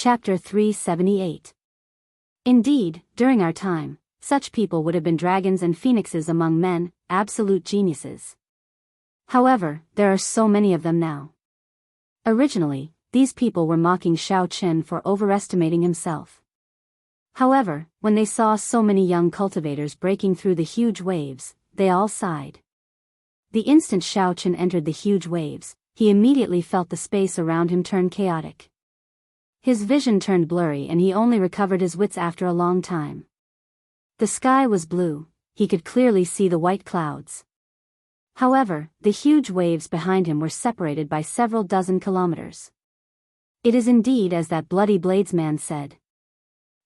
Chapter 378. Indeed, during our time, such people would have been dragons and phoenixes among men, absolute geniuses. However, there are so many of them now. Originally, these people were mocking Xiao Chen for overestimating himself. However, when they saw so many young cultivators breaking through the huge waves, they all sighed. The instant Xiao Chen entered the huge waves, he immediately felt the space around him turn chaotic. His vision turned blurry and he only recovered his wits after a long time. The sky was blue, he could clearly see the white clouds. However, the huge waves behind him were separated by several dozen kilometers. It is indeed as that bloody bladesman said.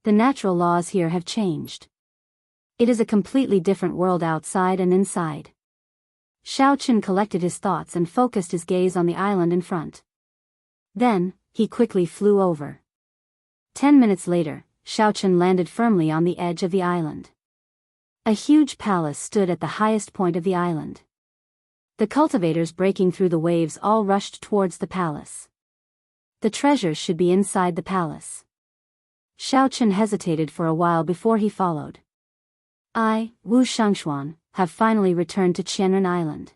The natural laws here have changed. It is a completely different world outside and inside. Xiao Chen collected his thoughts and focused his gaze on the island in front. Then, he quickly flew over. 10 minutes later, Xiao Chen landed firmly on the edge of the island. A huge palace stood at the highest point of the island. The cultivators breaking through the waves all rushed towards the palace. The treasures should be inside the palace. Xiao Chen hesitated for a while before he followed. I, Wuxia Xianxia, have finally returned to Qianren Island.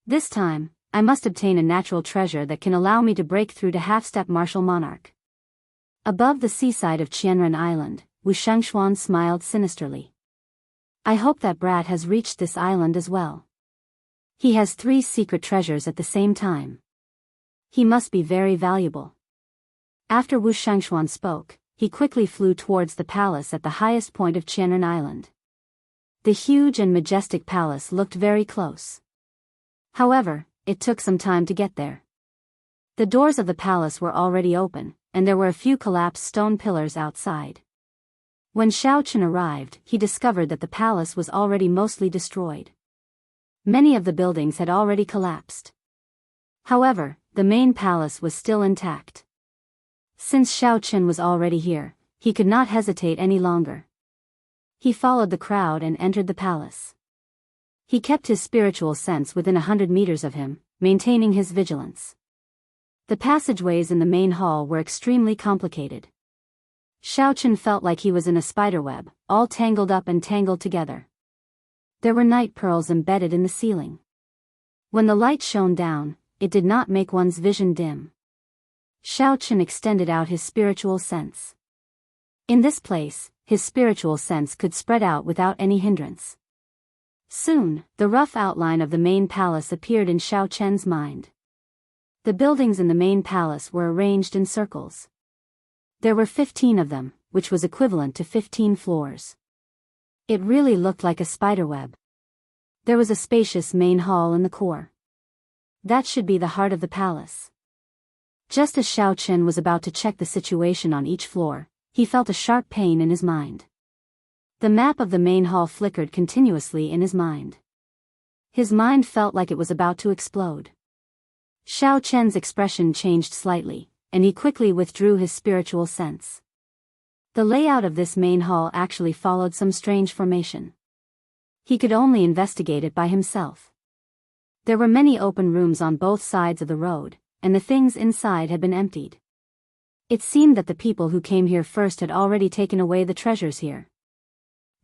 This time, I must obtain a natural treasure that can allow me to break through to half-step martial monarch. Above the seaside of Qianren Island, Wuxia Xianxia smiled sinisterly. I hope that brat has reached this island as well. He has 3 secret treasures at the same time. He must be very valuable. After Wuxia Xianxia spoke, he quickly flew towards the palace at the highest point of Qianren Island. The huge and majestic palace looked very close. However, it took some time to get there. The doors of the palace were already open, and there were a few collapsed stone pillars outside. When Xiao Chen arrived, he discovered that the palace was already mostly destroyed. Many of the buildings had already collapsed. However, the main palace was still intact. Since Xiao Chen was already here, he could not hesitate any longer. He followed the crowd and entered the palace. He kept his spiritual sense within 100 meters of him, maintaining his vigilance. The passageways in the main hall were extremely complicated. Xiao Chen felt like he was in a spiderweb, all tangled up and tangled together. There were night pearls embedded in the ceiling. When the light shone down, it did not make one's vision dim. Xiao Chen extended out his spiritual sense. In this place, his spiritual sense could spread out without any hindrance. Soon, the rough outline of the main palace appeared in Xiao Chen's mind. The buildings in the main palace were arranged in circles. There were 15 of them, which was equivalent to 15 floors. It really looked like a spiderweb. There was a spacious main hall in the core. That should be the heart of the palace. Just as Xiao Chen was about to check the situation on each floor, he felt a sharp pain in his mind. The map of the main hall flickered continuously in his mind. His mind felt like it was about to explode. Xiao Chen's expression changed slightly, and he quickly withdrew his spiritual sense. The layout of this main hall actually followed some strange formation. He could only investigate it by himself. There were many open rooms on both sides of the road, and the things inside had been emptied. It seemed that the people who came here first had already taken away the treasures here.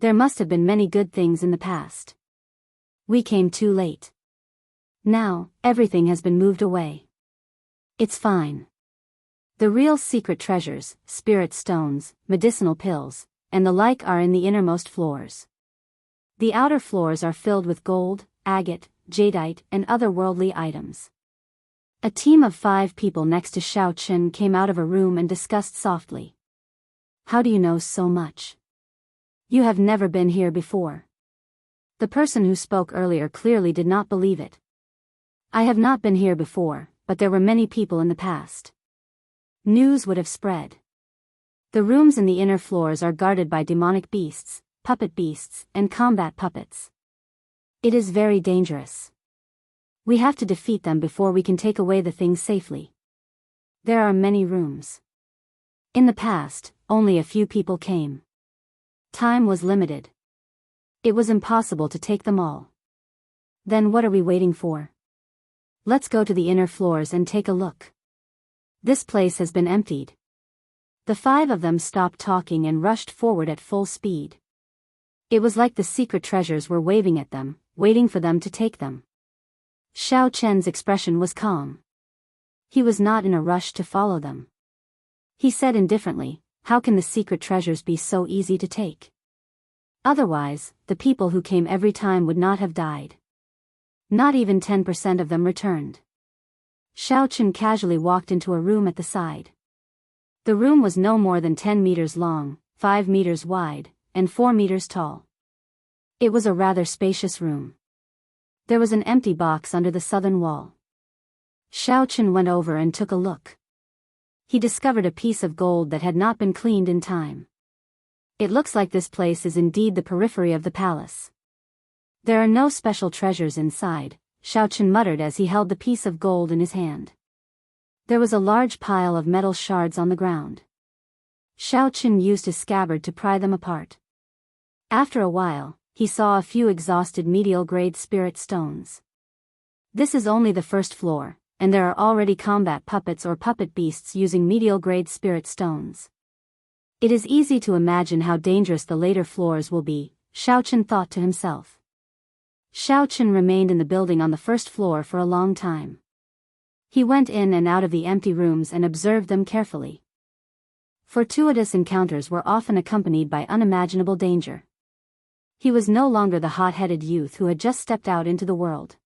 There must have been many good things in the past. We came too late. Now, everything has been moved away. It's fine. The real secret treasures, spirit stones, medicinal pills, and the like are in the innermost floors. The outer floors are filled with gold, agate, jadeite, and other worldly items. A team of 5 people next to Xiao Chen came out of a room and discussed softly. How do you know so much? You have never been here before. The person who spoke earlier clearly did not believe it. I have not been here before, but there were many people in the past. News would have spread. The rooms in the inner floors are guarded by demonic beasts, puppet beasts, and combat puppets. It is very dangerous. We have to defeat them before we can take away the things safely. There are many rooms. In the past, only a few people came. Time was limited. It was impossible to take them all. Then what are we waiting for? Let's go to the inner floors and take a look. This place has been emptied. The 5 of them stopped talking and rushed forward at full speed. It was like the secret treasures were waving at them, waiting for them to take them. Xiao Chen's expression was calm. He was not in a rush to follow them. He said indifferently, "How can the secret treasures be so easy to take? Otherwise, the people who came every time would not have died. Not even 10% of them returned." Xiao Chen casually walked into a room at the side. The room was no more than 10 meters long, 5 meters wide, and 4 meters tall. It was a rather spacious room. There was an empty box under the southern wall. Xiao Chen went over and took a look. He discovered a piece of gold that had not been cleaned in time. It looks like this place is indeed the periphery of the palace. There are no special treasures inside, Xiao Chen muttered as he held the piece of gold in his hand. There was a large pile of metal shards on the ground. Xiao Chen used his scabbard to pry them apart. After a while, he saw a few exhausted medial-grade spirit stones. This is only the first floor, and there are already combat puppets or puppet beasts using medial-grade spirit stones. It is easy to imagine how dangerous the later floors will be, Xiao Chen thought to himself. Xiao Chen remained in the building on the first floor for a long time. He went in and out of the empty rooms and observed them carefully. Fortuitous encounters were often accompanied by unimaginable danger. He was no longer the hot-headed youth who had just stepped out into the world.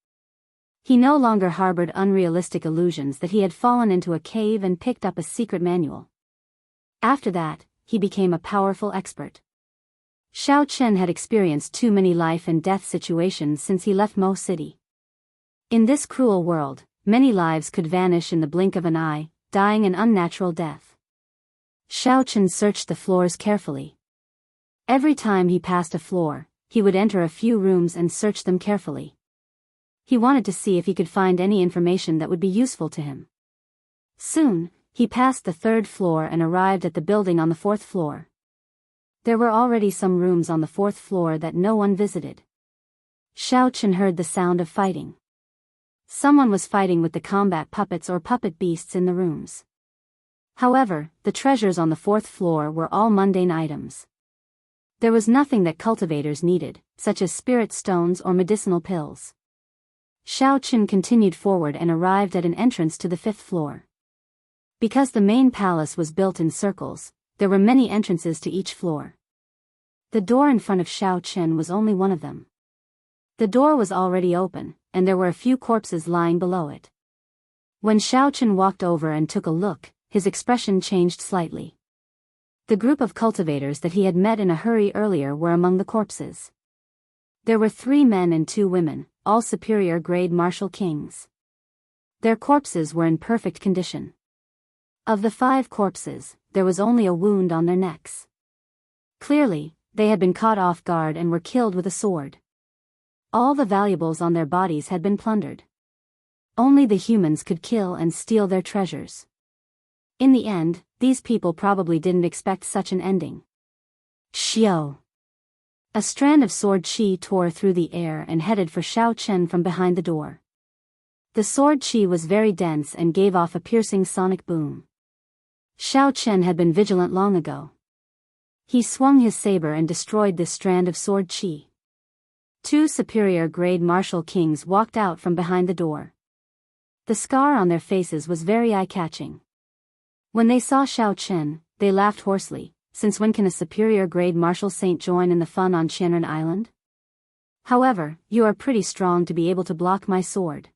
He no longer harbored unrealistic illusions that he had fallen into a cave and picked up a secret manual. After that, he became a powerful expert. Xiao Chen had experienced too many life and death situations since he left Mo City. In this cruel world, many lives could vanish in the blink of an eye, dying an unnatural death. Xiao Chen searched the floors carefully. Every time he passed a floor, he would enter a few rooms and search them carefully. He wanted to see if he could find any information that would be useful to him. Soon, he passed the 3rd floor and arrived at the building on the 4th floor. There were already some rooms on the 4th floor that no one visited. Xiao Chen heard the sound of fighting. Someone was fighting with the combat puppets or puppet beasts in the rooms. However, the treasures on the 4th floor were all mundane items. There was nothing that cultivators needed, such as spirit stones or medicinal pills. Xiao Chen continued forward and arrived at an entrance to the 5th floor. Because the main palace was built in circles, there were many entrances to each floor. The door in front of Xiao Chen was only one of them. The door was already open, and there were a few corpses lying below it. When Xiao Chen walked over and took a look, his expression changed slightly. The group of cultivators that he had met in a hurry earlier were among the corpses. There were 3 men and 2 women, all superior-grade martial kings. Their corpses were in perfect condition. Of the 5 corpses, there was only a wound on their necks. Clearly, they had been caught off guard and were killed with a sword. All the valuables on their bodies had been plundered. Only the humans could kill and steal their treasures. In the end, these people probably didn't expect such an ending. Xiao! A strand of sword chi tore through the air and headed for Xiao Chen from behind the door. The sword chi was very dense and gave off a piercing sonic boom. Xiao Chen had been vigilant long ago. He swung his saber and destroyed this strand of sword chi. 2 superior-grade martial kings walked out from behind the door. The scar on their faces was very eye-catching. When they saw Xiao Chen, they laughed hoarsely. Since when can a superior-grade martial saint join in the fun on Qianren Island? However, you are pretty strong to be able to block my sword.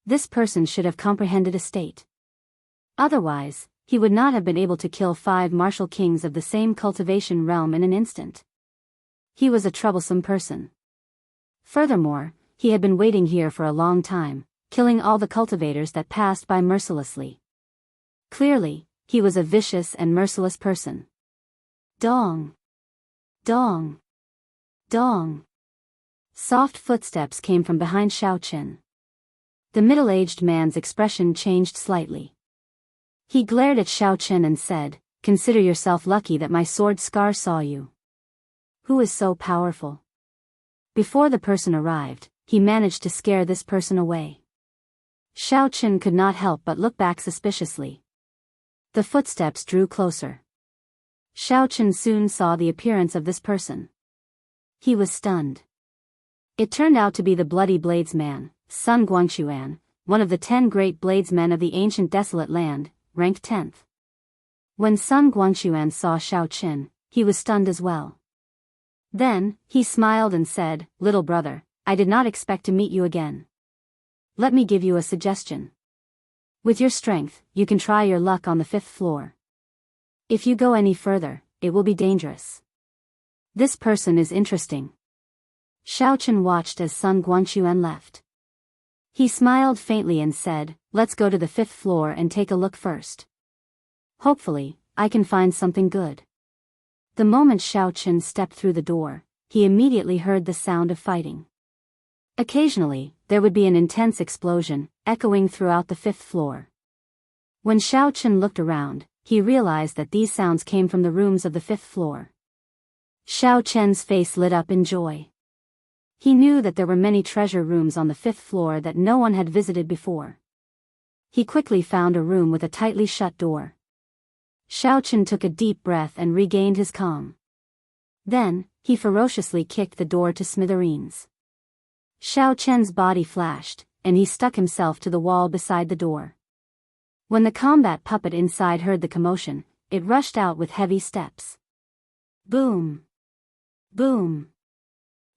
This person should have comprehended a state. Otherwise, he would not have been able to kill 5 martial kings of the same cultivation realm in an instant. He was a troublesome person. Furthermore, he had been waiting here for a long time, killing all the cultivators that passed by mercilessly. Clearly, he was a vicious and merciless person. Dong! Dong! Dong! Soft footsteps came from behind Xiao Chen. The middle-aged man's expression changed slightly. He glared at Xiao Chen and said, "Consider yourself lucky that my sword scar saw you. Who is so powerful?" Before the person arrived, he managed to scare this person away. Xiao Chen could not help but look back suspiciously. The footsteps drew closer. Xiao Chen soon saw the appearance of this person. He was stunned. It turned out to be the Bloody Bladesman, Sun Guangxuan, one of the 10 great bladesmen of the ancient desolate land, ranked 10th. When Sun Guangxuan saw Xiao Chen, he was stunned as well. Then, he smiled and said, "Little brother, I did not expect to meet you again. Let me give you a suggestion. With your strength, you can try your luck on the 5th floor. If you go any further, it will be dangerous. This person is interesting." Xiao Chen watched as Sun Guangxuan left. He smiled faintly and said, "Let's go to the 5th floor and take a look first. Hopefully, I can find something good." The moment Xiao Chen stepped through the door, he immediately heard the sound of fighting. Occasionally, there would be an intense explosion, echoing throughout the 5th floor. When Xiao Chen looked around, he realized that these sounds came from the rooms of the 5th floor. Xiao Chen's face lit up in joy. He knew that there were many treasure rooms on the 5th floor that no one had visited before. He quickly found a room with a tightly shut door. Xiao Chen took a deep breath and regained his calm. Then, he ferociously kicked the door to smithereens. Xiao Chen's body flashed, and he stuck himself to the wall beside the door. When the combat puppet inside heard the commotion, it rushed out with heavy steps. Boom! Boom!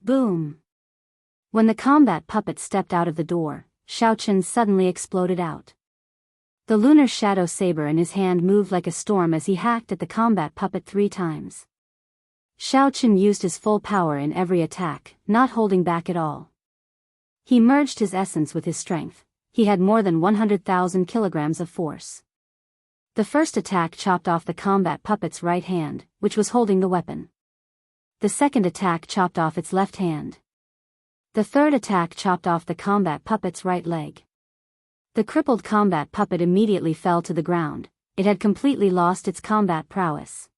Boom! When the combat puppet stepped out of the door, Xiao Chen suddenly exploded out. The lunar shadow saber in his hand moved like a storm as he hacked at the combat puppet 3 times. Xiao Chen used his full power in every attack, not holding back at all. He merged his essence with his strength. He had more than 100,000 kilograms of force. The first attack chopped off the combat puppet's right hand, which was holding the weapon. The second attack chopped off its left hand. The third attack chopped off the combat puppet's right leg. The crippled combat puppet immediately fell to the ground. It had completely lost its combat prowess.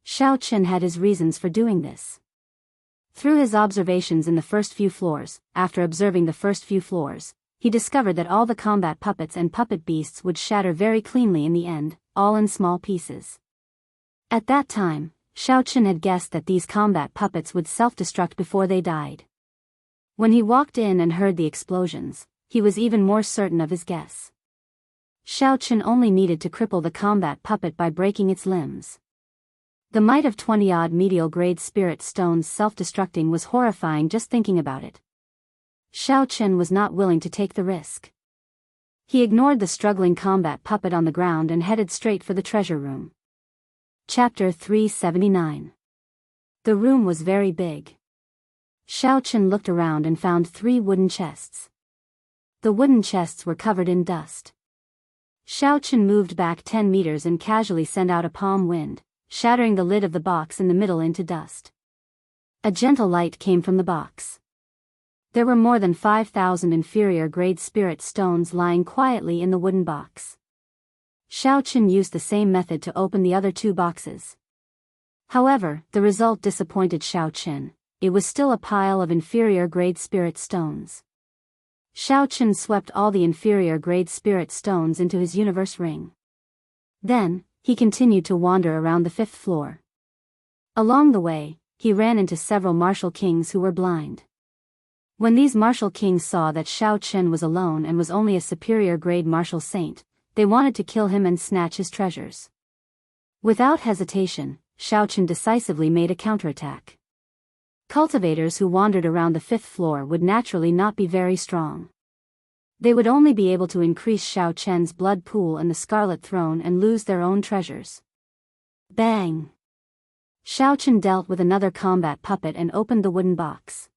Xiao Chen had his reasons for doing this. Through his observations in the first few floors, after observing the first few floors, he discovered that all the combat puppets and puppet beasts would shatter very cleanly in the end, all in small pieces. At that time, Xiao Chen had guessed that these combat puppets would self-destruct before they died. When he walked in and heard the explosions, he was even more certain of his guess. Xiao Chen only needed to cripple the combat puppet by breaking its limbs. The might of 20-odd medial-grade spirit stones self-destructing was horrifying just thinking about it. Xiao Chen was not willing to take the risk. He ignored the struggling combat puppet on the ground and headed straight for the treasure room. Chapter 379. The room was very big. Xiao Chen looked around and found 3 wooden chests. The wooden chests were covered in dust. Xiao Chen moved back 10 meters and casually sent out a palm wind, shattering the lid of the box in the middle into dust. A gentle light came from the box. There were more than 5,000 inferior-grade spirit stones lying quietly in the wooden box. Xiao Chen used the same method to open the other 2 boxes. However, the result disappointed Xiao Chen. It was still a pile of inferior-grade spirit stones. Xiao Chen swept all the inferior-grade spirit stones into his universe ring. Then, he continued to wander around the 5th floor. Along the way, he ran into several martial kings who were blind. When these martial kings saw that Xiao Chen was alone and was only a superior-grade martial saint, they wanted to kill him and snatch his treasures. Without hesitation, Xiao Chen decisively made a counterattack. Cultivators who wandered around the 5th floor would naturally not be very strong. They would only be able to increase Xiao Chen's blood pool and the Scarlet Throne and lose their own treasures. Bang! Xiao Chen dealt with another combat puppet and opened the wooden box.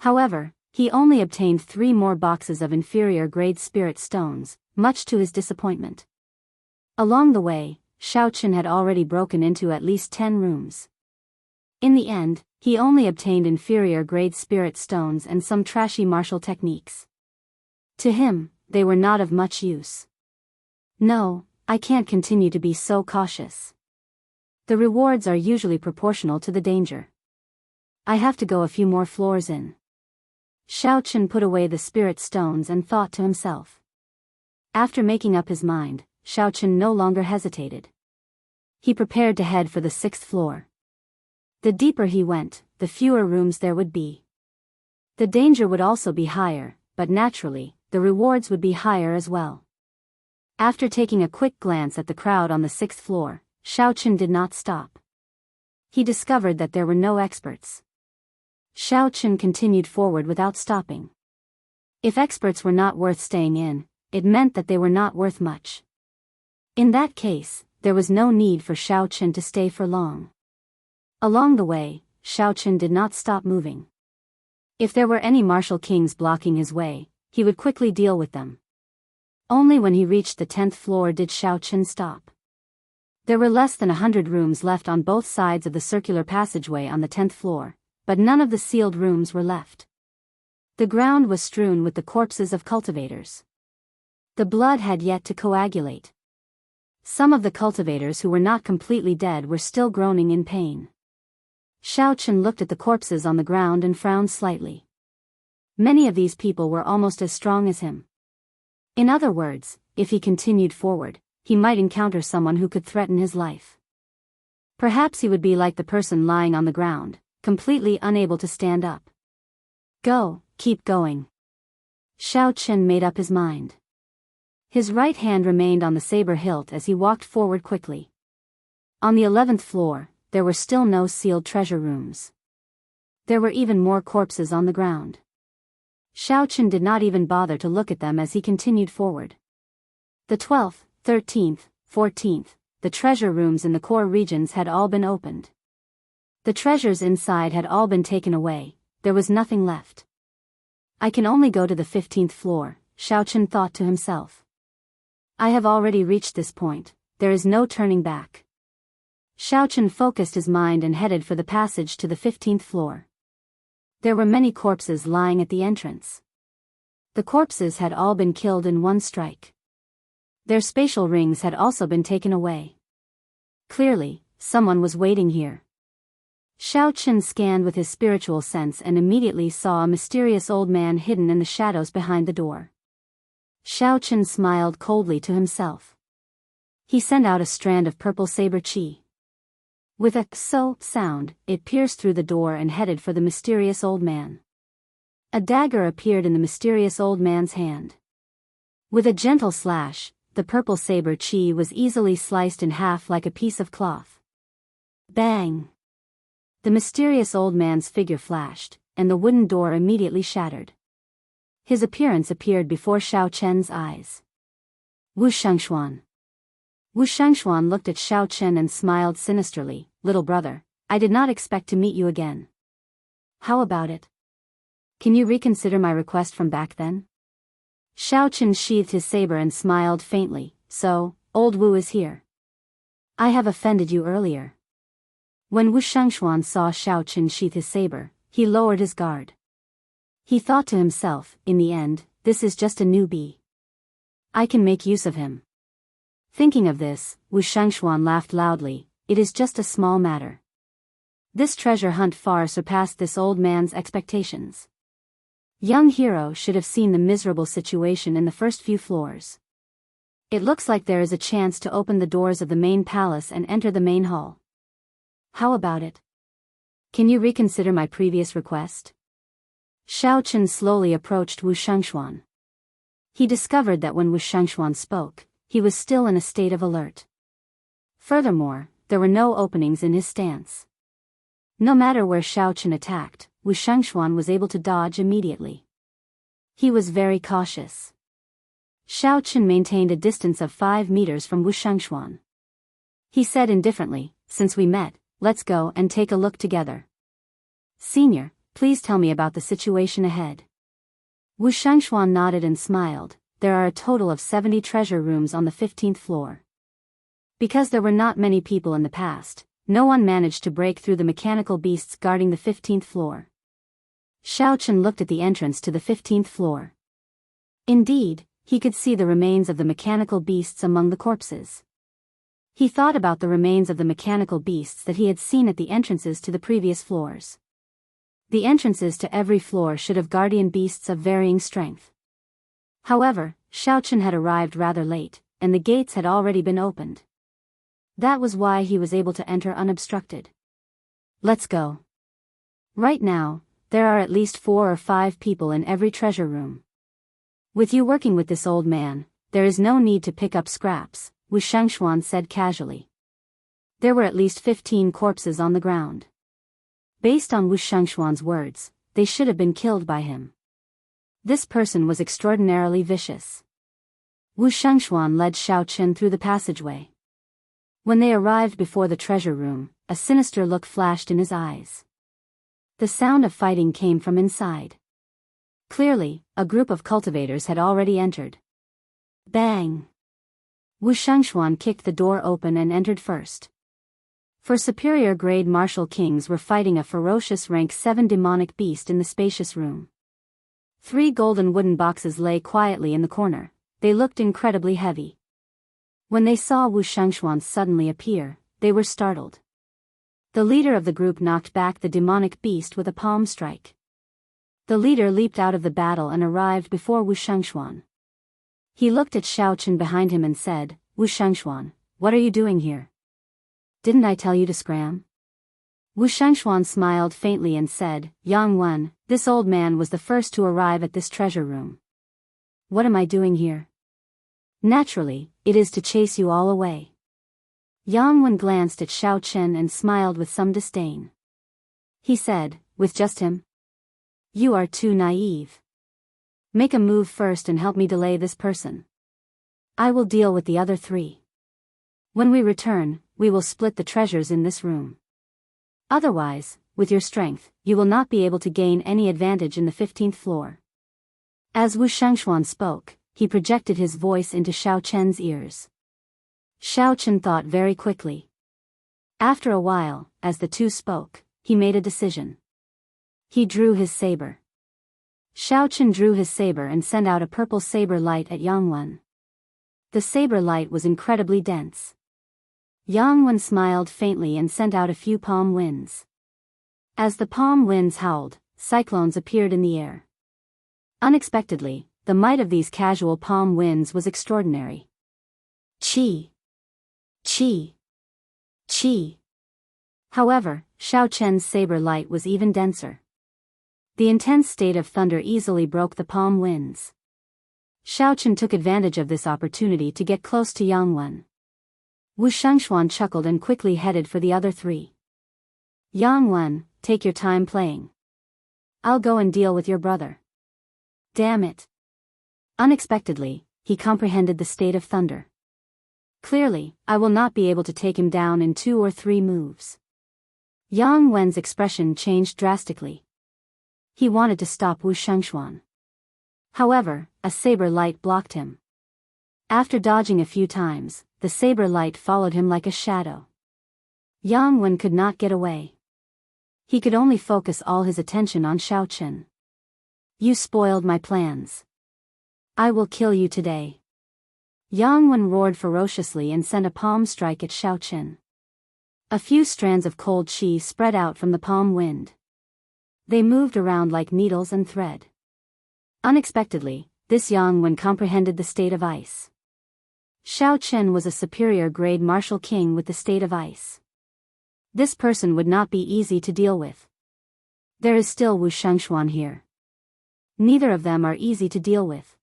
However, he only obtained 3 more boxes of inferior-grade spirit stones, much to his disappointment. Along the way, Xiao Chen had already broken into at least 10 rooms. In the end, he only obtained inferior-grade spirit stones and some trashy martial techniques. To him, they were not of much use. No, I can't continue to be so cautious. The rewards are usually proportional to the danger. I have to go a few more floors in. Xiao Chen put away the spirit stones and thought to himself. After making up his mind, Xiao no longer hesitated. He prepared to head for the 6th floor. The deeper he went, the fewer rooms there would be. The danger would also be higher, but naturally, the rewards would be higher as well. After taking a quick glance at the crowd on the 6th floor, Xiao did not stop. He discovered that there were no experts. Xiao continued forward without stopping. If experts were not worth staying in, it meant that they were not worth much. In that case, there was no need for Xiao to stay for long. Along the way, Xiao did not stop moving. If there were any martial kings blocking his way, he would quickly deal with them. Only when he reached the 10th floor did Xiao stop. There were less than 100 rooms left on both sides of the circular passageway on the 10th floor, but none of the sealed rooms were left. The ground was strewn with the corpses of cultivators. The blood had yet to coagulate. Some of the cultivators who were not completely dead were still groaning in pain. Xiao looked at the corpses on the ground and frowned slightly. Many of these people were almost as strong as him. In other words, if he continued forward, he might encounter someone who could threaten his life. Perhaps he would be like the person lying on the ground, completely unable to stand up. Go, keep going. Xiao made up his mind. His right hand remained on the saber hilt as he walked forward quickly. On the 11th floor, there were still no sealed treasure rooms. There were even more corpses on the ground. Xiao did not even bother to look at them as he continued forward. The 12th, 13th, 14th, the treasure rooms in the core regions had all been opened. The treasures inside had all been taken away, there was nothing left. I can only go to the 15th floor, Xiao thought to himself. I have already reached this point, there is no turning back. Xiao focused his mind and headed for the passage to the 15th floor. There were many corpses lying at the entrance. The corpses had all been killed in one strike. Their spatial rings had also been taken away. Clearly, someone was waiting here. Xiao scanned with his spiritual sense and immediately saw a mysterious old man hidden in the shadows behind the door. Xiao smiled coldly to himself. He sent out a strand of purple saber chi. With a "so" sound, it pierced through the door and headed for the mysterious old man. A dagger appeared in the mysterious old man's hand. With a gentle slash, the purple saber chi was easily sliced in half like a piece of cloth. Bang! The mysterious old man's figure flashed, and the wooden door immediately shattered. His appearance appeared before Xiao eyes. Wuxia Xianxia. Wuxia Xianxia looked at Xiao and smiled sinisterly. Little brother, I did not expect to meet you again. How about it? Can you reconsider my request from back then? Xiao sheathed his saber and smiled faintly. So, old Wu is here. I have offended you earlier. When Wuxia Xianxia saw Xiao sheath his saber, he lowered his guard. He thought to himself, in the end, this is just a newbie. I can make use of him. Thinking of this, Wuxia Xianxia laughed loudly. It is just a small matter. This treasure hunt far surpassed this old man's expectations. Young hero should have seen the miserable situation in the first few floors. It looks like there is a chance to open the doors of the main palace and enter the main hall. How about it? Can you reconsider my previous request? Xiao slowly approached Wuxia Xianxia. He discovered that when Wuxia Xianxia spoke, he was still in a state of alert. Furthermore, there were no openings in his stance. No matter where Xiao attacked, Wuxia Xianxia was able to dodge immediately. He was very cautious. Xiao maintained a distance of 5 meters from Wuxia Xianxia. He said indifferently, since we met, let's go and take a look together. Senior, please tell me about the situation ahead. Wuxia Xianxia nodded and smiled. There are a total of 70 treasure rooms on the 15th floor. Because there were not many people in the past, no one managed to break through the mechanical beasts guarding the 15th floor. Xiao looked at the entrance to the 15th floor. Indeed, he could see the remains of the mechanical beasts among the corpses. He thought about the remains of the mechanical beasts that he had seen at the entrances to the previous floors. The entrances to every floor should have guardian beasts of varying strength. However, Xiao had arrived rather late, and the gates had already been opened. That was why he was able to enter unobstructed. Let's go. Right now, there are at least 4 or 5 people in every treasure room. With you working with this old man, there is no need to pick up scraps, Wuxia Xianxia said casually. There were at least 15 corpses on the ground. Based on Wuxia Xianxia's words, they should have been killed by him. This person was extraordinarily vicious. Wuxia Xianxia led Xiaochen through the passageway. When they arrived before the treasure room, a sinister look flashed in his eyes. The sound of fighting came from inside. Clearly, a group of cultivators had already entered. Bang! Wuxia Xianxia kicked the door open and entered first. For superior-grade martial kings were fighting a ferocious rank 7 demonic beast in the spacious room. 3 golden wooden boxes lay quietly in the corner. They looked incredibly heavy. When they saw Wuxia Xianxia suddenly appear, they were startled. The leader of the group knocked back the demonic beast with a palm strike. The leader leaped out of the battle and arrived before Wuxia Xianxia. He looked at Xiaochen behind him and said, Wuxia Xianxia, what are you doing here? Didn't I tell you to scram? Wuxia Xianxia smiled faintly and said, Yang Wen, this old man was the first to arrive at this treasure room. What am I doing here? Naturally, it is to chase you all away. Yang Wen glanced at Xiaochen and smiled with some disdain. He said, with just him? You are too naive. Make a move first and help me delay this person. I will deal with the other 3. When we return, we will split the treasures in this room. Otherwise, with your strength, you will not be able to gain any advantage in the 15th floor. As Wuxia Xianxia spoke, he projected his voice into Xiaochen's ears. Xiaochen thought very quickly. After a while, as the two spoke, he made a decision. He drew his saber. Xiaochen drew his saber and sent out a purple saber light at Yang Wen. The saber light was incredibly dense. Yang Wen smiled faintly and sent out a few palm winds. As the palm winds howled, cyclones appeared in the air. Unexpectedly, the might of these casual palm winds was extraordinary. Chi! Chi! Chi! However, Xiaochen's saber light was even denser. The intense state of thunder easily broke the palm winds. Xiaochen took advantage of this opportunity to get close to Yang Wen. Wuxia Xianxia chuckled and quickly headed for the other 3. Yang Wen, take your time playing. I'll go and deal with your brother. Damn it. Unexpectedly, he comprehended the state of thunder. Clearly, I will not be able to take him down in 2 or 3 moves. Yang Wen's expression changed drastically. He wanted to stop Wuxia Xianxia. However, a saber light blocked him. After dodging a few times, the saber light followed him like a shadow. Yang Wen could not get away. He could only focus all his attention on Xiaochen. You spoiled my plans. I will kill you today. Yang Wen roared ferociously and sent a palm strike at Xiaochen. A few strands of cold chi spread out from the palm wind. They moved around like needles and thread. Unexpectedly, this Yang Wen comprehended the state of ice. Xiaochen was a superior-grade martial king with the state of ice. This person would not be easy to deal with. There is still Wuxia Xianxia here. Neither of them are easy to deal with.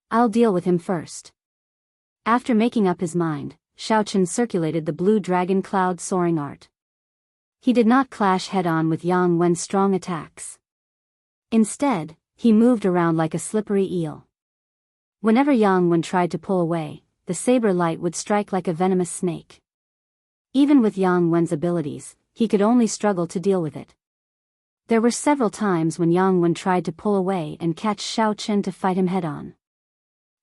I'll deal with him first. After making up his mind, Xiaochen circulated the blue dragon cloud soaring art. He did not clash head-on with Yang Wen's strong attacks. Instead, he moved around like a slippery eel. Whenever Yang Wen tried to pull away, the saber light would strike like a venomous snake. Even with Yang Wen's abilities, he could only struggle to deal with it. There were several times when Yang Wen tried to pull away and catch Xiaochen to fight him head-on.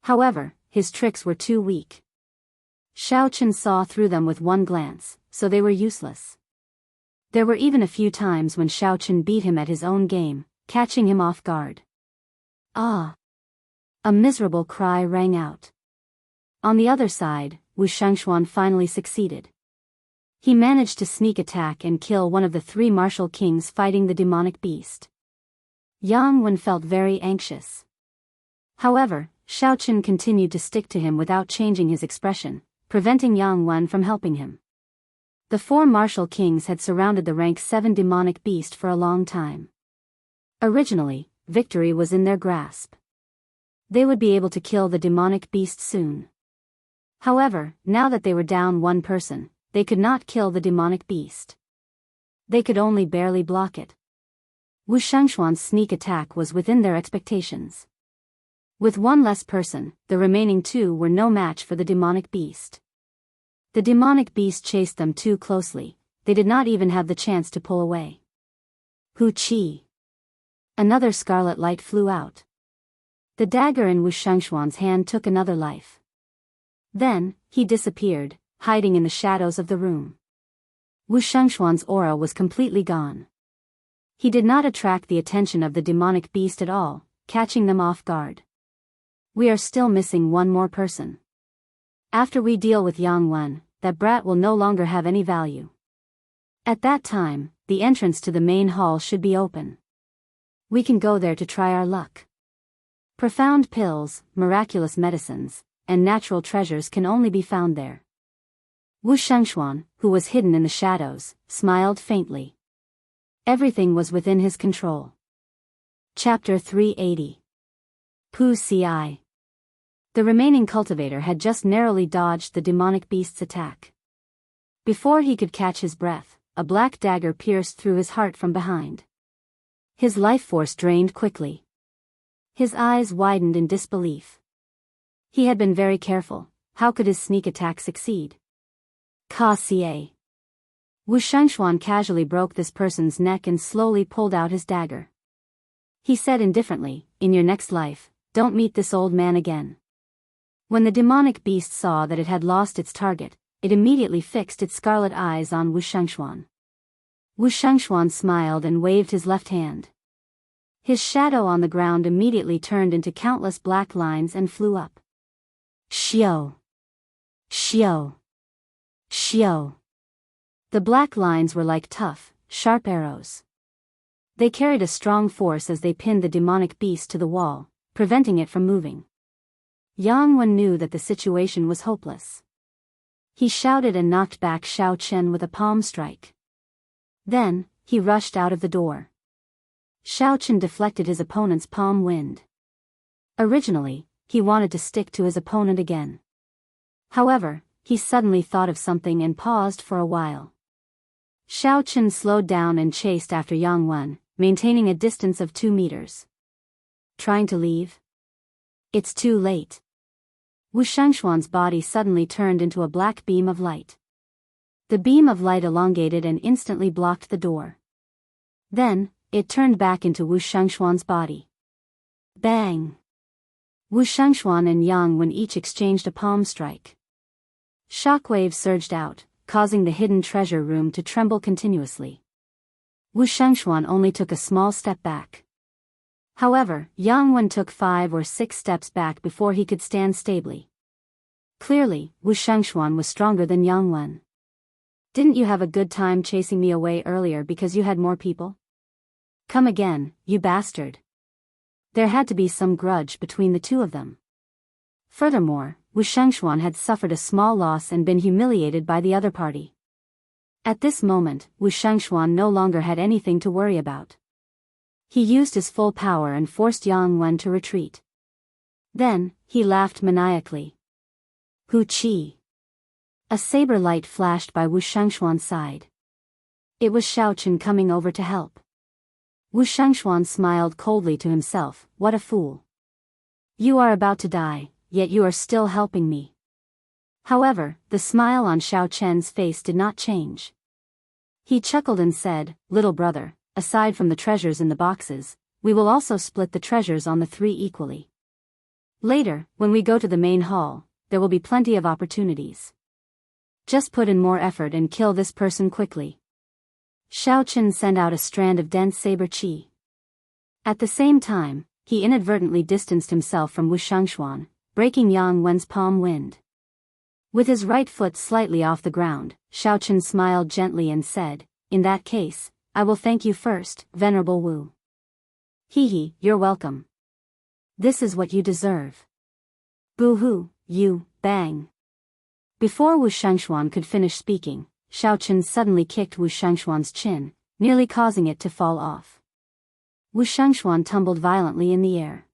However, his tricks were too weak. Xiaochen saw through them with one glance, so they were useless. There were even a few times when Xiaochen beat him at his own game, catching him off guard. Ah! A miserable cry rang out. On the other side, Wuxia Xianxia finally succeeded. He managed to sneak attack and kill one of the 3 martial kings fighting the demonic beast. Yang Wen felt very anxious. However, Xiaochen continued to stick to him without changing his expression, preventing Yang Wen from helping him. The 4 martial kings had surrounded the rank 7 demonic beast for a long time. Originally, victory was in their grasp. They would be able to kill the demonic beast soon. However, now that they were down 1 person, they could not kill the demonic beast. They could only barely block it. Wu Shangxuan's sneak attack was within their expectations. With 1 less person, the remaining 2 were no match for the demonic beast. The demonic beast chased them too closely, they did not even have the chance to pull away. Hu Qi. Another scarlet light flew out. The dagger in Wu Shangxuan's hand took another life. Then, he disappeared, hiding in the shadows of the room. Wu Shangxuan's aura was completely gone. He did not attract the attention of the demonic beast at all, catching them off guard. We are still missing 1 more person. After we deal with Yang Wen, that brat will no longer have any value. At that time, the entrance to the main hall should be open. We can go there to try our luck. Profound pills, miraculous medicines, and natural treasures can only be found there. Wu Shangxuan, who was hidden in the shadows, smiled faintly. Everything was within his control. Chapter 380. Pu Ci. The remaining cultivator had just narrowly dodged the demonic beast's attack. Before he could catch his breath, a black dagger pierced through his heart from behind. His life force drained quickly. His eyes widened in disbelief. He had been very careful, how could his sneak attack succeed? Ka Xie. Wu Shangxuan casually broke this person's neck and slowly pulled out his dagger. He said indifferently, in your next life, don't meet this old man again. When the demonic beast saw that it had lost its target, it immediately fixed its scarlet eyes on Wu Shangxuan. Wu Shangxuan smiled and waved his left hand. His shadow on the ground immediately turned into countless black lines and flew up. Xiao. Xiao. Xiao. The black lines were like tough, sharp arrows. They carried a strong force as they pinned the demonic beast to the wall, preventing it from moving. Yang Wen knew that the situation was hopeless. He shouted and knocked back Xiao Chen with a palm strike. Then, he rushed out of the door. Xiao Chen deflected his opponent's palm wind. Originally, he wanted to stick to his opponent again. However, he suddenly thought of something and paused for a while. Xiao Chen slowed down and chased after Yang Wen, maintaining a distance of 2 meters. Trying to leave? It's too late. Wu Shangxuan's body suddenly turned into a black beam of light. The beam of light elongated and instantly blocked the door. Then, it turned back into Wu Shangxuan's body. Bang! Wu Shangxuan and Yang Wen each exchanged a palm strike. Shockwaves surged out, causing the hidden treasure room to tremble continuously. Wu Shangxuan only took a small step back. However, Yang Wen took 5 or 6 steps back before he could stand stably. Clearly, Wu Shangxuan was stronger than Yang Wen. Didn't you have a good time chasing me away earlier because you had more people? Come again, you bastard. There had to be some grudge between the 2 of them. Furthermore, Wu Shangxuan had suffered a small loss and been humiliated by the other party. At this moment, Wu Shangxuan no longer had anything to worry about. He used his full power and forced Yang Wen to retreat. Then, he laughed maniacally. Hu Qi. A saber light flashed by Wu Shangxuan's side. It was Xiao Chen coming over to help. Wu Shangxuan smiled coldly to himself, what a fool. You are about to die, yet you are still helping me. However, the smile on Xiao Chen's face did not change. He chuckled and said, little brother, aside from the treasures in the boxes, we will also split the treasures on the 3 equally. Later, when we go to the main hall, there will be plenty of opportunities. Just put in more effort and kill this person quickly. Xiao Chen sent out a strand of dense saber qi. At the same time, he inadvertently distanced himself from Wu Shangxuan, breaking Yang Wen's palm wind. With his right foot slightly off the ground, Xiao Chen smiled gently and said, in that case, I will thank you first, Venerable Wu. You're welcome. This is what you deserve. Boo-hoo, you, bang. Before Wu Xianxia could finish speaking, Xiao Chen suddenly kicked Wu Xianxia's chin, nearly causing it to fall off. Wu Xianxia tumbled violently in the air.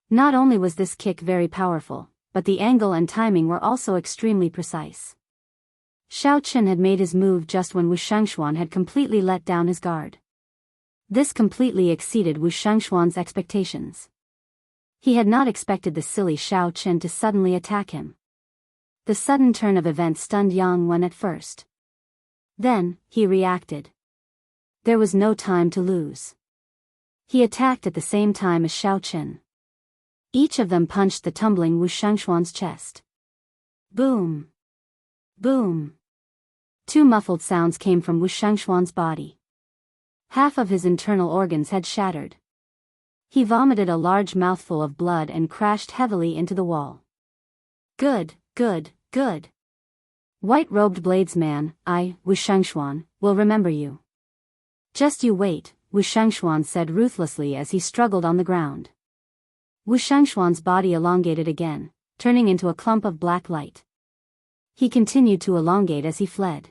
Not only was this kick very powerful, but the angle and timing were also extremely precise. Xiao Chen had made his move just when Wu Xianxia had completely let down his guard. This completely exceeded Wu Xianxia's expectations. He had not expected the silly Xiao Chen to suddenly attack him. The sudden turn of events stunned Yang Wen at first. Then, he reacted. There was no time to lose. He attacked at the same time as Xiao Chen. Each of them punched the tumbling Wu Xianxia's chest. Boom! Boom! Two muffled sounds came from Wu Xianxia's body. Half of his internal organs had shattered. He vomited a large mouthful of blood and crashed heavily into the wall. Good, good, good. White-robed bladesman, Wu Xianxia, will remember you. Just you wait, Wu Xianxia said ruthlessly as he struggled on the ground. Wu Xianxia's body elongated again, turning into a clump of black light. He continued to elongate as he fled.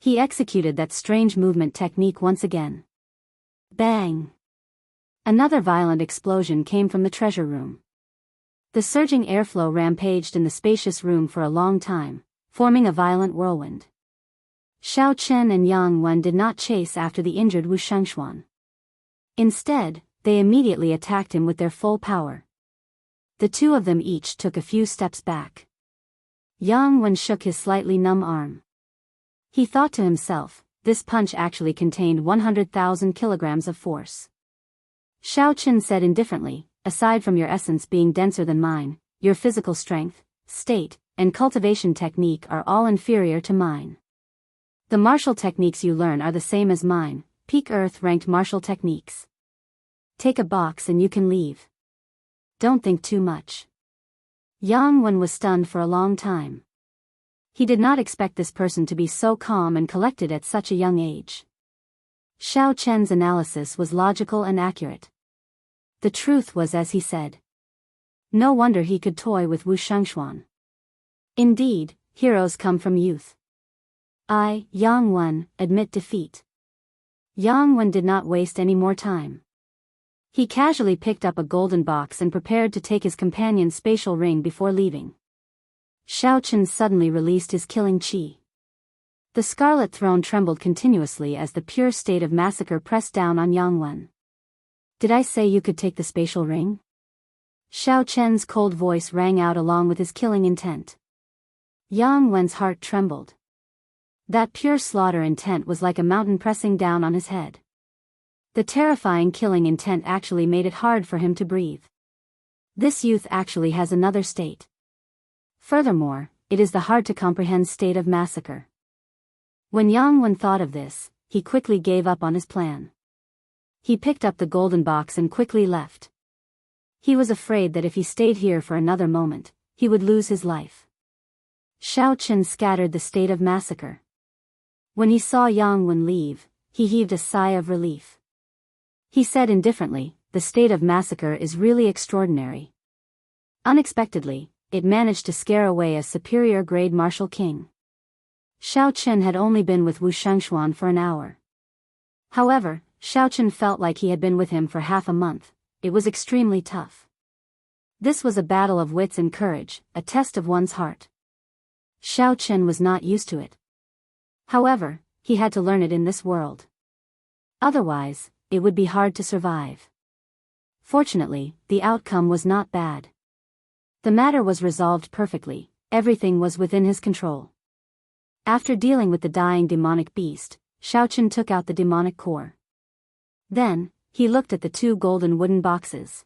He executed that strange movement technique once again. Bang! Another violent explosion came from the treasure room. The surging airflow rampaged in the spacious room for a long time, forming a violent whirlwind. Xiao Chen and Yang Wen did not chase after the injured Wu Xianxia. Instead, they immediately attacked him with their full power. The two of them each took a few steps back. Yang Wen shook his slightly numb arm. He thought to himself, this punch actually contained 100,000 kilograms of force. Xiao Chen said indifferently, aside from your essence being denser than mine, your physical strength, state, and cultivation technique are all inferior to mine. The martial techniques you learn are the same as mine, peak Earth-ranked martial techniques. Take a box and you can leave. Don't think too much. Yang Wen was stunned for a long time. He did not expect this person to be so calm and collected at such a young age. Xiao Chen's analysis was logical and accurate. The truth was as he said. No wonder he could toy with Wu Xianxia. Indeed, heroes come from youth. Yang Wen, admit defeat. Yang Wen did not waste any more time. He casually picked up a golden box and prepared to take his companion's spatial ring before leaving. Xiao Chen suddenly released his killing qi. The Scarlet Throne trembled continuously as the pure state of massacre pressed down on Yang Wen. Did I say you could take the spatial ring? Xiao Chen's cold voice rang out along with his killing intent. Yang Wen's heart trembled. That pure slaughter intent was like a mountain pressing down on his head. The terrifying killing intent actually made it hard for him to breathe. This youth actually has another state. Furthermore, it is the hard-to-comprehend state of massacre. When Yang Wen thought of this, he quickly gave up on his plan. He picked up the golden box and quickly left. He was afraid that if he stayed here for another moment, he would lose his life. Xiao Chen scattered the state of massacre. When he saw Yang Wen leave, he heaved a sigh of relief. He said indifferently, the state of massacre is really extraordinary. Unexpectedly, it managed to scare away a superior-grade martial king. Xiao Chen had only been with Wu Xianxia for an hour. However, Xiao Chen felt like he had been with him for half a month. It was extremely tough. This was a battle of wits and courage, a test of one's heart. Xiao Chen was not used to it. However, he had to learn it in this world. Otherwise, it would be hard to survive. Fortunately, the outcome was not bad. The matter was resolved perfectly, everything was within his control. After dealing with the dying demonic beast, Xiao Chen took out the demonic core. Then, he looked at the two golden wooden boxes.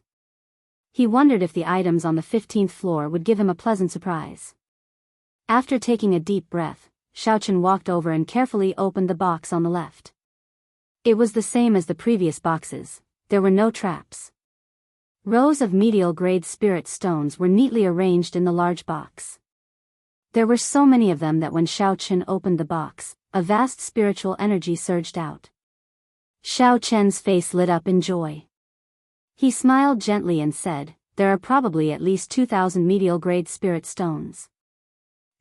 He wondered if the items on the 15th floor would give him a pleasant surprise. After taking a deep breath, Xiao Chen walked over and carefully opened the box on the left. It was the same as the previous boxes, there were no traps. Rows of medial-grade spirit stones were neatly arranged in the large box. There were so many of them that when Xiao Chen opened the box, a vast spiritual energy surged out. Xiao Chen's face lit up in joy. He smiled gently and said, there are probably at least 2,000 medial-grade spirit stones.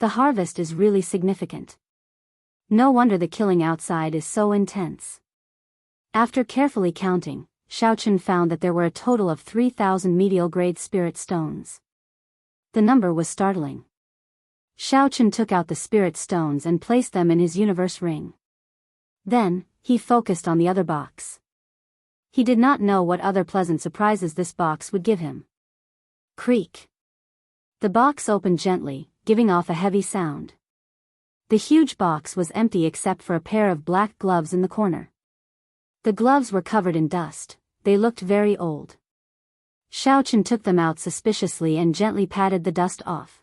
The harvest is really significant. No wonder the killing outside is so intense. After carefully counting, Xiaochen found that there were a total of 3,000 medial-grade spirit stones. The number was startling. Xiaochen took out the spirit stones and placed them in his universe ring. Then, he focused on the other box. He did not know what other pleasant surprises this box would give him. Creak. The box opened gently, giving off a heavy sound. The huge box was empty except for a pair of black gloves in the corner. The gloves were covered in dust, they looked very old. Xiaochen took them out suspiciously and gently patted the dust off.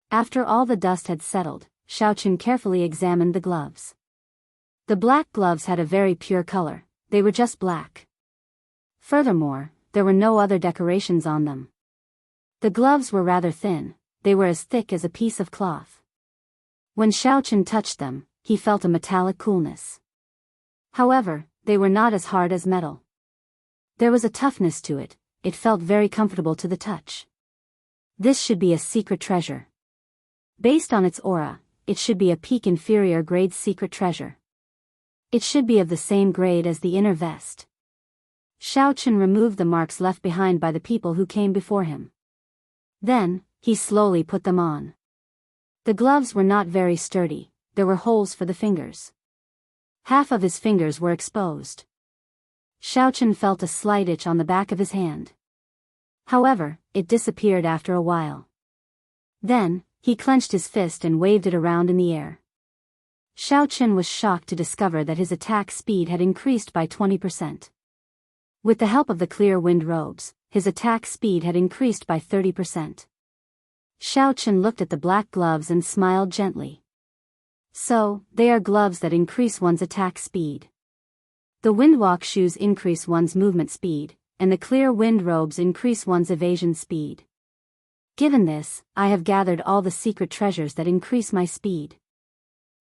After all the dust had settled, Xiaochen carefully examined the gloves. The black gloves had a very pure color, they were just black. Furthermore, there were no other decorations on them. The gloves were rather thin, they were as thick as a piece of cloth. When Xiaochen touched them, he felt a metallic coolness. However, they were not as hard as metal. There was a toughness to it, it felt very comfortable to the touch. This should be a secret treasure. Based on its aura, it should be a peak inferior grade secret treasure. It should be of the same grade as the inner vest. Xiaochen removed the marks left behind by the people who came before him. Then, he slowly put them on. The gloves were not very sturdy, there were holes for the fingers. Half of his fingers were exposed. Xiaochen felt a slight itch on the back of his hand. However, it disappeared after a while. Then, he clenched his fist and waved it around in the air. Xiaochen was shocked to discover that his attack speed had increased by 20%. With the help of the clear wind robes, his attack speed had increased by 30%. Xiaochen looked at the black gloves and smiled gently. So, they are gloves that increase one's attack speed. The windwalk shoes increase one's movement speed, and the clear wind robes increase one's evasion speed. Given this, I have gathered all the secret treasures that increase my speed.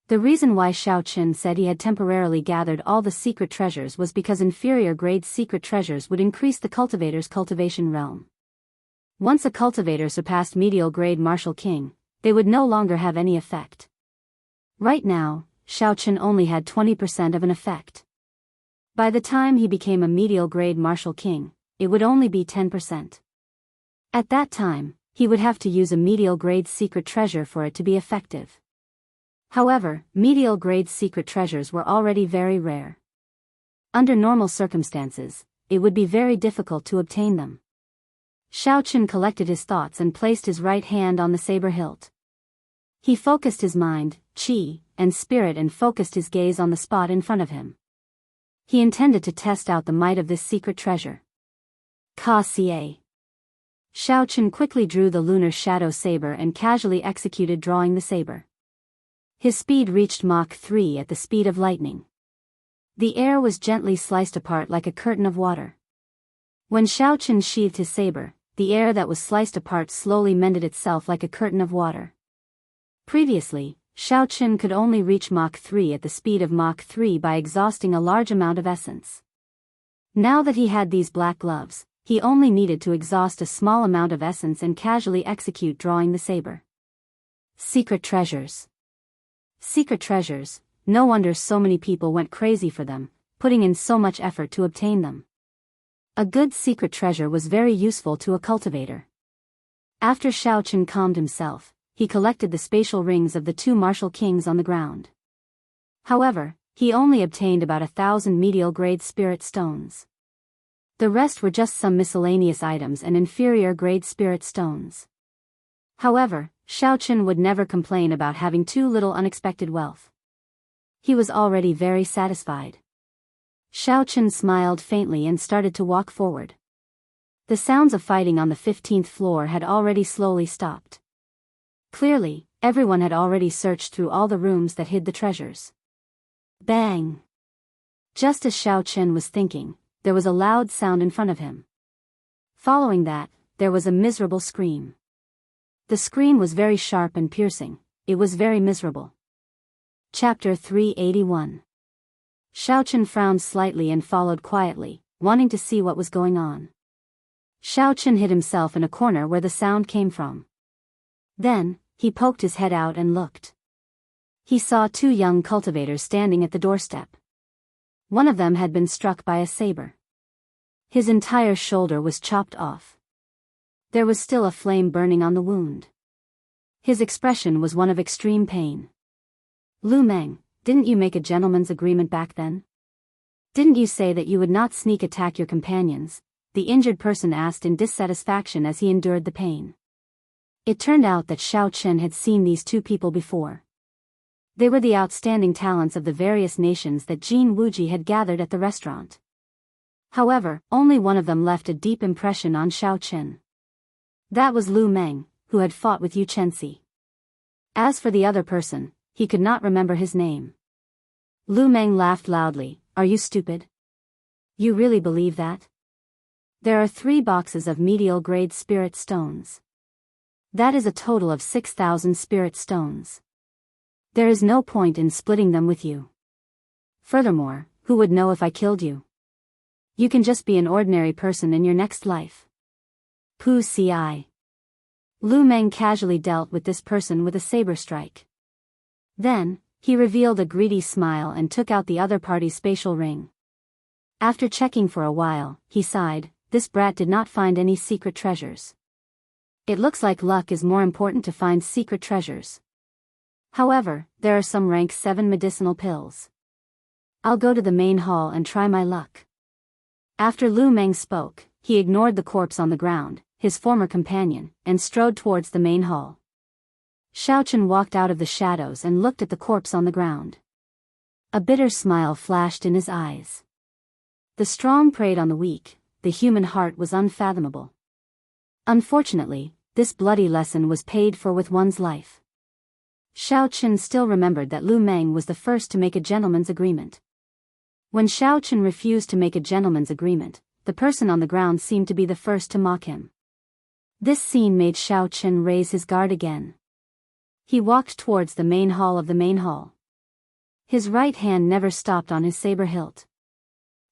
The reason why Xiaochen said he had temporarily gathered all the secret treasures was because inferior grade secret treasures would increase the cultivator's cultivation realm. Once a cultivator surpassed medial grade martial king, they would no longer have any effect. Right now, Xiaochen only had 20% of an effect. By the time he became a medial grade martial king, it would only be 10%. At that time, he would have to use a medial grade secret treasure for it to be effective. However, medial grade secret treasures were already very rare. Under normal circumstances, it would be very difficult to obtain them. Xiaochen collected his thoughts and placed his right hand on the saber hilt. He focused his mind, qi, and spirit and focused his gaze on the spot in front of him. He intended to test out the might of this secret treasure. Ka-ca. Xiaochen quickly drew the lunar shadow saber and casually executed drawing the saber. His speed reached Mach 3 at the speed of lightning. The air was gently sliced apart like a curtain of water. When Xiaochen sheathed his saber, the air that was sliced apart slowly mended itself like a curtain of water. Previously, Xiaochen could only reach Mach 3 at the speed of Mach 3 by exhausting a large amount of essence. Now that he had these black gloves, he only needed to exhaust a small amount of essence and casually execute drawing the saber. Secret treasures. Secret treasures, no wonder so many people went crazy for them, putting in so much effort to obtain them. A good secret treasure was very useful to a cultivator. After Xiaochen calmed himself, he collected the spatial rings of the two martial kings on the ground. However, he only obtained about 1,000 medial grade spirit stones. The rest were just some miscellaneous items and inferior grade spirit stones. However, Xiaochen would never complain about having too little unexpected wealth. He was already very satisfied. Xiaochen smiled faintly and started to walk forward. The sounds of fighting on the 15th floor had already slowly stopped. Clearly, everyone had already searched through all the rooms that hid the treasures. Bang! Just as Xiaochen was thinking, there was a loud sound in front of him. Following that, there was a miserable scream. The scream was very sharp and piercing, it was very miserable. Chapter 381. Xiaochen frowned slightly and followed quietly, wanting to see what was going on. Xiao hid himself in a corner where the sound came from. Then, he poked his head out and looked. He saw two young cultivators standing at the doorstep. One of them had been struck by a saber. His entire shoulder was chopped off. There was still a flame burning on the wound. His expression was one of extreme pain. Lu Meng, didn't you make a gentleman's agreement back then? Didn't you say that you would not sneak attack your companions? The injured person asked in dissatisfaction as he endured the pain. It turned out that Xiao had seen these two people before. They were the outstanding talents of the various nations that Jin Wuji had gathered at the restaurant. However, only one of them left a deep impression on Xiao. That was Lu Meng, who had fought with Yu Chenxi. As for the other person, he could not remember his name. Lu Meng laughed loudly. Are you stupid? You really believe that? There are 3 boxes of medial-grade spirit stones. That is a total of 6,000 spirit stones. There is no point in splitting them with you. Furthermore, who would know if I killed you? You can just be an ordinary person in your next life. Pu Ci. Lu Meng casually dealt with this person with a saber strike. Then, he revealed a greedy smile and took out the other party's spatial ring. After checking for a while, he sighed, this brat did not find any secret treasures. It looks like luck is more important to find secret treasures. However, there are some rank 7 medicinal pills. I'll go to the main hall and try my luck. After Lu Meng spoke, he ignored the corpse on the ground, his former companion, and strode towards the main hall. Xiao walked out of the shadows and looked at the corpse on the ground. A bitter smile flashed in his eyes. The strong preyed on the weak, the human heart was unfathomable. Unfortunately, this bloody lesson was paid for with one's life. Xiao still remembered that Lu Meng was the first to make a gentleman's agreement. When Xiao refused to make a gentleman's agreement, the person on the ground seemed to be the first to mock him. This scene made Xiao raise his guard again. He walked towards the main hall of the main hall. His right hand never stopped on his saber hilt.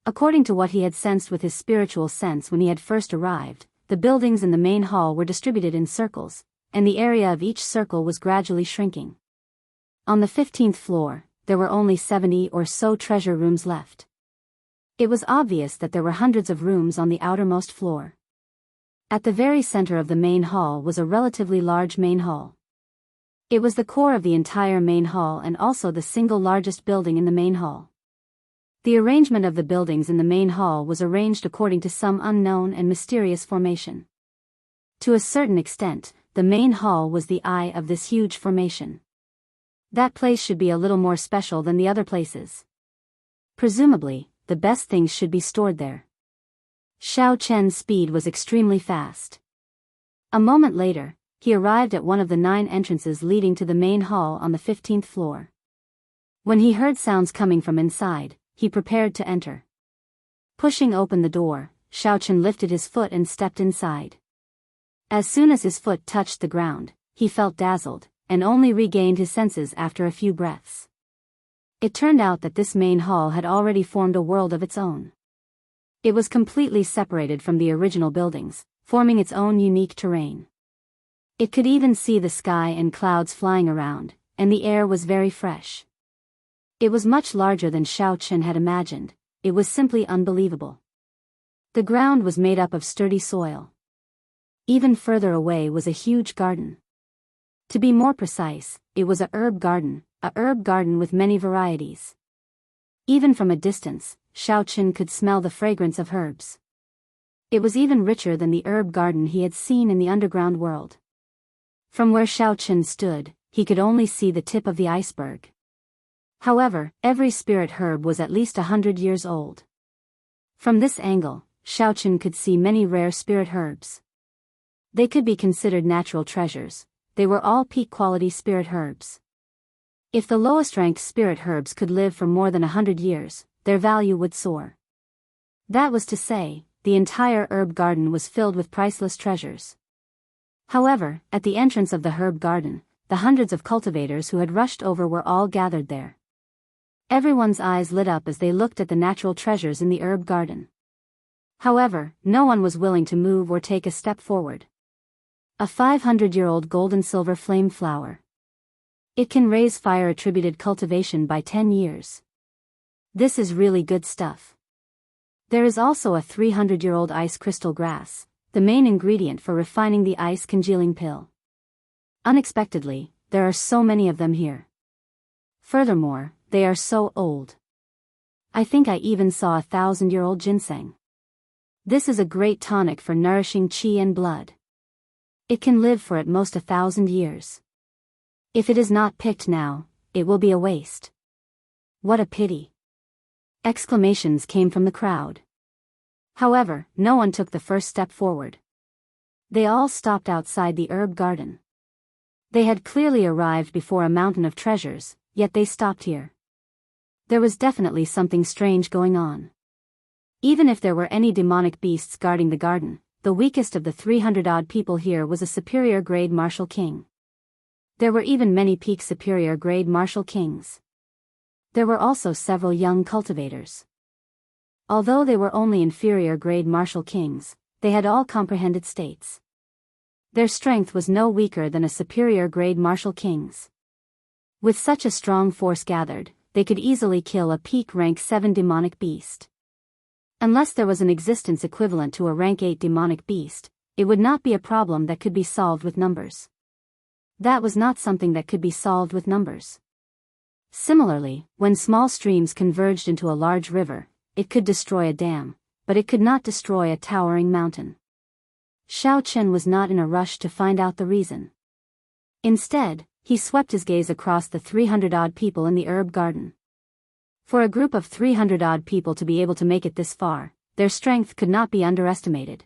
According to what he had sensed with his spiritual sense when he had first arrived, the buildings in the main hall were distributed in circles, and the area of each circle was gradually shrinking. On the 15th floor, there were only 70 or so treasure rooms left. It was obvious that there were hundreds of rooms on the outermost floor. At the very center of the main hall was a relatively large main hall. It was the core of the entire main hall and also the single largest building in the main hall. The arrangement of the buildings in the main hall was arranged according to some unknown and mysterious formation. To a certain extent, the main hall was the eye of this huge formation. That place should be a little more special than the other places. Presumably, the best things should be stored there. Xiao Chen's speed was extremely fast. A moment later, he arrived at one of the 9 entrances leading to the main hall on the 15th floor. When he heard sounds coming from inside, he prepared to enter. Pushing open the door, Xiao lifted his foot and stepped inside. As soon as his foot touched the ground, he felt dazzled, and only regained his senses after a few breaths. It turned out that this main hall had already formed a world of its own. It was completely separated from the original buildings, forming its own unique terrain. It could even see the sky and clouds flying around, and the air was very fresh. It was much larger than Xiao had imagined. It was simply unbelievable. The ground was made up of sturdy soil. Even further away was a huge garden. To be more precise, it was a herb garden with many varieties. Even from a distance, Xiao could smell the fragrance of herbs. It was even richer than the herb garden he had seen in the underground world. From where Xiao stood, he could only see the tip of the iceberg. However, every spirit herb was at least 100 years old. From this angle, Xiao could see many rare spirit herbs. They could be considered natural treasures. They were all peak-quality spirit herbs. If the lowest-ranked spirit herbs could live for more than 100 years, their value would soar. That was to say, the entire herb garden was filled with priceless treasures. However, at the entrance of the herb garden, the hundreds of cultivators who had rushed over were all gathered there. Everyone's eyes lit up as they looked at the natural treasures in the herb garden. However, no one was willing to move or take a step forward. A 500-year-old gold-and-silver flame flower. It can raise fire attributed cultivation by 10 years. This is really good stuff. There is also a 300-year-old ice crystal grass, the main ingredient for refining the ice congealing pill. Unexpectedly, there are so many of them here. Furthermore, they are so old. I think I even saw a 1,000-year-old ginseng. This is a great tonic for nourishing qi and blood. It can live for at most 1,000 years. If it is not picked now, it will be a waste. What a pity. Exclamations came from the crowd. However, no one took the first step forward. They all stopped outside the herb garden. They had clearly arrived before a mountain of treasures, yet they stopped here. There was definitely something strange going on. Even if there were any demonic beasts guarding the garden, the weakest of the 300-odd people here was a superior-grade martial king. There were even many peak superior-grade martial kings. There were also several young cultivators. Although they were only inferior-grade martial kings, they had all comprehended states. Their strength was no weaker than a superior-grade martial king's. With such a strong force gathered, they could easily kill a peak rank 7 demonic beast. Unless there was an existence equivalent to a rank 8 demonic beast, it would not be a problem that could be solved with numbers. That was not something that could be solved with numbers. Similarly, when small streams converged into a large river, it could destroy a dam, but it could not destroy a towering mountain. Xiao Chen was not in a rush to find out the reason. Instead, he swept his gaze across the 300-odd people in the herb garden. For a group of 300-odd people to be able to make it this far, their strength could not be underestimated.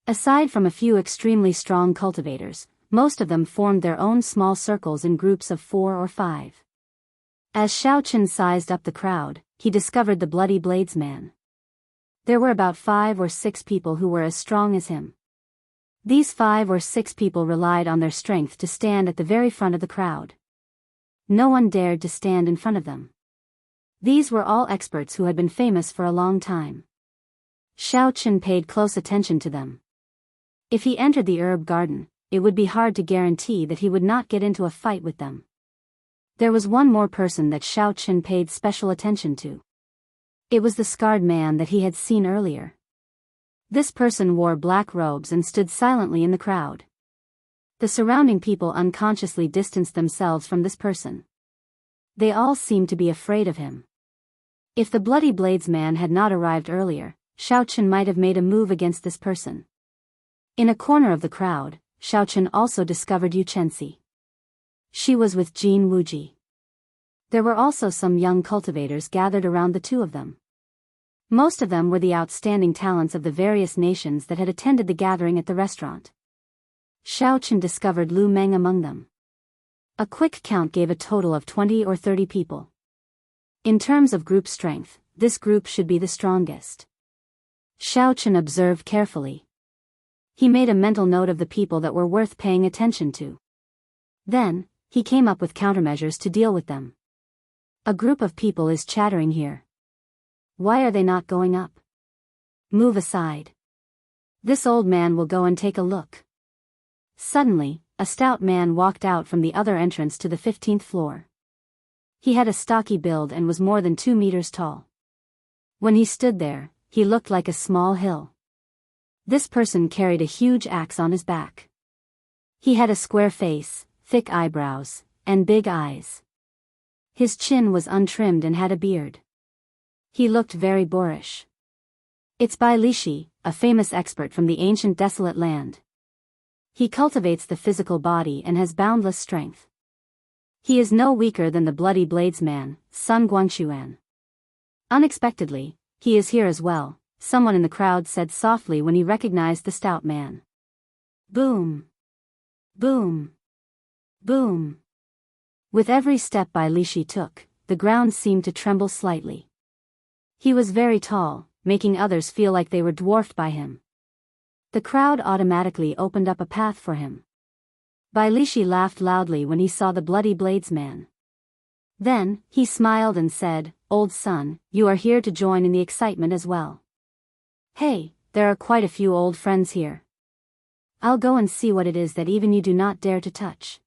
Aside from a few extremely strong cultivators, most of them formed their own small circles in groups of 4 or 5. As Xiao Chen sized up the crowd, he discovered the Bloody Bladesman. There were about 5 or 6 people who were as strong as him. These 5 or 6 people relied on their strength to stand at the very front of the crowd. No one dared to stand in front of them. These were all experts who had been famous for a long time. Xiao Chen paid close attention to them. If he entered the herb garden, it would be hard to guarantee that he would not get into a fight with them. There was one more person that Xiao Chen paid special attention to. It was the scarred man that he had seen earlier. This person wore black robes and stood silently in the crowd. The surrounding people unconsciously distanced themselves from this person. They all seemed to be afraid of him. If the Bloody Bladesman had not arrived earlier, Xiao Chen might have made a move against this person. In a corner of the crowd, Xiao Chen also discovered Yu Chenxi. She was with Jin Wuji. There were also some young cultivators gathered around the two of them. Most of them were the outstanding talents of the various nations that had attended the gathering at the restaurant. Xiao Chen discovered Lu Meng among them. A quick count gave a total of 20 or 30 people. In terms of group strength, this group should be the strongest. Xiao Chen observed carefully. He made a mental note of the people that were worth paying attention to. Then, he came up with countermeasures to deal with them. A group of people is chattering here. Why are they not going up? Move aside. This old man will go and take a look. Suddenly, a stout man walked out from the other entrance to the 15th floor. He had a stocky build and was more than 2 meters tall. When he stood there, he looked like a small hill. This person carried a huge axe on his back. He had a square face, thick eyebrows, and big eyes. His chin was untrimmed and had a beard. He looked very boorish. It's Bai Lishi, a famous expert from the ancient desolate land. He cultivates the physical body and has boundless strength. He is no weaker than the Bloody Bladesman, Sun Guangxuan. Unexpectedly, he is here as well, someone in the crowd said softly when he recognized the stout man. Boom! Boom! Boom! With every step Bai Lishi took, the ground seemed to tremble slightly. He was very tall, making others feel like they were dwarfed by him. The crowd automatically opened up a path for him. Bai Lishi laughed loudly when he saw the Bloody Bladesman. Then, he smiled and said, "Old son, you are here to join in the excitement as well." Hey, there are quite a few old friends here. I'll go and see what it is that even you do not dare to touch.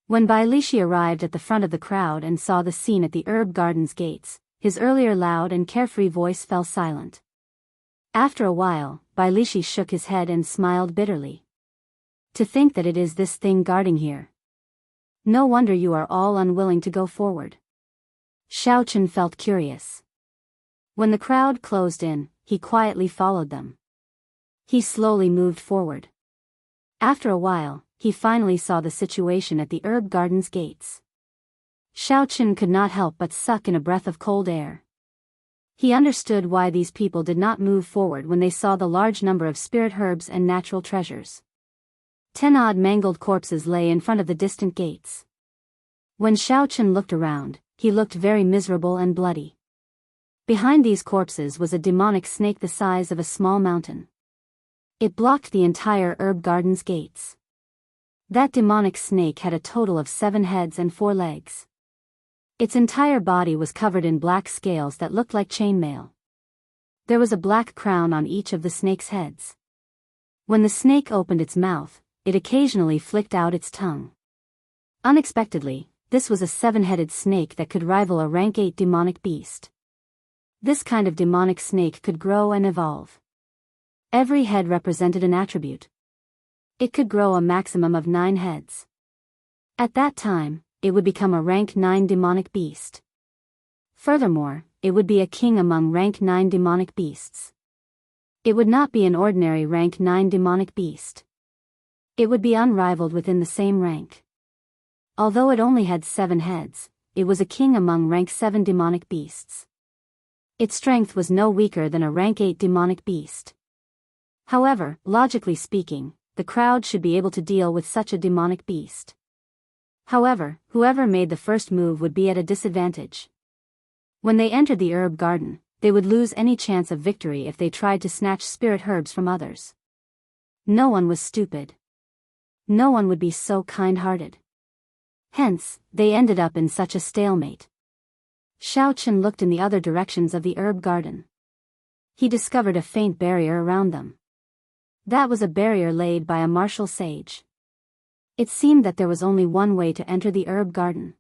When Bailishi arrived at the front of the crowd and saw the scene at the herb garden's gates, his earlier loud and carefree voice fell silent. After a while, Bailishi shook his head and smiled bitterly. To think that it is this thing guarding here. No wonder you are all unwilling to go forward. Xiaochen felt curious. When the crowd closed in, he quietly followed them. He slowly moved forward. After a while, he finally saw the situation at the herb garden's gates. Xiaochen could not help but suck in a breath of cold air. He understood why these people did not move forward when they saw the large number of spirit herbs and natural treasures. 10 odd mangled corpses lay in front of the distant gates. When Xiaochen looked around, he looked very miserable and bloody. Behind these corpses was a demonic snake the size of a small mountain. It blocked the entire herb garden's gates. That demonic snake had a total of 7 heads and 4 legs. Its entire body was covered in black scales that looked like chainmail. There was a black crown on each of the snake's heads. When the snake opened its mouth, it occasionally flicked out its tongue. Unexpectedly, this was a 7-headed snake that could rival a rank 8 demonic beast. This kind of demonic snake could grow and evolve. Every head represented an attribute. It could grow a maximum of 9 heads. At that time, it would become a rank 9 demonic beast. Furthermore, it would be a king among rank 9 demonic beasts. It would not be an ordinary rank 9 demonic beast. It would be unrivaled within the same rank. Although it only had 7 heads, it was a king among rank 7 demonic beasts. Its strength was no weaker than a rank 8 demonic beast. However, logically speaking, the crowd should be able to deal with such a demonic beast. However, whoever made the first move would be at a disadvantage. When they entered the herb garden, they would lose any chance of victory if they tried to snatch spirit herbs from others. No one was stupid. No one would be so kind-hearted. Hence, they ended up in such a stalemate. Xiaochen looked in the other directions of the herb garden. He discovered a faint barrier around them. That was a barrier laid by a martial sage. It seemed that there was only one way to enter the herb garden.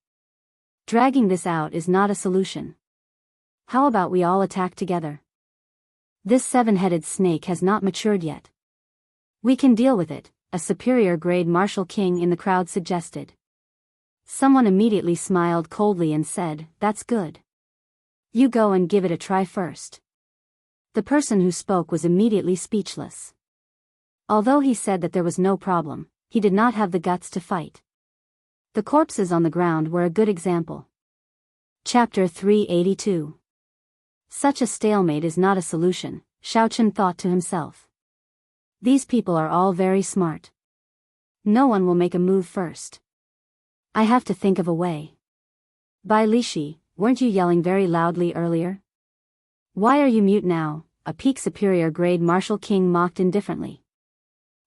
Dragging this out is not a solution. How about we all attack together? This 7-headed snake has not matured yet. We can deal with it, a superior grade martial king in the crowd suggested. Someone immediately smiled coldly and said, "That's good. You go and give it a try first." The person who spoke was immediately speechless. Although he said that there was no problem, he did not have the guts to fight. The corpses on the ground were a good example. Chapter 382. Such a stalemate is not a solution, Xiaochen thought to himself. These people are all very smart. No one will make a move first. I have to think of a way. Bailishi, weren't you yelling very loudly earlier? Why are you mute now? A peak superior grade martial king mocked indifferently.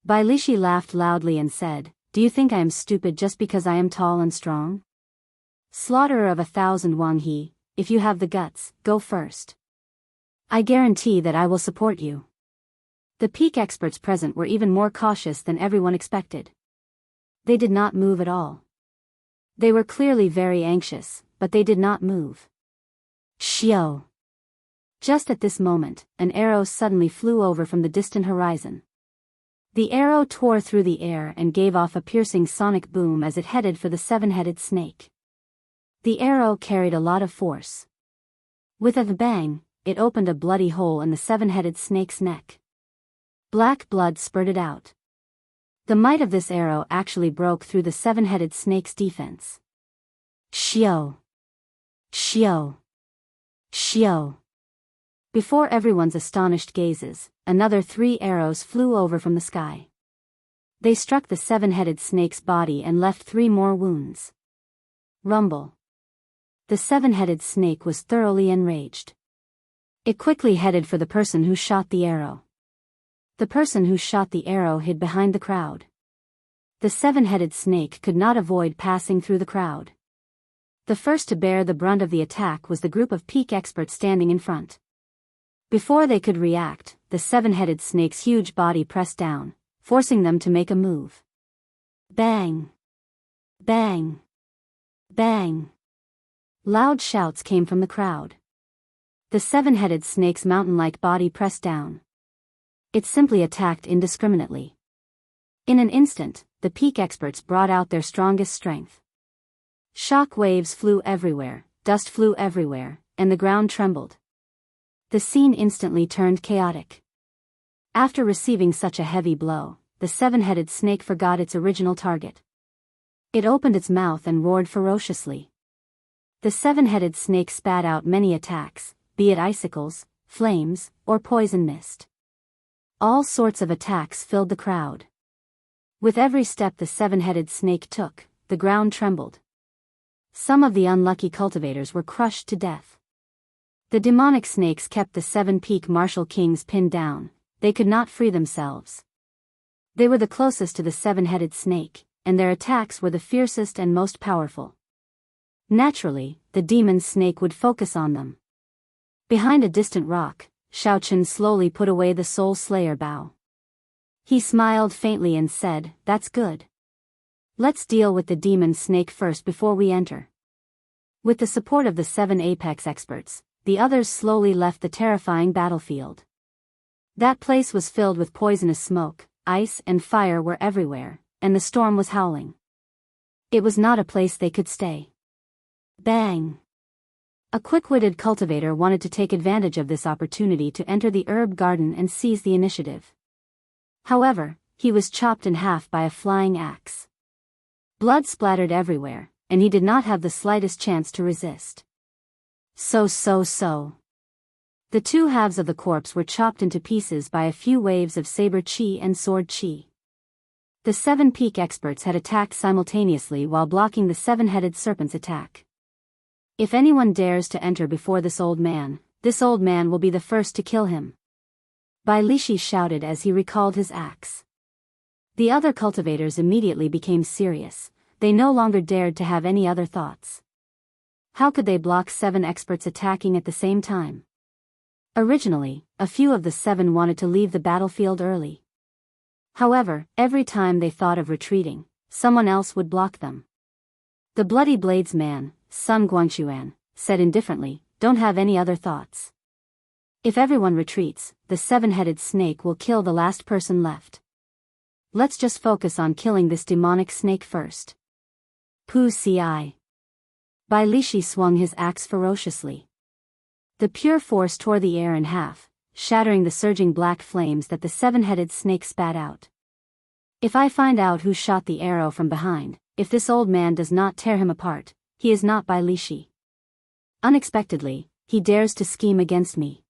Bailishi laughed loudly and said, "Do you think I am stupid just because I am tall and strong? Slaughterer of 1,000 Wang He, if you have the guts, go first. I guarantee that I will support you." The peak experts present were even more cautious than everyone expected. They did not move at all. They were clearly very anxious, but they did not move. Xiao! Just at this moment, an arrow suddenly flew over from the distant horizon. The arrow tore through the air and gave off a piercing sonic boom as it headed for the 7-headed snake. The arrow carried a lot of force. With a bang, it opened a bloody hole in the 7-headed snake's neck. Black blood spurted out. The might of this arrow actually broke through the 7-headed snake's defense. Xiao! Xiao! Xiao! Before everyone's astonished gazes, another 3 arrows flew over from the sky. They struck the 7-headed snake's body and left 3 more wounds. Rumble. The 7-headed snake was thoroughly enraged. It quickly headed for the person who shot the arrow. The person who shot the arrow hid behind the crowd. The 7-headed snake could not avoid passing through the crowd. The first to bear the brunt of the attack was the group of peak experts standing in front. Before they could react, the seven-headed snake's huge body pressed down, forcing them to make a move. Bang! Bang! Bang! Loud shouts came from the crowd. The seven-headed snake's mountain-like body pressed down. It simply attacked indiscriminately. In an instant, the peak experts brought out their strongest strength. Shock waves flew everywhere, dust flew everywhere, and the ground trembled. The scene instantly turned chaotic. After receiving such a heavy blow, the seven-headed snake forgot its original target. It opened its mouth and roared ferociously. The seven-headed snake spat out many attacks, be it icicles, flames, or poison mist. All sorts of attacks filled the crowd. With every step the seven-headed snake took, the ground trembled. Some of the unlucky cultivators were crushed to death. The demonic snakes kept the seven-peak martial kings pinned down. They could not free themselves. They were the closest to the seven-headed snake, and their attacks were the fiercest and most powerful. Naturally, the demon snake would focus on them. Behind a distant rock, Xiaochen slowly put away the soul slayer bow. He smiled faintly and said, "That's good. Let's deal with the demon snake first before we enter." With the support of the seven apex experts, the others slowly left the terrifying battlefield. That place was filled with poisonous smoke, ice and fire were everywhere, and the storm was howling. It was not a place they could stay. Bang! A quick-witted cultivator wanted to take advantage of this opportunity to enter the herb garden and seize the initiative. However, he was chopped in half by a flying axe. Blood splattered everywhere, and he did not have the slightest chance to resist. So. The two halves of the corpse were chopped into pieces by a few waves of saber chi and sword chi. The seven peak experts had attacked simultaneously while blocking the seven-headed serpent's attack. If anyone dares to enter before this old man will be the first to kill him. Bai Lishi shouted as he recalled his axe. The other cultivators immediately became serious. They no longer dared to have any other thoughts. How could they block seven experts attacking at the same time? Originally, a few of the seven wanted to leave the battlefield early. However, every time they thought of retreating, someone else would block them. The Bloody Blades man, Sun Guangxuan, said indifferently, "Don't have any other thoughts. If everyone retreats, the seven-headed snake will kill the last person left. Let's just focus on killing this demonic snake first." Pu Ci. Bai Lishi swung his axe ferociously. The pure force tore the air in half, shattering the surging black flames that the seven-headed snake spat out. "If I find out who shot the arrow from behind, if this old man does not tear him apart, he is not Bai Lishi. Unexpectedly, he dares to scheme against me."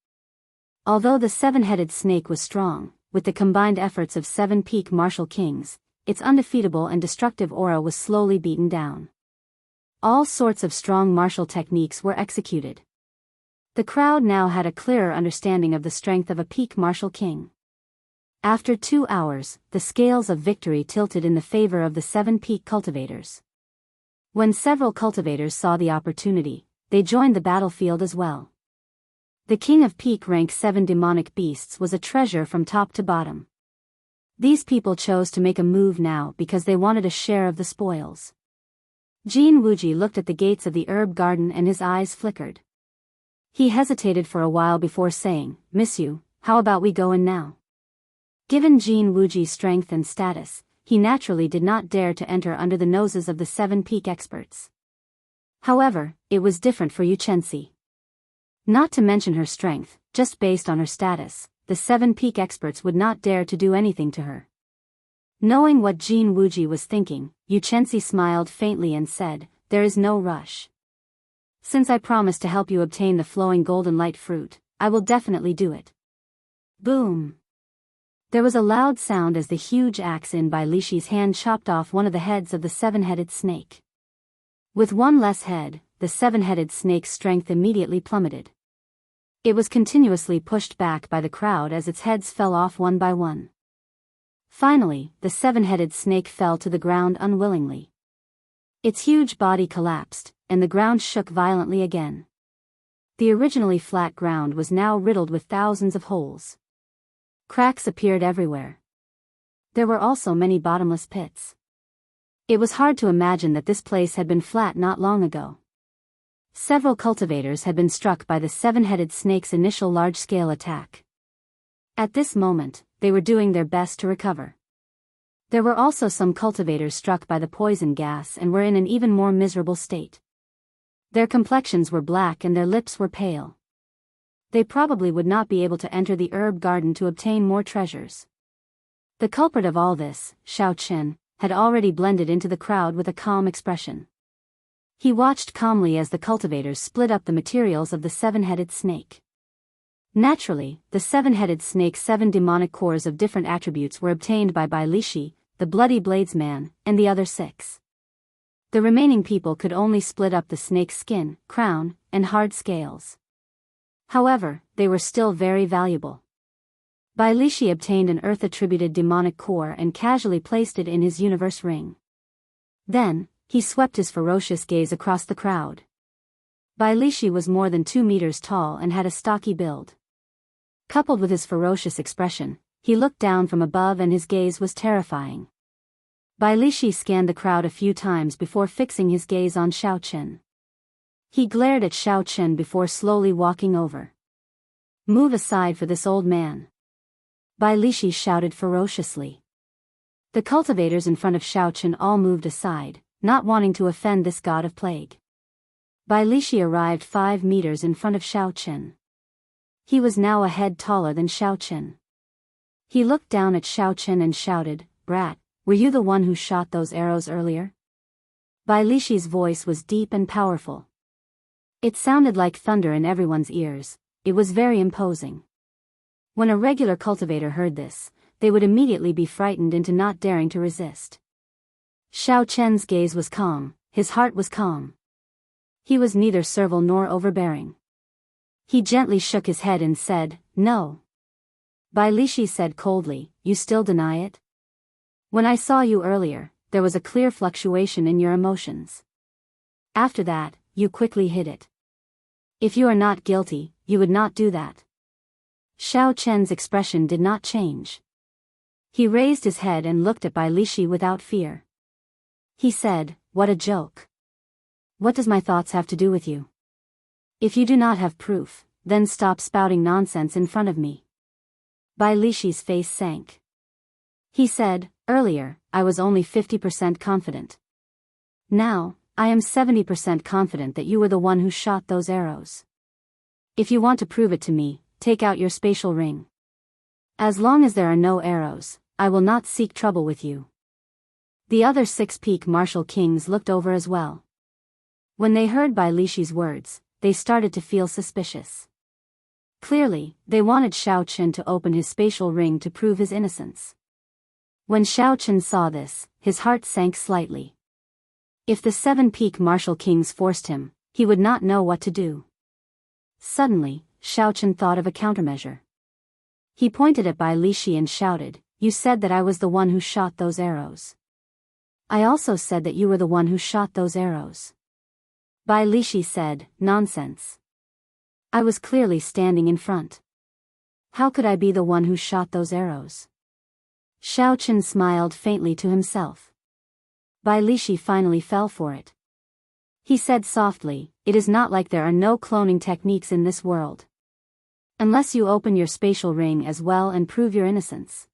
Although the seven-headed snake was strong, with the combined efforts of seven peak martial kings, its undefeatable and destructive aura was slowly beaten down. All sorts of strong martial techniques were executed. The crowd now had a clearer understanding of the strength of a peak martial king. After 2 hours, the scales of victory tilted in the favor of the seven peak cultivators. When several cultivators saw the opportunity, they joined the battlefield as well. The king of peak rank 7 demonic beasts was a treasure from top to bottom. These people chose to make a move now because they wanted a share of the spoils. Jin Wuji looked at the gates of the herb garden and his eyes flickered. He hesitated for a while before saying, "Miss Yu, how about we go in now?" Given Jin Wuji's strength and status, he naturally did not dare to enter under the noses of the seven peak experts. However, it was different for Yu Chenxi. Not to mention her strength, just based on her status, the seven peak experts would not dare to do anything to her. Knowing what Jin Wuji was thinking, Yu Chenxi smiled faintly and said, "There is no rush. Since I promised to help you obtain the flowing golden light fruit, I will definitely do it." Boom! There was a loud sound as the huge axe in Bai Lishi's hand chopped off one of the heads of the seven-headed snake. With one less head, the seven-headed snake's strength immediately plummeted. It was continuously pushed back by the crowd as its heads fell off one by one. Finally, the seven-headed snake fell to the ground unwillingly. Its huge body collapsed, and the ground shook violently again. The originally flat ground was now riddled with thousands of holes. Cracks appeared everywhere. There were also many bottomless pits. It was hard to imagine that this place had been flat not long ago. Several cultivators had been struck by the seven-headed snake's initial large-scale attack. At this moment, they were doing their best to recover. There were also some cultivators struck by the poison gas and were in an even more miserable state. Their complexions were black and their lips were pale. They probably would not be able to enter the herb garden to obtain more treasures. The culprit of all this, Xiao Chen, had already blended into the crowd with a calm expression. He watched calmly as the cultivators split up the materials of the seven-headed snake. Naturally, the seven-headed snake's 7 demonic cores of different attributes were obtained by Bai Lishi, the Bloody Bladesman, and the other 6. The remaining people could only split up the snake's skin, crown, and hard scales. However, they were still very valuable. Bai Lishi obtained an earth-attributed demonic core and casually placed it in his universe ring. Then, he swept his ferocious gaze across the crowd. Bai Lishi was more than 2 meters tall and had a stocky build. Coupled with his ferocious expression, he looked down from above and his gaze was terrifying. Bai Lishi scanned the crowd a few times before fixing his gaze on Xiao Chen. He glared at Xiao Chen before slowly walking over. "Move aside for this old man," Bai Lishi shouted ferociously. The cultivators in front of Xiao Chen all moved aside, not wanting to offend this god of plague. Bai Lishi arrived 5 meters in front of Xiao Chen. He was now a head taller than Xiao Chen. He looked down at Xiao Chen and shouted, "Brat, were you the one who shot those arrows earlier?" Bai Lishi's voice was deep and powerful. It sounded like thunder in everyone's ears. It was very imposing. When a regular cultivator heard this, they would immediately be frightened into not daring to resist. Xiao Chen's gaze was calm, his heart was calm. He was neither servile nor overbearing. He gently shook his head and said, "No." Bai Lishi said coldly, "You still deny it? When I saw you earlier, there was a clear fluctuation in your emotions. After that, you quickly hid it. If you are not guilty, you would not do that." Xiao Chen's expression did not change. He raised his head and looked at Bai Lishi without fear. He said, "What a joke. What does my thoughts have to do with you? If you do not have proof, then stop spouting nonsense in front of me." Bai Lishi's face sank. He said, "Earlier, I was only 50% confident. Now, I am 70% confident that you were the one who shot those arrows. If you want to prove it to me, take out your spatial ring. As long as there are no arrows, I will not seek trouble with you." The other 6 peak martial kings looked over as well. When they heard Bai Lishi's words, they started to feel suspicious. Clearly, they wanted Xiao Chen to open his spatial ring to prove his innocence. When Xiao Chen saw this, his heart sank slightly. If the 7 peak martial kings forced him, he would not know what to do. Suddenly, Xiao Chen thought of a countermeasure. He pointed at Bai Lishi and shouted, "You said that I was the one who shot those arrows. I also said that you were the one who shot those arrows." Bai Lishi said, "Nonsense. I was clearly standing in front. How could I be the one who shot those arrows?" Xiao Chen smiled faintly to himself. Bai Lishi finally fell for it. He said softly, "It is not like there are no cloning techniques in this world. Unless you open your spatial ring as well and prove your innocence.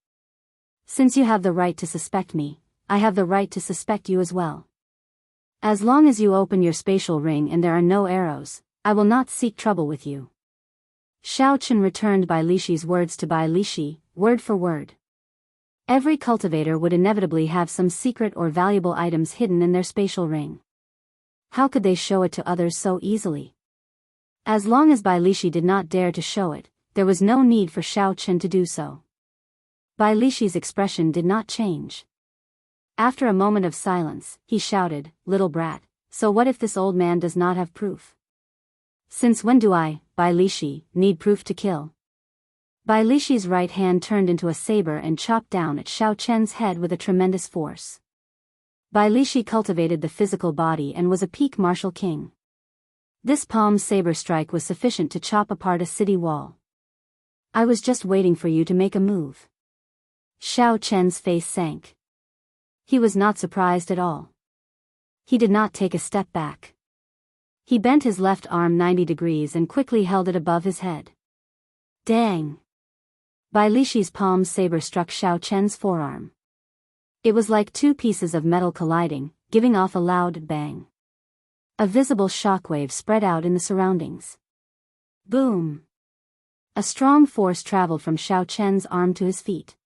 Since you have the right to suspect me, I have the right to suspect you as well. As long as you open your spatial ring and there are no arrows, I will not seek trouble with you." Xiao Chen returned Bai Lishi's words to Bai Lishi, word for word. Every cultivator would inevitably have some secret or valuable items hidden in their spatial ring. How could they show it to others so easily? As long as Bai Lishi did not dare to show it, there was no need for Xiao Chen to do so. Bai Lishi's expression did not change. After a moment of silence, he shouted, "Little brat, so what if this old man does not have proof? Since when do I, Bai Lishi, need proof to kill?" Bai Lishi's right hand turned into a saber and chopped down at Xiao Chen's head with a tremendous force. Bai Lishi cultivated the physical body and was a peak martial king. This palm saber strike was sufficient to chop apart a city wall. I was just waiting for you to make a move. Xiao Chen's face sank. He was not surprised at all. He did not take a step back. He bent his left arm 90 degrees and quickly held it above his head. Dang! Bai Lishi's palm saber struck Xiao Chen's forearm. It was like two pieces of metal colliding, giving off a loud bang. A visible shockwave spread out in the surroundings. Boom! A strong force traveled from Xiao Chen's arm to his feet.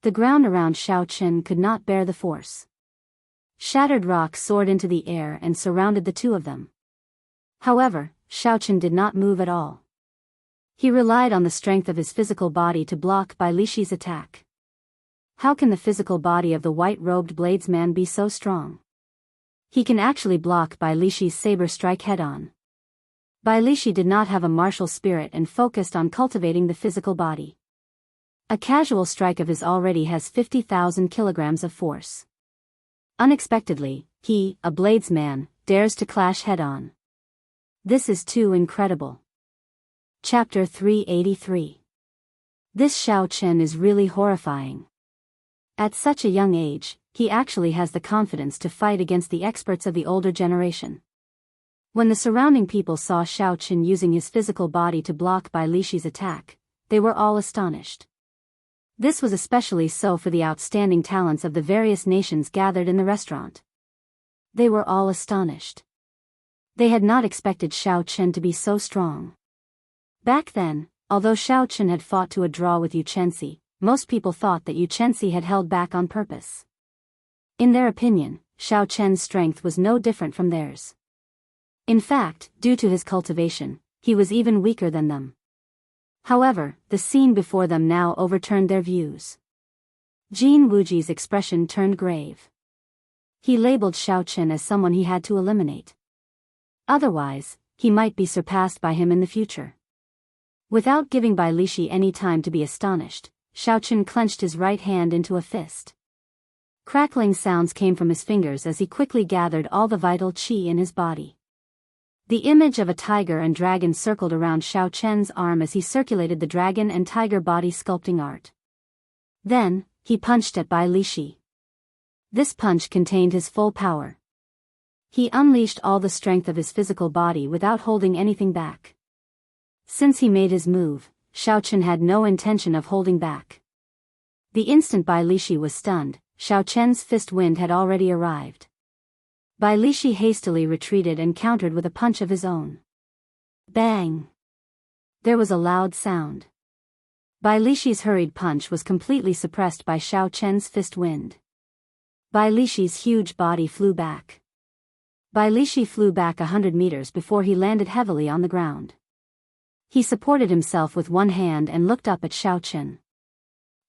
The ground around Xiao Chen could not bear the force. Shattered rocks soared into the air and surrounded the two of them. However, Xiao Chen did not move at all. He relied on the strength of his physical body to block Bai Lishi's attack. How can the physical body of the white-robed bladesman be so strong? He can actually block Bai Lishi's saber strike head-on. Bai Lishi did not have a martial spirit and focused on cultivating the physical body. A casual strike of his already has 50,000 kilograms of force. Unexpectedly, he, a bladesman, dares to clash head-on. This is too incredible. Chapter 383. This Xiao Chen is really horrifying. At such a young age, he actually has the confidence to fight against the experts of the older generation. When the surrounding people saw Xiao Chen using his physical body to block Bai Lishi's attack, they were all astonished. This was especially so for the outstanding talents of the various nations gathered in the restaurant. They were all astonished. They had not expected Xiao Chen to be so strong. Back then, although Xiao Chen had fought to a draw with Xianxia, most people thought that Xianxia had held back on purpose. In their opinion, Xiao Chen's strength was no different from theirs. In fact, due to his cultivation, he was even weaker than them. However, the scene before them now overturned their views. Jin Wuji's expression turned grave. He labeled Xiao Chen as someone he had to eliminate. Otherwise, he might be surpassed by him in the future. Without giving Bai Lishi any time to be astonished, Xiao Chen clenched his right hand into a fist. Crackling sounds came from his fingers as he quickly gathered all the vital qi in his body. The image of a tiger and dragon circled around Xiao Chen's arm as he circulated the dragon and tiger body sculpting art. Then, he punched at Bai Lishi. This punch contained his full power. He unleashed all the strength of his physical body without holding anything back. Since he made his move, Xiao Chen had no intention of holding back. The instant Bai Lishi was stunned, Xiao Chen's fist wind had already arrived. Bai Lishi hastily retreated and countered with a punch of his own. Bang! There was a loud sound. Bai Lishi's hurried punch was completely suppressed by Xiao Chen's fist wind. Bai Lishi's huge body flew back. Bai Lishi flew back 100 meters before he landed heavily on the ground. He supported himself with one hand and looked up at Xiao Chen.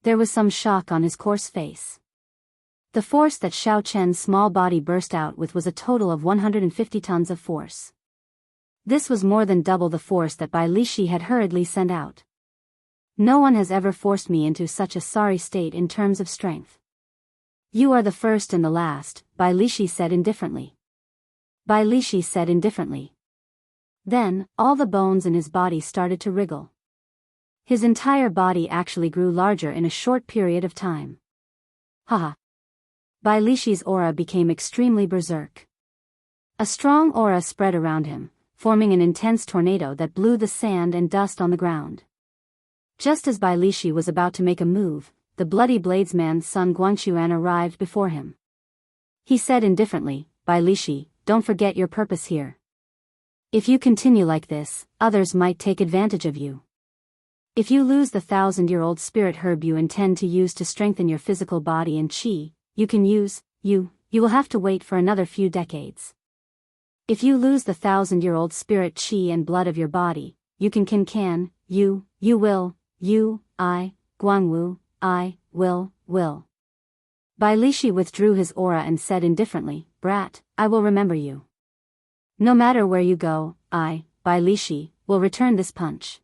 There was some shock on his coarse face. The force that Xiao Chen's small body burst out with was a total of 150 tons of force. This was more than double the force that Bai Lishi had hurriedly sent out. No one has ever forced me into such a sorry state in terms of strength. You are the first and the last, Bai Lishi said indifferently. Bai Lishi said indifferently. Then, all the bones in his body started to wriggle. His entire body actually grew larger in a short period of time. Haha. Bai Lishi's aura became extremely berserk. A strong aura spread around him, forming an intense tornado that blew the sand and dust on the ground. Just as Bai Lishi was about to make a move, the bloody bladesman's son Guangquan arrived before him. He said indifferently, Bai Lishi, don't forget your purpose here. If you continue like this, others might take advantage of you. If you lose the 1,000-year-old spirit herb you intend to use to strengthen your physical body and qi, you will have to wait for another few decades. If you lose the 1,000-year-old spirit qi and blood of your body, Guangwu, I will. Bai Lishi withdrew his aura and said indifferently, Brat, I will remember you. No matter where you go, Bai Lishi, will return this punch.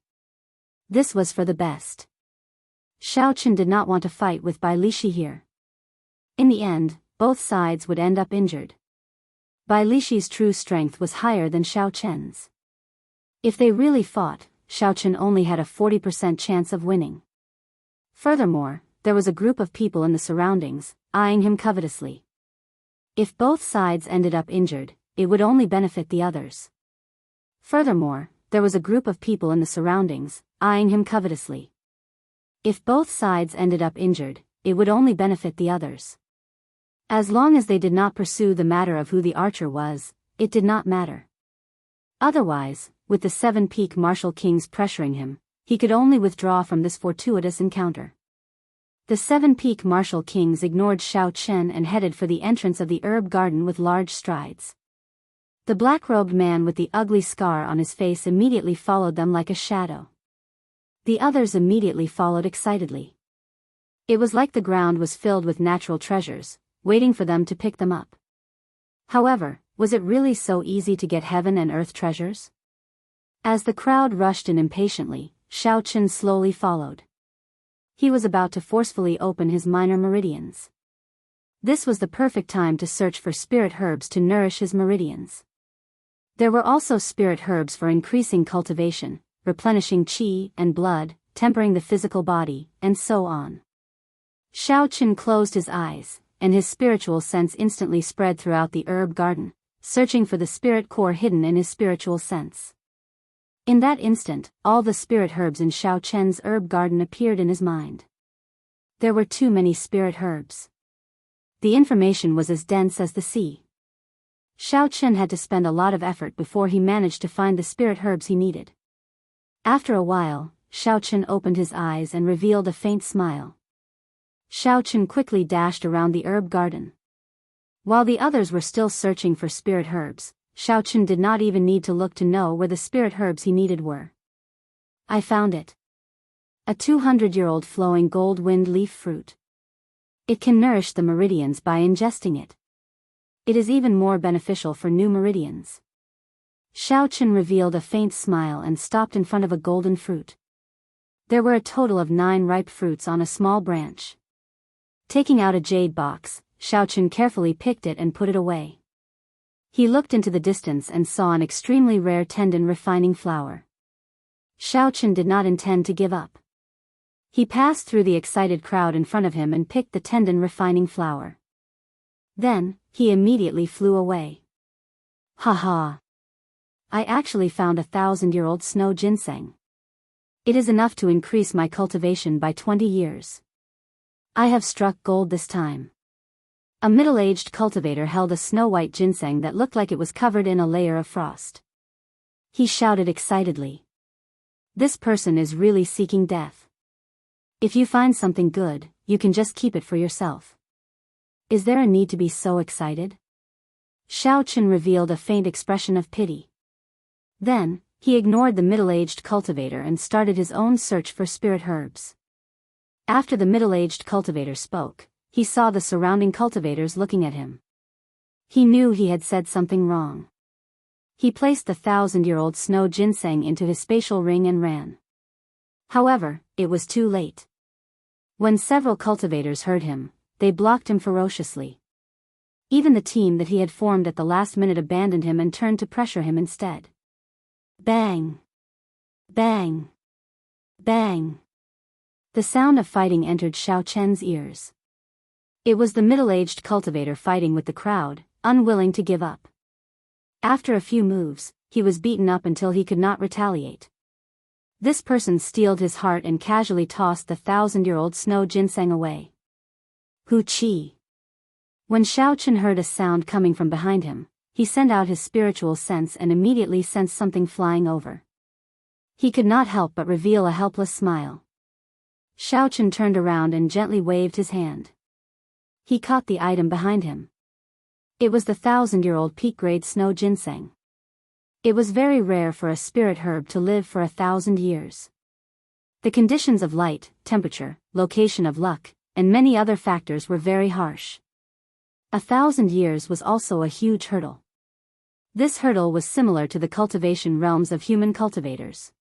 This was for the best. Xiao Chen did not want to fight with Bai Lishi here. In the end, both sides would end up injured. Bai Lixi's true strength was higher than Xiao Chen's. If they really fought, Xiao Chen only had a 40% chance of winning. Furthermore, there was a group of people in the surroundings, eyeing him covetously. If both sides ended up injured, it would only benefit the others. Furthermore, there was a group of people in the surroundings, eyeing him covetously. If both sides ended up injured, it would only benefit the others. As long as they did not pursue the matter of who the archer was, it did not matter. Otherwise, with the 7 peak martial kings pressuring him, he could only withdraw from this fortuitous encounter. The 7 peak martial kings ignored Xiao Chen and headed for the entrance of the herb garden with large strides. The black-robed man with the ugly scar on his face immediately followed them like a shadow. The others immediately followed excitedly. It was like the ground was filled with natural treasures, waiting for them to pick them up. However, was it really so easy to get heaven and earth treasures? As the crowd rushed in impatiently, Xiao Chen slowly followed. He was about to forcefully open his minor meridians. This was the perfect time to search for spirit herbs to nourish his meridians. There were also spirit herbs for increasing cultivation, replenishing qi and blood, tempering the physical body, and so on. Xiao Chen closed his eyes, and his spiritual sense instantly spread throughout the herb garden, searching for the spirit core hidden in his spiritual sense. In that instant, all the spirit herbs in Xiao Chen's herb garden appeared in his mind. There were too many spirit herbs. The information was as dense as the sea. Xiao Chen had to spend a lot of effort before he managed to find the spirit herbs he needed. After a while, Xiao Chen opened his eyes and revealed a faint smile. Xiao Chen quickly dashed around the herb garden. While the others were still searching for spirit herbs, Xiao Chen did not even need to look to know where the spirit herbs he needed were. I found it. A 200-year-old flowing gold wind leaf fruit. It can nourish the meridians by ingesting it. It is even more beneficial for new meridians. Xiao Chen revealed a faint smile and stopped in front of a golden fruit. There were a total of 9 ripe fruits on a small branch. Taking out a jade box, Xiao Chen carefully picked it and put it away. He looked into the distance and saw an extremely rare tendon refining flower. Xiao Chen did not intend to give up. He passed through the excited crowd in front of him and picked the tendon refining flower. Then, he immediately flew away. Ha ha! I actually found a 1,000-year-old snow ginseng. It is enough to increase my cultivation by 20 years. I have struck gold this time. A middle-aged cultivator held a snow-white ginseng that looked like it was covered in a layer of frost. He shouted excitedly. This person is really seeking death. If you find something good, you can just keep it for yourself. Is there a need to be so excited? Xiao Chen revealed a faint expression of pity. Then, he ignored the middle-aged cultivator and started his own search for spirit herbs. After the middle-aged cultivator spoke, he saw the surrounding cultivators looking at him. He knew he had said something wrong. He placed the 1,000-year-old snow ginseng into his spatial ring and ran. However, it was too late. When several cultivators heard him, they blocked him ferociously. Even the team that he had formed at the last minute abandoned him and turned to pressure him instead. Bang! Bang! Bang! The sound of fighting entered Xiao Chen's ears. It was the middle-aged cultivator fighting with the crowd, unwilling to give up. After a few moves, he was beaten up until he could not retaliate. This person steeled his heart and casually tossed the 1,000-year-old snow ginseng away. Hu Qi. When Xiao Chen heard a sound coming from behind him, he sent out his spiritual sense and immediately sensed something flying over. He could not help but reveal a helpless smile. Xiao Chen turned around and gently waved his hand. He caught the item behind him. It was the 1,000-year-old peak-grade snow ginseng. It was very rare for a spirit herb to live for 1,000 years. The conditions of light, temperature, location of luck, and many other factors were very harsh. 1,000 years was also a huge hurdle. This hurdle was similar to the cultivation realms of human cultivators.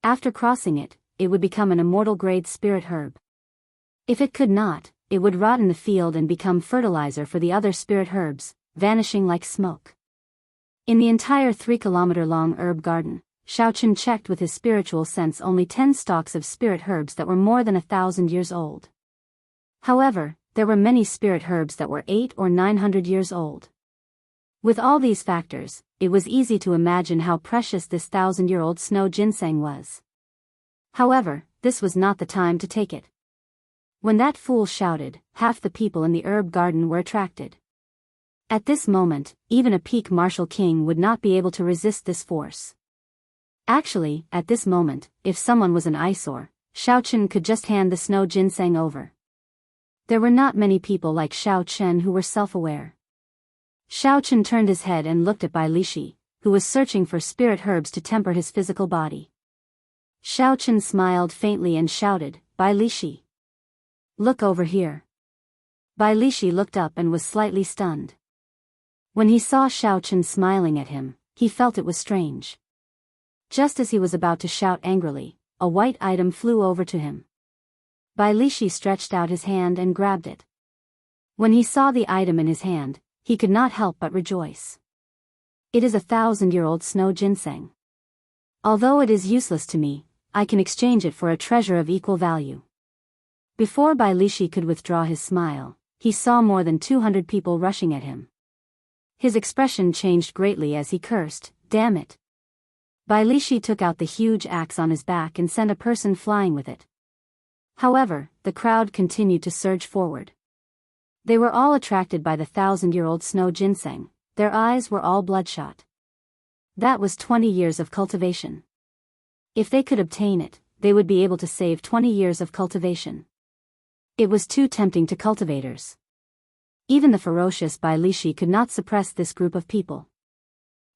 After crossing it, it would become an immortal-grade spirit herb. If it could not, it would rot in the field and become fertilizer for the other spirit herbs, vanishing like smoke. In the entire 3-kilometer-long herb garden, Xiaochen checked with his spiritual sense only 10 stalks of spirit herbs that were more than 1,000 years old. However, there were many spirit herbs that were 800 or 900 years old. With all these factors, it was easy to imagine how precious this 1,000-year-old snow ginseng was. However, this was not the time to take it. When that fool shouted, half the people in the herb garden were attracted. At this moment, even a peak martial king would not be able to resist this force. Actually, at this moment, if someone was an eyesore, Xiaochen could just hand the snow ginseng over. There were not many people like Xiaochen who were self-aware. Xiaochen turned his head and looked at Bai Lishi, who was searching for spirit herbs to temper his physical body. Xiaochen smiled faintly and shouted, "Bai Lishi. Look over here." Bai Lishi looked up and was slightly stunned. When he saw Xiaochen smiling at him, he felt it was strange. Just as he was about to shout angrily, a white item flew over to him. Bai Lishi stretched out his hand and grabbed it. When he saw the item in his hand, he could not help but rejoice. It is 1,000-year-old snow ginseng. Although it is useless to me, I can exchange it for a treasure of equal value. Before Bai Lishi could withdraw his smile, he saw more than 200 people rushing at him. His expression changed greatly as he cursed, "Damn it." Bai Lishi took out the huge axe on his back and sent a person flying with it. However, the crowd continued to surge forward. They were all attracted by the 1,000-year-old snow ginseng, their eyes were all bloodshot. That was 20 years of cultivation. If they could obtain it, they would be able to save 20 years of cultivation. It was too tempting to cultivators. Even the ferocious Bai Lishi could not suppress this group of people.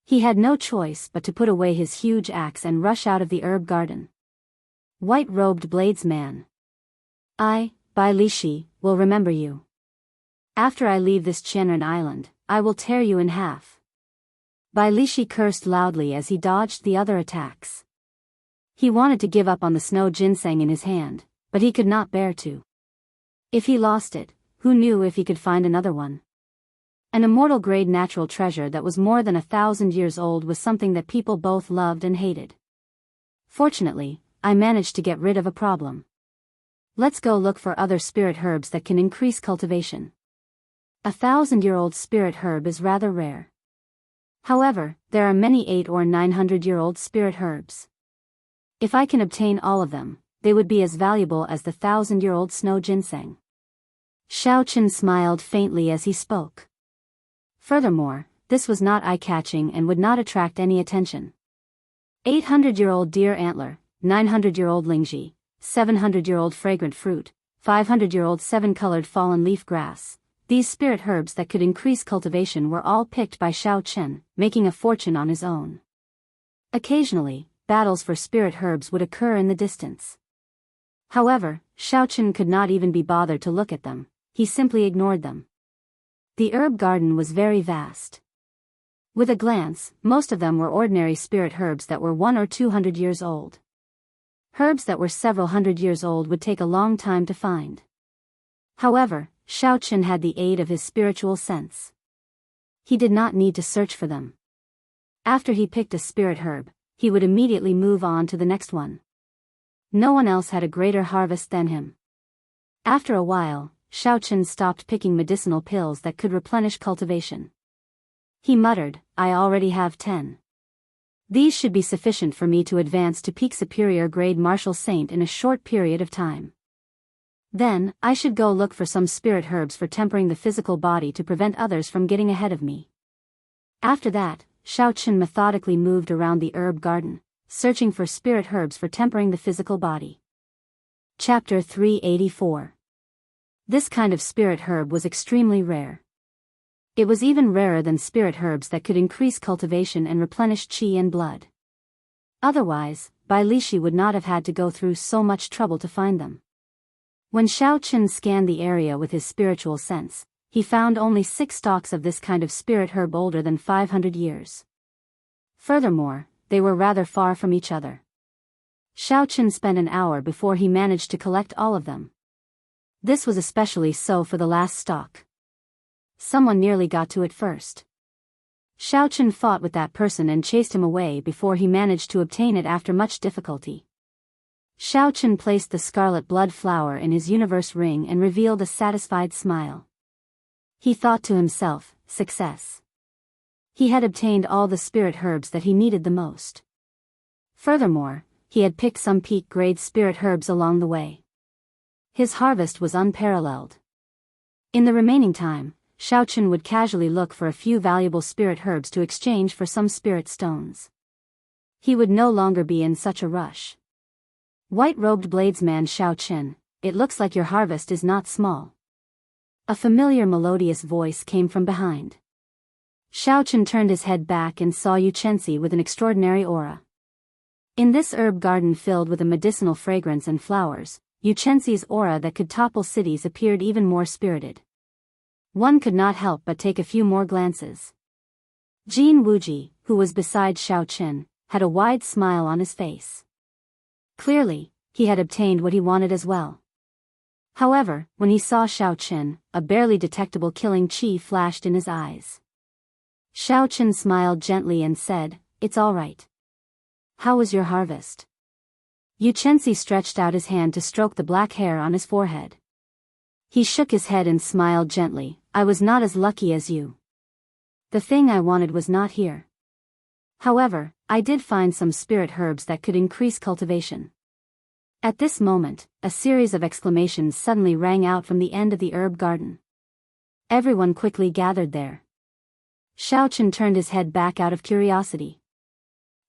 He had no choice but to put away his huge axe and rush out of the herb garden. White-robed bladesman. I, Bai Lishi, will remember you. After I leave this Qianren island, I will tear you in half. Bai Lishi cursed loudly as he dodged the other attacks. He wanted to give up on the snow ginseng in his hand, but he could not bear to. If he lost it, who knew if he could find another one? An immortal-grade natural treasure that was more than 1,000 years old was something that people both loved and hated. Fortunately, I managed to get rid of a problem. Let's go look for other spirit herbs that can increase cultivation. 1,000-year-old spirit herb is rather rare. However, there are many 800 or 900-year-old spirit herbs. If I can obtain all of them, they would be as valuable as the 1,000-year-old snow ginseng. Xiaochen smiled faintly as he spoke. Furthermore, this was not eye-catching and would not attract any attention. 800-year-old deer antler, 900-year-old lingji, 700-year-old fragrant fruit, 500-year-old 7-colored fallen leaf grass. These spirit herbs that could increase cultivation were all picked by Xiaochen, making a fortune on his own. Occasionally, battles for spirit herbs would occur in the distance. However, Xiaochen could not even be bothered to look at them, he simply ignored them. The herb garden was very vast. With a glance, most of them were ordinary spirit herbs that were 100 or 200 years old. Herbs that were several hundred years old would take a long time to find. However, Xiaochen had the aid of his spiritual sense. He did not need to search for them. After he picked a spirit herb, he would immediately move on to the next one. No one else had a greater harvest than him. After a while, Xiaochen stopped picking medicinal pills that could replenish cultivation. He muttered, "I already have 10. These should be sufficient for me to advance to peak superior grade martial saint in a short period of time. Then, I should go look for some spirit herbs for tempering the physical body to prevent others from getting ahead of me." After that, Xiaochen methodically moved around the herb garden, searching for spirit herbs for tempering the physical body. Chapter 384. This kind of spirit herb was extremely rare. It was even rarer than spirit herbs that could increase cultivation and replenish qi and blood. Otherwise, Bai Lishi would not have had to go through so much trouble to find them. When Xiaochen scanned the area with his spiritual sense, he found only 6 stalks of this kind of spirit herb older than 500 years. Furthermore, they were rather far from each other. Xiaochen spent an hour before he managed to collect all of them. This was especially so for the last stalk. Someone nearly got to it first. Xiaochen fought with that person and chased him away before he managed to obtain it after much difficulty. Xiaochen placed the scarlet blood flower in his universe ring and revealed a satisfied smile. He thought to himself, success. He had obtained all the spirit herbs that he needed the most. Furthermore, he had picked some peak-grade spirit herbs along the way. His harvest was unparalleled. In the remaining time, Xiaochen would casually look for a few valuable spirit herbs to exchange for some spirit stones. He would no longer be in such a rush. White-robed bladesman Xiaochen, it looks like your harvest is not small. A familiar melodious voice came from behind. Xiaochen turned his head back and saw Yu Chenxi with an extraordinary aura. In this herb garden filled with a medicinal fragrance and flowers, Yu Chenxi's aura that could topple cities appeared even more spirited. One could not help but take a few more glances. Jin Wuji, who was beside Xiaochen, had a wide smile on his face. Clearly, he had obtained what he wanted as well. However, when he saw Xiaochen, a barely detectable killing chi flashed in his eyes. Xiaochen smiled gently and said, "It's all right. How was your harvest?" Yu Chenxi stretched out his hand to stroke the black hair on his forehead. He shook his head and smiled gently, "I was not as lucky as you. The thing I wanted was not here. However, I did find some spirit herbs that could increase cultivation." At this moment, a series of exclamations suddenly rang out from the end of the herb garden. Everyone quickly gathered there. Xiaochen turned his head back out of curiosity.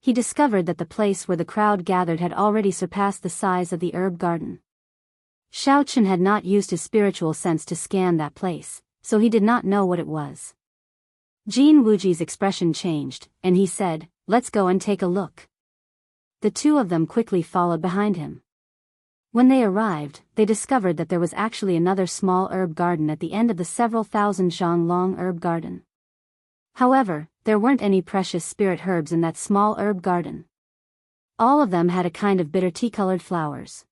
He discovered that the place where the crowd gathered had already surpassed the size of the herb garden. Xiaochen had not used his spiritual sense to scan that place, so he did not know what it was. Jin Wuji's expression changed, and he said, "Let's go and take a look." The two of them quickly followed behind him. When they arrived, they discovered that there was actually another small herb garden at the end of the several thousand zhang long herb garden. However, there weren't any precious spirit herbs in that small herb garden. All of them had a kind of bitter tea-colored flowers.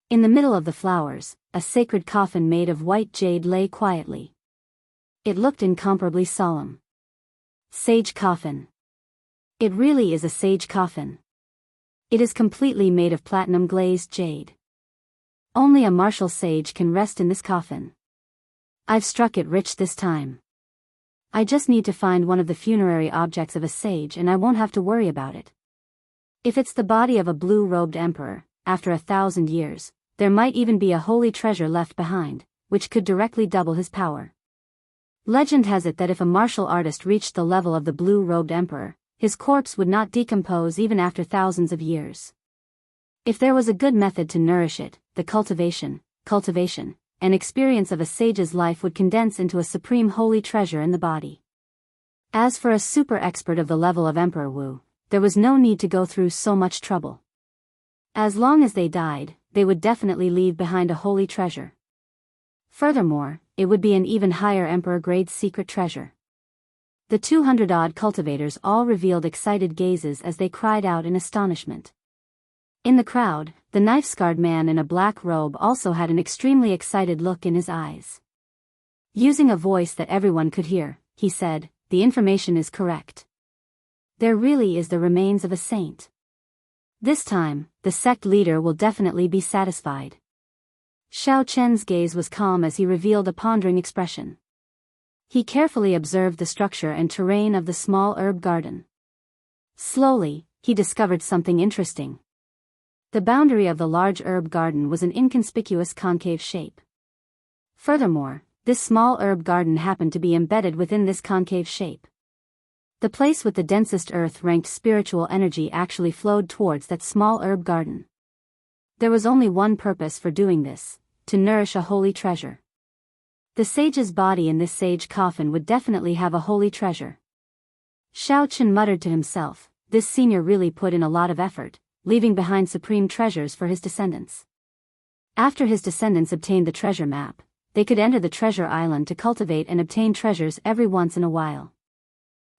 In the middle of the flowers, a sacred coffin made of white jade lay quietly. It looked incomparably solemn. Sage coffin. It really is a sage coffin. It is completely made of platinum glazed jade. Only a martial sage can rest in this coffin. I've struck it rich this time. I just need to find one of the funerary objects of a sage and I won't have to worry about it. If it's the body of a blue-robed emperor, after 1,000 years, there might even be a holy treasure left behind, which could directly double his power. Legend has it that if a martial artist reached the level of the blue-robed emperor, his corpse would not decompose even after thousands of years. If there was a good method to nourish it, the cultivation, and experience of a sage's life would condense into a supreme holy treasure in the body. As for a super expert of the level of Emperor Wu, there was no need to go through so much trouble. As long as they died, they would definitely leave behind a holy treasure. Furthermore, it would be an even higher emperor-grade secret treasure. The 200-odd cultivators all revealed excited gazes as they cried out in astonishment. In the crowd, the knife-scarred man in a black robe also had an extremely excited look in his eyes. Using a voice that everyone could hear, he said, "The information is correct. There really is the remains of a saint. This time, the sect leader will definitely be satisfied." Xiaochen's gaze was calm as he revealed a pondering expression. He carefully observed the structure and terrain of the small herb garden. Slowly, he discovered something interesting. The boundary of the large herb garden was an inconspicuous concave shape. Furthermore, this small herb garden happened to be embedded within this concave shape. The place with the densest earth-ranked spiritual energy actually flowed towards that small herb garden. There was only one purpose for doing this: to nourish a holy treasure. The sage's body in this sage coffin would definitely have a holy treasure. Xiaochen muttered to himself, this senior really put in a lot of effort, leaving behind supreme treasures for his descendants. After his descendants obtained the treasure map, they could enter the treasure island to cultivate and obtain treasures every once in a while.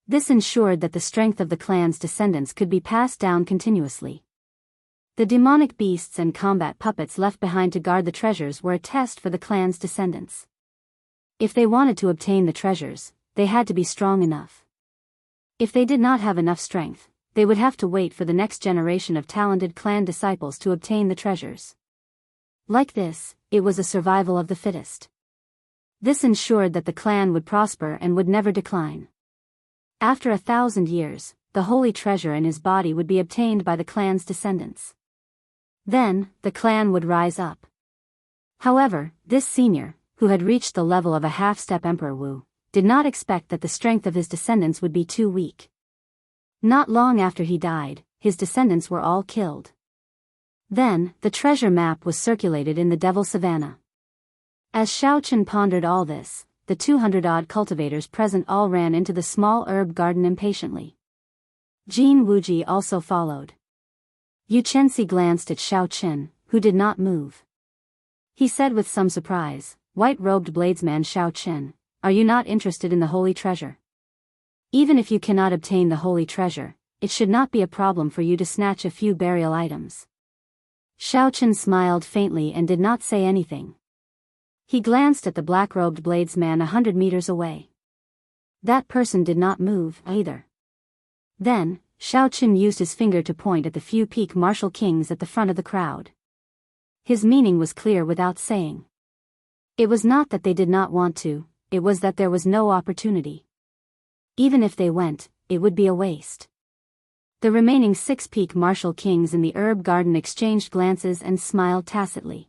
This ensured that the strength of the clan's descendants could be passed down continuously. The demonic beasts and combat puppets left behind to guard the treasures were a test for the clan's descendants. If they wanted to obtain the treasures, they had to be strong enough. If they did not have enough strength, they would have to wait for the next generation of talented clan disciples to obtain the treasures. Like this, it was a survival of the fittest. This ensured that the clan would prosper and would never decline. After 1,000 years, the holy treasure in his body would be obtained by the clan's descendants. Then, the clan would rise up. However, this senior, who had reached the level of a half-step Emperor Wu, did not expect that the strength of his descendants would be too weak. Not long after he died, his descendants were all killed. Then, the treasure map was circulated in the Devil Savannah. As Xiaochen pondered all this, the 200-odd cultivators present all ran into the small herb garden impatiently. Jin Wuji also followed. Yu Chenxi glanced at Xiaochen, who did not move. He said with some surprise, "White-robed bladesman Xiaochen, are you not interested in the holy treasure? Even if you cannot obtain the holy treasure, it should not be a problem for you to snatch a few burial items." Xiaochen smiled faintly and did not say anything. He glanced at the black-robed bladesman 100 meters away. That person did not move, either. Then, Xiaochen used his finger to point at the few peak martial kings at the front of the crowd. His meaning was clear without saying. It was not that they did not want to, it was that there was no opportunity. Even if they went, it would be a waste. The remaining 6 peak martial kings in the herb garden exchanged glances and smiled tacitly.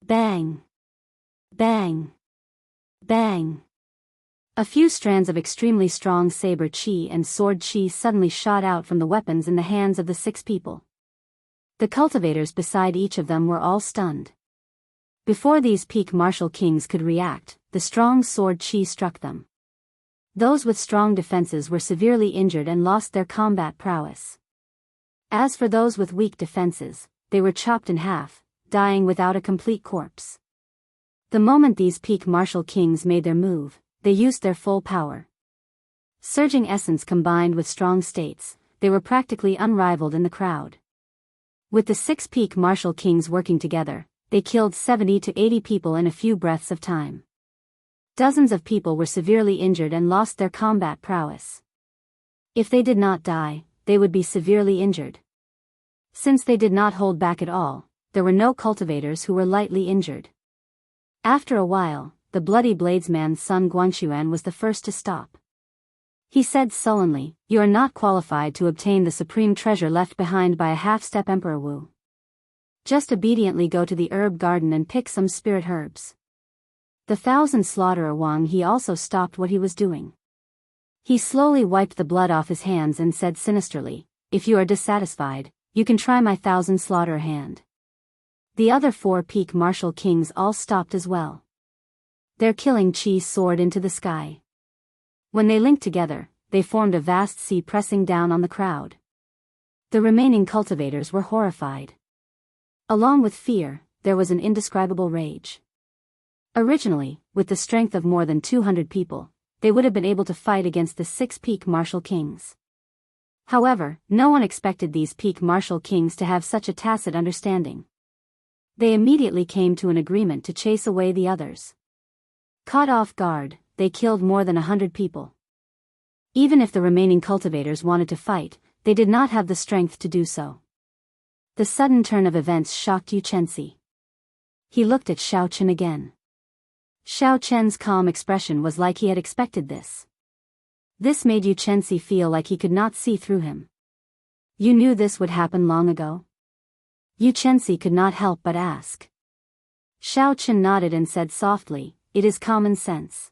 Bang! Bang! Bang! A few strands of extremely strong saber chi and sword chi suddenly shot out from the weapons in the hands of the 6 people. The cultivators beside each of them were all stunned. Before these peak martial kings could react, the strong sword chi struck them. Those with strong defenses were severely injured and lost their combat prowess. As for those with weak defenses, they were chopped in half, dying without a complete corpse. The moment these peak martial kings made their move, they used their full power. Surging essence combined with strong states, they were practically unrivaled in the crowd. With the 6 peak martial kings working together, they killed 70 to 80 people in a few breaths of time. Dozens of people were severely injured and lost their combat prowess. If they did not die, they would be severely injured. Since they did not hold back at all, there were no cultivators who were lightly injured. After a while, the bloody bladesman's son Guanxuan was the first to stop. He said sullenly, "You are not qualified to obtain the supreme treasure left behind by a half-step Emperor Wu. Just obediently go to the herb garden and pick some spirit herbs." The 1,000 slaughterer Wang He also stopped what he was doing. He slowly wiped the blood off his hands and said sinisterly, "If you are dissatisfied, you can try my 1,000 slaughterer hand." The other 4 peak martial kings all stopped as well. Their killing chi soared into the sky. When they linked together, they formed a vast sea pressing down on the crowd. The remaining cultivators were horrified. Along with fear, there was an indescribable rage. Originally, with the strength of more than 200 people, they would have been able to fight against the 6 peak martial kings. However, no one expected these peak martial kings to have such a tacit understanding. They immediately came to an agreement to chase away the others. Caught off guard, they killed more than 100 people. Even if the remaining cultivators wanted to fight, they did not have the strength to do so. The sudden turn of events shocked Yu Chenxi. He looked at Xiaochen again. Xiaochen's calm expression was like he had expected this. This made Yu Chenxi feel like he could not see through him. "You knew this would happen long ago?" Yu Chenxi could not help but ask. Xiaochen nodded and said softly, "It is common sense.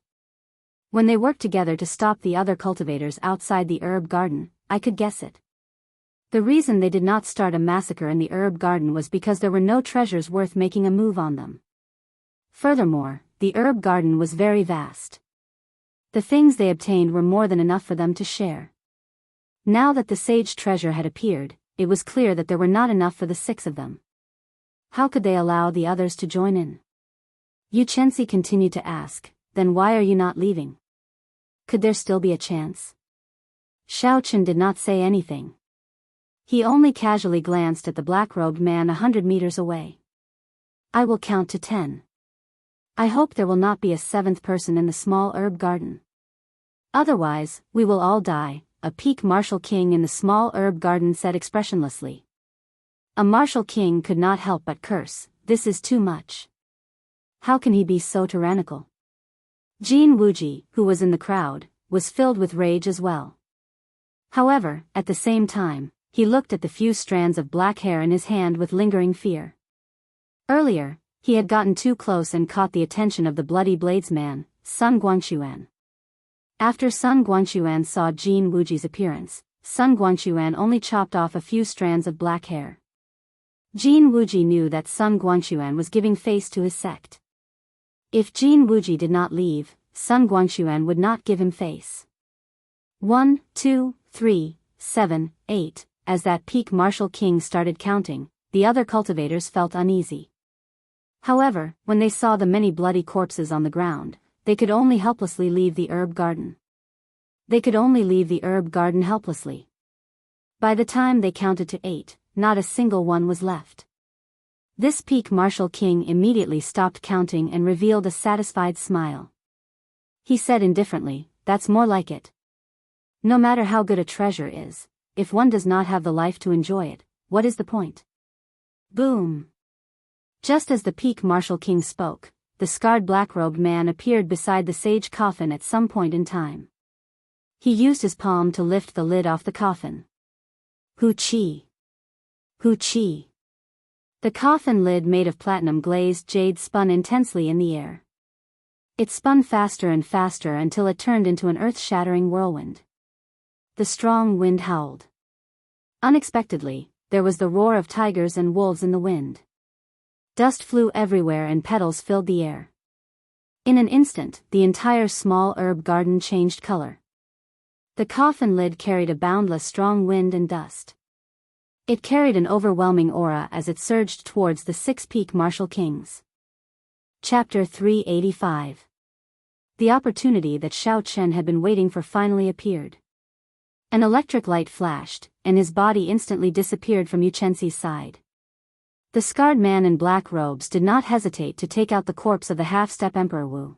When they worked together to stop the other cultivators outside the herb garden, I could guess it. The reason they did not start a massacre in the herb garden was because there were no treasures worth making a move on them. Furthermore, the herb garden was very vast. The things they obtained were more than enough for them to share. Now that the sage treasure had appeared, it was clear that there were not enough for the 6 of them. How could they allow the others to join in?" Yu Chenxi continued to ask, "Then why are you not leaving? Could there still be a chance?" Xiaochen did not say anything. He only casually glanced at the black-robed man 100 meters away. "I will count to 10. I hope there will not be a seventh person in the small herb garden. Otherwise, we will all die, a peak martial king in the small herb garden said expressionlessly. A martial king could not help but curse, this is too much. How can he be so tyrannical? Jin Wuji, who was in the crowd, was filled with rage as well. However, at the same time, he looked at the few strands of black hair in his hand with lingering fear. Earlier, he had gotten too close and caught the attention of the bloody bladesman, Sun Guangxuan. After Sun Guangxuan saw Jin Wuji's appearance, Sun Guangxuan only chopped off a few strands of black hair. Jin Wuji knew that Sun Guangxuan was giving face to his sect. If Jin Wuji did not leave, Sun Guangxuan would not give him face. 1, 2, 3, 7, 8, as that peak martial king started counting, the other cultivators felt uneasy. However, when they saw the many bloody corpses on the ground, they could only helplessly leave the herb garden. They could only leave the herb garden helplessly. By the time they counted to 8, not a single one was left. This peak martial king immediately stopped counting and revealed a satisfied smile. He said indifferently, "That's more like it. No matter how good a treasure is, if one does not have the life to enjoy it, what is the point?" Boom! Just as the peak martial king spoke, the scarred black-robed man appeared beside the sage coffin at some point in time. He used his palm to lift the lid off the coffin. Hu Qi! Hu Qi! The coffin lid made of platinum-glazed jade spun intensely in the air. It spun faster and faster until it turned into an earth-shattering whirlwind. The strong wind howled. Unexpectedly, there was the roar of tigers and wolves in the wind. Dust flew everywhere and petals filled the air. In an instant, the entire small herb garden changed color. The coffin lid carried a boundless strong wind and dust. It carried an overwhelming aura as it surged towards the 6 peak martial kings. Chapter 385. The opportunity that Xiao Chen had been waiting for finally appeared. An electric light flashed, and his body instantly disappeared from Yu Chenxi's side. The scarred man in black robes did not hesitate to take out the corpse of the half-step Emperor Wu.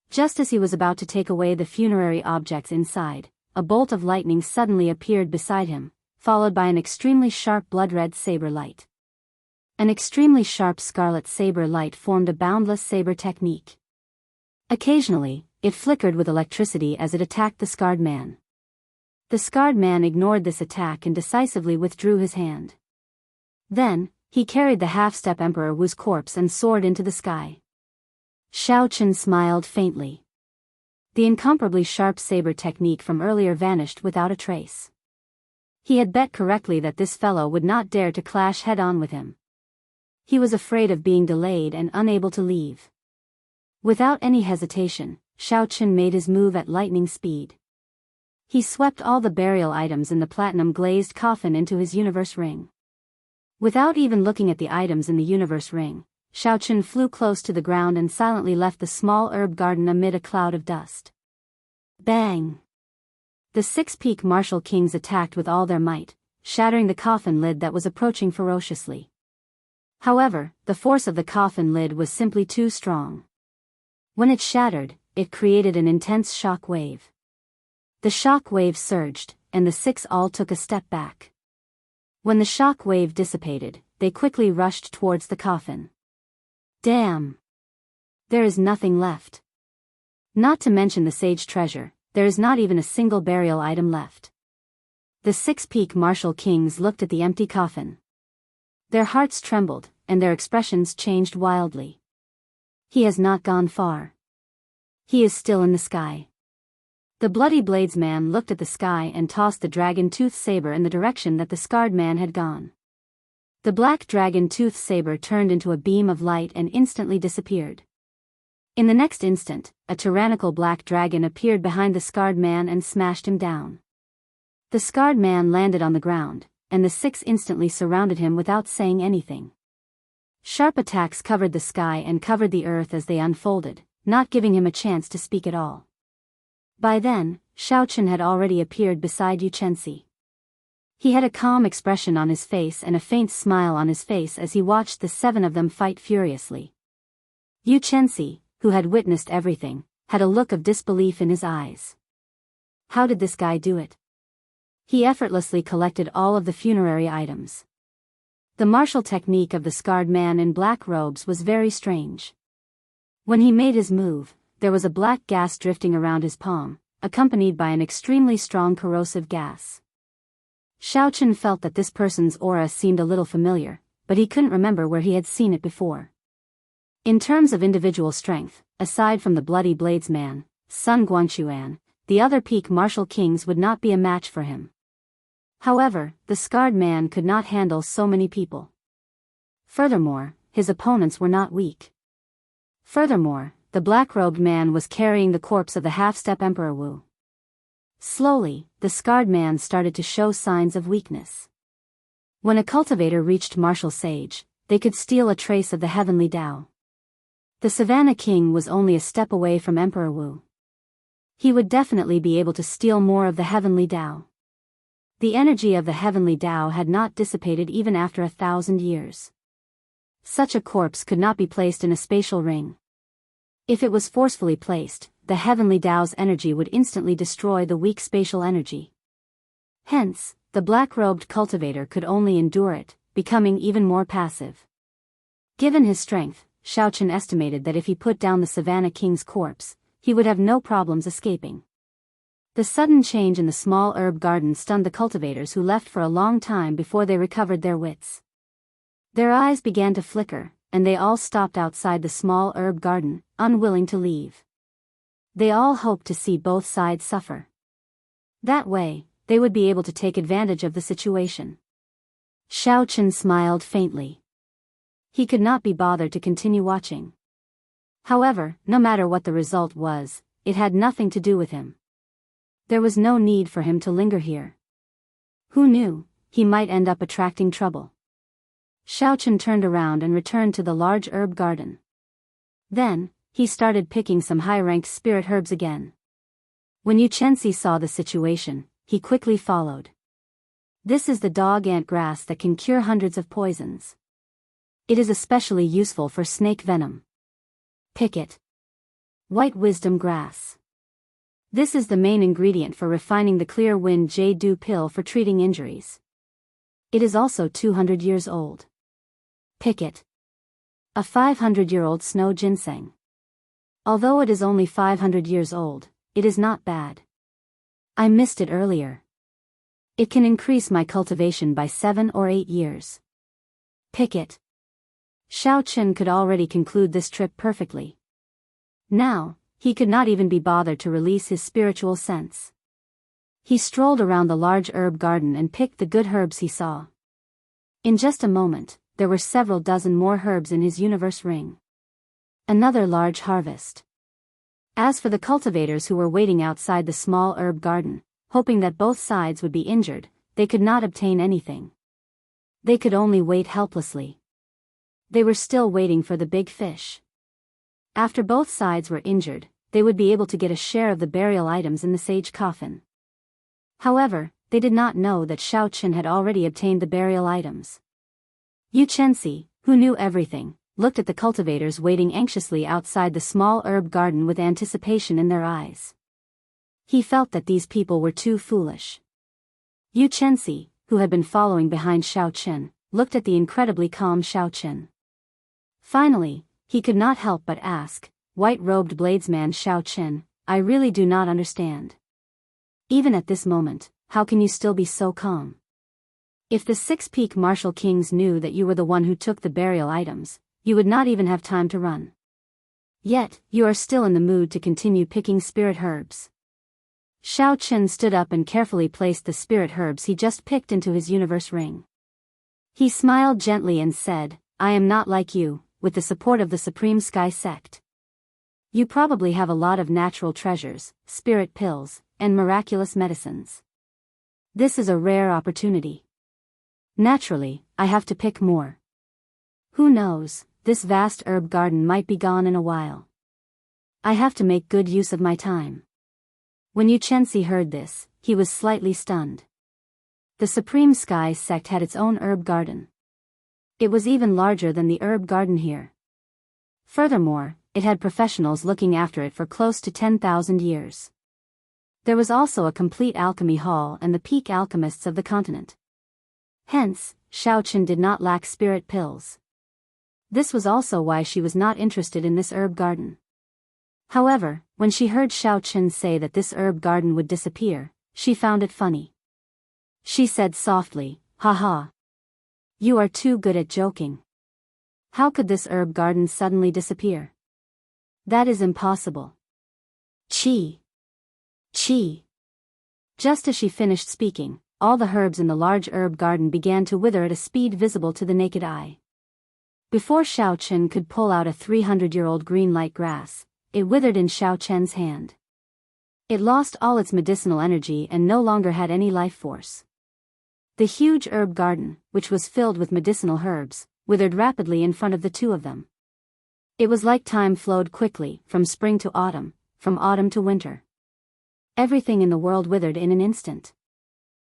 Just as he was about to take away the funerary objects inside, a bolt of lightning suddenly appeared beside him, followed by an extremely sharp blood-red saber light. An extremely sharp scarlet saber light formed a boundless saber technique. Occasionally, it flickered with electricity as it attacked the scarred man. The scarred man ignored this attack and decisively withdrew his hand. Then, he carried the half-step Emperor Wu's corpse and soared into the sky. Xiao Chen smiled faintly. The incomparably sharp saber technique from earlier vanished without a trace. He had bet correctly that this fellow would not dare to clash head-on with him. He was afraid of being delayed and unable to leave. Without any hesitation, Xiao Chen made his move at lightning speed. He swept all the burial items in the platinum-glazed coffin into his universe ring. Without even looking at the items in the universe ring, Xiao Chen flew close to the ground and silently left the small herb garden amid a cloud of dust. Bang! The 6 peak martial kings attacked with all their might, shattering the coffin lid that was approaching ferociously. However, the force of the coffin lid was simply too strong. When it shattered, it created an intense shock wave. The shock wave surged, and the 6 all took a step back. When the shock wave dissipated, they quickly rushed towards the coffin. Damn! There is nothing left. Not to mention the sage treasure, there is not even a single burial item left. The 6 peak martial kings looked at the empty coffin. Their hearts trembled, and their expressions changed wildly. He has not gone far. He is still in the sky. The bloody bladesman looked at the sky and tossed the dragon-tooth saber in the direction that the scarred man had gone. The black dragon-tooth saber turned into a beam of light and instantly disappeared. In the next instant, a tyrannical black dragon appeared behind the scarred man and smashed him down. The scarred man landed on the ground, and the 6 instantly surrounded him without saying anything. Sharp attacks covered the sky and covered the earth as they unfolded, not giving him a chance to speak at all. By then, Xiao Chen had already appeared beside Yu Chenxi. He had a calm expression on his face and a faint smile on his face as he watched the 7 of them fight furiously. Yu Chenxi, who had witnessed everything, had a look of disbelief in his eyes. How did this guy do it? He effortlessly collected all of the funerary items. The martial technique of the scarred man in black robes was very strange. When he made his move, there was a black gas drifting around his palm, accompanied by an extremely strong corrosive gas. Xiaochen felt that this person's aura seemed a little familiar, but he couldn't remember where he had seen it before. In terms of individual strength, aside from the bloody bladesman, Sun Guangquan, the other peak martial kings would not be a match for him. However, the scarred man could not handle so many people. Furthermore, his opponents were not weak. Furthermore, the black-robed man was carrying the corpse of the half-step Emperor Wu. Slowly, the scarred man started to show signs of weakness. When a cultivator reached martial sage, they could steal a trace of the heavenly Tao. The Savannah King was only a step away from Emperor Wu. He would definitely be able to steal more of the heavenly Tao. The energy of the heavenly Tao had not dissipated even after 1,000 years. Such a corpse could not be placed in a spatial ring. If it was forcefully placed, the heavenly Tao's energy would instantly destroy the weak spatial energy. Hence, the black-robed cultivator could only endure it, becoming even more passive. Given his strength, Xiaochen estimated that if he put down the Savannah King's corpse, he would have no problems escaping. The sudden change in the small herb garden stunned the cultivators, who left for a long time before they recovered their wits. Their eyes began to flicker, and they all stopped outside the small herb garden, unwilling to leave. They all hoped to see both sides suffer. That way, they would be able to take advantage of the situation. Xiaochen smiled faintly. He could not be bothered to continue watching. However, no matter what the result was, it had nothing to do with him. There was no need for him to linger here. Who knew, he might end up attracting trouble. Xiaochen turned around and returned to the large herb garden. Then, he started picking some high-ranked spirit herbs again. When Yu Chenxi saw the situation, he quickly followed. This is the dog-ant grass that can cure hundreds of poisons. It is especially useful for snake venom. Pick it. White wisdom grass. This is the main ingredient for refining the clear wind jade pill for treating injuries. It is also 200 years old. Pick it. A 500-year-old snow ginseng. Although it is only 500 years old, it is not bad. I missed it earlier. It can increase my cultivation by 7 or 8 years. Pick it. Xiaochen could already conclude this trip perfectly. Now, he could not even be bothered to release his spiritual sense. He strolled around the large herb garden and picked the good herbs he saw. In just a moment, there were several dozen more herbs in his universe ring. Another large harvest. As for the cultivators who were waiting outside the small herb garden, hoping that both sides would be injured, they could not obtain anything. They could only wait helplessly. They were still waiting for the big fish. After both sides were injured, they would be able to get a share of the burial items in the sage coffin. However, they did not know that Xiaochen had already obtained the burial items. Yu Chenxi, who knew everything, looked at the cultivators waiting anxiously outside the small herb garden with anticipation in their eyes. He felt that these people were too foolish. Yu Chenxi, who had been following behind Xiaochen, looked at the incredibly calm Xiaochen. Finally, he could not help but ask, "White-robed bladesman Xiaochen, I really do not understand. Even at this moment, how can you still be so calm? If the 6 peak martial kings knew that you were the one who took the burial items, you would not even have time to run. Yet, you are still in the mood to continue picking spirit herbs." Xiaochen stood up and carefully placed the spirit herbs he just picked into his universe ring. He smiled gently and said, "I am not like you, with the support of the Supreme Sky Sect. You probably have a lot of natural treasures, spirit pills, and miraculous medicines. This is a rare opportunity. Naturally, I have to pick more. Who knows, this vast herb garden might be gone in a while. I have to make good use of my time." When Yu Chenxi heard this, he was slightly stunned. The Supreme Sky Sect had its own herb garden. It was even larger than the herb garden here. Furthermore, it had professionals looking after it for close to 10,000 years. There was also a complete alchemy hall and the peak alchemists of the continent. Hence, Xiaoqun did not lack spirit pills. This was also why she was not interested in this herb garden. However, when she heard Xiaoqun say that this herb garden would disappear, she found it funny. She said softly, "Haha. You are too good at joking. How could this herb garden suddenly disappear? That is impossible." Chi. Chi. Just as she finished speaking, all the herbs in the large herb garden began to wither at a speed visible to the naked eye. Before Xiaoqun could pull out a 300-year-old green light grass, it withered in Xiaoqun's hand. It lost all its medicinal energy and no longer had any life force. The huge herb garden, which was filled with medicinal herbs, withered rapidly in front of the two of them. It was like time flowed quickly, from spring to autumn, from autumn to winter. Everything in the world withered in an instant.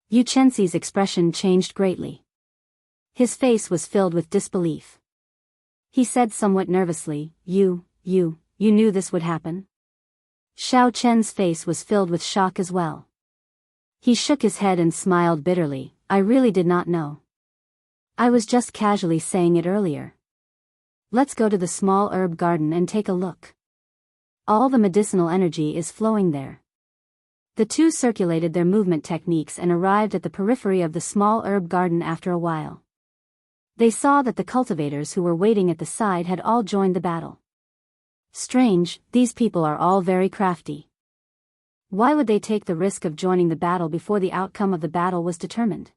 Yu Chenxi's expression changed greatly. His face was filled with disbelief. He said somewhat nervously, You knew this would happen?" Xiaoqun's face was filled with shock as well. He shook his head and smiled bitterly. "I really did not know. I was just casually saying it earlier. Let's go to the small herb garden and take a look. All the medicinal energy is flowing there." The two circulated their movement techniques and arrived at the periphery of the small herb garden after a while. They saw that the cultivators who were waiting at the side had all joined the battle. Strange, these people are all very crafty. Why would they take the risk of joining the battle before the outcome of the battle was determined?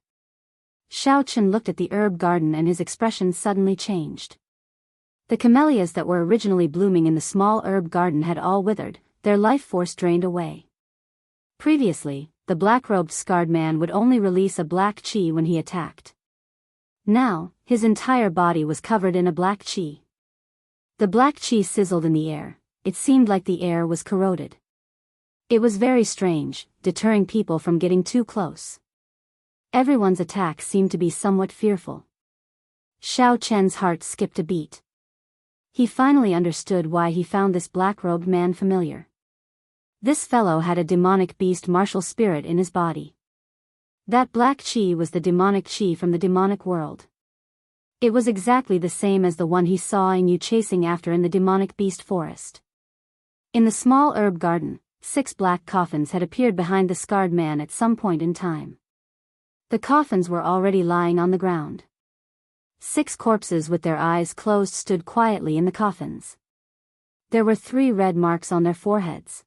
Xiaoqun looked at the herb garden and his expression suddenly changed. The camellias that were originally blooming in the small herb garden had all withered, their life force drained away. Previously, the black-robed scarred man would only release a black chi when he attacked. Now, his entire body was covered in a black chi. The black chi sizzled in the air. It seemed like the air was corroded. It was very strange, deterring people from getting too close. Everyone's attacks seemed to be somewhat fearful. Xiaoqun's heart skipped a beat. He finally understood why he found this black-robed man familiar. This fellow had a demonic beast martial spirit in his body. That black chi was the demonic chi from the demonic world. It was exactly the same as the one he saw Yu chasing after in the demonic beast forest. In the small herb garden, 6 black coffins had appeared behind the scarred man at some point in time. The coffins were already lying on the ground. 6 corpses with their eyes closed stood quietly in the coffins. There were 3 red marks on their foreheads.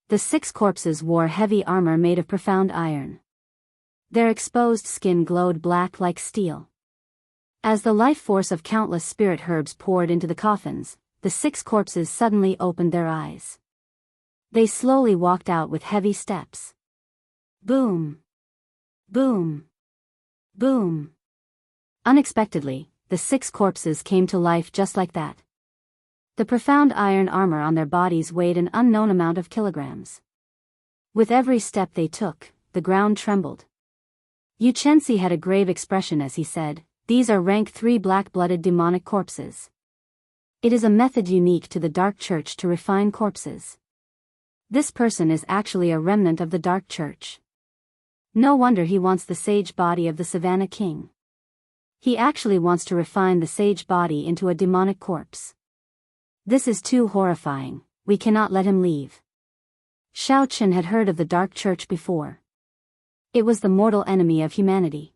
The 6 corpses wore heavy armor made of profound iron. Their exposed skin glowed black like steel. As the life force of countless spirit herbs poured into the coffins, the 6 corpses suddenly opened their eyes. They slowly walked out with heavy steps. Boom! Boom! Boom! Unexpectedly, the 6 corpses came to life just like that. The profound iron armor on their bodies weighed an unknown amount of kilograms. With every step they took, the ground trembled. Yu Chenxi had a grave expression as he said, "These are rank 3 black-blooded demonic corpses. It is a method unique to the Dark Church to refine corpses. This person is actually a remnant of the Dark Church. No wonder he wants the sage body of the Savannah King. He actually wants to refine the sage body into a demonic corpse. This is too horrifying, we cannot let him leave." Xiaoqun had heard of the Dark Church before. It was the mortal enemy of humanity.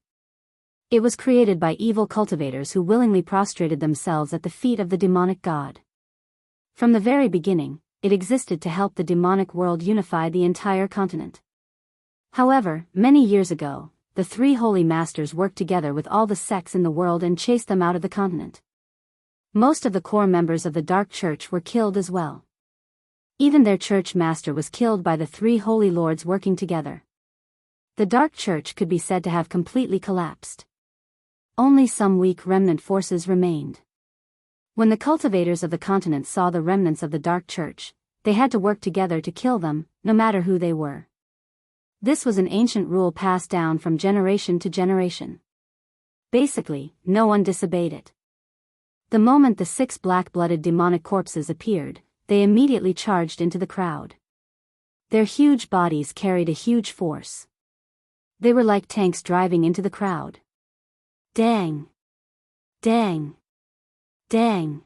It was created by evil cultivators who willingly prostrated themselves at the feet of the demonic god. From the very beginning, it existed to help the demonic world unify the entire continent. However, many years ago, the 3 holy masters worked together with all the sects in the world and chased them out of the continent. Most of the core members of the Dark Church were killed as well. Even their church master was killed by the 3 holy lords working together. The Dark Church could be said to have completely collapsed. Only some weak remnant forces remained. When the cultivators of the continent saw the remnants of the Dark Church, they had to work together to kill them, no matter who they were. This was an ancient rule passed down from generation to generation. Basically, no one disobeyed it. The moment the 6 black-blooded demonic corpses appeared, they immediately charged into the crowd. Their huge bodies carried a huge force. They were like tanks driving into the crowd. Dang! Dang! Dang!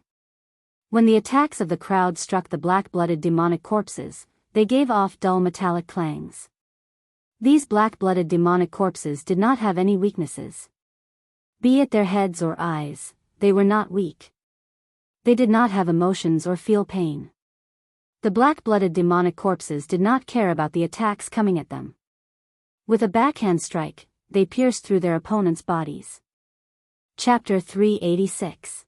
When the attacks of the crowd struck the black-blooded demonic corpses, they gave off dull metallic clangs. These black-blooded demonic corpses did not have any weaknesses. Be it their heads or eyes, they were not weak. They did not have emotions or feel pain. The black-blooded demonic corpses did not care about the attacks coming at them. With a backhand strike, they pierced through their opponents' bodies. Chapter 386.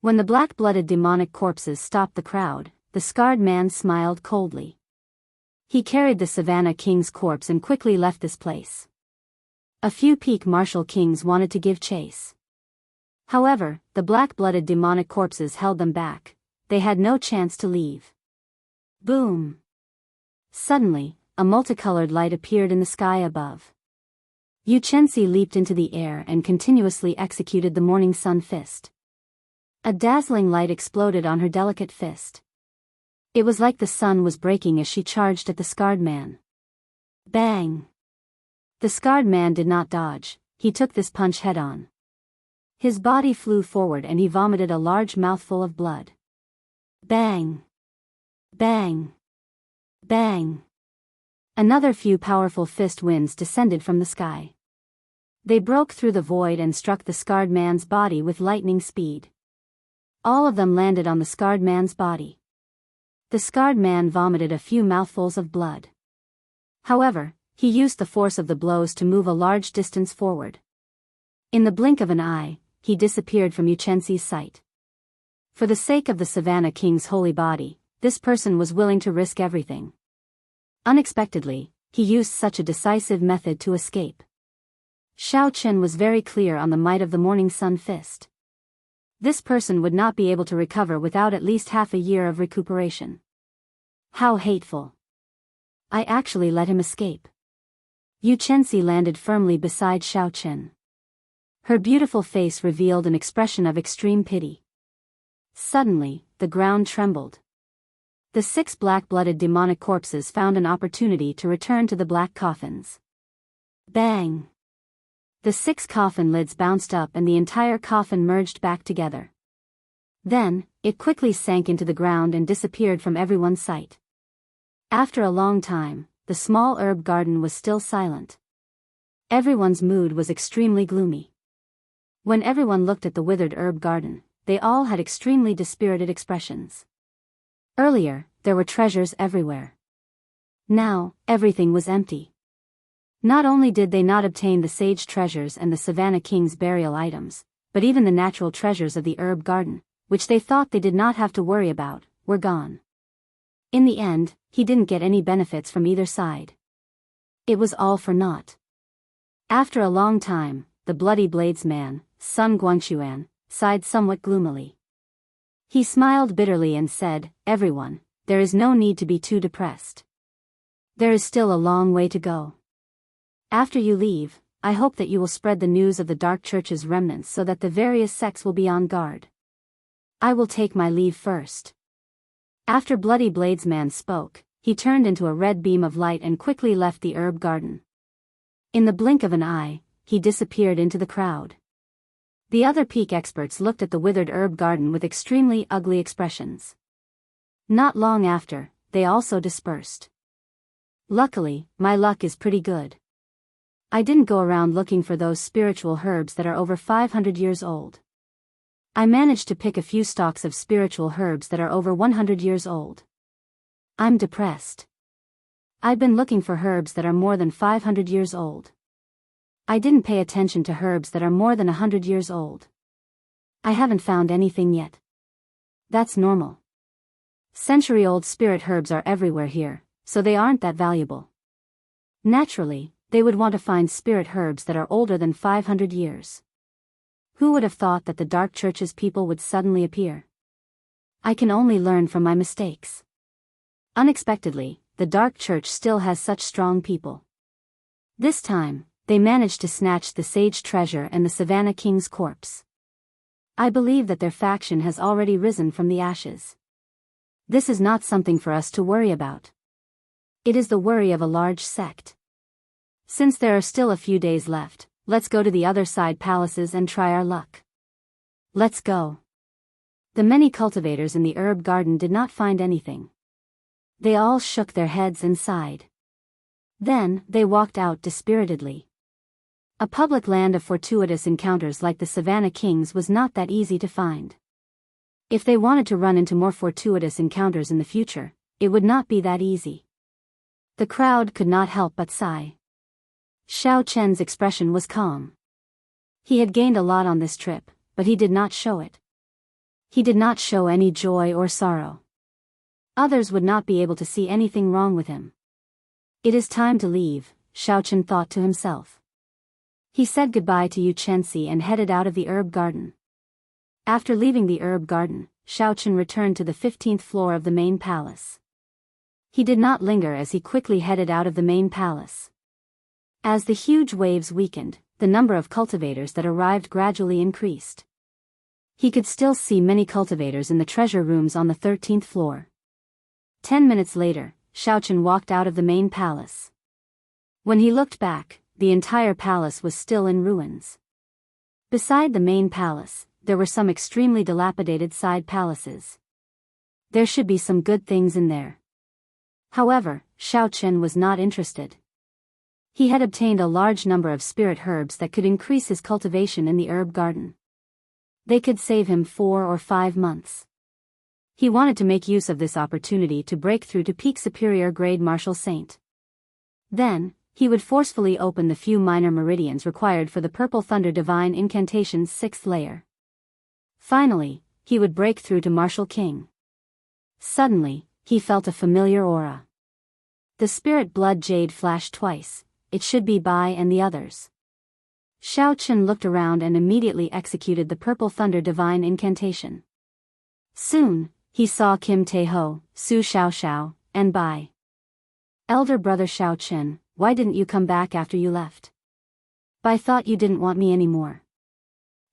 When the black-blooded demonic corpses stopped the crowd, the scarred man smiled coldly. He carried the Savannah King's corpse and quickly left this place. A few peak martial kings wanted to give chase. However, the black-blooded demonic corpses held them back. They had no chance to leave. Boom! Suddenly, a multicolored light appeared in the sky above. Xianxia leaped into the air and continuously executed the morning sun fist. A dazzling light exploded on her delicate fist. It was like the sun was breaking as she charged at the scarred man. Bang! The scarred man did not dodge, he took this punch head-on. His body flew forward and he vomited a large mouthful of blood. Bang! Bang! Bang! Another few powerful fist winds descended from the sky. They broke through the void and struck the scarred man's body with lightning speed. All of them landed on the scarred man's body. The scarred man vomited a few mouthfuls of blood. However, he used the force of the blows to move a large distance forward. In the blink of an eye, he disappeared from Xianxia's sight. For the sake of the Savannah King's holy body, this person was willing to risk everything. Unexpectedly, he used such a decisive method to escape. Xiao Chen was very clear on the might of the morning sun fist. This person would not be able to recover without at least half a year of recuperation. How hateful! I actually let him escape. Xianxia landed firmly beside Xiao Chen. Her beautiful face revealed an expression of extreme pity. Suddenly, the ground trembled. The 6 black-blooded demonic corpses found an opportunity to return to the black coffins. Bang! The 6 coffin lids bounced up and the entire coffin merged back together. Then, it quickly sank into the ground and disappeared from everyone's sight. After a long time, the small herb garden was still silent. Everyone's mood was extremely gloomy. When everyone looked at the withered herb garden, they all had extremely dispirited expressions. Earlier, there were treasures everywhere. Now, everything was empty. Not only did they not obtain the sage treasures and the Savannah King's burial items, but even the natural treasures of the herb garden, which they thought they did not have to worry about, were gone. In the end, he didn't get any benefits from either side. It was all for naught. After a long time, the bloody blades man, Sun Guangxuan, sighed somewhat gloomily. He smiled bitterly and said, "Everyone, there is no need to be too depressed. There is still a long way to go. After you leave, I hope that you will spread the news of the Dark Church's remnants so that the various sects will be on guard. I will take my leave first." After Bloody Bladesman spoke, he turned into a red beam of light and quickly left the herb garden. In the blink of an eye, he disappeared into the crowd. The other peak experts looked at the withered herb garden with extremely ugly expressions. Not long after, they also dispersed. Luckily, my luck is pretty good. I didn't go around looking for those spiritual herbs that are over 500 years old. I managed to pick a few stalks of spiritual herbs that are over 100 years old. I'm depressed. I've been looking for herbs that are more than 500 years old. I didn't pay attention to herbs that are more than 100 years old. I haven't found anything yet. That's normal. Century-old spirit herbs are everywhere here, so they aren't that valuable. Naturally, they would want to find spirit herbs that are older than 500 years. Who would have thought that the Dark Church's people would suddenly appear? I can only learn from my mistakes. Unexpectedly, the Dark Church still has such strong people. This time, they managed to snatch the sage treasure and the Savannah King's corpse. I believe that their faction has already risen from the ashes. This is not something for us to worry about. It is the worry of a large sect. Since there are still a few days left, let's go to the other side palaces and try our luck. Let's go. The many cultivators in the herb garden did not find anything. They all shook their heads and sighed. Then, they walked out dispiritedly. A public land of fortuitous encounters like the Savannah Kings was not that easy to find. If they wanted to run into more fortuitous encounters in the future, it would not be that easy. The crowd could not help but sigh. Xiao Chen's expression was calm. He had gained a lot on this trip, but he did not show it. He did not show any joy or sorrow. Others would not be able to see anything wrong with him. It is time to leave, Xiao Chen thought to himself. He said goodbye to Yu Chenxi and headed out of the herb garden. After leaving the herb garden, Xiao Chen returned to the 15th floor of the main palace. He did not linger as he quickly headed out of the main palace. As the huge waves weakened, the number of cultivators that arrived gradually increased. He could still see many cultivators in the treasure rooms on the 13th floor. 10 minutes later, Xiao Chen walked out of the main palace. When he looked back, the entire palace was still in ruins. Beside the main palace, there were some extremely dilapidated side palaces. There should be some good things in there. However, Xiao Chen was not interested. He had obtained a large number of spirit herbs that could increase his cultivation in the herb garden. They could save him 4 or 5 months. He wanted to make use of this opportunity to break through to peak superior grade martial saint. Then, he would forcefully open the few minor meridians required for the Purple Thunder Divine Incantation's 6th layer. Finally, he would break through to Martial King. Suddenly, he felt a familiar aura. The spirit blood jade flashed twice. It should be Bai and the others. Xiao Chen looked around and immediately executed the Purple Thunder Divine Incantation. Soon, he saw Kim Tae-ho, Su Xiaoxiao, and Bai. Elder brother Xiao Chen, why didn't you come back after you left? Bai thought you didn't want me anymore.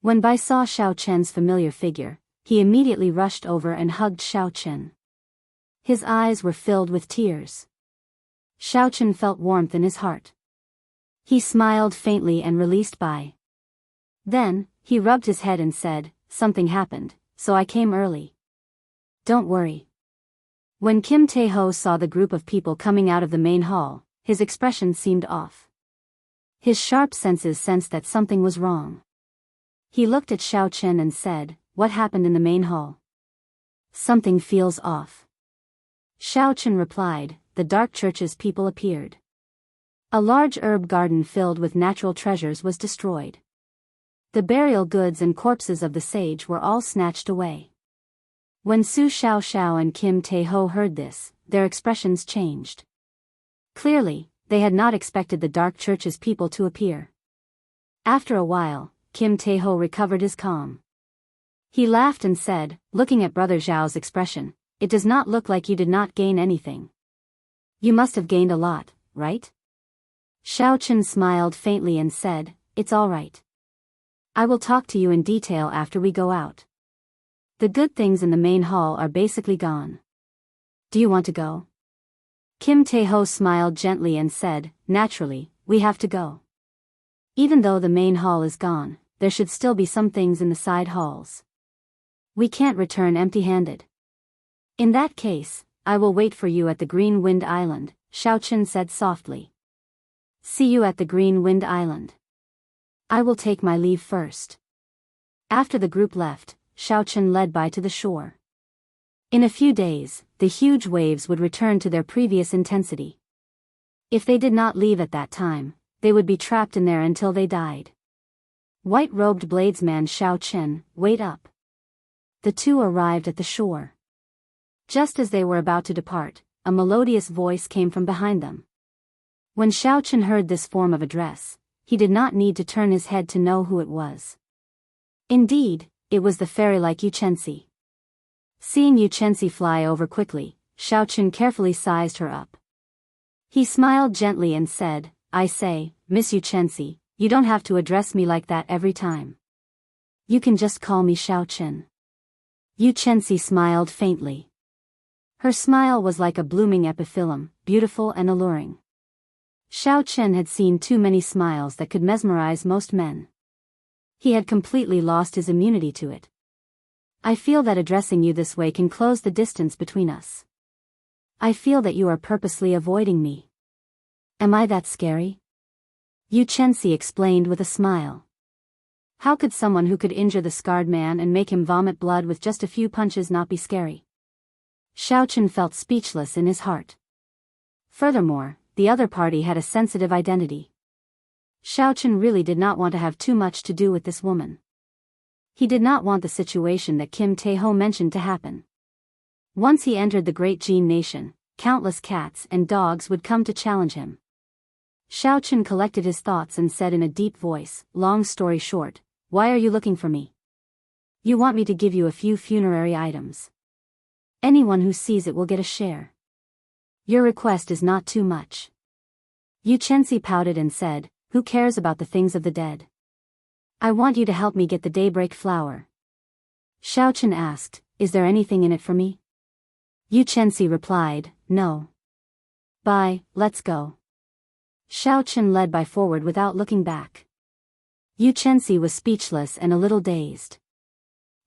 When Bai saw Xiao Chen's familiar figure, he immediately rushed over and hugged Xiao Chen. His eyes were filled with tears. Xiao Chen felt warmth in his heart. He smiled faintly and released Bai. Then, he rubbed his head and said, "Something happened, so I came early." "Don't worry." When Kim Tae-ho saw the group of people coming out of the main hall, his expression seemed off. His sharp senses sensed that something was wrong. He looked at Xiao Chen and said, "What happened in the main hall?" "Something feels off." Xiao Chen replied, "The Dark Church's people appeared." A large herb garden filled with natural treasures was destroyed. The burial goods and corpses of the sage were all snatched away. When Su Xiaoxiao and Kim Tae-ho heard this, their expressions changed. Clearly, they had not expected the Dark Church's people to appear. After a while, Kim Tae-ho recovered his calm. He laughed and said, looking at Brother Zhao's expression, "It does not look like you did not gain anything. You must have gained a lot, right?" Xiao Chen smiled faintly and said, "It's all right. I will talk to you in detail after we go out. The good things in the main hall are basically gone. Do you want to go?" Kim Tae-ho smiled gently and said, "Naturally, we have to go. Even though the main hall is gone, there should still be some things in the side halls. We can't return empty-handed." "In that case, I will wait for you at the Green Wind Island," Xiao Chen said softly. "See you at the Green Wind Island. I will take my leave first." After the group left, Xiao Chen led Bai to the shore. In a few days, the huge waves would return to their previous intensity. If they did not leave at that time, they would be trapped in there until they died. White-robed bladesman Xiao Chen, wait up. The two arrived at the shore. Just as they were about to depart, a melodious voice came from behind them. When Xiao Chen heard this form of address, he did not need to turn his head to know who it was. Indeed, it was the fairy-like Yu Chenxi. Seeing Yu Chenxi fly over quickly, Xiao Chen carefully sized her up. He smiled gently and said, "I say, Miss Yu Chenxi, you don't have to address me like that every time. You can just call me Xiao Chen. Yu Chenxi smiled faintly. Her smile was like a blooming epiphyllum, beautiful and alluring. Xiao Chen had seen too many smiles that could mesmerize most men. He had completely lost his immunity to it. I feel that addressing you this way can close the distance between us. I feel that you are purposely avoiding me. Am I that scary? Yu Chenxi explained with a smile. How could someone who could injure the scarred man and make him vomit blood with just a few punches not be scary? Xiao Chen felt speechless in his heart. Furthermore, the other party had a sensitive identity. Xiao Chen really did not want to have too much to do with this woman. He did not want the situation that Kim Tae-ho mentioned to happen. Once he entered the Great Jin Nation, countless cats and dogs would come to challenge him. Xiao Chen collected his thoughts and said in a deep voice, "Long story short, why are you looking for me? You want me to give you a few funerary items. Anyone who sees it will get a share. Your request is not too much." Yu Chenxi pouted and said, "Who cares about the things of the dead? I want you to help me get the daybreak flower." Xiao Chen asked, "Is there anything in it for me?" Yu Chenxi replied, "No. Bye, let's go." Xiao Chen led by forward without looking back. Yu Chenxi was speechless and a little dazed.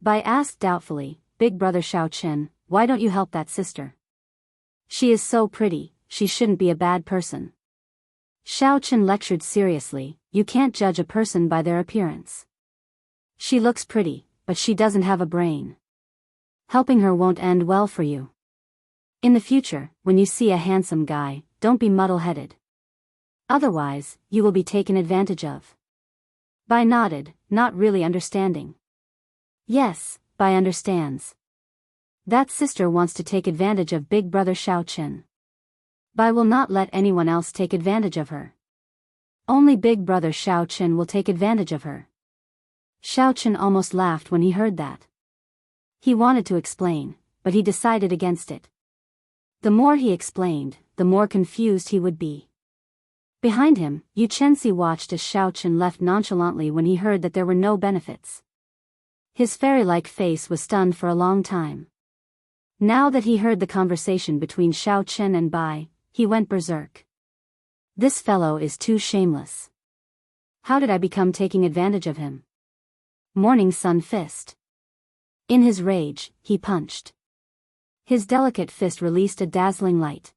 Bai asked doubtfully, "Big brother Xiao Chen, why don't you help that sister? She is so pretty, she shouldn't be a bad person." Xiao Chen lectured seriously, "You can't judge a person by their appearance. She looks pretty, but she doesn't have a brain. Helping her won't end well for you. In the future, when you see a handsome guy, don't be muddle-headed. Otherwise, you will be taken advantage of." Bai nodded, not really understanding. Yes, Bai understands. That sister wants to take advantage of big brother Xiao Chen. Bai will not let anyone else take advantage of her. Only big brother Xiao Chen will take advantage of her. Xiao Chen almost laughed when he heard that. He wanted to explain, but he decided against it. The more he explained, the more confused he would be. Behind him, Yu Chenxi watched as Xiao Chen left nonchalantly when he heard that there were no benefits. His fairy-like face was stunned for a long time. Now that he heard the conversation between Xiao Chen and Bai, he went berserk. This fellow is too shameless. How did I become taking advantage of him? Morning sun fist. In his rage, he punched. His delicate fist released a dazzling light.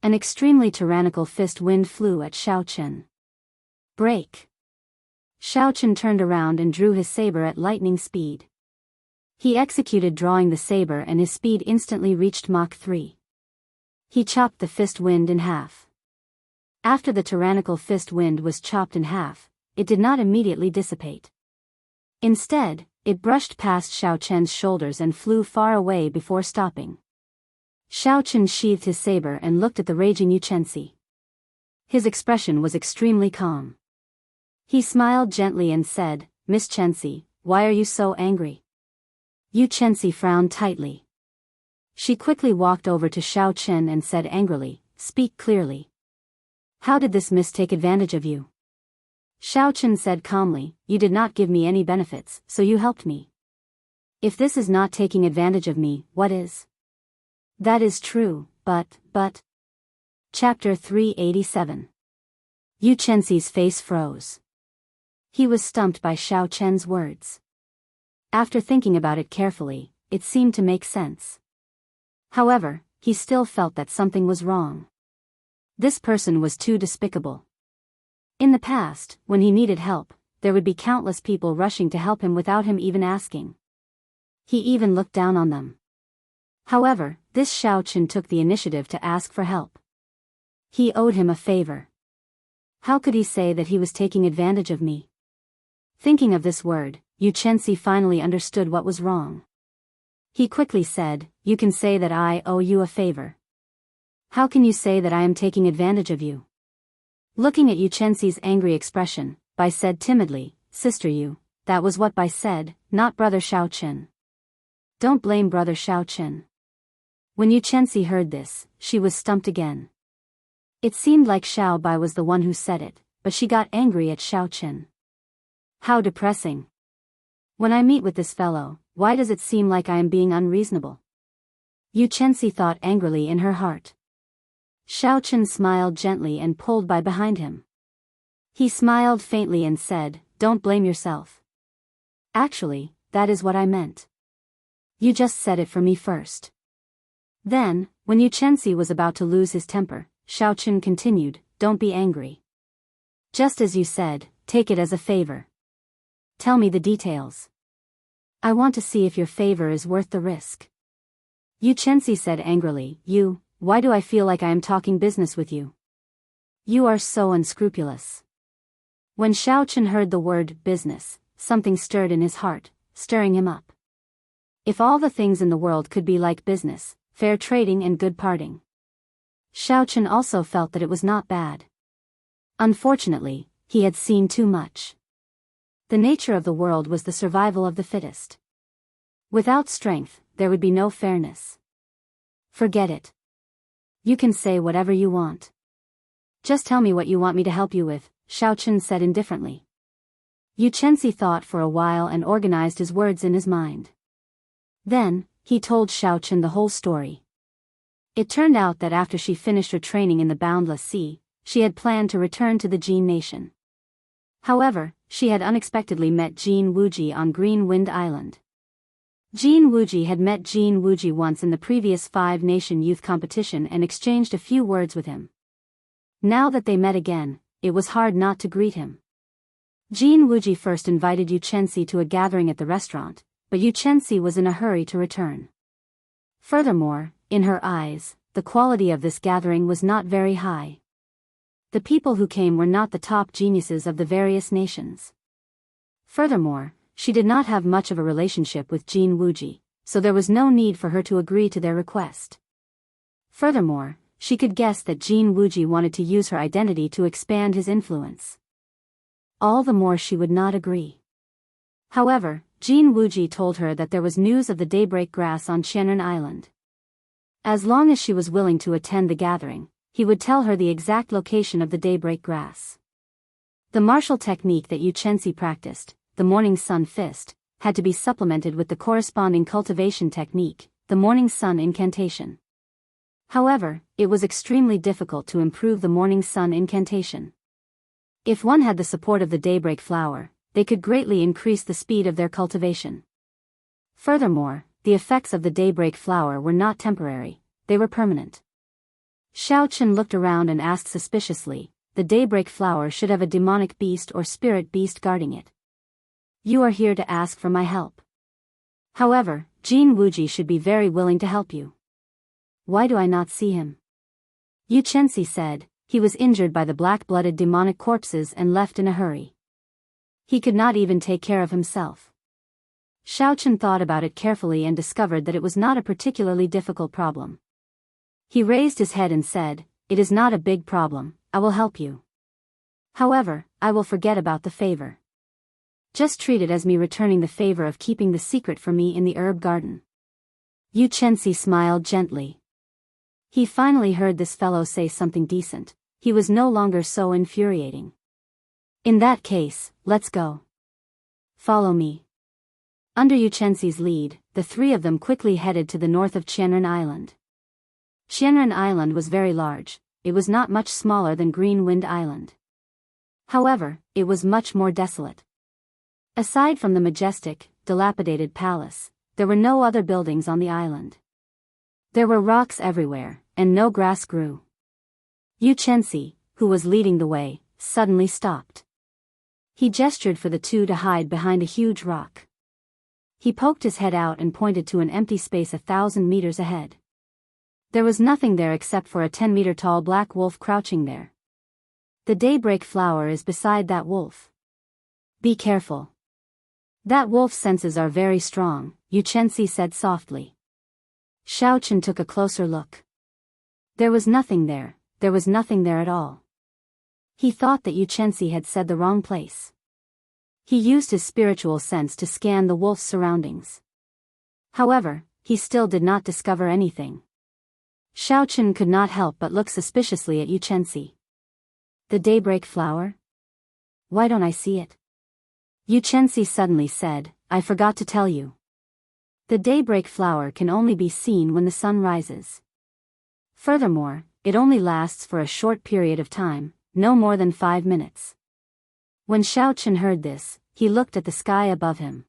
An extremely tyrannical fist wind flew at Xiao Chen. Break! Xiao Chen turned around and drew his saber at lightning speed. He executed drawing the saber and his speed instantly reached Mach 3. He chopped the fist wind in half. After the tyrannical fist wind was chopped in half, it did not immediately dissipate. Instead, it brushed past Xiao Chen's shoulders and flew far away before stopping. Xiao Chen sheathed his saber and looked at the raging Yu Chenxi. His expression was extremely calm. He smiled gently and said, "Miss Chenxi, why are you so angry?" Yu Chenxi frowned tightly. She quickly walked over to Xiao Chen and said angrily, "Speak clearly. How did this miss take advantage of you?" Xiao Chen said calmly, "You did not give me any benefits, so you helped me. If this is not taking advantage of me, what is?" "That is true, but... Chapter 387. Yu Chenxi's face froze. He was stumped by Xiao Chen's words. After thinking about it carefully, it seemed to make sense. However, he still felt that something was wrong. This person was too despicable. In the past, when he needed help, there would be countless people rushing to help him without him even asking. He even looked down on them. However, this Xiao Chen took the initiative to ask for help. He owed him a favor. How could he say that he was taking advantage of me? Thinking of this word, Yu Chenxi finally understood what was wrong. He quickly said, "You can say that I owe you a favor. How can you say that I am taking advantage of you?" Looking at Yu Chenxi's angry expression, Bai said timidly, "Sister Yu, that was what Bai said, not brother Xiao Chen. Don't blame brother Xiao Chen." When Yu Chenxi heard this, she was stumped again. It seemed like Xiao Bai was the one who said it, but she got angry at Xiao Chen. How depressing. When I meet with this fellow, why does it seem like I am being unreasonable? Yu Chenxi thought angrily in her heart. Xiaochen smiled gently and pulled by behind him. He smiled faintly and said, "Don't blame yourself. Actually, that is what I meant. You just said it for me first." Then, when Yu Chenxi was about to lose his temper, Xiaochen continued, "Don't be angry. Just as you said, take it as a favor. Tell me the details. I want to see if your favor is worth the risk." Yu Chenxi said angrily, Why do I feel like I am talking business with you? You are so unscrupulous." When Xiaochen heard the word business, something stirred in his heart, stirring him up. If all the things in the world could be like business, fair trading and good parting. Xiaochen also felt that it was not bad. Unfortunately, he had seen too much. The nature of the world was the survival of the fittest. Without strength, there would be no fairness. Forget it. You can say whatever you want. Just tell me what you want me to help you with, Xiaochen said indifferently. Yu Chenxi thought for a while and organized his words in his mind. Then, he told Xiaochen the whole story. It turned out that after she finished her training in the Boundless Sea, she had planned to return to the Jin nation. However, she had unexpectedly met Jin Wuji on Green Wind Island. Jin Wuji had met Jin Wuji once in the previous 5-nation youth competition and exchanged a few words with him. Now that they met again, it was hard not to greet him. Jin Wuji first invited Yu Chenxi to a gathering at the restaurant, but Yu Chenxi was in a hurry to return. Furthermore, in her eyes, the quality of this gathering was not very high. The people who came were not the top geniuses of the various nations. Furthermore, she did not have much of a relationship with Jin Wuji, so there was no need for her to agree to their request. Furthermore, she could guess that Jin Wuji wanted to use her identity to expand his influence. All the more she would not agree. However, Jin Wuji told her that there was news of the daybreak grass on Qianren Island. As long as she was willing to attend the gathering, he would tell her the exact location of the daybreak grass. The martial technique that Yu Chenxi practiced, the Morning Sun Fist, had to be supplemented with the corresponding cultivation technique, the Morning Sun Incantation. However, it was extremely difficult to improve the Morning Sun Incantation. If one had the support of the daybreak flower, they could greatly increase the speed of their cultivation. Furthermore, the effects of the daybreak flower were not temporary, they were permanent. Xiaochen looked around and asked suspiciously, the daybreak flower should have a demonic beast or spirit beast guarding it. You are here to ask for my help. However, Jin Wuji should be very willing to help you. Why do I not see him? Yu Chenxi said, he was injured by the black-blooded demonic corpses and left in a hurry. He could not even take care of himself. Xiaochen thought about it carefully and discovered that it was not a particularly difficult problem. He raised his head and said, "It is not a big problem, I will help you. However, I will forget about the favor. Just treat it as me returning the favor of keeping the secret from me in the herb garden." Yu Chenxi smiled gently. He finally heard this fellow say something decent. He was no longer so infuriating. In that case, let's go. Follow me. Under Yu Chenxi's lead, the three of them quickly headed to the north of Qianren Island. Qianren Island was very large, it was not much smaller than Green Wind Island. However, it was much more desolate. Aside from the majestic, dilapidated palace, there were no other buildings on the island. There were rocks everywhere, and no grass grew. Yu Chenxi, who was leading the way, suddenly stopped. He gestured for the two to hide behind a huge rock. He poked his head out and pointed to an empty space 1,000 meters ahead. There was nothing there except for a 10-meter-tall black wolf crouching there. The daybreak flower is beside that wolf. Be careful. That wolf's senses are very strong, Yu Chenxi said softly. Xiaochen took a closer look. There was nothing there at all. He thought that Yu Chenxi had said the wrong place. He used his spiritual sense to scan the wolf's surroundings. However, he still did not discover anything. Xiaochen could not help but look suspiciously at Yu Chenxi. The daybreak flower? Why don't I see it? Yu Chenxi suddenly said, I forgot to tell you. The daybreak flower can only be seen when the sun rises. Furthermore, it only lasts for a short period of time, no more than 5 minutes. When Xiaochen heard this, he looked at the sky above him.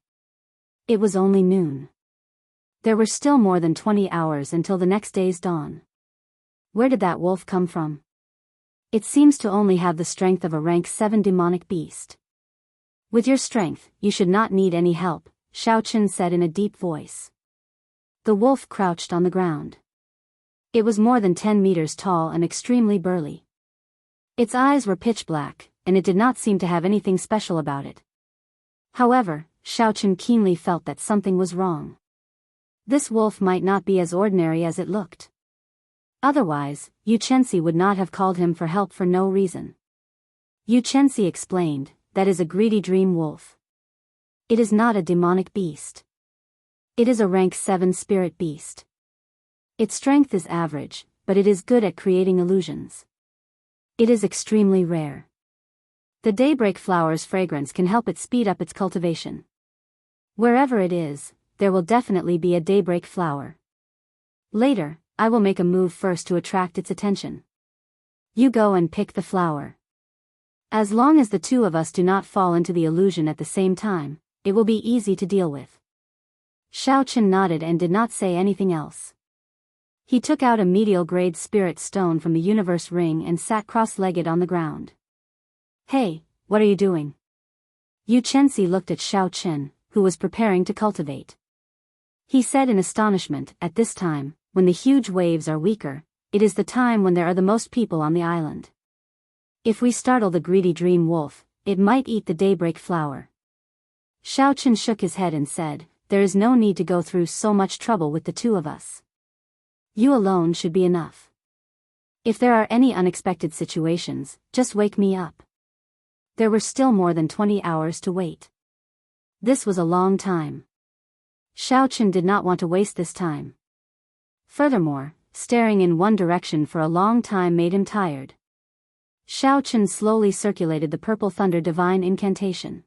It was only noon. There were still more than 20 hours until the next day's dawn. Where did that wolf come from? It seems to only have the strength of a rank 7 demonic beast. With your strength, you should not need any help, Xiaochen said in a deep voice. The wolf crouched on the ground. It was more than 10 meters tall and extremely burly. Its eyes were pitch black, and it did not seem to have anything special about it. However, Xiaochen keenly felt that something was wrong. This wolf might not be as ordinary as it looked. Otherwise, Yu Chenxi would not have called him for help for no reason. Yu Chenxi explained, that is a greedy dream wolf. It is not a demonic beast. It is a rank 7 spirit beast. Its strength is average, but it is good at creating illusions. It is extremely rare. The daybreak flower's fragrance can help it speed up its cultivation. Wherever it is, there will definitely be a daybreak flower. Later, I will make a move first to attract its attention. You go and pick the flower. As long as the two of us do not fall into the illusion at the same time, it will be easy to deal with. Xiaochen nodded and did not say anything else. He took out a medial-grade spirit stone from the universe ring and sat cross-legged on the ground. Hey, what are you doing? Yu Chenxi looked at Xiaochen, who was preparing to cultivate. He said in astonishment, at this time, when the huge waves are weaker, it is the time when there are the most people on the island. If we startle the greedy dream wolf, it might eat the daybreak flower. Xiaochen shook his head and said, there is no need to go through so much trouble with the two of us. You alone should be enough. If there are any unexpected situations, just wake me up. There were still more than 20 hours to wait. This was a long time. Xiaochen did not want to waste this time. Furthermore, staring in one direction for a long time made him tired. Xiaochen slowly circulated the purple thunder divine incantation.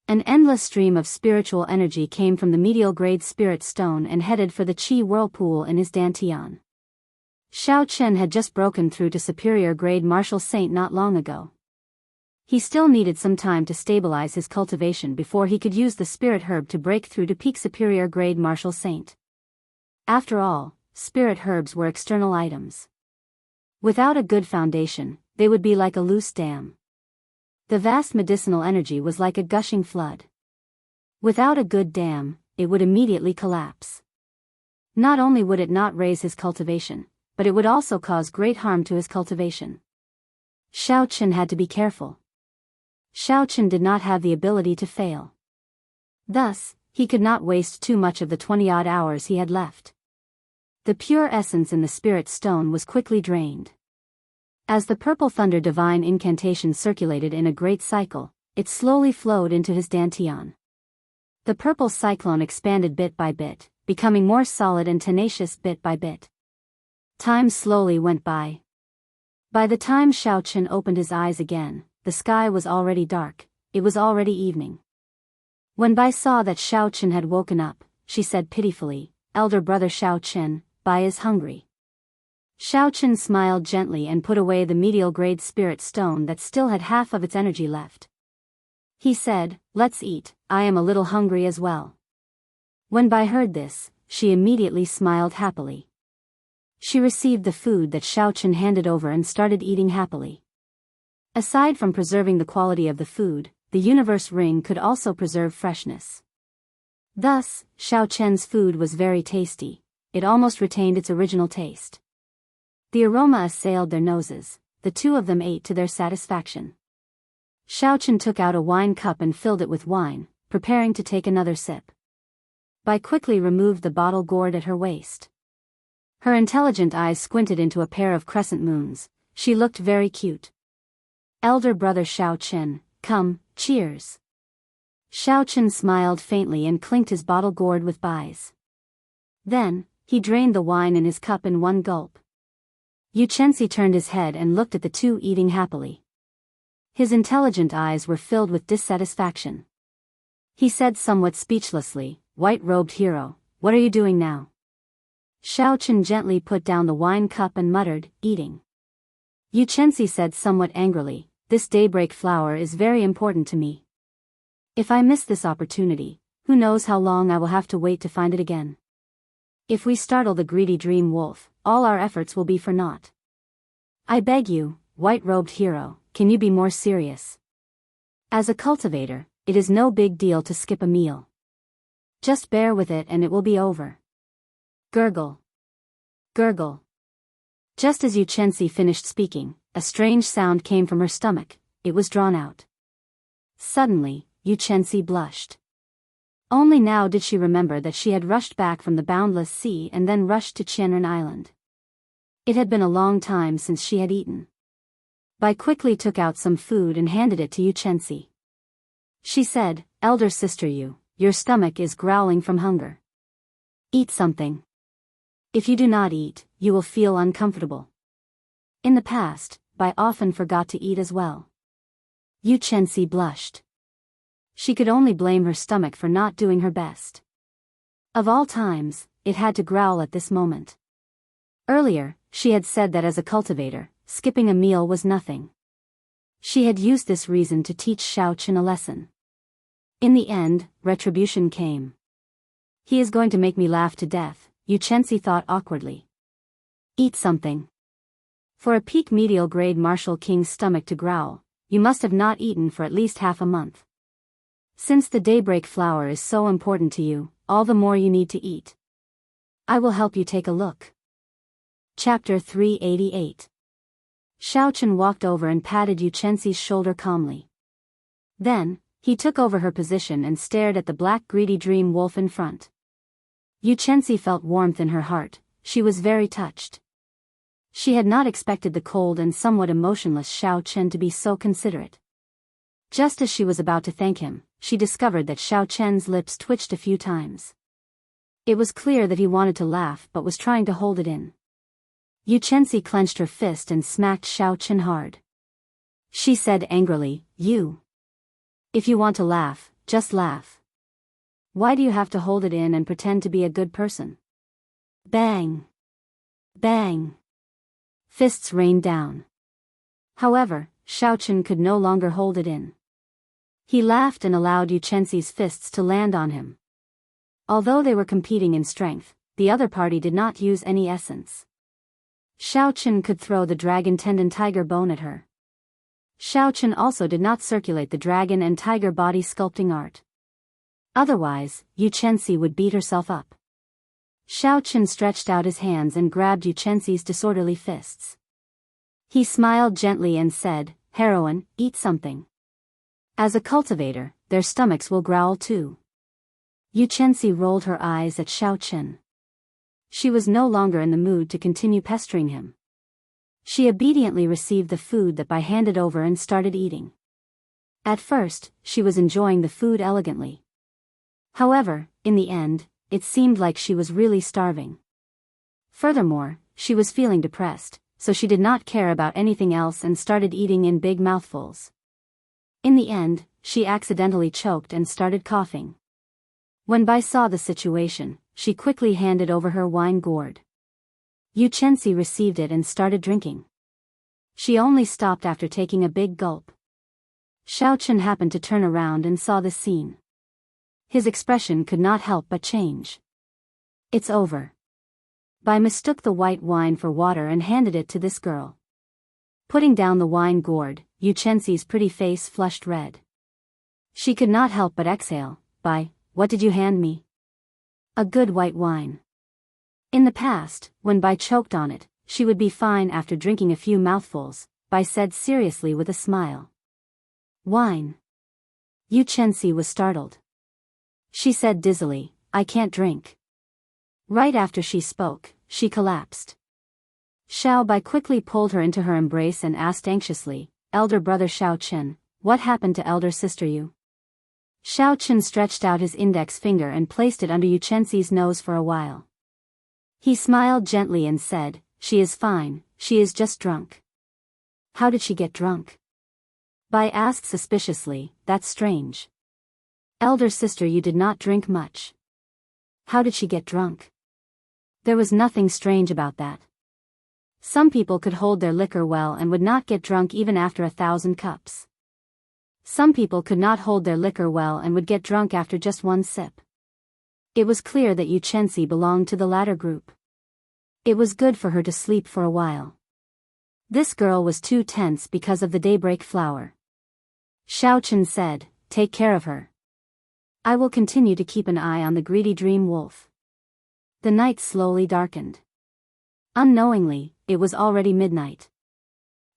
An endless stream of spiritual energy came from the medial-grade spirit stone and headed for the Qi whirlpool in his dantian. Xiaochen had just broken through to superior-grade martial saint not long ago. He still needed some time to stabilize his cultivation before he could use the spirit herb to break through to peak superior-grade martial saint. After all, spirit herbs were external items. Without a good foundation, they would be like a loose dam. The vast medicinal energy was like a gushing flood. Without a good dam, it would immediately collapse. Not only would it not raise his cultivation, but it would also cause great harm to his cultivation. Xiaochen had to be careful. Xiaochen did not have the ability to fail. Thus, he could not waste too much of the 20-odd hours he had left. The pure essence in the spirit stone was quickly drained. As the purple thunder divine incantation circulated in a great cycle, it slowly flowed into his dantian. The purple cyclone expanded bit by bit, becoming more solid and tenacious bit by bit. Time slowly went by. By the time Xiaochen opened his eyes again, the sky was already dark, it was already evening. When Bai saw that Xiaochen had woken up, she said pitifully, "Elder brother Xiaochen, Bai is hungry." Xiaochen smiled gently and put away the medial-grade spirit stone that still had half of its energy left. He said, "Let's eat, I am a little hungry as well." When Bai heard this, she immediately smiled happily. She received the food that Xiaochen handed over and started eating happily. Aside from preserving the quality of the food, the universe ring could also preserve freshness. Thus, Xiaochen's food was very tasty, it almost retained its original taste. The aroma assailed their noses, the two of them ate to their satisfaction. Xiaochen took out a wine cup and filled it with wine, preparing to take another sip. Bai quickly removed the bottle gourd at her waist. Her intelligent eyes squinted into a pair of crescent moons, she looked very cute. "Elder brother Xiaochen, come, cheers." Xiaochen smiled faintly and clinked his bottle gourd with Bai's. Then, he drained the wine in his cup in one gulp. Yu Chenxi turned his head and looked at the two eating happily. His intelligent eyes were filled with dissatisfaction. He said somewhat speechlessly, "White-robed hero, what are you doing now?" Xianxia gently put down the wine cup and muttered, "Eating." Xianxia said somewhat angrily, "This daybreak flower is very important to me. If I miss this opportunity, who knows how long I will have to wait to find it again. If we startle the greedy dream wolf, all our efforts will be for naught. I beg you, white-robed hero, can you be more serious? As a cultivator, it is no big deal to skip a meal. Just bear with it and it will be over." Gurgle. Gurgle. Just as Xianxia finished speaking, a strange sound came from her stomach. It was drawn out. Suddenly, Xianxia blushed. Only now did she remember that she had rushed back from the boundless sea and then rushed to Qianren Island. It had been a long time since she had eaten. Bai quickly took out some food and handed it to Xianxia. She said, "Elder sister, your stomach is growling from hunger. Eat something. If you do not eat, you will feel uncomfortable." In the past, Bai often forgot to eat as well. Xianxia blushed. She could only blame her stomach for not doing her best. Of all times, it had to growl at this moment. Earlier, she had said that as a cultivator, skipping a meal was nothing. She had used this reason to teach Xianxia a lesson. In the end, retribution came. "He is going to make me laugh to death," Xianxia thought awkwardly. "Eat something. For a peak medial grade martial king's stomach to growl, you must have not eaten for at least half a month. Since the daybreak flower is so important to you, all the more you need to eat. I will help you take a look." Chapter 388. Xianxia walked over and patted Xianxia's shoulder calmly. Then, he took over her position and stared at the black greedy dream wolf in front. Xianxia felt warmth in her heart. She was very touched. She had not expected the cold and somewhat emotionless Xianxia to be so considerate. Just as she was about to thank him, she discovered that Xianxia's lips twitched a few times. It was clear that he wanted to laugh but was trying to hold it in. Xianxia clenched her fist and smacked Xianxia hard. She said angrily, "You. If you want to laugh, just laugh. Why do you have to hold it in and pretend to be a good person?" Bang! Bang! Fists rained down. However, Xianxia could no longer hold it in. He laughed and allowed Xianxia's fists to land on him. Although they were competing in strength, the other party did not use any essence. Xianxia could throw the dragon tendon tiger bone at her. Xianxia also did not circulate the dragon and tiger body sculpting art. Otherwise, Xianxia would beat herself up. Xianxia stretched out his hands and grabbed Xianxia's disorderly fists. He smiled gently and said, "Heroine, eat something. As a cultivator, their stomachs will growl too." Xianxia rolled her eyes at Xianxia. She was no longer in the mood to continue pestering him. She obediently received the food that Bai handed over and started eating. At first, she was enjoying the food elegantly. However, in the end, it seemed like she was really starving. Furthermore, she was feeling depressed, so she did not care about anything else and started eating in big mouthfuls. In the end, she accidentally choked and started coughing. When Bai saw the situation, she quickly handed over her wine gourd. Xianxia received it and started drinking. She only stopped after taking a big gulp. Xianxia happened to turn around and saw the scene. His expression could not help but change. "It's over." Bai mistook the white wine for water and handed it to this girl. Putting down the wine gourd, Xianxia's pretty face flushed red. She could not help but exhale. "Bai, what did you hand me?" "A good white wine." In the past, when Bai choked on it, she would be fine after drinking a few mouthfuls, Bai said seriously with a smile. "Wine." Xianxia was startled. She said dizzily, "I can't drink." Right after she spoke, she collapsed. Bai quickly pulled her into her embrace and asked anxiously, "Elder brother Xianxia, what happened to elder sister you?" Xianxia stretched out his index finger and placed it under Xianxia's nose for a while. He smiled gently and said, "She is fine, she is just drunk." "How did she get drunk?" Bai asked suspiciously, "That's strange." Elder sister, you did not drink much. How did she get drunk? There was nothing strange about that. Some people could hold their liquor well and would not get drunk even after 1,000 cups. Some people could not hold their liquor well and would get drunk after just one sip. It was clear that Xianxia belonged to the latter group. It was good for her to sleep for a while. This girl was too tense because of the daybreak flower. Xiaochen said, "Take care of her. I will continue to keep an eye on the greedy dream wolf." The night slowly darkened. Unknowingly, it was already midnight.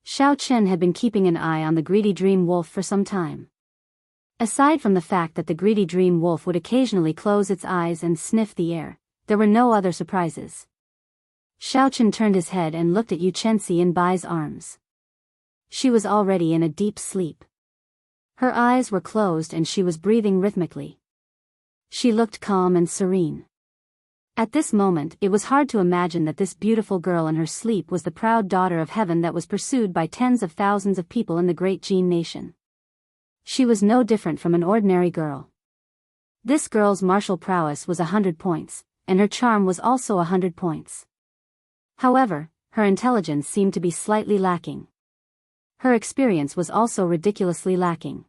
Xiaochen had been keeping an eye on the greedy dream wolf for some time. Aside from the fact that the greedy dream wolf would occasionally close its eyes and sniff the air, there were no other surprises. Xiaochen turned his head and looked at Xianxia in Bai's arms. She was already in a deep sleep. Her eyes were closed and she was breathing rhythmically. She looked calm and serene. At this moment, it was hard to imagine that this beautiful girl in her sleep was the proud daughter of heaven that was pursued by tens of thousands of people in the great Jin nation. She was no different from an ordinary girl. This girl's martial prowess was 100 points, and her charm was also 100 points. However, her intelligence seemed to be slightly lacking. Her experience was also ridiculously lacking.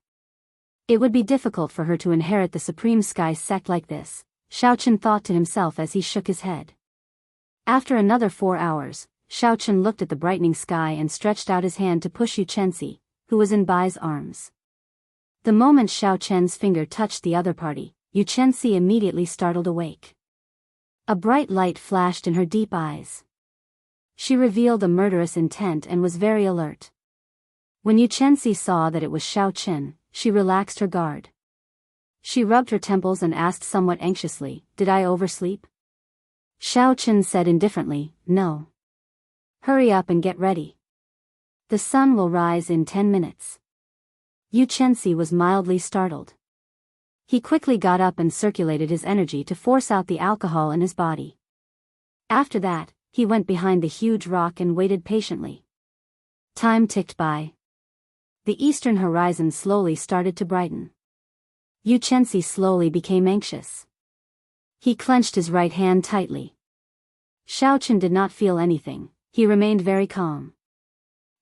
It would be difficult for her to inherit the Supreme Sky sect like this, Xiaochen thought to himself as he shook his head. After another 4 hours, Xiaochen looked at the brightening sky and stretched out his hand to push Xianxia, who was in Bai's arms. The moment Xiaochen's finger touched the other party, Xianxia immediately startled awake. A bright light flashed in her deep eyes. She revealed a murderous intent and was very alert. When Xianxia saw that it was Xiaochen, she relaxed her guard. She rubbed her temples and asked somewhat anxiously, "Did I oversleep?" Xiaochen said indifferently, "No. Hurry up and get ready. The sun will rise in 10 minutes. Xianxia was mildly startled. He quickly got up and circulated his energy to force out the alcohol in his body. After that, he went behind the huge rock and waited patiently. Time ticked by. The eastern horizon slowly started to brighten. Xianxia slowly became anxious. He clenched his right hand tightly. Xiaochen did not feel anything, he remained very calm.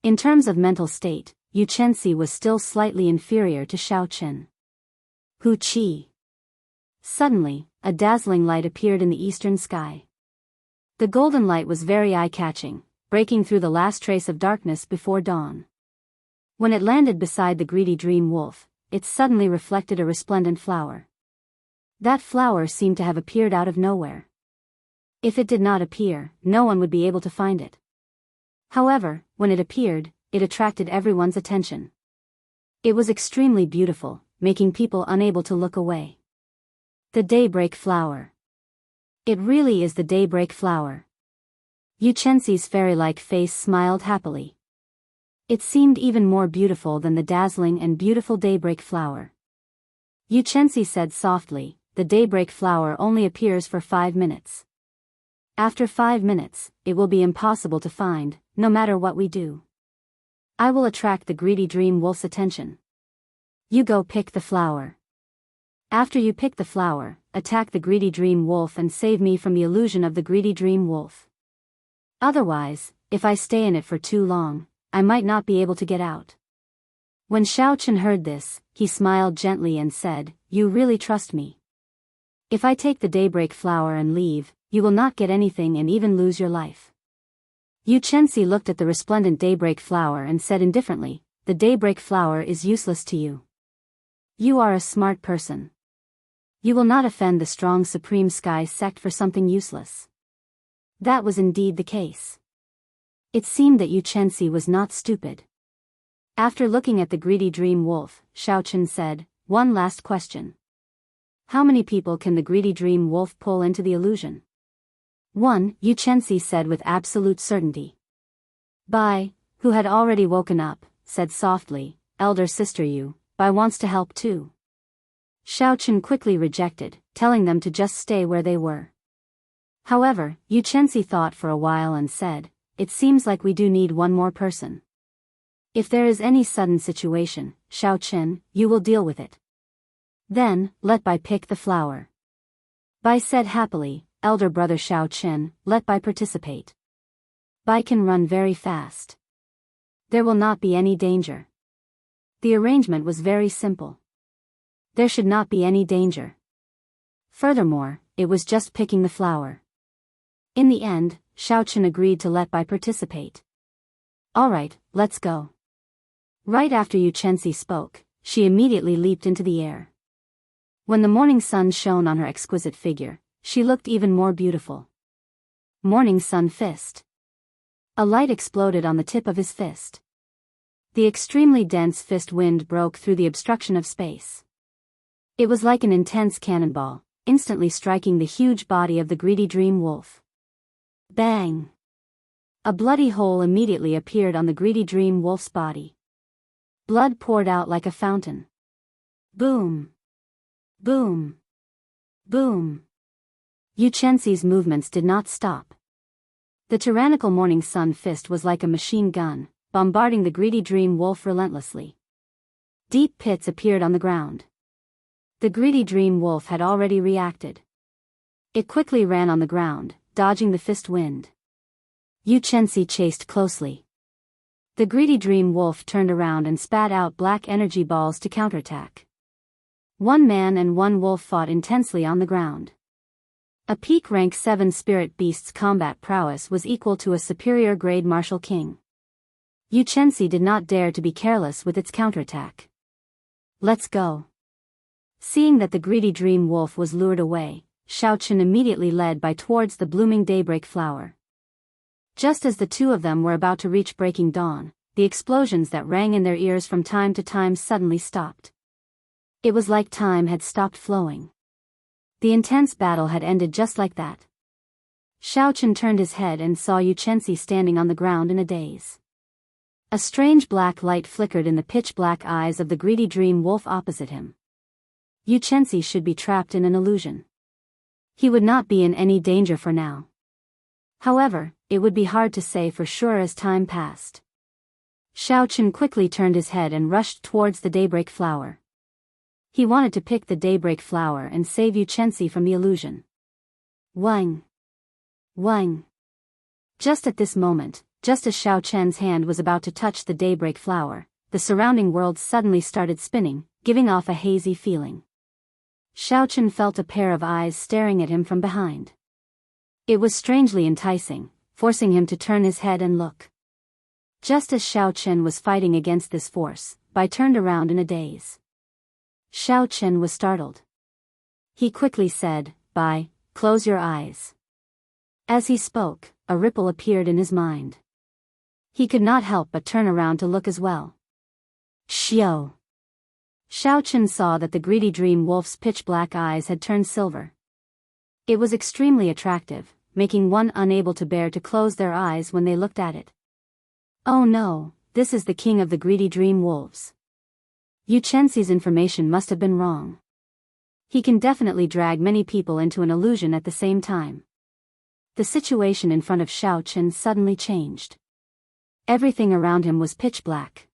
In terms of mental state, Xianxia was still slightly inferior to Xiaochen. Hu Qi. Suddenly, a dazzling light appeared in the eastern sky. The golden light was very eye-catching, breaking through the last trace of darkness before dawn. When it landed beside the greedy dream wolf, it suddenly reflected a resplendent flower. That flower seemed to have appeared out of nowhere. If it did not appear, no one would be able to find it. However, when it appeared, it attracted everyone's attention. It was extremely beautiful, making people unable to look away. The daybreak flower. It really is the daybreak flower. Xianxia's fairy-like face smiled happily. It seemed even more beautiful than the dazzling and beautiful daybreak flower. Xianxia said softly, "The daybreak flower only appears for 5 minutes. After 5 minutes, it will be impossible to find, no matter what we do. I will attract the greedy dream wolf's attention. You go pick the flower. After you pick the flower, attack the greedy dream wolf and save me from the illusion of the greedy dream wolf. Otherwise, if I stay in it for too long, I might not be able to get out." When Xiaochen heard this, he smiled gently and said, "You really trust me. If I take the daybreak flower and leave, you will not get anything and even lose your life." Xianxia looked at the resplendent daybreak flower and said indifferently, "The daybreak flower is useless to you. You are a smart person. You will not offend the strong Supreme Sky sect for something useless." That was indeed the case. It seemed that Xianxia was not stupid. After looking at the greedy dream wolf, Xiaochen said, "One last question. How many people can the greedy dream wolf pull into the illusion?" "One," Xianxia said with absolute certainty. Bai, who had already woken up, said softly, "Elder sister, Bai wants to help too." Xiaochen quickly rejected, telling them to just stay where they were. However, Xianxia thought for a while and said, "It seems like we do need one more person. If there is any sudden situation, Xiaochen, you will deal with it." Then, let Bai pick the flower. Bai said happily, elder brother Xiao Chen, let Bai participate. Bai can run very fast. There will not be any danger. The arrangement was very simple. There should not be any danger. Furthermore, it was just picking the flower. In the end, Xiao Chen agreed to let Bai participate. Alright, let's go. Right after Yu Chenxi spoke, she immediately leaped into the air. When the morning sun shone on her exquisite figure, she looked even more beautiful. Morning sun fist. A light exploded on the tip of his fist. The extremely dense fist wind broke through the obstruction of space. It was like an intense cannonball, instantly striking the huge body of the greedy dream wolf. Bang! A bloody hole immediately appeared on the greedy dream wolf's body. Blood poured out like a fountain. Boom! Boom! Boom! Yu Chenxi's movements did not stop. The tyrannical morning sun fist was like a machine gun, bombarding the greedy dream wolf relentlessly. Deep pits appeared on the ground. The greedy dream wolf had already reacted. It quickly ran on the ground, dodging the fist wind. Yu Chenxi chased closely. The greedy dream wolf turned around and spat out black energy balls to counterattack. One man and one wolf fought intensely on the ground. A peak rank 7 spirit beast's combat prowess was equal to a superior grade martial king. Yu Chenxi did not dare to be careless with its counterattack. Let's go. Seeing that the greedy dream wolf was lured away, Xiao Chen immediately led Bai towards the blooming daybreak flower. Just as the two of them were about to reach breaking dawn, the explosions that rang in their ears from time to time suddenly stopped. It was like time had stopped flowing. The intense battle had ended just like that. Xiao Chen turned his head and saw Yu Chenxi standing on the ground in a daze. A strange black light flickered in the pitch-black eyes of the greedy dream wolf opposite him. Yu Chenxi should be trapped in an illusion. He would not be in any danger for now. However, it would be hard to say for sure as time passed. Xiao Chen quickly turned his head and rushed towards the daybreak flower. He wanted to pick the daybreak flower and save Yu Chenxi from the illusion. Wang! Wang! Just at this moment, just as Xiao Chen's hand was about to touch the daybreak flower, the surrounding world suddenly started spinning, giving off a hazy feeling. Xiao Chen felt a pair of eyes staring at him from behind. It was strangely enticing, forcing him to turn his head and look. Just as Xiao Chen was fighting against this force, Bai turned around in a daze. Xiao Chen was startled. He quickly said, Bai, close your eyes. As he spoke, a ripple appeared in his mind. He could not help but turn around to look as well. Xiao! Xiao Chen saw that the greedy dream wolf's pitch-black eyes had turned silver. It was extremely attractive, making one unable to bear to close their eyes when they looked at it. Oh no, this is the king of the greedy dream wolves. Yu Chenxi's information must have been wrong. He can definitely drag many people into an illusion at the same time. The situation in front of Xiao Chen suddenly changed. Everything around him was pitch black.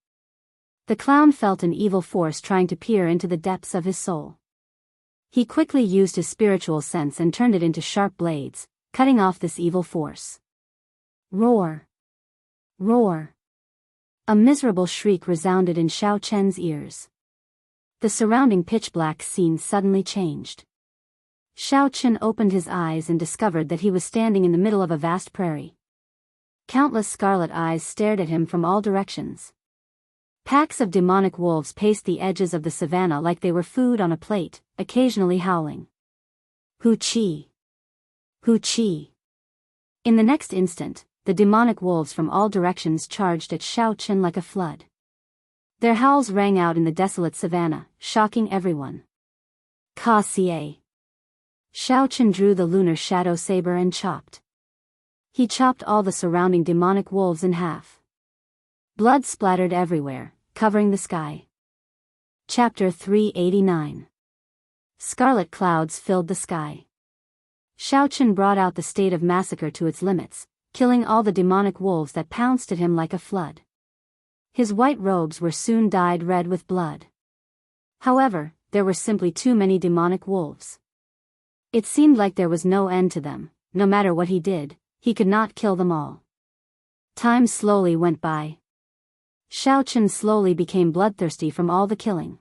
The clown felt an evil force trying to peer into the depths of his soul. He quickly used his spiritual sense and turned it into sharp blades, cutting off this evil force. Roar! Roar! A miserable shriek resounded in Xiao Chen's ears. The surrounding pitch-black scene suddenly changed. Xiao Chen opened his eyes and discovered that he was standing in the middle of a vast prairie. Countless scarlet eyes stared at him from all directions. Packs of demonic wolves paced the edges of the savanna like they were food on a plate, occasionally howling. Hu Qi! Hu Qi! In the next instant, the demonic wolves from all directions charged at Xiao Chen like a flood. Their howls rang out in the desolate savanna, shocking everyone. Ka Xie! Xiao Chen drew the lunar shadow saber and chopped. He chopped all the surrounding demonic wolves in half. Blood splattered everywhere, covering the sky. Chapter 389. Scarlet clouds filled the sky. Xiao Chen brought out the state of massacre to its limits, killing all the demonic wolves that pounced at him like a flood. His white robes were soon dyed red with blood. However, there were simply too many demonic wolves. It seemed like there was no end to them. No matter what he did, he could not kill them all. Time slowly went by. Xiaochen slowly became bloodthirsty from all the killing.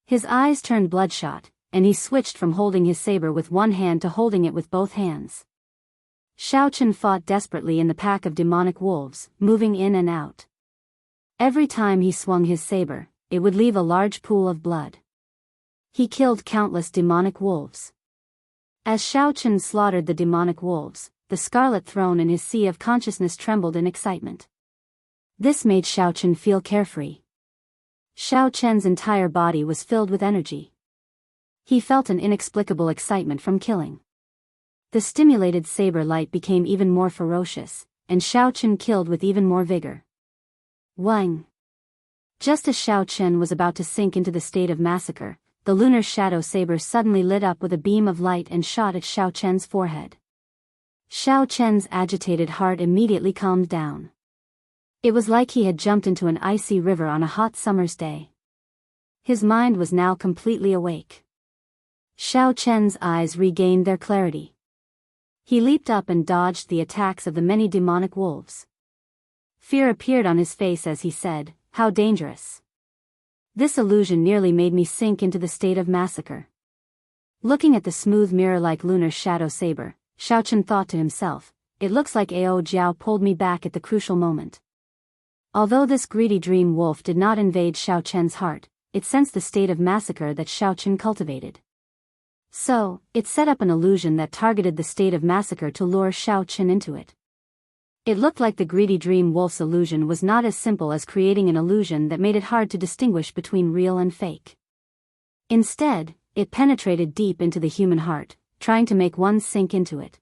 His eyes turned bloodshot, and he switched from holding his saber with one hand to holding it with both hands. Xiaochen fought desperately in the pack of demonic wolves, moving in and out. Every time he swung his saber, it would leave a large pool of blood. He killed countless demonic wolves. As Xiaochen slaughtered the demonic wolves, the scarlet throne in his sea of consciousness trembled in excitement. This made Xiaochen feel carefree. Xiaochen's entire body was filled with energy. He felt an inexplicable excitement from killing. The stimulated saber light became even more ferocious, and Xiaochen killed with even more vigor. Wang! Just as Xiaochen was about to sink into the state of massacre, the lunar shadow saber suddenly lit up with a beam of light and shot at Xiaochen's forehead. Xiaochen's agitated heart immediately calmed down. It was like he had jumped into an icy river on a hot summer's day. His mind was now completely awake. Xiaochen's eyes regained their clarity. He leaped up and dodged the attacks of the many demonic wolves. Fear appeared on his face as he said, "How dangerous." This illusion nearly made me sink into the state of massacre. Looking at the smooth mirror-like lunar shadow saber, Xiaochen thought to himself, "It looks like Ao Jiao pulled me back at the crucial moment." Although this greedy dream wolf did not invade Xiaochen's heart, it sensed the state of massacre that Xiaochen cultivated. So, it set up an illusion that targeted the state of massacre to lure Xiaochen into it. It looked like the greedy dream wolf's illusion was not as simple as creating an illusion that made it hard to distinguish between real and fake. Instead, it penetrated deep into the human heart, trying to make one sink into it.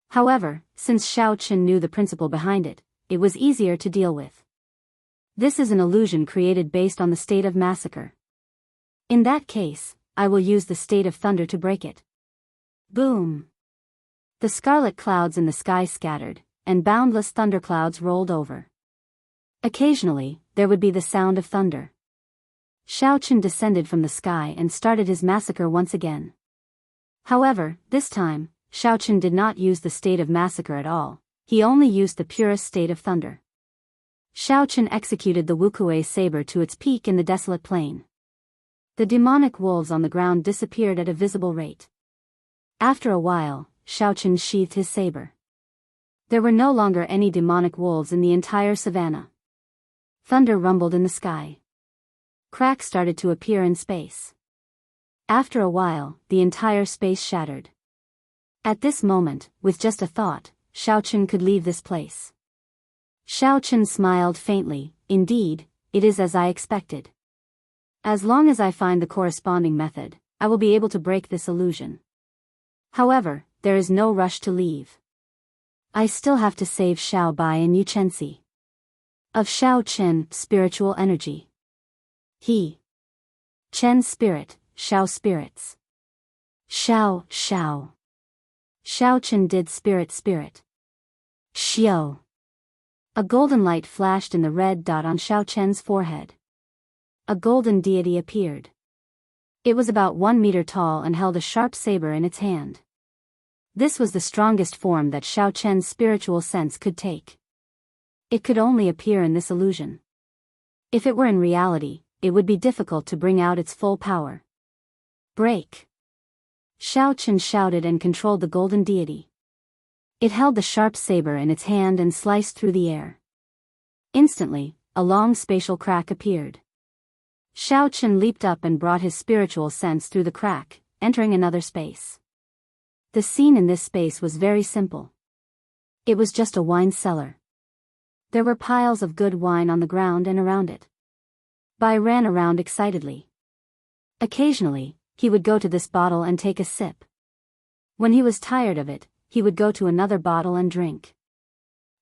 However, since Xiaochen knew the principle behind it, it was easier to deal with. This is an illusion created based on the state of massacre. In that case, I will use the state of thunder to break it. Boom! The scarlet clouds in the sky scattered, and boundless thunderclouds rolled over. Occasionally, there would be the sound of thunder. Xiaochen descended from the sky and started his massacre once again. However, this time, Xiaochen did not use the state of massacre at all, he only used the purest state of thunder. Xiaochen executed the Wuxia saber to its peak in the desolate plain. The demonic wolves on the ground disappeared at a visible rate. After a while, Xiaochen sheathed his saber. There were no longer any demonic wolves in the entire savanna. Thunder rumbled in the sky. Cracks started to appear in space. After a while, the entire space shattered. At this moment, with just a thought, Xiaochen could leave this place. Xiaochen smiled faintly. Indeed, it is as I expected. As long as I find the corresponding method, I will be able to break this illusion. However, there is no rush to leave. I still have to save Xiao Bai and Yu Chenxi. Of Xiao Chen, spiritual energy. He. Chen spirit, Xiao spirits. Xiao. Xiao Chen did spirit. Xiao. A golden light flashed in the red dot on Xiao Chen's forehead. A golden deity appeared. It was about 1 meter tall and held a sharp saber in its hand. This was the strongest form that Xiao Chen's spiritual sense could take. It could only appear in this illusion. If it were in reality, it would be difficult to bring out its full power. Break! Xiao Chen shouted and controlled the golden deity. It held the sharp saber in its hand and sliced through the air. Instantly, a long spatial crack appeared. Xiao Chen leaped up and brought his spiritual sense through the crack, entering another space. The scene in this space was very simple. It was just a wine cellar. There were piles of good wine on the ground and around it. Bai ran around excitedly. Occasionally, he would go to this bottle and take a sip. When he was tired of it, he would go to another bottle and drink.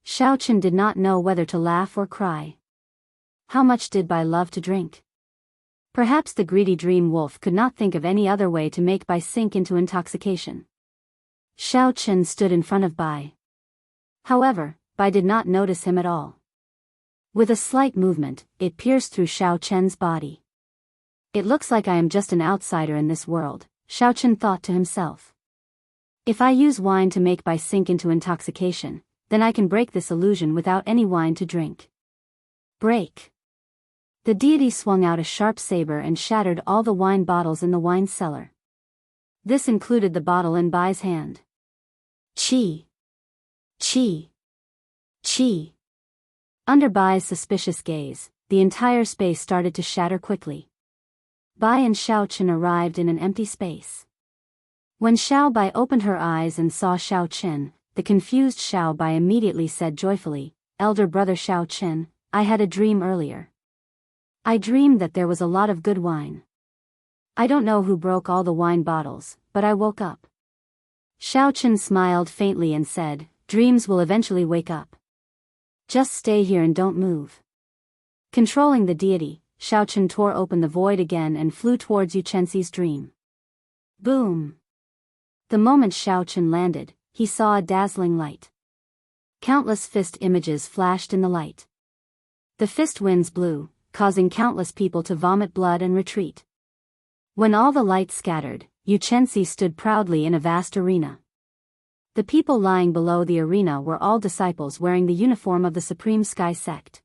Xiao Chen did not know whether to laugh or cry. How much did Bai love to drink? Perhaps the greedy dream wolf could not think of any other way to make Bai sink into intoxication. Xiao Chen stood in front of Bai. However, Bai did not notice him at all. With a slight movement, it pierced through Xiao Chen's body. It looks like I am just an outsider in this world, Xiaochen thought to himself. If I use wine to make Bai sink into intoxication, then I can break this illusion without any wine to drink. Break. The deity swung out a sharp saber and shattered all the wine bottles in the wine cellar. This included the bottle in Bai's hand. Chi. Chi. Chi. Under Bai's suspicious gaze, the entire space started to shatter quickly. Bai and Xiaochen arrived in an empty space. When Xiao Bai opened her eyes and saw Xiaochen, the confused Xiao Bai immediately said joyfully, "Elder brother Xiaochen, I had a dream earlier. I dreamed that there was a lot of good wine. I don't know who broke all the wine bottles, but I woke up." Xiaochen smiled faintly and said, "Dreams will eventually wake up. Just stay here and don't move." Controlling the deity, Xiaochen tore open the void again and flew towards Yuchensi's dream. Boom! The moment Xiaochen landed, he saw a dazzling light. Countless fist images flashed in the light. The fist winds blew, causing countless people to vomit blood and retreat. When all the light scattered, Yuchensi stood proudly in a vast arena. The people lying below the arena were all disciples wearing the uniform of the Supreme Sky Sect.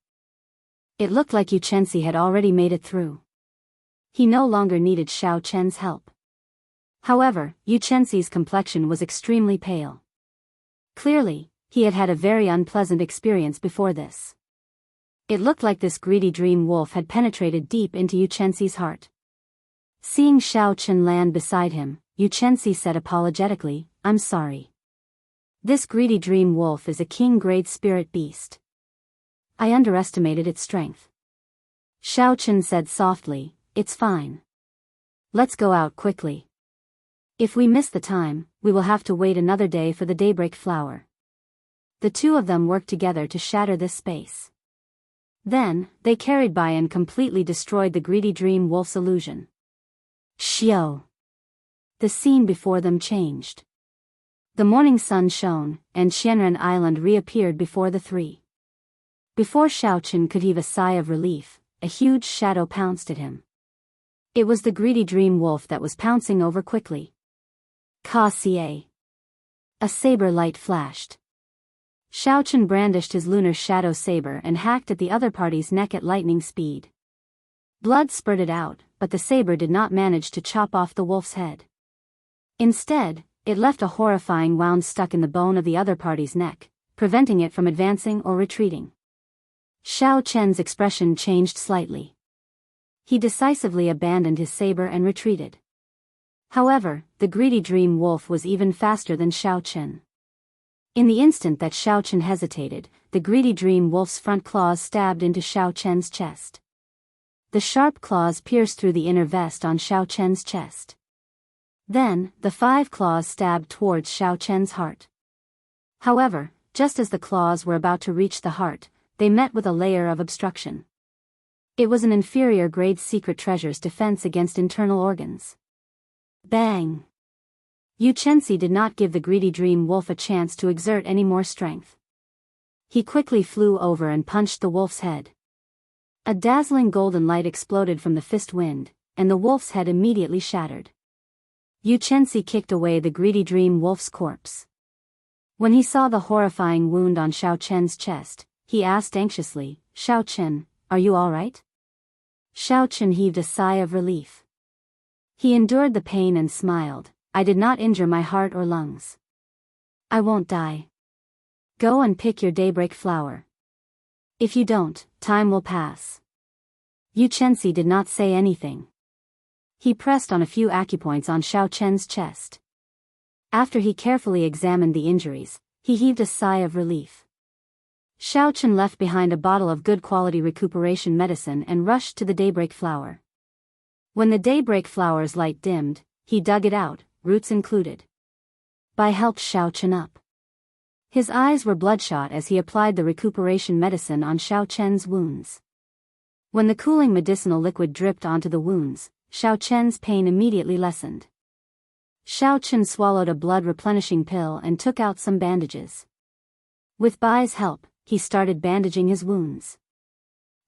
It looked like Yuchensi had already made it through. He no longer needed Xiaochen's help. However, Yuchensi's complexion was extremely pale. Clearly, he had had a very unpleasant experience before this. It looked like this greedy dream wolf had penetrated deep into Yuchensi's heart. Seeing Xiaochen land beside him, Yuchensi said apologetically, "I'm sorry. This greedy dream wolf is a king-grade spirit beast. I underestimated its strength." Xiaochen said softly, "It's fine. Let's go out quickly. If we miss the time, we will have to wait another day for the daybreak flower." The two of them worked together to shatter this space. Then, they carried by and completely destroyed the greedy dream wolf's illusion. Xiao. The scene before them changed. The morning sun shone, and Xianren Island reappeared before the three. Before Xiaochen could heave a sigh of relief, a huge shadow pounced at him. It was the greedy dream wolf that was pouncing over quickly. Ka-Xie. A saber light flashed. Xiaochen brandished his lunar shadow saber and hacked at the other party's neck at lightning speed. Blood spurted out, but the saber did not manage to chop off the wolf's head. Instead, it left a horrifying wound stuck in the bone of the other party's neck, preventing it from advancing or retreating. Xiaochen's expression changed slightly. He decisively abandoned his saber and retreated. However, the greedy dream wolf was even faster than Xiaochen. In the instant that Xiaochen hesitated, the greedy dream wolf's front claws stabbed into Xiaochen's chest. The sharp claws pierced through the inner vest on Xiaochen's chest. Then, the 5 claws stabbed towards Xiaochen's heart. However, just as the claws were about to reach the heart, they met with a layer of obstruction. It was an inferior grade secret treasure's defense against internal organs. Bang! Yuchensi did not give the greedy dream wolf a chance to exert any more strength. He quickly flew over and punched the wolf's head. A dazzling golden light exploded from the fist wind, and the wolf's head immediately shattered. Yuchensi kicked away the greedy dream wolf's corpse. When he saw the horrifying wound on Xiaochen's chest, he asked anxiously, "Xiaochen, are you all right?" Xiaochen heaved a sigh of relief. He endured the pain and smiled, "I did not injure my heart or lungs. I won't die. Go and pick your daybreak flower. If you don't, time will pass." Yuchensi did not say anything. He pressed on a few acupoints on Xiaochen's chest. After he carefully examined the injuries, he heaved a sigh of relief. Xiaochen left behind a bottle of good quality recuperation medicine and rushed to the daybreak flower. When the daybreak flower's light dimmed, he dug it out, roots included. Bai helped Xiaochen up. His eyes were bloodshot as he applied the recuperation medicine on Xiaochen's wounds. When the cooling medicinal liquid dripped onto the wounds, Xiaochen's pain immediately lessened. Xiaochen swallowed a blood-replenishing pill and took out some bandages. With Bai's help, he started bandaging his wounds.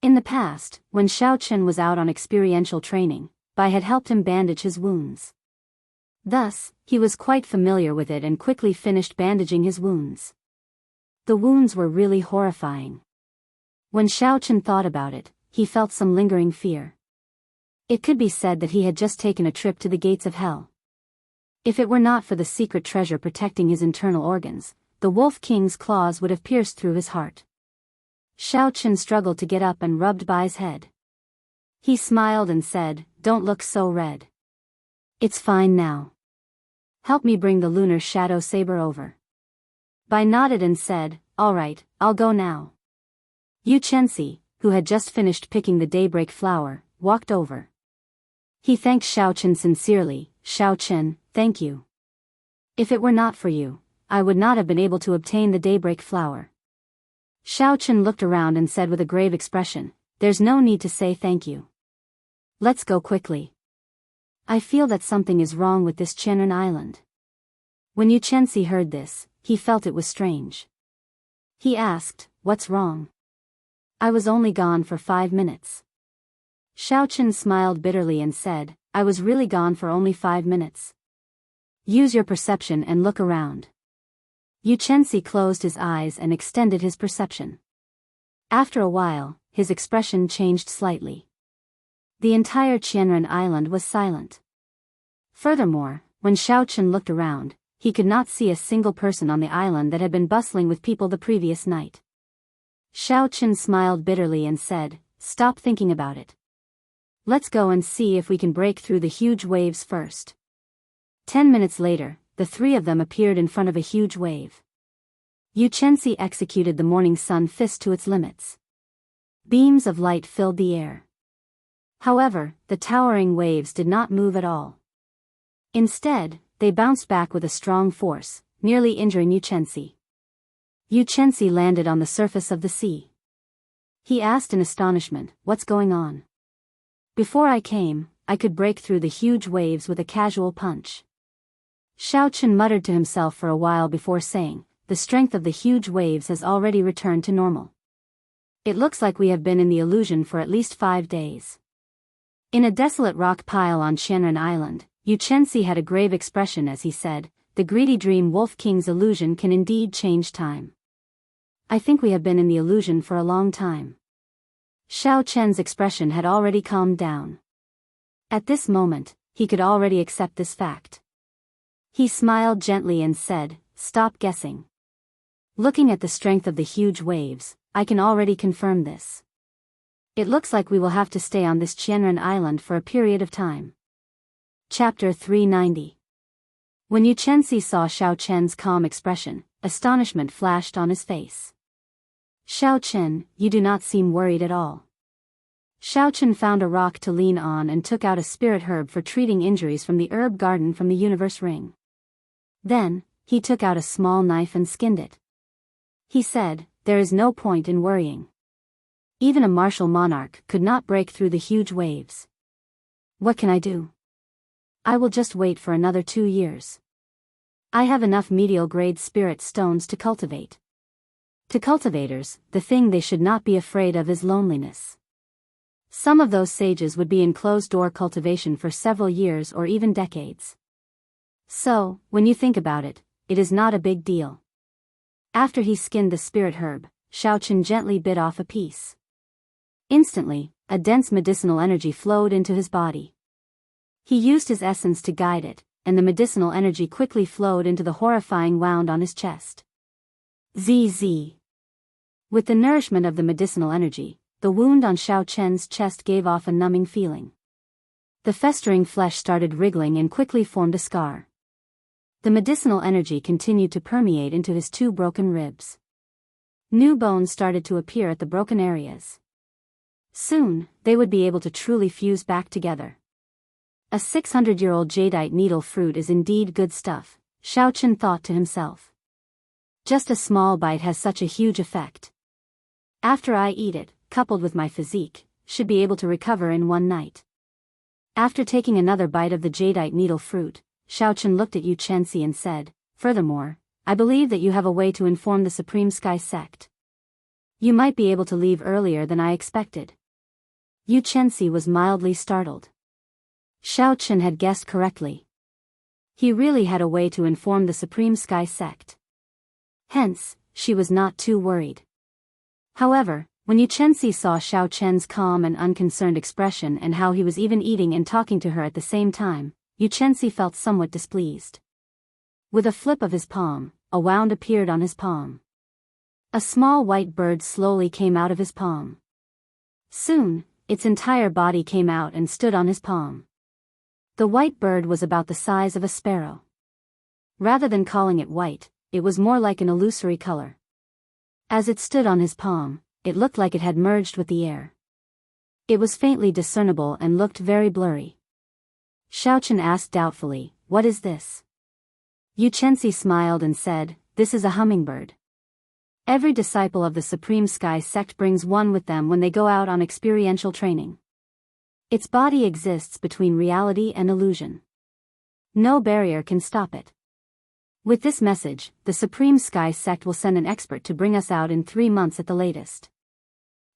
In the past, when Xiaochen was out on experiential training, Bai had helped him bandage his wounds. Thus, he was quite familiar with it and quickly finished bandaging his wounds. The wounds were really horrifying. When Xiaochen thought about it, he felt some lingering fear. It could be said that he had just taken a trip to the gates of hell. If it were not for the secret treasure protecting his internal organs, the Wolf King's claws would have pierced through his heart. Xiaochen struggled to get up and rubbed Bai's head. He smiled and said, "Don't look so red. It's fine now. Help me bring the lunar shadow saber over." Bai nodded and said, "All right, I'll go now." Yu Chenxi, who had just finished picking the daybreak flower, walked over. He thanked Xiaochen sincerely. "Xiaochen, thank you. If it were not for you, I would not have been able to obtain the daybreak flower." Xiaochen looked around and said with a grave expression, "There's no need to say thank you. Let's go quickly. I feel that something is wrong with this Qianren Island." When Yu Chenxi heard this, he felt it was strange. He asked, "What's wrong? I was only gone for 5 minutes." Xiaochen smiled bitterly and said, "I was really gone for only 5 minutes. Use your perception and look around." Yu Chenxi closed his eyes and extended his perception. After a while, his expression changed slightly. The entire Qianren Island was silent. Furthermore, when Xiaochen looked around, he could not see a single person on the island that had been bustling with people the previous night. Xiaochen smiled bitterly and said, "Stop thinking about it. Let's go and see if we can break through the huge waves first." 10 minutes later, the three of them appeared in front of a huge wave. Yu Chenxi executed the morning sun fist to its limits. Beams of light filled the air. However, the towering waves did not move at all. Instead, they bounced back with a strong force, nearly injuring Yu Chenxi. Yu Chenxi landed on the surface of the sea. He asked in astonishment, "What's going on? Before I came, I could break through the huge waves with a casual punch." Xiaochen muttered to himself for a while before saying, "The strength of the huge waves has already returned to normal. It looks like we have been in the illusion for at least 5 days." In a desolate rock pile on Qianren Island, Yu Chenxi had a grave expression as he said, "The greedy dream Wolf King's illusion can indeed change time. I think we have been in the illusion for a long time." Xiaochen's expression had already calmed down. At this moment, he could already accept this fact. He smiled gently and said, "Stop guessing. Looking at the strength of the huge waves, I can already confirm this. It looks like we will have to stay on this Qianren Island for a period of time." Chapter 390. When Yu Chenxi saw Xiaochen's calm expression, astonishment flashed on his face. "Xiaochen, you do not seem worried at all." Xiaochen found a rock to lean on and took out a spirit herb for treating injuries from the herb garden from the universe ring. Then, he took out a small knife and skinned it. He said, "There is no point in worrying. Even a martial monarch could not break through the huge waves. What can I do? I will just wait for another 2 years. I have enough medial-grade spirit stones to cultivate." To cultivators, the thing they should not be afraid of is loneliness. Some of those sages would be in closed-door cultivation for several years or even decades. So, when you think about it, it is not a big deal. After he skinned the spirit herb, Xiaochen gently bit off a piece. Instantly, a dense medicinal energy flowed into his body. He used his essence to guide it, and the medicinal energy quickly flowed into the horrifying wound on his chest. ZZ. With the nourishment of the medicinal energy, the wound on Xiaochen's chest gave off a numbing feeling. The festering flesh started wriggling and quickly formed a scar. The medicinal energy continued to permeate into his 2 broken ribs. New bones started to appear at the broken areas. Soon, they would be able to truly fuse back together. A 600-year-old jadeite needle fruit is indeed good stuff, Xiaochen thought to himself. Just a small bite has such a huge effect. After I eat it, coupled with my physique, should be able to recover in 1 night. After taking another bite of the jadeite needle fruit, Xiaochen looked at Yu Chenxi and said, "Furthermore, I believe that you have a way to inform the Supreme Sky Sect. You might be able to leave earlier than I expected." Yu Chenxi was mildly startled. Xiao Chen had guessed correctly. He really had a way to inform the Supreme Sky Sect. Hence, she was not too worried. However, when Yu Chenxi saw Xiao Chen's calm and unconcerned expression and how he was even eating and talking to her at the same time, Yu Chenxi felt somewhat displeased. With a flip of his palm, a wound appeared on his palm. A small white bird slowly came out of his palm. Soon, its entire body came out and stood on his palm. The white bird was about the size of a sparrow. Rather than calling it white, it was more like an illusory color. As it stood on his palm, it looked like it had merged with the air. It was faintly discernible and looked very blurry. Xiao Chen asked doubtfully, "What is this?" Yu Chenxi smiled and said, "This is a hummingbird. Every disciple of the Supreme Sky Sect brings one with them when they go out on experiential training. Its body exists between reality and illusion. No barrier can stop it. With this message, the Supreme Sky Sect will send an expert to bring us out in 3 months at the latest."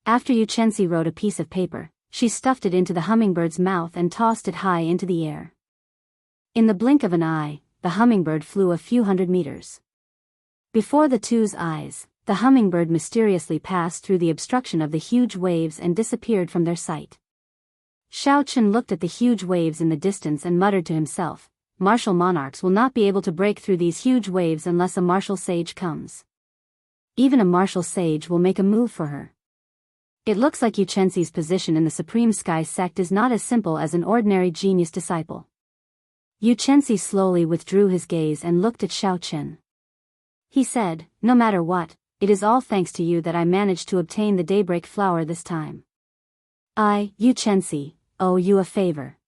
After Yu Chenxi wrote a piece of paper, she stuffed it into the hummingbird's mouth and tossed it high into the air. In the blink of an eye, the hummingbird flew a few hundred meters. Before the two's eyes, the hummingbird mysteriously passed through the obstruction of the huge waves and disappeared from their sight. Xiao Chen looked at the huge waves in the distance and muttered to himself, "Martial monarchs will not be able to break through these huge waves unless a martial sage comes. Even a martial sage will make a move for her." It looks like Yu Chenxi's position in the Supreme Sky Sect is not as simple as an ordinary genius disciple. Yu Chenxi slowly withdrew his gaze and looked at Xiao Chen. He said, "No matter what, it is all thanks to you that I managed to obtain the daybreak flower this time. I, Yu Chenxi, owe you a favor."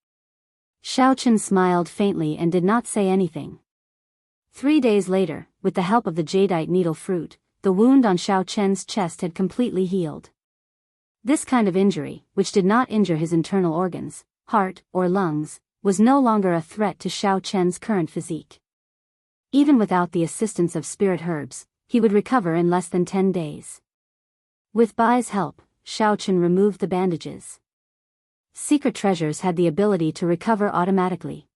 Xiao Chen smiled faintly and did not say anything. 3 days later, with the help of the jadeite needle fruit, the wound on Xiao Chen's chest had completely healed. This kind of injury, which did not injure his internal organs, heart, or lungs, was no longer a threat to Xiao Chen's current physique. Even without the assistance of spirit herbs, he would recover in less than 10 days. With Bai's help, Xiao Chen removed the bandages. Secret treasures had the ability to recover automatically.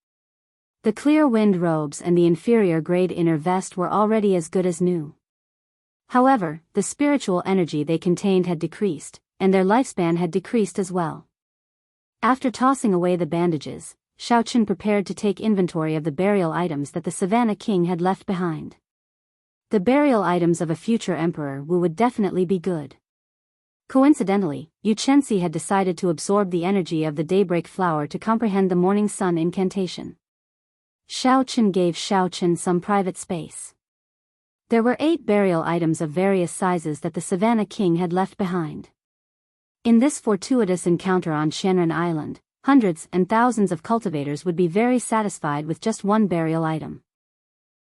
The clear wind robes and the inferior grade inner vest were already as good as new. However, the spiritual energy they contained had decreased, and their lifespan had decreased as well. After tossing away the bandages, Xiao Chen prepared to take inventory of the burial items that the Savannah King had left behind. The burial items of a future emperor would definitely be good. Coincidentally, Yu Chenxi had decided to absorb the energy of the daybreak flower to comprehend the morning sun incantation. Xiao Chen gave Xiao Chen some private space. There were 8 burial items of various sizes that the Savannah King had left behind. In this fortuitous encounter on Xianren Island, hundreds and thousands of cultivators would be very satisfied with just one burial item.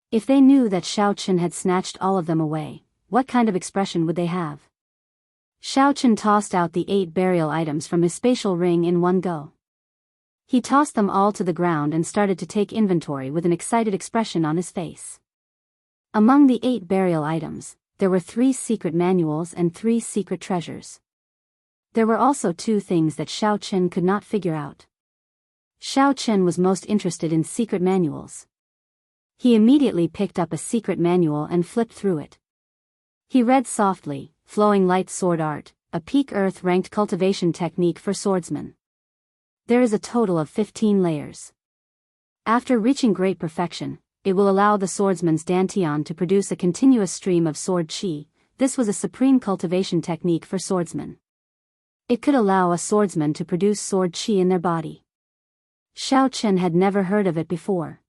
If they knew that Xiao Chen had snatched all of them away, what kind of expression would they have? Xiao Chen tossed out the 8 burial items from his spatial ring in one go. He tossed them all to the ground and started to take inventory with an excited expression on his face. Among the 8 burial items, there were 3 secret manuals and 3 secret treasures. There were also 2 things that Xiao Chen could not figure out. Xiao Chen was most interested in secret manuals. He immediately picked up a secret manual and flipped through it. He read softly, "Flowing Light Sword Art, a peak Earth-ranked cultivation technique for swordsmen. There is a total of 15 layers. After reaching great perfection, it will allow the swordsman's dantian to produce a continuous stream of sword qi. This was a supreme cultivation technique for swordsmen. It could allow a swordsman to produce sword qi in their body." Xiao Chen had never heard of it before.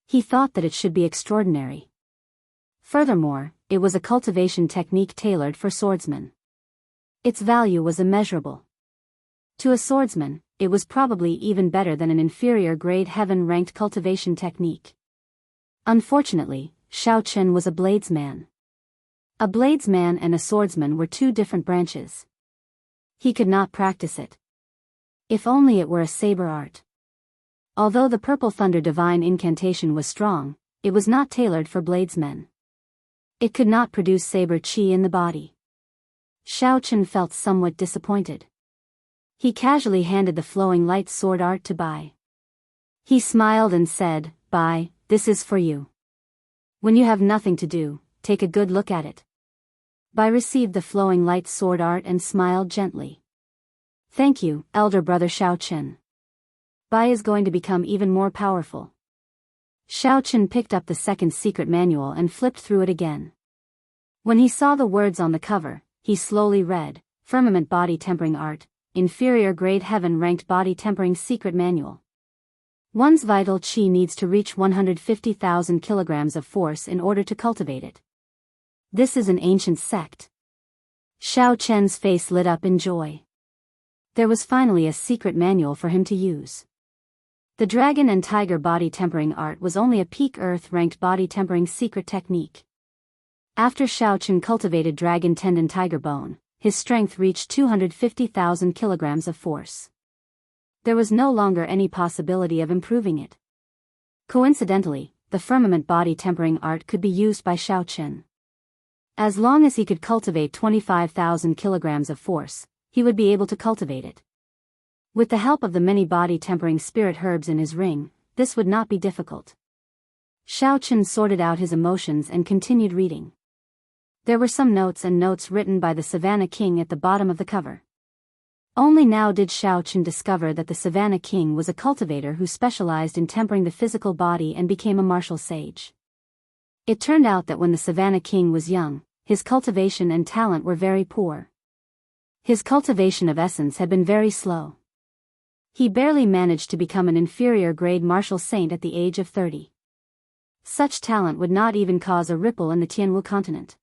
He thought that it should be extraordinary. Furthermore, it was a cultivation technique tailored for swordsmen. Its value was immeasurable. To a swordsman, it was probably even better than an inferior grade heaven-ranked cultivation technique. Unfortunately, Xiao Chen was a bladesman. A bladesman and a swordsman were 2 different branches. He could not practice it. If only it were a saber art. Although the Purple Thunder Divine Incantation was strong, it was not tailored for bladesmen. It could not produce saber qi in the body. Xiao Chen felt somewhat disappointed. He casually handed the Flowing Light Sword Art to Bai. He smiled and said, "Bai, this is for you. When you have nothing to do, take a good look at it." Bai received the flowing light sword art and smiled gently. "Thank you, elder brother Xiaochen. Bai is going to become even more powerful." Xiaochen picked up the second secret manual and flipped through it again. When he saw the words on the cover, he slowly read, "Firmament Body Tempering Art, Inferior Grade Heaven Ranked Body Tempering Secret Manual. One's vital qi needs to reach 150,000 kilograms of force in order to cultivate it. This is an ancient sect." Xiao Chen's face lit up in joy. There was finally a secret manual for him to use. The Dragon and Tiger Body Tempering Art was only a peak Earth-ranked body tempering secret technique. After Xiao Chen cultivated Dragon Tendon Tiger Bone, his strength reached 250,000 kilograms of force. There was no longer any possibility of improving it. Coincidentally, the Firmament Body Tempering Art could be used by Xiao Chen. As long as he could cultivate 25,000 kilograms of force, he would be able to cultivate it. With the help of the many body tempering spirit herbs in his ring, this would not be difficult. Xiao Chen sorted out his emotions and continued reading. There were some notes written by the Savannah King at the bottom of the cover. Only now did Xiao Chen discover that the Savannah King was a cultivator who specialized in tempering the physical body and became a martial sage. It turned out that when the Savannah King was young, his cultivation and talent were very poor. His cultivation of essence had been very slow. He barely managed to become an inferior grade martial saint at the age of 30. Such talent would not even cause a ripple in the Tianwu continent.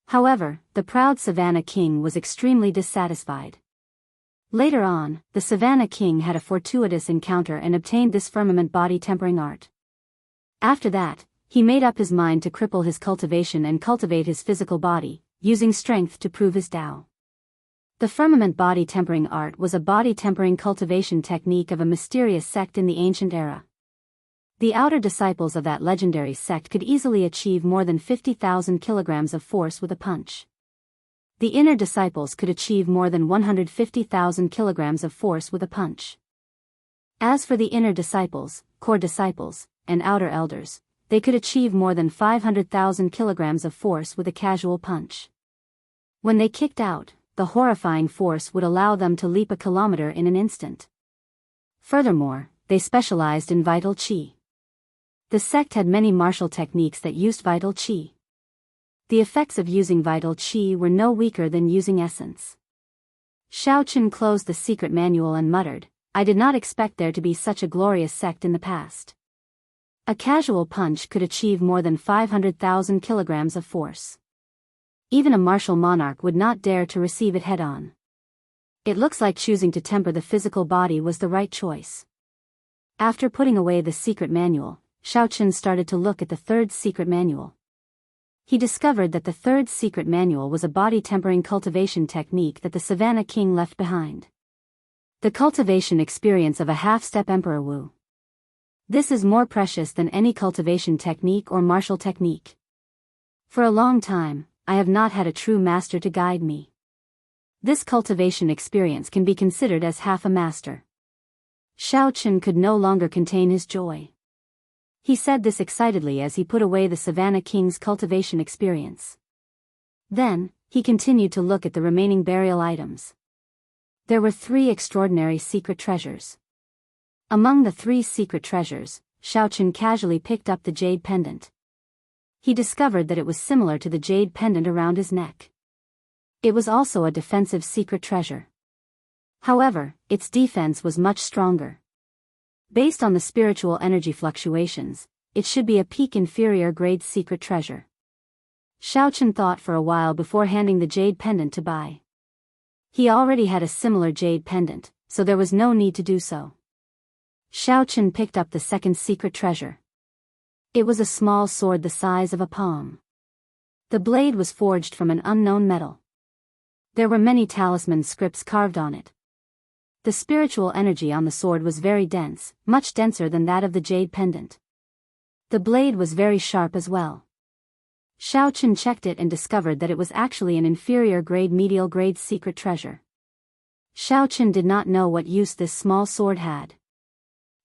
However, the proud Savannah King was extremely dissatisfied. Later on, the Savannah King had a fortuitous encounter and obtained this firmament body tempering art. After that, he made up his mind to cripple his cultivation and cultivate his physical body, using strength to prove his Tao. The firmament body tempering art was a body tempering cultivation technique of a mysterious sect in the ancient era. The outer disciples of that legendary sect could easily achieve more than 50,000 kilograms of force with a punch. The inner disciples could achieve more than 150,000 kilograms of force with a punch. As for the inner disciples, core disciples, and outer elders, they could achieve more than 500,000 kilograms of force with a casual punch. When they kicked out, the horrifying force would allow them to leap a kilometer in an instant. Furthermore, they specialized in vital qi. The sect had many martial techniques that used vital qi. The effects of using vital qi were no weaker than using essence. Xiao Chen closed the secret manual and muttered, "I did not expect there to be such a glorious sect in the past." A casual punch could achieve more than 500,000 kilograms of force. Even a martial monarch would not dare to receive it head-on. It looks like choosing to temper the physical body was the right choice. After putting away the secret manual, Xiao Chen started to look at the third secret manual. He discovered that the third secret manual was a body tempering cultivation technique that the Savannah King left behind. The cultivation experience of a half-step Emperor Wu. This is more precious than any cultivation technique or martial technique. For a long time, I have not had a true master to guide me. This cultivation experience can be considered as half a master. Xiao Chen could no longer contain his joy. He said this excitedly as he put away the Savannah King's cultivation experience. Then, he continued to look at the remaining burial items. There were 3 extraordinary secret treasures. Among the 3 secret treasures, Xiao Chen casually picked up the jade pendant. He discovered that it was similar to the jade pendant around his neck. It was also a defensive secret treasure. However, its defense was much stronger. Based on the spiritual energy fluctuations, it should be a peak inferior grade secret treasure. Xiao Chen thought for a while before handing the jade pendant to Bai. He already had a similar jade pendant, so there was no need to do so. Xiao Chen picked up the second secret treasure. It was a small sword the size of a palm. The blade was forged from an unknown metal. There were many talisman scripts carved on it. The spiritual energy on the sword was very dense, much denser than that of the jade pendant. The blade was very sharp as well. Xiao Chen checked it and discovered that it was actually an inferior grade medial grade secret treasure. Xiao Chen did not know what use this small sword had.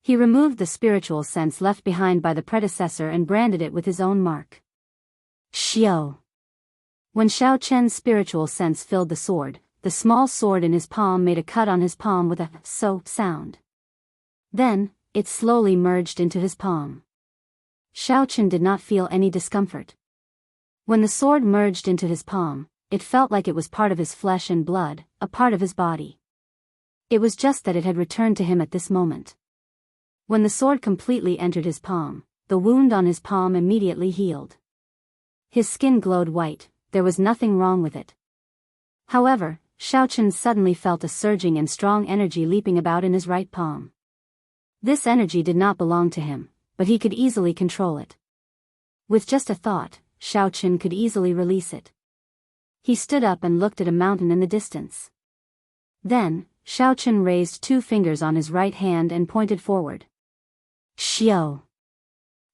He removed the spiritual sense left behind by the predecessor and branded it with his own mark. Xiao. When Xiao Chen's spiritual sense filled the sword, the small sword in his palm made a cut on his palm with a so sound. Then, it slowly merged into his palm. Xiao Chen did not feel any discomfort. When the sword merged into his palm, it felt like it was part of his flesh and blood, a part of his body. It was just that it had returned to him at this moment. When the sword completely entered his palm, the wound on his palm immediately healed. His skin glowed white, there was nothing wrong with it. However, Xiao Chen suddenly felt a surging and strong energy leaping about in his right palm. This energy did not belong to him, but he could easily control it. With just a thought, Xiao Chen could easily release it. He stood up and looked at a mountain in the distance. Then, Xiao Chen raised 2 fingers on his right hand and pointed forward. Xiao.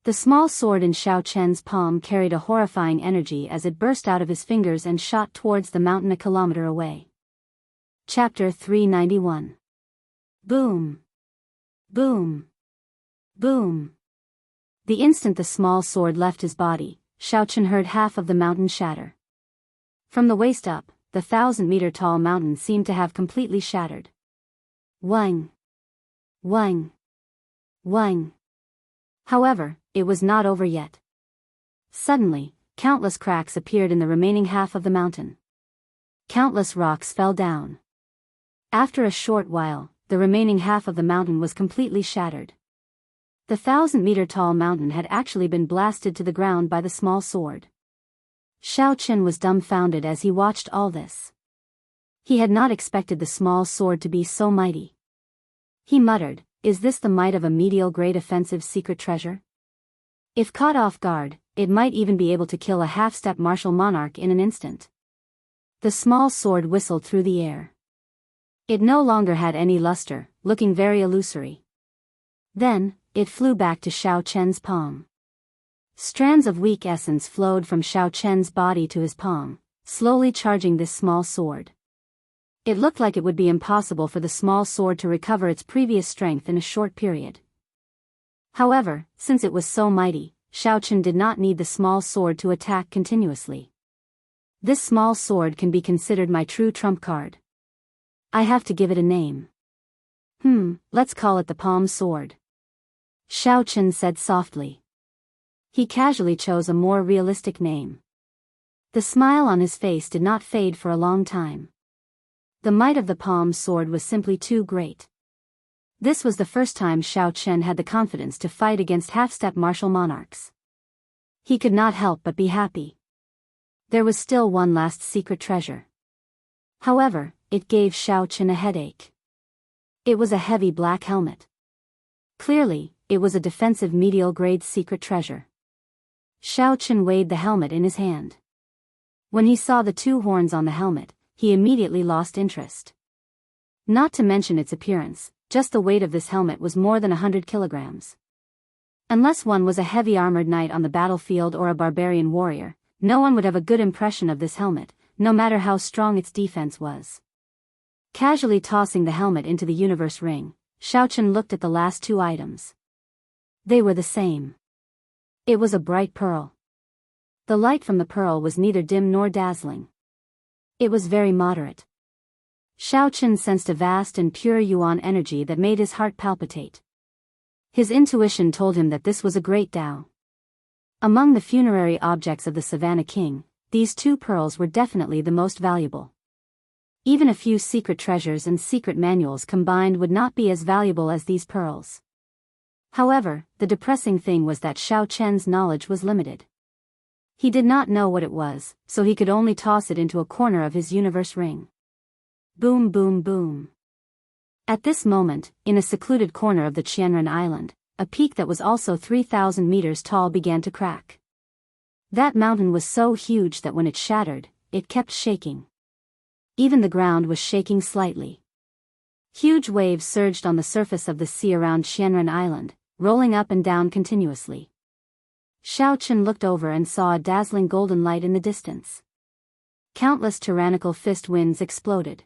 The small sword in Xiao Chen's palm carried a horrifying energy as it burst out of his fingers and shot towards the mountain a kilometer away. Chapter 391. Boom. Boom. Boom. The instant the small sword left his body, Xiao Chen heard half of the mountain shatter. From the waist up, the 1,000-meter-tall mountain seemed to have completely shattered. Wang. Wang. Wang. However, it was not over yet. Suddenly, countless cracks appeared in the remaining half of the mountain. Countless rocks fell down. After a short while, the remaining half of the mountain was completely shattered. The 1,000-meter-tall mountain had actually been blasted to the ground by the small sword. Xiao Chen was dumbfounded as he watched all this. He had not expected the small sword to be so mighty. He muttered, "Is this the might of a medial-grade offensive secret treasure? If caught off guard, it might even be able to kill a half-step martial monarch in an instant." The small sword whistled through the air. It no longer had any luster, looking very illusory. Then, it flew back to Xiao Chen's palm. Strands of weak essence flowed from Xiao Chen's body to his palm, slowly charging this small sword. It looked like it would be impossible for the small sword to recover its previous strength in a short period. However, since it was so mighty, Xiao Chen did not need the small sword to attack continuously. This small sword can be considered my true trump card. I have to give it a name. Let's call it the Palm Sword. Xiao Chen said softly. He casually chose a more realistic name. The smile on his face did not fade for a long time. The might of the Palm Sword was simply too great. This was the first time Xiao Chen had the confidence to fight against half-step martial monarchs. He could not help but be happy. There was still one last secret treasure. However, it gave Xiao Chen a headache. It was a heavy black helmet. Clearly, it was a defensive medial-grade secret treasure. Xiao Chen weighed the helmet in his hand. When he saw the 2 horns on the helmet, he immediately lost interest. Not to mention its appearance, just the weight of this helmet was more than 100 kilograms. Unless one was a heavy armored knight on the battlefield or a barbarian warrior, no one would have a good impression of this helmet, no matter how strong its defense was. Casually tossing the helmet into the universe ring, Xiao Chen looked at the last 2 items. They were the same. It was a bright pearl. The light from the pearl was neither dim nor dazzling. It was very moderate. Xiao Chen sensed a vast and pure yuan energy that made his heart palpitate. His intuition told him that this was a great Dao. Among the funerary objects of the Savannah King, these 2 pearls were definitely the most valuable. Even a few secret treasures and secret manuals combined would not be as valuable as these pearls. However, the depressing thing was that Xiao Chen's knowledge was limited. He did not know what it was, so he could only toss it into a corner of his universe ring. Boom boom boom. At this moment, in a secluded corner of the Qianren Island, a peak that was also 3,000 meters tall began to crack. That mountain was so huge that when it shattered, it kept shaking. Even the ground was shaking slightly. Huge waves surged on the surface of the sea around Qianren Island, rolling up and down continuously. Xiao Chen looked over and saw a dazzling golden light in the distance. Countless tyrannical fist winds exploded.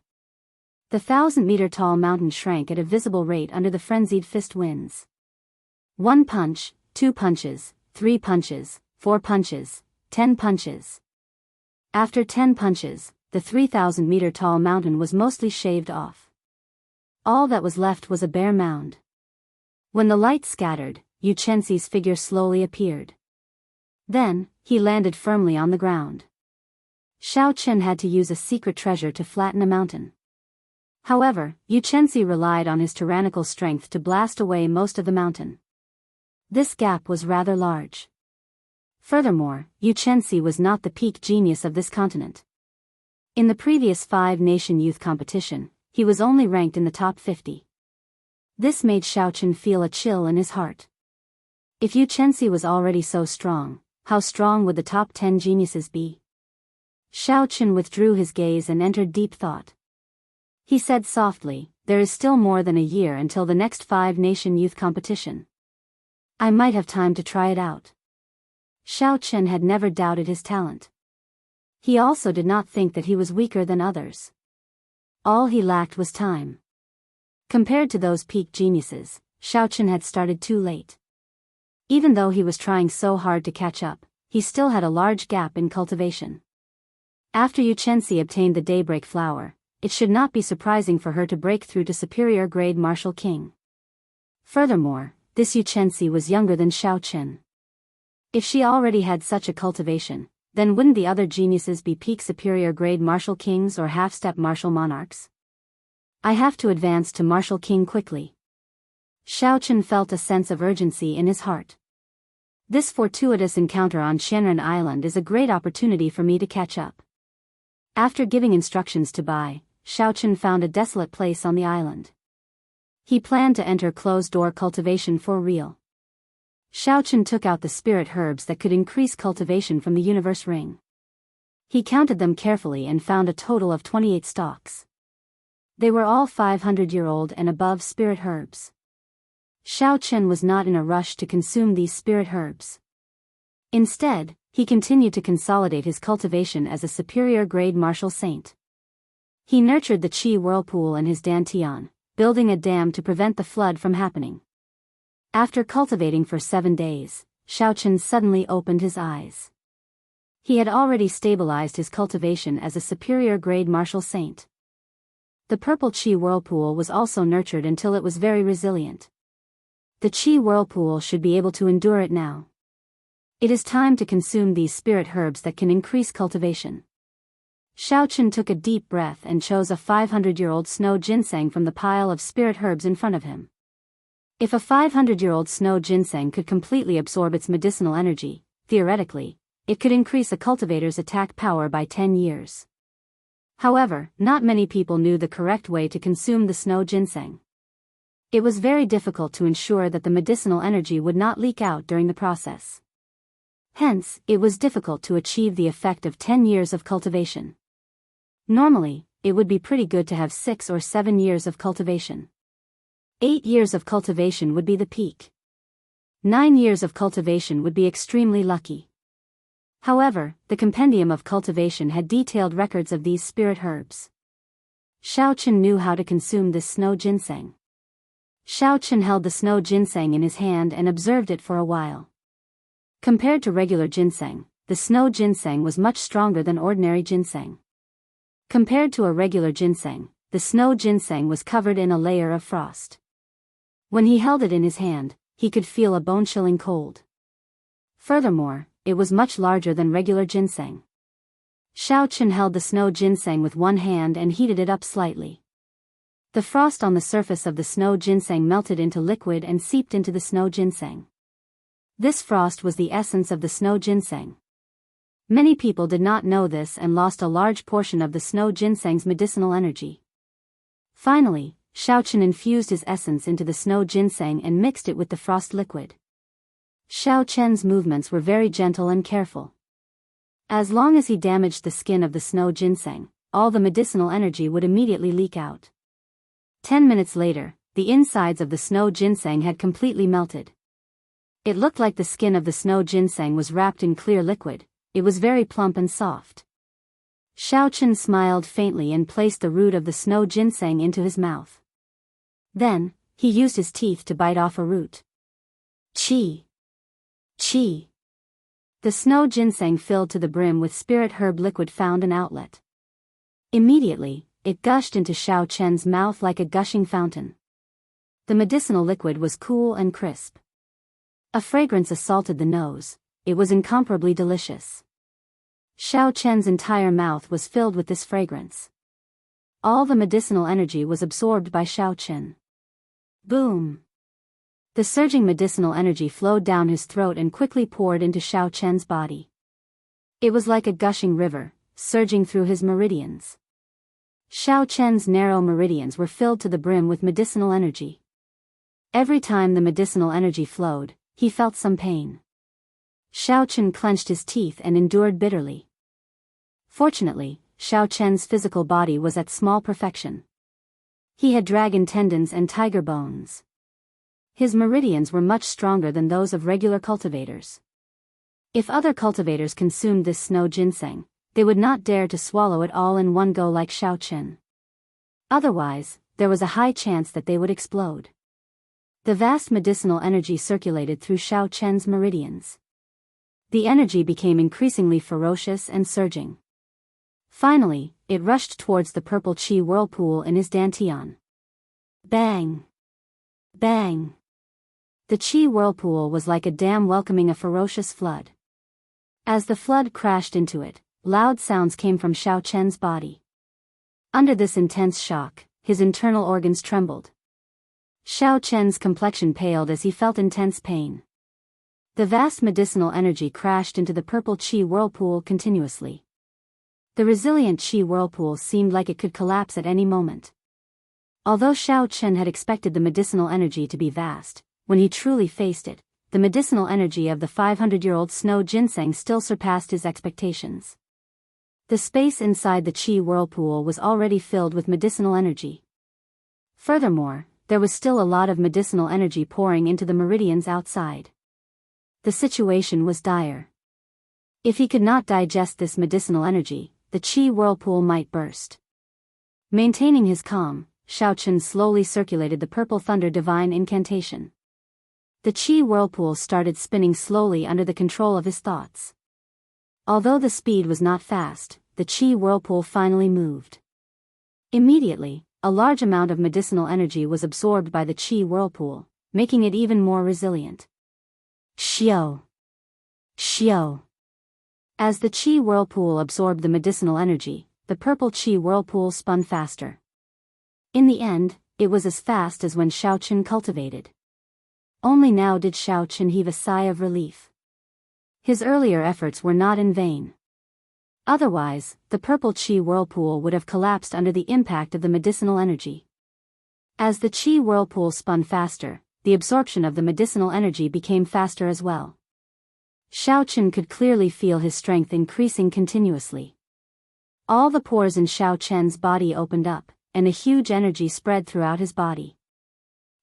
The 1,000-meter-tall mountain shrank at a visible rate under the frenzied fist winds. 1 punch, 2 punches, 3 punches, 4 punches, 10 punches. After 10 punches, the 3,000-meter-tall mountain was mostly shaved off. All that was left was a bare mound. When the light scattered, Xianxia's figure slowly appeared. Then, he landed firmly on the ground. Xiao Chen had to use a secret treasure to flatten a mountain. However, Xianxia relied on his tyrannical strength to blast away most of the mountain. This gap was rather large. Furthermore, Xianxia was not the peak genius of this continent. In the previous 5-nation youth competition, he was only ranked in the top 50. This made Xiao Chen feel a chill in his heart. If Xianxia was already so strong, how strong would the top 10 geniuses be? Xiao Chen withdrew his gaze and entered deep thought. He said softly, "There is still more than a year until the next 5-nation youth competition. I might have time to try it out." Xiao Chen had never doubted his talent. He also did not think that he was weaker than others. All he lacked was time. Compared to those peak geniuses, Xiao Chen had started too late. Even though he was trying so hard to catch up, he still had a large gap in cultivation. After Xianxia obtained the Daybreak Flower, it should not be surprising for her to break through to superior grade Martial King. Furthermore, this Xianxia was younger than Xiao Chen. If she already had such a cultivation, then wouldn't the other geniuses be peak superior grade Martial Kings or half-step Martial Monarchs? I have to advance to Martial King quickly. Xiao Chen felt a sense of urgency in his heart. This fortuitous encounter on Xianren Island is a great opportunity for me to catch up. After giving instructions to Bai, Xiao Chen found a desolate place on the island. He planned to enter closed-door cultivation for real. Xiao Chen took out the spirit herbs that could increase cultivation from the universe ring. He counted them carefully and found a total of 28 stalks. They were all 500-year-old and above spirit herbs. Xiao Chen was not in a rush to consume these spirit herbs. Instead, he continued to consolidate his cultivation as a superior grade martial saint. He nurtured the Qi whirlpool and his dantian, building a dam to prevent the flood from happening. After cultivating for 7 days, Xiao Chen suddenly opened his eyes. He had already stabilized his cultivation as a superior grade martial saint. The purple Qi whirlpool was also nurtured until it was very resilient. The Qi whirlpool should be able to endure it now. It is time to consume these spirit herbs that can increase cultivation. Xiao Chen took a deep breath and chose a 500-year-old snow ginseng from the pile of spirit herbs in front of him. If a 500-year-old snow ginseng could completely absorb its medicinal energy, theoretically, it could increase a cultivator's attack power by 10 years. However, not many people knew the correct way to consume the snow ginseng. It was very difficult to ensure that the medicinal energy would not leak out during the process. Hence, it was difficult to achieve the effect of 10 years of cultivation. Normally, it would be pretty good to have 6 or 7 years of cultivation. 8 years of cultivation would be the peak. 9 years of cultivation would be extremely lucky. However, the Compendium of Cultivation had detailed records of these spirit herbs. Xiao Chen knew how to consume this snow ginseng. Xiao Chen held the snow ginseng in his hand and observed it for a while. Compared to regular ginseng, the snow ginseng was much stronger than ordinary ginseng. Compared to a regular ginseng, the snow ginseng was covered in a layer of frost. When he held it in his hand, he could feel a bone-chilling cold. Furthermore, it was much larger than regular ginseng. Xiao Chen held the snow ginseng with one hand and heated it up slightly. The frost on the surface of the snow ginseng melted into liquid and seeped into the snow ginseng. This frost was the essence of the snow ginseng. Many people did not know this and lost a large portion of the snow ginseng's medicinal energy. Finally, Xiao Chen infused his essence into the snow ginseng and mixed it with the frost liquid. Xiao Chen's movements were very gentle and careful. As long as he damaged the skin of the snow ginseng, all the medicinal energy would immediately leak out. 10 minutes later, the insides of the snow ginseng had completely melted. It looked like the skin of the snow ginseng was wrapped in clear liquid. It was very plump and soft. Xiao Chen smiled faintly and placed the root of the snow ginseng into his mouth. Then, he used his teeth to bite off a root. Qi. Qi. The snow ginseng filled to the brim with spirit herb liquid found an outlet. Immediately, it gushed into Xiao Chen's mouth like a gushing fountain. The medicinal liquid was cool and crisp. A fragrance assaulted the nose. It was incomparably delicious. Xiao Chen's entire mouth was filled with this fragrance. All the medicinal energy was absorbed by Xiao Chen. Boom! The surging medicinal energy flowed down his throat and quickly poured into Xiao Chen's body. It was like a gushing river, surging through his meridians. Xiao Chen's narrow meridians were filled to the brim with medicinal energy. Every time the medicinal energy flowed, he felt some pain. Xiao Chen clenched his teeth and endured bitterly. Fortunately, Xiao Chen's physical body was at small perfection. He had dragon tendons and tiger bones. His meridians were much stronger than those of regular cultivators. If other cultivators consumed this snow ginseng, they would not dare to swallow it all in one go like Xiao Chen. Otherwise, there was a high chance that they would explode. The vast medicinal energy circulated through Xiao Chen's meridians. The energy became increasingly ferocious and surging. Finally, it rushed towards the purple qi whirlpool in his dantian. Bang! Bang! The qi whirlpool was like a dam welcoming a ferocious flood. As the flood crashed into it, loud sounds came from Xiao Chen's body. Under this intense shock, his internal organs trembled. Xiao Chen's complexion paled as he felt intense pain. The vast medicinal energy crashed into the purple qi whirlpool continuously. The resilient qi whirlpool seemed like it could collapse at any moment. Although Xiao Chen had expected the medicinal energy to be vast, when he truly faced it, the medicinal energy of the 500-year-old snow ginseng still surpassed his expectations. The space inside the qi whirlpool was already filled with medicinal energy. Furthermore, there was still a lot of medicinal energy pouring into the meridians outside. The situation was dire. If he could not digest this medicinal energy, the qi whirlpool might burst. Maintaining his calm, Xiao Chen slowly circulated the purple thunder divine incantation. The qi whirlpool started spinning slowly under the control of his thoughts. Although the speed was not fast, the qi whirlpool finally moved. Immediately, a large amount of medicinal energy was absorbed by the qi whirlpool, making it even more resilient. Xiao! Xiao! As the qi whirlpool absorbed the medicinal energy, the purple qi whirlpool spun faster. In the end, it was as fast as when Xiao Chen cultivated. Only now did Xiao Chen heave a sigh of relief. His earlier efforts were not in vain. Otherwise, the purple qi whirlpool would have collapsed under the impact of the medicinal energy. As the qi whirlpool spun faster, the absorption of the medicinal energy became faster as well. Xiao Chen could clearly feel his strength increasing continuously. All the pores in Xiao Chen's body opened up, and a huge energy spread throughout his body.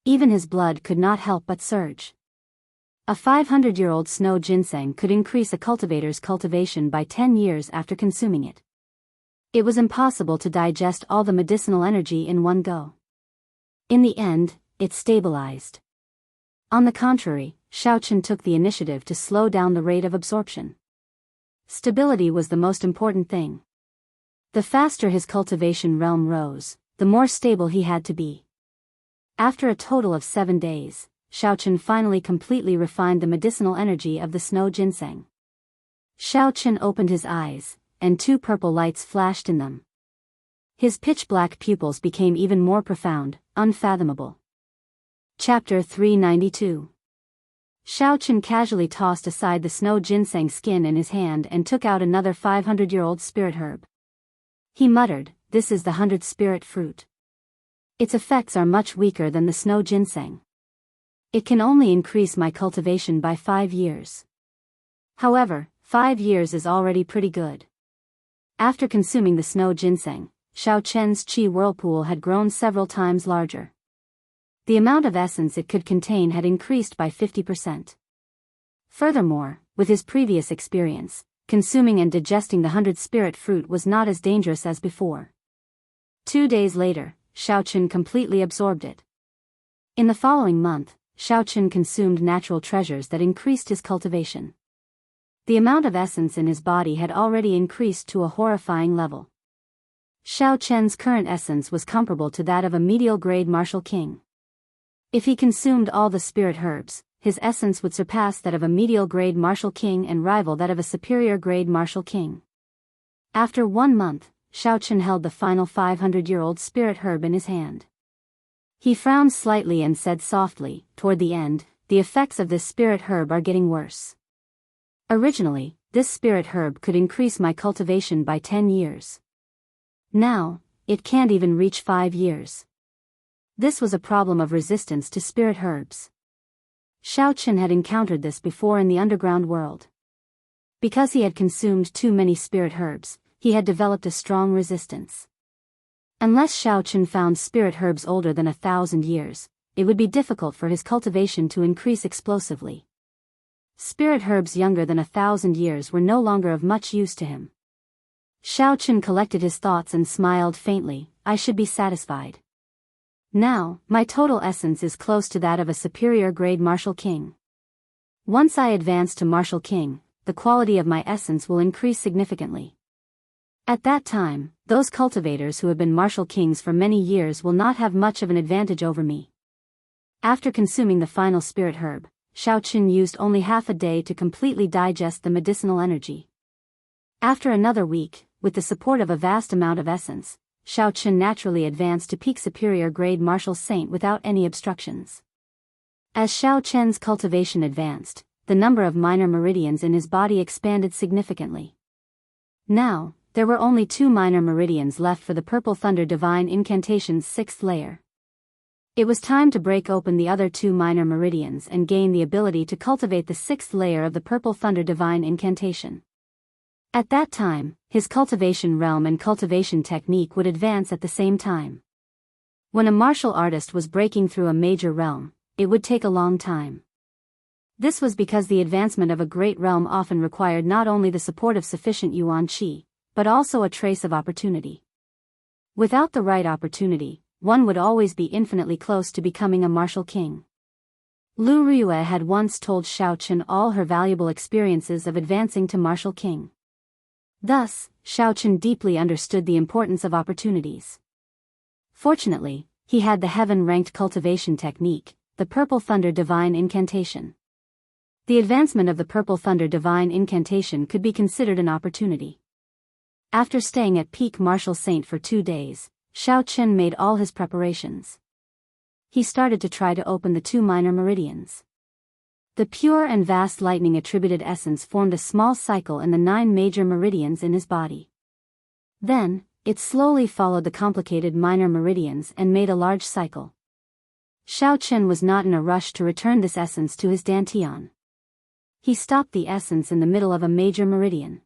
Even his blood could not help but surge. A 500-year-old snow ginseng could increase a cultivator's cultivation by 10 years after consuming it. It was impossible to digest all the medicinal energy in one go. In the end, it stabilized. On the contrary, Xiao Chen took the initiative to slow down the rate of absorption. Stability was the most important thing. The faster his cultivation realm rose, the more stable he had to be. After a total of 7 days, Xiao Chen finally completely refined the medicinal energy of the snow ginseng. Xiao Chen opened his eyes, and 2 purple lights flashed in them. His pitch-black pupils became even more profound, unfathomable. Chapter 392. Xiao Chen casually tossed aside the snow ginseng skin in his hand and took out another 500-year-old spirit herb. He muttered, "This is the 100th spirit fruit. Its effects are much weaker than the snow ginseng. It can only increase my cultivation by 5 years. However, 5 years is already pretty good." After consuming the snow ginseng, Xiao Chen's qi whirlpool had grown several times larger. The amount of essence it could contain had increased by 50%. Furthermore, with his previous experience, consuming and digesting the 100th spirit fruit was not as dangerous as before. 2 days later, Xiao Chen completely absorbed it. In the following month, Xiao Chen consumed natural treasures that increased his cultivation. The amount of essence in his body had already increased to a horrifying level. Xiao Chen's current essence was comparable to that of a medial-grade martial king. If he consumed all the spirit herbs, his essence would surpass that of a medial-grade martial king and rival that of a superior-grade martial king. After 1 month, Xiao Chen held the final 500-year-old spirit herb in his hand. He frowned slightly and said softly, "Toward the end, the effects of this spirit herb are getting worse. Originally, this spirit herb could increase my cultivation by 10 years. Now, it can't even reach 5 years. This was a problem of resistance to spirit herbs. Xiao Chen had encountered this before in the underground world. Because he had consumed too many spirit herbs, he had developed a strong resistance. Unless Xiao Chen found spirit herbs older than 1,000 years, it would be difficult for his cultivation to increase explosively. Spirit herbs younger than 1,000 years were no longer of much use to him. Xiao Chen collected his thoughts and smiled faintly. I should be satisfied. Now, my total essence is close to that of a superior-grade martial king. Once I advance to martial king, the quality of my essence will increase significantly. At that time, those cultivators who have been martial kings for many years will not have much of an advantage over me." After consuming the final spirit herb, Xiao Chen used only half a day to completely digest the medicinal energy. After another week, with the support of a vast amount of essence, Xiao Chen naturally advanced to peak superior grade martial saint without any obstructions. As Xiao Chen's cultivation advanced, the number of minor meridians in his body expanded significantly. Now, there were only 2 minor meridians left for the Purple Thunder Divine Incantation's 6th layer. It was time to break open the other 2 minor meridians and gain the ability to cultivate the 6th layer of the Purple Thunder Divine Incantation. At that time, his cultivation realm and cultivation technique would advance at the same time. When a martial artist was breaking through a major realm, it would take a long time. This was because the advancement of a great realm often required not only the support of sufficient yuan qi, but also a trace of opportunity. Without the right opportunity, one would always be infinitely close to becoming a martial king. Lu Rue had once told Xiao Chen all her valuable experiences of advancing to martial king. Thus, Xiao Chen deeply understood the importance of opportunities. Fortunately, he had the heaven-ranked cultivation technique, the Purple Thunder Divine Incantation. The advancement of the Purple Thunder Divine Incantation could be considered an opportunity. After staying at peak martial saint for 2 days, Xiao Chen made all his preparations. He started to try to open the 2 minor meridians. The pure and vast lightning-attributed essence formed a small cycle in the 9 major meridians in his body. Then, it slowly followed the complicated minor meridians and made a large cycle. Xiao Chen was not in a rush to return this essence to his dantian. He stopped the essence in the middle of a major meridian.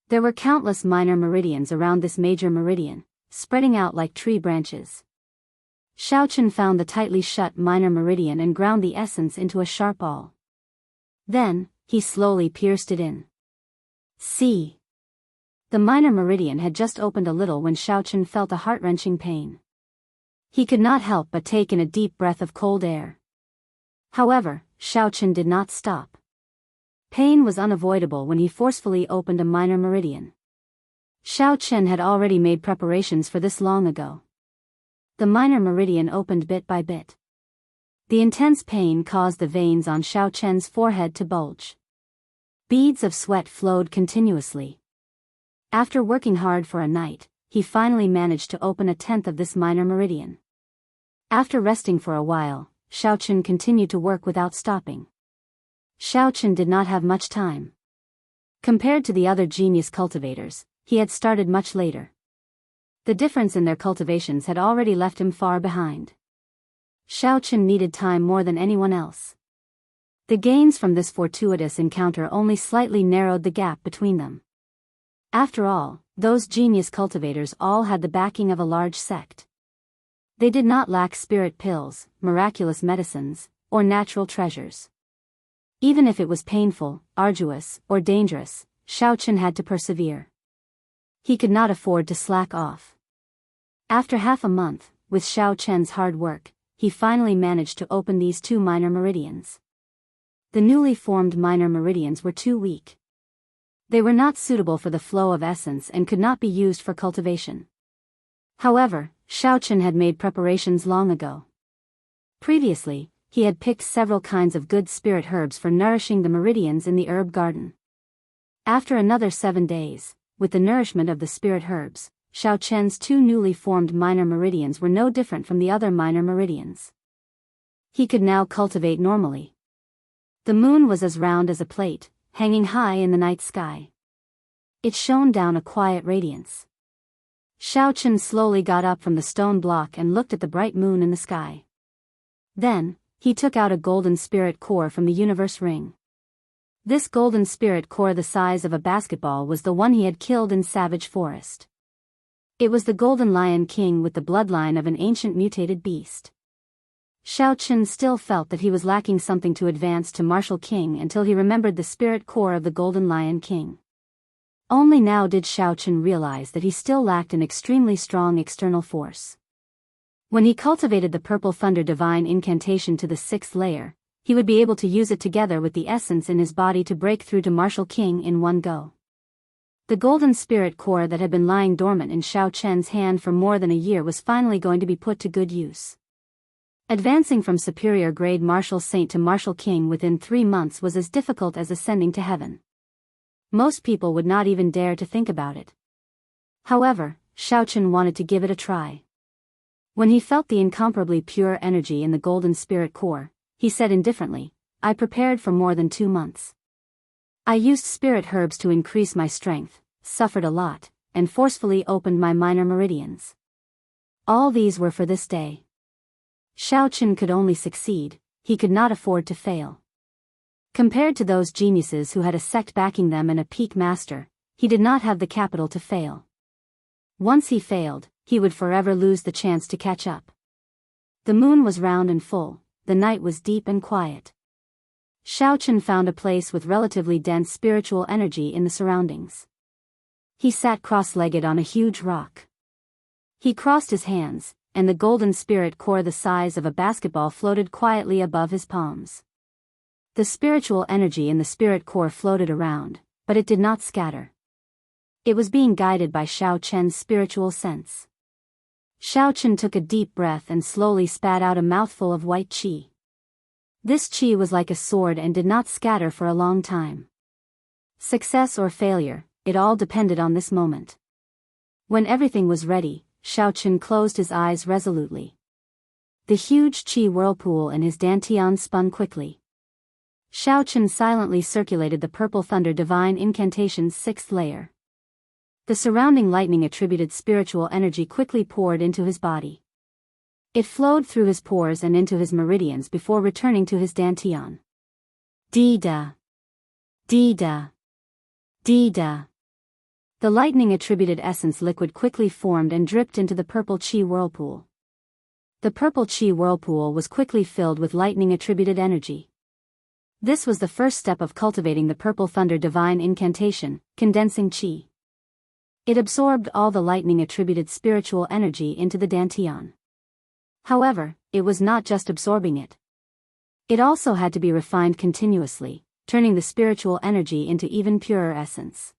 There were countless minor meridians around this major meridian, spreading out like tree branches. Xiao Chen found the tightly shut minor meridian and ground the essence into a sharp awl. Then, he slowly pierced it in. See! The minor meridian had just opened a little when Xiao Chen felt a heart-wrenching pain. He could not help but take in a deep breath of cold air. However, Xiao Chen did not stop. Pain was unavoidable when he forcefully opened a minor meridian. Xiao Chen had already made preparations for this long ago. The minor meridian opened bit by bit. The intense pain caused the veins on Xiao Chen's forehead to bulge. Beads of sweat flowed continuously. After working hard for a night, he finally managed to open 1/10 of this minor meridian. After resting for a while, Xiao Chen continued to work without stopping. Xiao Chen did not have much time. Compared to the other genius cultivators, he had started much later. The difference in their cultivations had already left him far behind. Xiao Chen needed time more than anyone else. The gains from this fortuitous encounter only slightly narrowed the gap between them. After all, those genius cultivators all had the backing of a large sect. They did not lack spirit pills, miraculous medicines, or natural treasures. Even if it was painful, arduous, or dangerous, Xiao Chen had to persevere. He could not afford to slack off. After half a month, with Xiao Chen's hard work, he finally managed to open these two minor meridians. The newly formed minor meridians were too weak. They were not suitable for the flow of essence and could not be used for cultivation. However, Xiaochen had made preparations long ago. Previously, he had picked several kinds of good spirit herbs for nourishing the meridians in the herb garden. After another 7 days, with the nourishment of the spirit herbs, Xiaochen's two newly formed minor meridians were no different from the other minor meridians. He could now cultivate normally. The moon was as round as a plate, hanging high in the night sky. It shone down a quiet radiance. Xiaochen slowly got up from the stone block and looked at the bright moon in the sky. Then, he took out a golden spirit core from the universe ring. This golden spirit core the size of a basketball was the one he had killed in Savage Forest. It was the golden lion king with the bloodline of an ancient mutated beast. Xiaochen still felt that he was lacking something to advance to martial king until he remembered the spirit core of the golden lion king. Only now did Xiaochen realize that he still lacked an extremely strong external force. When he cultivated the purple thunder divine incantation to the 6th layer, he would be able to use it together with the essence in his body to break through to martial king in one go. The golden spirit core that had been lying dormant in Xiaochen's hand for more than a year was finally going to be put to good use. Advancing from superior grade martial saint to martial king within 3 months was as difficult as ascending to heaven. Most people would not even dare to think about it. However, Xiaochen wanted to give it a try. When he felt the incomparably pure energy in the golden spirit core, he said indifferently, "I prepared for more than 2 months. I used spirit herbs to increase my strength, suffered a lot, and forcefully opened my minor meridians. All these were for this day." Xiaochen could only succeed, he could not afford to fail. Compared to those geniuses who had a sect backing them and a peak master, he did not have the capital to fail. Once he failed, he would forever lose the chance to catch up. The moon was round and full, the night was deep and quiet. Xiaochen found a place with relatively dense spiritual energy in the surroundings. He sat cross-legged on a huge rock. He crossed his hands, and the golden spirit core the size of a basketball floated quietly above his palms. The spiritual energy in the spirit core floated around, but it did not scatter. It was being guided by Xiaochen's spiritual sense. Xiaochen took a deep breath and slowly spat out a mouthful of white qi. This qi was like a sword and did not scatter for a long time. Success or failure, it all depended on this moment. When everything was ready, Xiaochen closed his eyes resolutely. The huge qi whirlpool in his dantian spun quickly. Xiaochen silently circulated the purple thunder divine incantation's 6th layer. The surrounding lightning-attributed spiritual energy quickly poured into his body. It flowed through his pores and into his meridians before returning to his dantian. Di-da. Di-da. Di-da. The lightning-attributed essence liquid quickly formed and dripped into the purple qi whirlpool. The purple qi whirlpool was quickly filled with lightning-attributed energy. This was the first step of cultivating the purple thunder divine incantation, condensing qi. It absorbed all the lightning-attributed spiritual energy into the dantian. However, it was not just absorbing it. It also had to be refined continuously, turning the spiritual energy into even purer essence.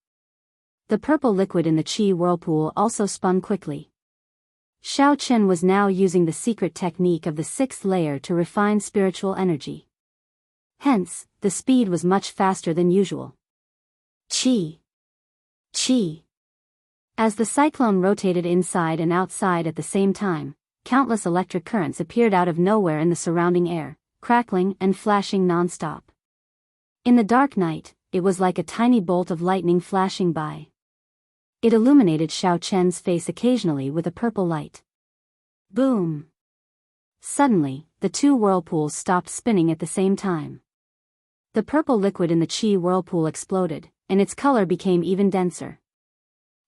The purple liquid in the qi whirlpool also spun quickly. Xiaochen was now using the secret technique of the 6th layer to refine spiritual energy. Hence, the speed was much faster than usual. Qi. Qi. As the cyclone rotated inside and outside at the same time, countless electric currents appeared out of nowhere in the surrounding air, crackling and flashing non-stop. In the dark night, it was like a tiny bolt of lightning flashing by. It illuminated Xiaochen's face occasionally with a purple light. Boom! Suddenly, the two whirlpools stopped spinning at the same time. The purple liquid in the qi whirlpool exploded, and its color became even denser.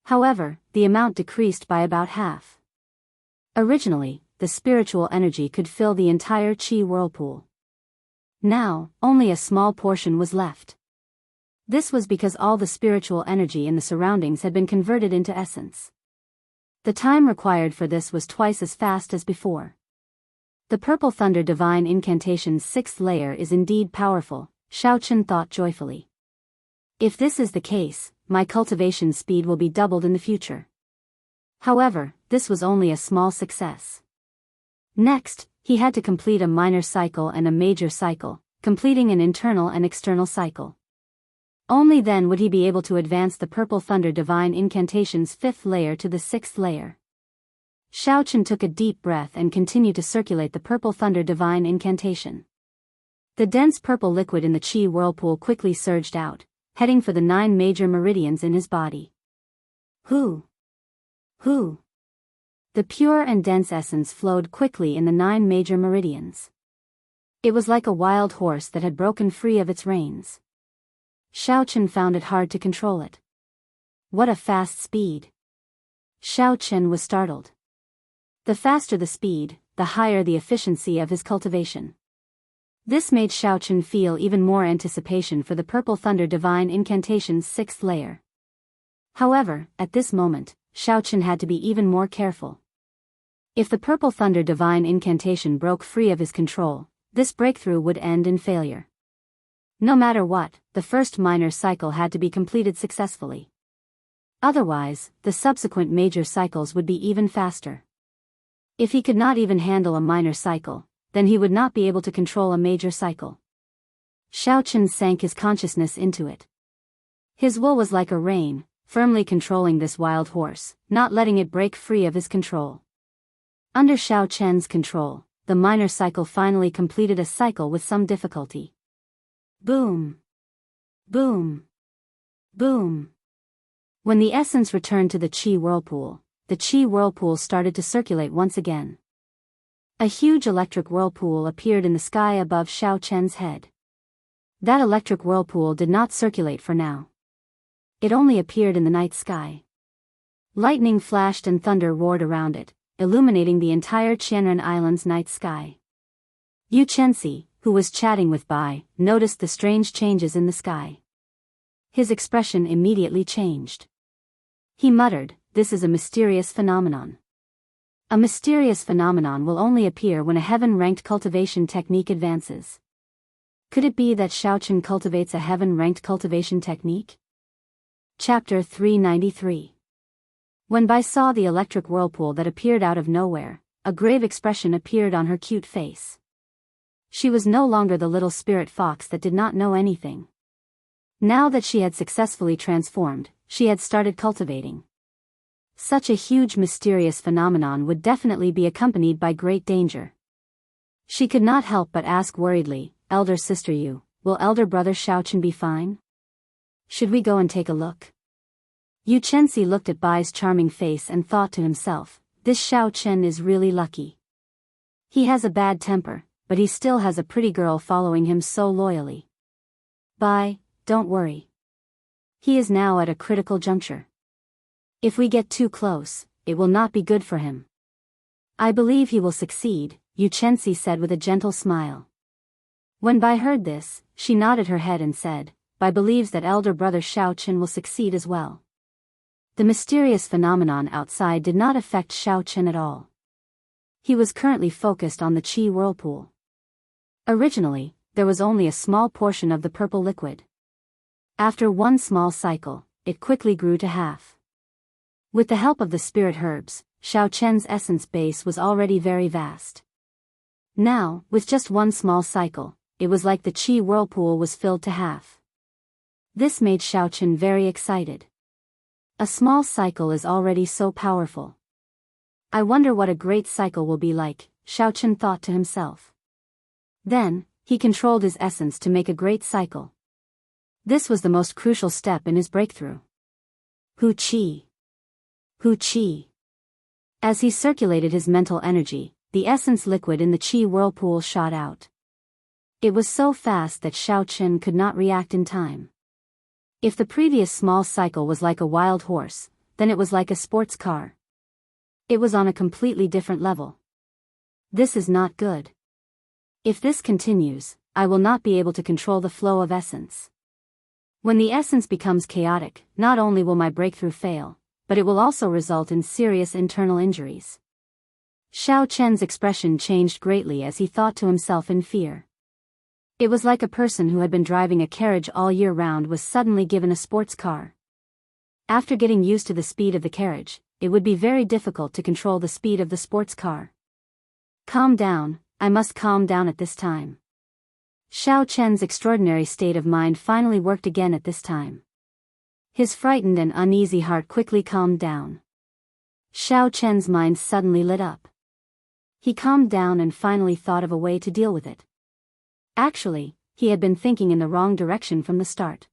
However, the amount decreased by about half. Originally, the spiritual energy could fill the entire qi whirlpool. Now, only a small portion was left. This was because all the spiritual energy in the surroundings had been converted into essence. The time required for this was twice as fast as before. The Purple Thunder Divine Incantation's 6th layer is indeed powerful, Xiaochen thought joyfully. If this is the case, my cultivation speed will be doubled in the future. However, this was only a small success. Next, he had to complete a minor cycle and a major cycle, completing an internal and external cycle. Only then would he be able to advance the Purple Thunder Divine Incantation's 5th layer to the 6th layer. Xiaochen took a deep breath and continued to circulate the Purple Thunder Divine Incantation. The dense purple liquid in the Qi whirlpool quickly surged out, heading for the 9 major meridians in his body. Whoo! The pure and dense essence flowed quickly in the 9 major meridians. It was like a wild horse that had broken free of its reins. Xiaochen found it hard to control it. What a fast speed! Xiaochen was startled. The faster the speed, the higher the efficiency of his cultivation. This made Xiaochen feel even more anticipation for the Purple Thunder Divine Incantation's 6th layer. However, at this moment, Xiaochen had to be even more careful. If the Purple Thunder Divine Incantation broke free of his control, this breakthrough would end in failure. No matter what, the first minor cycle had to be completed successfully. Otherwise, the subsequent major cycles would be even faster. If he could not even handle a minor cycle, then he would not be able to control a major cycle. Xiaochen sank his consciousness into it. His will was like a rein, firmly controlling this wild horse, not letting it break free of his control. Under Xiaochen's control, the minor cycle finally completed a cycle with some difficulty. Boom! Boom! Boom! When the essence returned to the Qi whirlpool, the Qi whirlpool started to circulate once again. A huge electric whirlpool appeared in the sky above Xiaochen's head. That electric whirlpool did not circulate for now. It only appeared in the night sky. Lightning flashed and thunder roared around it, illuminating the entire Qianren Island's night sky. Yu Chenxi, who was chatting with Bai, noticed the strange changes in the sky. His expression immediately changed. He muttered, "This is a mysterious phenomenon. A mysterious phenomenon will only appear when a heaven-ranked cultivation technique advances. Could it be that Xiaochen cultivates a heaven-ranked cultivation technique?" Chapter 393. When Bai saw the electric whirlpool that appeared out of nowhere, a grave expression appeared on her cute face. She was no longer the little spirit fox that did not know anything. Now that she had successfully transformed, she had started cultivating. Such a huge mysterious phenomenon would definitely be accompanied by great danger. She could not help but ask worriedly, "Elder sister Yu, will elder brother Xiaochen be fine? Should we go and take a look?" Yu Chenxi looked at Bai's charming face and thought to himself, "This Xiaochen is really lucky. He has a bad temper, but he still has a pretty girl following him so loyally. Bai, don't worry. He is now at a critical juncture. If we get too close, it will not be good for him. I believe he will succeed," Yu Chenxi said with a gentle smile. When Bai heard this, she nodded her head and said, "Bai believes that elder brother Xiaochen will succeed as well." The mysterious phenomenon outside did not affect Xiaochen at all. He was currently focused on the Qi whirlpool. Originally, there was only a small portion of the purple liquid. After one small cycle, it quickly grew to half. With the help of the spirit herbs, Xiaochen's essence base was already very vast. Now, with just one small cycle, it was like the Qi whirlpool was filled to half. This made Xiaochen very excited. A small cycle is already so powerful. I wonder what a great cycle will be like, Xiaochen thought to himself. Then, he controlled his essence to make a great cycle. This was the most crucial step in his breakthrough. Hu Qi. Hu Qi. As he circulated his mental energy, the essence liquid in the Qi whirlpool shot out. It was so fast that Xiaochen could not react in time. If the previous small cycle was like a wild horse, then it was like a sports car. It was on a completely different level. This is not good. If this continues, I will not be able to control the flow of essence. When the essence becomes chaotic, not only will my breakthrough fail, but it will also result in serious internal injuries. Xiao Chen's expression changed greatly as he thought to himself in fear. It was like a person who had been driving a carriage all year round was suddenly given a sports car. After getting used to the speed of the carriage, it would be very difficult to control the speed of the sports car. Calm down, I must calm down at this time. Xiao Chen's extraordinary state of mind finally worked again at this time. His frightened and uneasy heart quickly calmed down. Xiao Chen's mind suddenly lit up. He calmed down and finally thought of a way to deal with it. Actually, he had been thinking in the wrong direction from the start.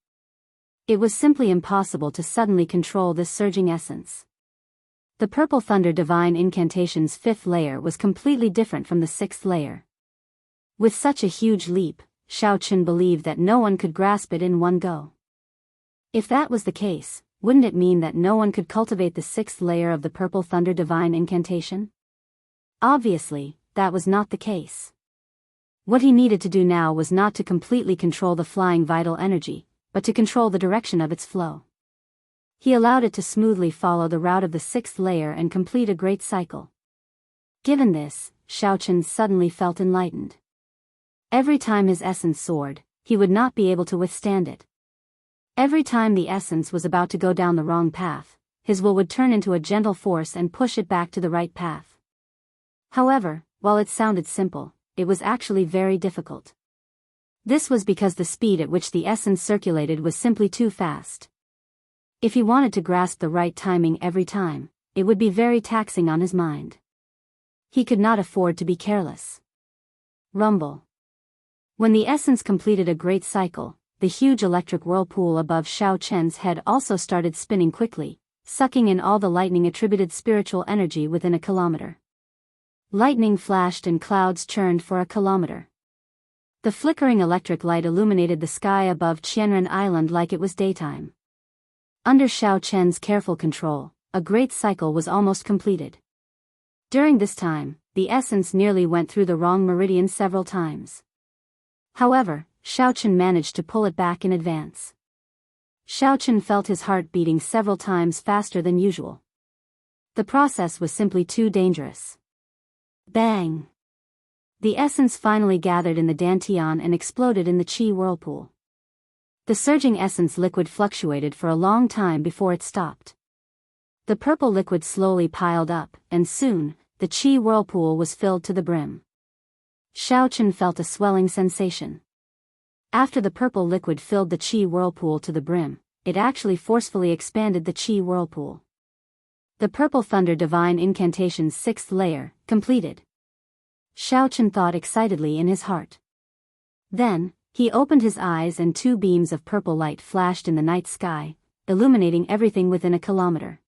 It was simply impossible to suddenly control this surging essence. The Purple Thunder Divine Incantation's 5th layer was completely different from the 6th layer. With such a huge leap, Xiao Chen believed that no one could grasp it in one go. If that was the case, wouldn't it mean that no one could cultivate the 6th layer of the Purple Thunder Divine Incantation? Obviously, that was not the case. What he needed to do now was not to completely control the flying vital energy, but to control the direction of its flow. He allowed it to smoothly follow the route of the 6th layer and complete a great cycle. Given this, Xiao Chen suddenly felt enlightened. Every time his essence soared, he would not be able to withstand it. Every time the essence was about to go down the wrong path, his will would turn into a gentle force and push it back to the right path. However, while it sounded simple, it was actually very difficult. This was because the speed at which the essence circulated was simply too fast. If he wanted to grasp the right timing every time, it would be very taxing on his mind. He could not afford to be careless. Rumble. When the essence completed a great cycle, the huge electric whirlpool above Xiao Chen's head also started spinning quickly, sucking in all the lightning-attributed spiritual energy within a kilometer. Lightning flashed and clouds churned for a kilometer. The flickering electric light illuminated the sky above Qianren Island like it was daytime. Under Xiao Chen's careful control, a great cycle was almost completed. During this time, the essence nearly went through the wrong meridian several times. However, Xiao Chen managed to pull it back in advance. Xiao Chen felt his heart beating several times faster than usual. The process was simply too dangerous. Bang! The essence finally gathered in the dantian and exploded in the qi whirlpool. The surging essence liquid fluctuated for a long time before it stopped. The purple liquid slowly piled up, and soon, the qi whirlpool was filled to the brim. Xiao Chen felt a swelling sensation. After the purple liquid filled the qi whirlpool to the brim, it actually forcefully expanded the qi whirlpool. The Purple Thunder Divine Incantation's 6th layer, completed. Xiao Chen thought excitedly in his heart. Then, he opened his eyes and 2 beams of purple light flashed in the night sky, illuminating everything within a kilometer.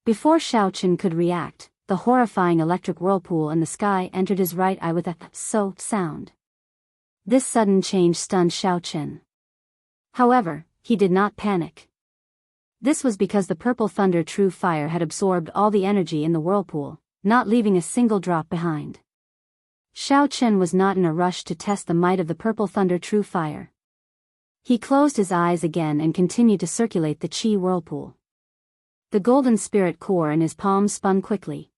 Before Xiao Chen could react, the horrifying electric whirlpool in the sky entered his right eye with a so sound. This sudden change stunned Xiao Chen. However, he did not panic. This was because the Purple Thunder True Fire had absorbed all the energy in the whirlpool, not leaving a single drop behind. Xiao Chen was not in a rush to test the might of the Purple Thunder True Fire. He closed his eyes again and continued to circulate the qi whirlpool. The golden spirit core in his palms spun quickly.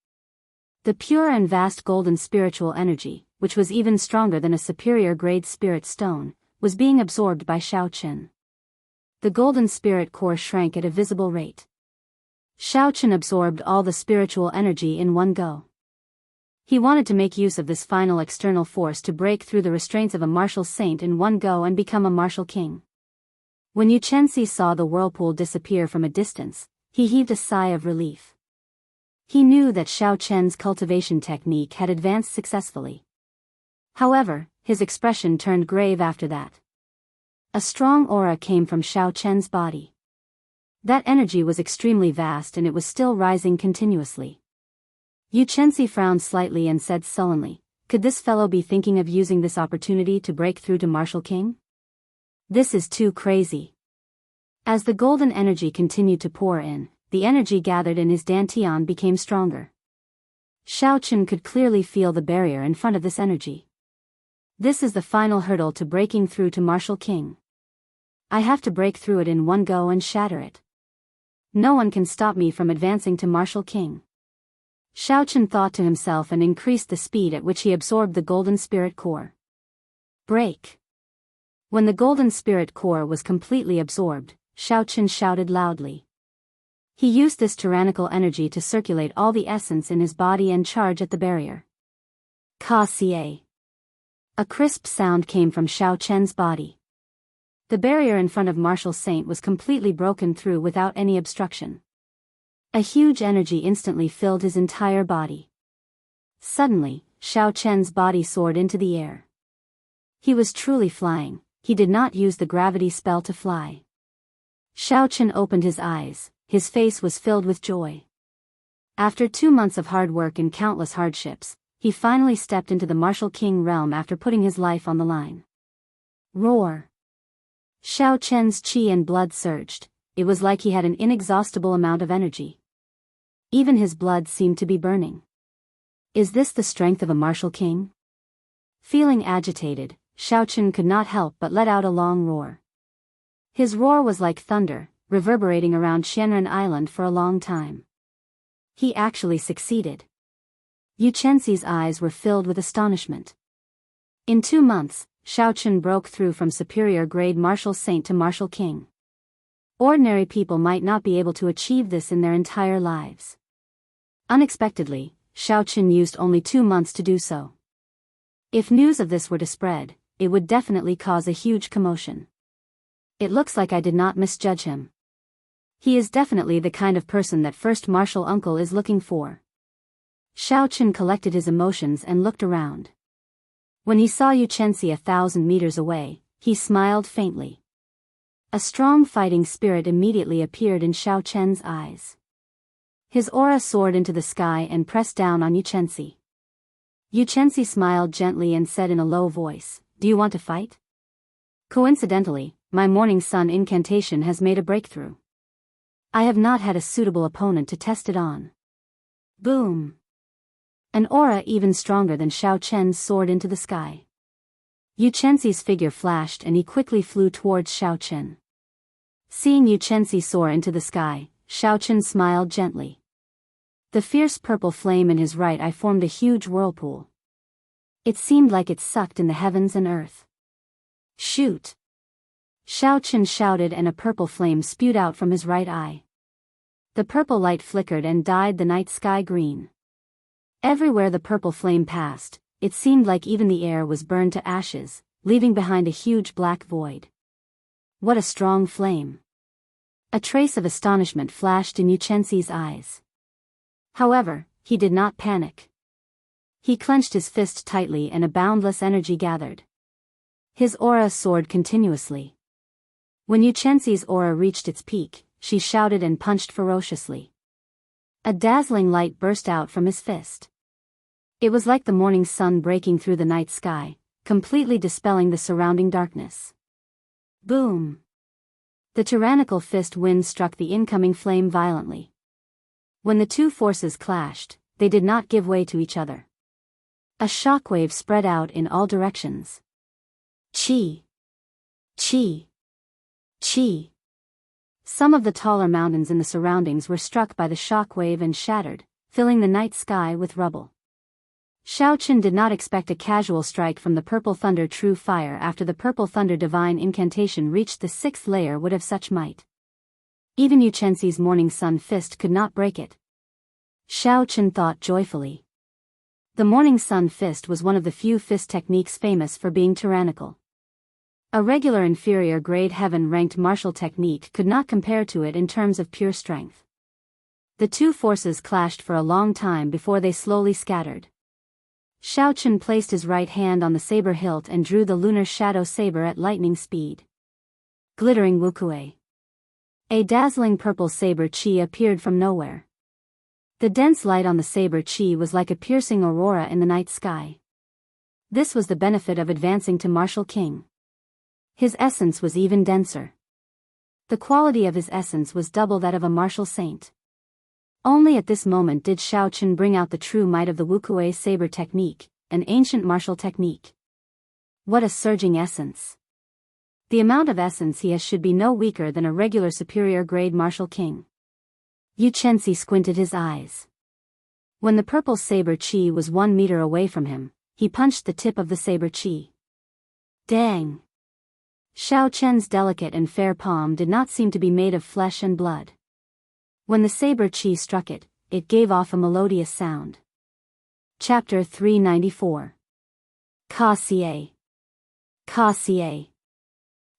The pure and vast golden spiritual energy, which was even stronger than a superior grade spirit stone, was being absorbed by Xiao Chen. The golden spirit core shrank at a visible rate. Xiao Chen absorbed all the spiritual energy in one go. He wanted to make use of this final external force to break through the restraints of a martial saint in one go and become a martial king. When Yu Chenxi saw the whirlpool disappear from a distance, he heaved a sigh of relief. He knew that Xiao Chen's cultivation technique had advanced successfully. However, his expression turned grave after that. A strong aura came from Xiao Chen's body. That energy was extremely vast and it was still rising continuously. Yu Chenxi frowned slightly and said sullenly, "Could this fellow be thinking of using this opportunity to break through to Martial King? This is too crazy." As the golden energy continued to pour in, the energy gathered in his dantian became stronger. Xiao Chen could clearly feel the barrier in front of this energy. This is the final hurdle to breaking through to Martial King. I have to break through it in one go and shatter it. No one can stop me from advancing to Martial King. Xiaochen thought to himself and increased the speed at which he absorbed the golden spirit core. Break! When the golden spirit core was completely absorbed, Xiaochen shouted loudly. He used this tyrannical energy to circulate all the essence in his body and charge at the barrier. Ka-ca. A crisp sound came from Xiaochen's body. The barrier in front of Martial Saint was completely broken through without any obstruction. A huge energy instantly filled his entire body. Suddenly, Xiaochen's body soared into the air. He was truly flying. He did not use the gravity spell to fly. Xiaochen opened his eyes. His face was filled with joy. After 2 months of hard work and countless hardships, he finally stepped into the Martial King realm after putting his life on the line. Roar! Xiaochen's qi and blood surged. It was like he had an inexhaustible amount of energy. Even his blood seemed to be burning. Is this the strength of a martial king? Feeling agitated, Xiaochen could not help but let out a long roar. His roar was like thunder, reverberating around Xianren Island for a long time. He actually succeeded. Yuchensi's eyes were filled with astonishment. In 2 months, Xiaochen broke through from superior grade martial saint to martial king. Ordinary people might not be able to achieve this in their entire lives. Unexpectedly, Xiaochen used only 2 months to do so. If news of this were to spread, it would definitely cause a huge commotion. It looks like I did not misjudge him. He is definitely the kind of person that first martial uncle is looking for. Xiaochen collected his emotions and looked around. When he saw Yuchensi 1,000 meters away, he smiled faintly. A strong fighting spirit immediately appeared in Xiaochen's eyes. His aura soared into the sky and pressed down on Yuchensi. Yuchensi smiled gently and said in a low voice, "Do you want to fight?" Coincidentally, my morning sun incantation has made a breakthrough. I have not had a suitable opponent to test it on. Boom! An aura even stronger than Xiaochen's soared into the sky. Yuchensi's figure flashed and he quickly flew towards Xiaochen. Seeing Yuchensi soar into the sky, Xiaochen smiled gently. The fierce purple flame in his right eye formed a huge whirlpool. It seemed like it sucked in the heavens and earth. Shoot! Xiaochen shouted and a purple flame spewed out from his right eye. The purple light flickered and dyed the night sky green. Everywhere the purple flame passed, it seemed like even the air was burned to ashes, leaving behind a huge black void. What a strong flame! A trace of astonishment flashed in Yuchensi's eyes. However, he did not panic. He clenched his fist tightly and a boundless energy gathered. His aura soared continuously. When Yuchensi's aura reached its peak, she shouted and punched ferociously. A dazzling light burst out from his fist. It was like the morning sun breaking through the night sky, completely dispelling the surrounding darkness. Boom! The tyrannical fist wind struck the incoming flame violently. When the two forces clashed, they did not give way to each other. A shockwave spread out in all directions. Chi! Chi! Chi! Some of the taller mountains in the surroundings were struck by the shockwave and shattered, filling the night sky with rubble. Xiaochen did not expect a casual strike from the Purple Thunder True Fire after the Purple Thunder Divine Incantation reached the 6th layer would have such might. Even Yuchensi's Morning Sun Fist could not break it. Xiaochen thought joyfully. The Morning Sun Fist was one of the few fist techniques famous for being tyrannical. A regular inferior grade heaven-ranked martial technique could not compare to it in terms of pure strength. The two forces clashed for a long time before they slowly scattered. Xiaochen placed his right hand on the saber hilt and drew the lunar shadow saber at lightning speed. Glittering Wuxia. A dazzling purple saber qi appeared from nowhere. The dense light on the saber qi was like a piercing aurora in the night sky. This was the benefit of advancing to Martial King. His essence was even denser. The quality of his essence was double that of a martial saint. Only at this moment did Xiaochen bring out the true might of the Wuxia saber technique, an ancient martial technique. What a surging essence! The amount of essence he has should be no weaker than a regular superior grade martial king. Yuchensi squinted his eyes. When the purple saber chi was 1 meter away from him, he punched the tip of the saber chi. Dang! Xiao Chen's delicate and fair palm did not seem to be made of flesh and blood. When the saber chi struck it, it gave off a melodious sound. Chapter 394. Ka-Xie. Ka-Xie.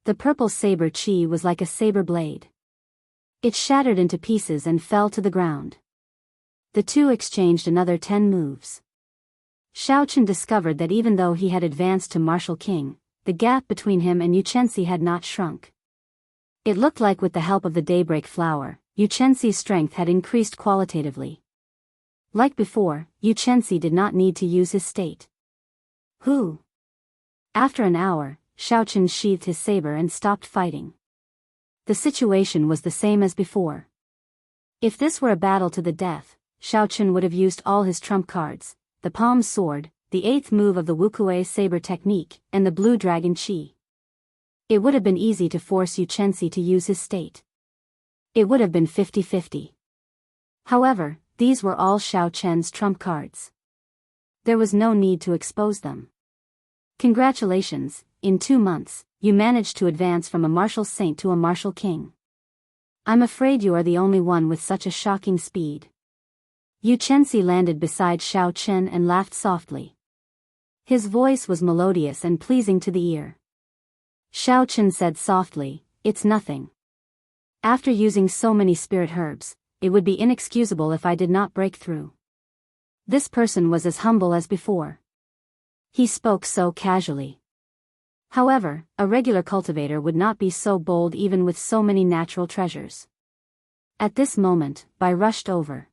The purple saber chi was like a saber blade. It shattered into pieces and fell to the ground. The two exchanged another 10 moves. Xiao Chen discovered that even though he had advanced to martial king, the gap between him and Yuchensi had not shrunk. It looked like with the help of the daybreak flower, Yuchensi's strength had increased qualitatively. Like before, Yuchensi did not need to use his state. Who? After an hour, Xiao Chen sheathed his saber and stopped fighting. The situation was the same as before. If this were a battle to the death, Xiao Chen would have used all his trump cards, the palm sword, the 8th move of the Wuxia saber technique, and the blue dragon chi. It would have been easy to force Yuchensi to use his state. It would have been 50-50. However, these were all Xiao Chen's trump cards. There was no need to expose them. Congratulations, in 2 months, you managed to advance from a martial saint to a martial king. I'm afraid you are the only one with such a shocking speed. Yuchensi landed beside Xiao Chen and laughed softly. His voice was melodious and pleasing to the ear. Xiao Chen said softly, "It's nothing. After using so many spirit herbs, it would be inexcusable if I did not break through." This person was as humble as before. He spoke so casually. However, a regular cultivator would not be so bold even with so many natural treasures. At this moment, Bai rushed over.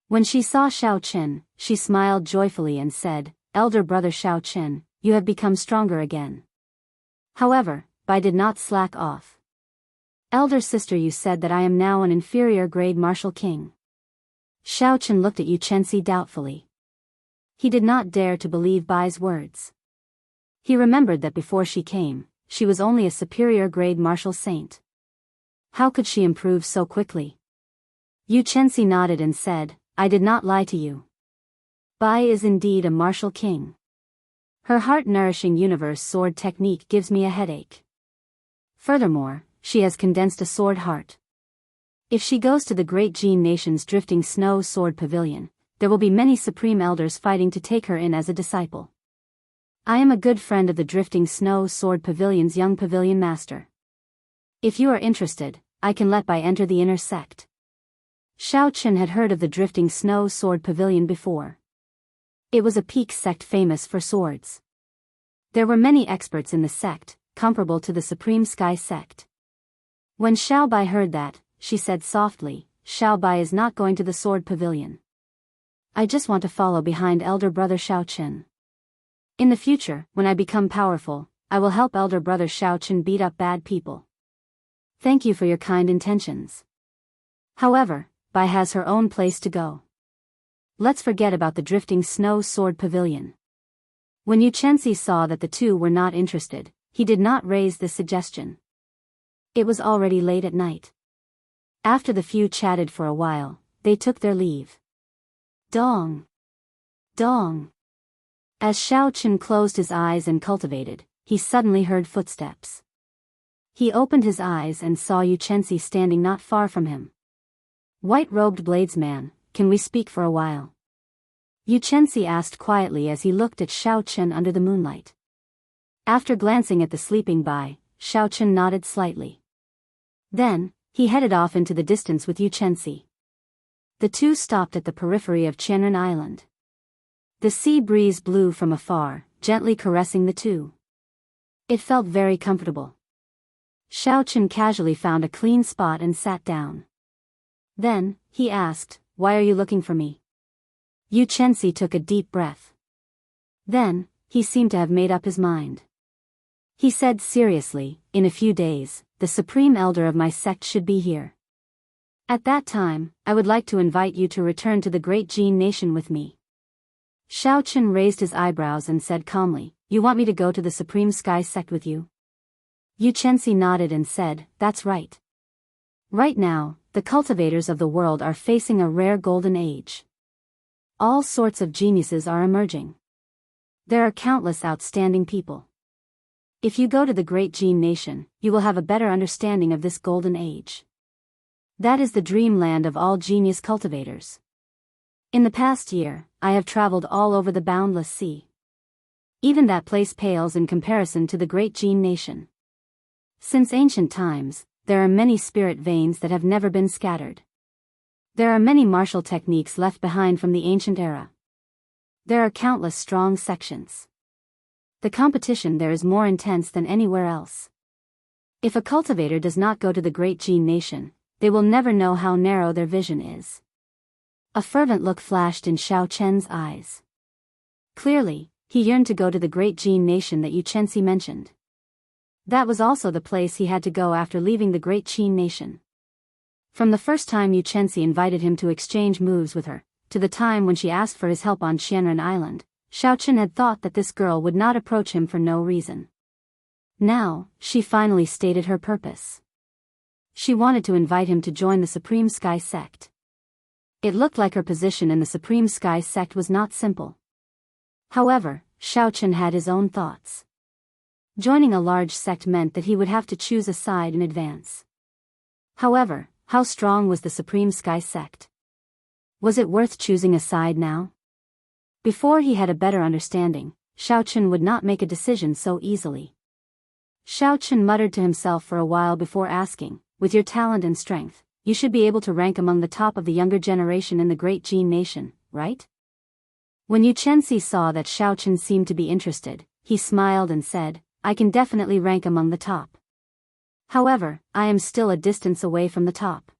When she saw Xiao Chen, she smiled joyfully and said, "Elder brother Xiao Chen, you have become stronger again." However, Bai did not slack off. "Elder sister, you said that I am now an inferior grade martial king." Xiao Chen looked at Yuchensi doubtfully. He did not dare to believe Bai's words. He remembered that before she came, she was only a superior grade martial saint. How could she improve so quickly? Yuchensi nodded and said, "I did not lie to you. Bai is indeed a martial king. Her heart-nourishing universe sword technique gives me a headache. Furthermore, she has condensed a sword heart. If she goes to the great Jin nation's drifting snow sword pavilion, there will be many supreme elders fighting to take her in as a disciple. I am a good friend of the drifting snow sword pavilion's young pavilion master. If you are interested, I can let Bai enter the inner sect." Xiao Chen had heard of the drifting snow sword pavilion before. It was a peak sect famous for swords. There were many experts in the sect, comparable to the Supreme Sky sect. When Xiao Bai heard that, she said softly, "Xiao Bai is not going to the sword pavilion. I just want to follow behind elder brother Xiao Chen. In the future, when I become powerful, I will help elder brother Xiao Chen beat up bad people. Thank you for your kind intentions. However, Bai has her own place to go. Let's forget about the drifting snow sword pavilion." When Yuchensi saw that the two were not interested, he did not raise this suggestion. It was already late at night. After the few chatted for a while, they took their leave. Dong! Dong! As Xiao Chen closed his eyes and cultivated, he suddenly heard footsteps. He opened his eyes and saw Yuchensi standing not far from him. "White-robed bladesman, can we speak for a while?" Yuchensi asked quietly as he looked at Xiao Chen under the moonlight. After glancing at the sleeping Bai, Xiao Chen nodded slightly. Then, he headed off into the distance with Yuchensi. The two stopped at the periphery of Qianren Island. The sea breeze blew from afar, gently caressing the two. It felt very comfortable. Xiao Chen casually found a clean spot and sat down. Then, he asked, "Why are you looking for me?" Yuchensi took a deep breath. Then, he seemed to have made up his mind. He said seriously, "In a few days, the Supreme Elder of my sect should be here. At that time, I would like to invite you to return to the great Jin nation with me." Xiao Chen raised his eyebrows and said calmly, "You want me to go to the Supreme Sky sect with you?" Yuchensi nodded and said, "That's right. Right now, the cultivators of the world are facing a rare golden age. all sorts of geniuses are emerging. There are countless outstanding people. If you go to the great Jin nation, you will have a better understanding of this golden age. That is the dreamland of all genius cultivators. In the past year, I have traveled all over the boundless sea. Even that place pales in comparison to the great Jin nation. Since ancient times, there are many spirit veins that have never been scattered. There are many martial techniques left behind from the ancient era. There are countless strong sections. The competition there is more intense than anywhere else. If a cultivator does not go to the great Jin nation, they will never know how narrow their vision is. A fervent look flashed in Xiao Chen's eyes. Clearly, he yearned to go to the great Jin nation that Yu Chenxi mentioned. That was also the place he had to go after leaving the great Qin nation. From the first time Yu Chenxi invited him to exchange moves with her, to the time when she asked for his help on Xianren Island, Xiao Chen had thought that this girl would not approach him for no reason. Now, she finally stated her purpose. She wanted to invite him to join the Supreme Sky Sect. It looked like her position in the Supreme Sky Sect was not simple. However, Xiao Chen had his own thoughts. Joining a large sect meant that he would have to choose a side in advance. However, how strong was the Supreme Sky Sect? Was it worth choosing a side now? Before he had a better understanding, Xiao Chen would not make a decision so easily. Xiao Chen muttered to himself for a while before asking, with your talent and strength, you should be able to rank among the top of the younger generation in the great Jin nation, right? When Yu Chenxi saw that Xiao Chen seemed to be interested, he smiled and said, I can definitely rank among the top. However, I am still a distance away from the top.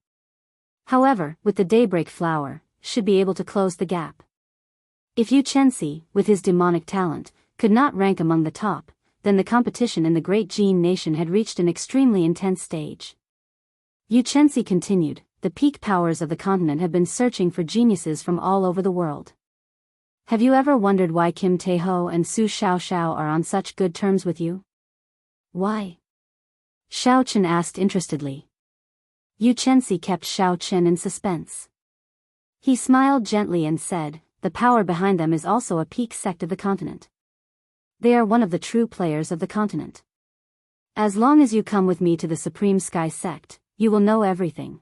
However, with the daybreak flower, should be able to close the gap. If Yu Chenxi, with his demonic talent, could not rank among the top, then the competition in the great Jin nation had reached an extremely intense stage. Yu Chenxi continued, the peak powers of the continent have been searching for geniuses from all over the world. Have you ever wondered why Kim Taeho and Su Xiaoxiao are on such good terms with you? Why? Xiao Chen asked interestedly. Yu Chenxi kept Xiao Chen in suspense. He smiled gently and said, the power behind them is also a peak sect of the continent. They are one of the true players of the continent. As long as you come with me to the Supreme Sky Sect, you will know everything.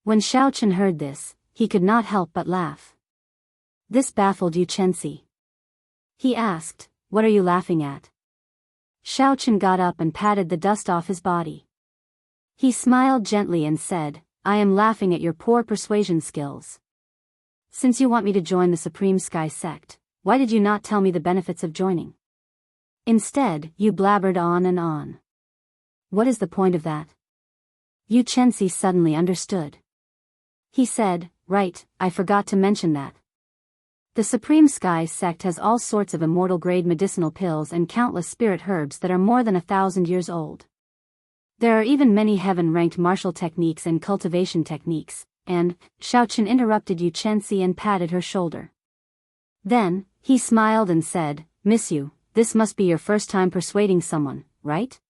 When Xiao Chen heard this, he could not help but laugh. This baffled Yu Chenxi. He asked, what are you laughing at? Xiao Chen got up and patted the dust off his body. He smiled gently and said, I am laughing at your poor persuasion skills. Since you want me to join the Supreme Sky Sect, why did you not tell me the benefits of joining? Instead, you blabbered on and on. What is the point of that? Yu Chenxi suddenly understood. He said, right, I forgot to mention that. The Supreme Sky Sect has all sorts of immortal-grade medicinal pills and countless spirit herbs that are more than 1,000 years old. There are even many heaven-ranked martial techniques and cultivation techniques, and, Xiao Chen interrupted Yu Chenxi and patted her shoulder. Then, he smiled and said, Miss Yu, this must be your first time persuading someone, right?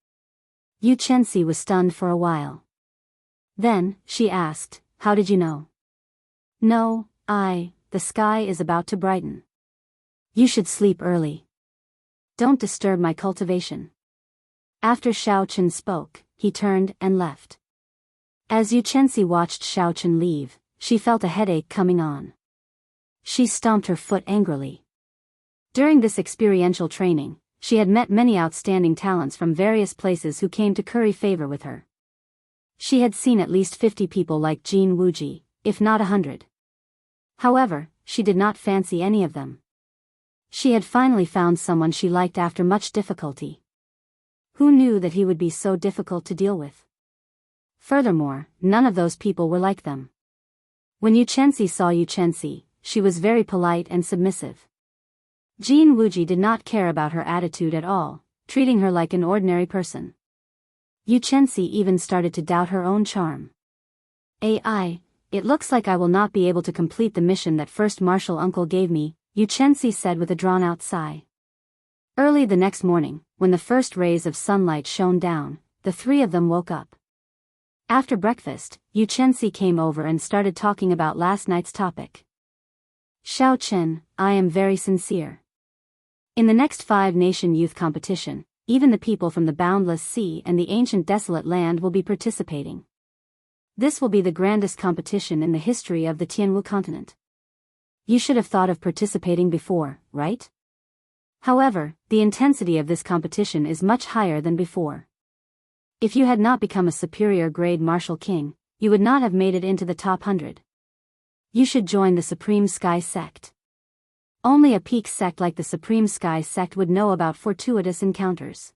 Yu Chenxi was stunned for a while. Then, she asked, how did you know? No, the sky is about to brighten. You should sleep early. Don't disturb my cultivation. After Xiao Chen spoke, he turned and left. As Yu Chenxi watched Xiao Chen leave, she felt a headache coming on. She stomped her foot angrily. During this experiential training, she had met many outstanding talents from various places who came to curry favor with her. She had seen at least 50 people like Jin Wuji, if not 100. However, she did not fancy any of them. She had finally found someone she liked after much difficulty. Who knew that he would be so difficult to deal with? Furthermore, none of those people were like them. When Yu Chenxi saw Yu Chenxi, she was very polite and submissive. Jin Wuji did not care about her attitude at all, treating her like an ordinary person. Yu Chenxi even started to doubt her own charm. It looks like I will not be able to complete the mission that first martial uncle gave me, Yu Chenxi said with a drawn-out sigh. Early the next morning, when the first rays of sunlight shone down, the three of them woke up. After breakfast, Yu Chenxi came over and started talking about last night's topic. Xiao Chen, I am very sincere. In the next 5-nation youth competition, even the people from the boundless sea and the ancient desolate land will be participating. This will be the grandest competition in the history of the Tianwu continent. You should have thought of participating before, right? However, the intensity of this competition is much higher than before. If you had not become a superior grade martial king, you would not have made it into the top 100. You should join the Supreme Sky Sect. Only a peak sect like the Supreme Sky Sect would know about fortuitous encounters.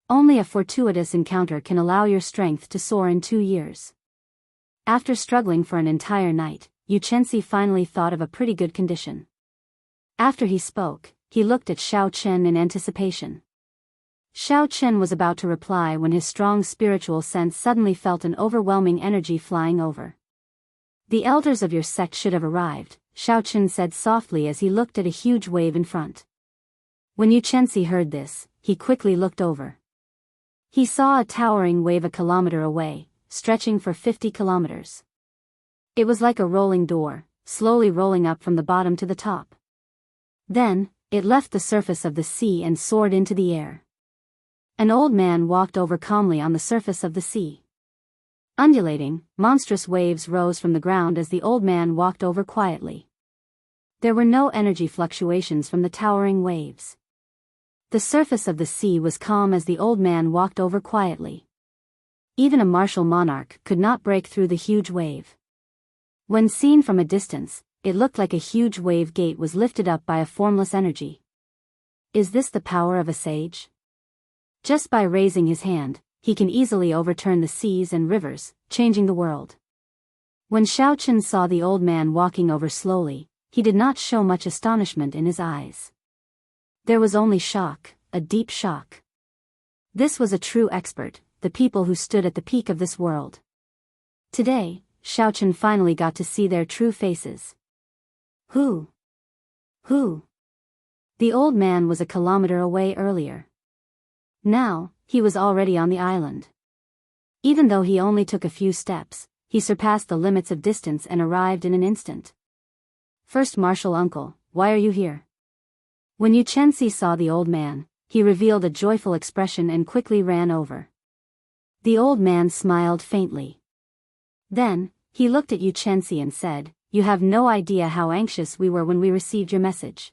Only a fortuitous encounter can allow your strength to soar in 2 years. After struggling for an entire night, Yu Chenxi finally thought of a pretty good condition. After he spoke, he looked at Xiao Chen in anticipation. Xiao Chen was about to reply when his strong spiritual sense suddenly felt an overwhelming energy flying over. The elders of your sect should have arrived, Xiao Chen said softly as he looked at a huge wave in front. When Yu Chenxi heard this, he quickly looked over. He saw a towering wave a kilometer away, stretching for 50 kilometers. It was like a rolling door, slowly rolling up from the bottom to the top. Then, it left the surface of the sea and soared into the air. An old man walked over calmly on the surface of the sea. Undulating, monstrous waves rose from the ground as the old man walked over quietly. There were no energy fluctuations from the towering waves. The surface of the sea was calm as the old man walked over quietly. Even a martial monarch could not break through the huge wave. When seen from a distance, it looked like a huge wave gate was lifted up by a formless energy. Is this the power of a sage? Just by raising his hand, he can easily overturn the seas and rivers, changing the world. When Xiao Chen saw the old man walking over slowly, he did not show much astonishment in his eyes. There was only shock, a deep shock. This was a true expert, the people who stood at the peak of this world. Today, Xiao Chen finally got to see their true faces. Who? Who? The old man was a kilometer away earlier. Now, he was already on the island. Even though he only took a few steps, he surpassed the limits of distance and arrived in an instant. First martial uncle, why are you here? When Yu Chenxi saw the old man, he revealed a joyful expression and quickly ran over. The old man smiled faintly. Then, he looked at Yu Chenxi and said, "You have no idea how anxious we were when we received your message.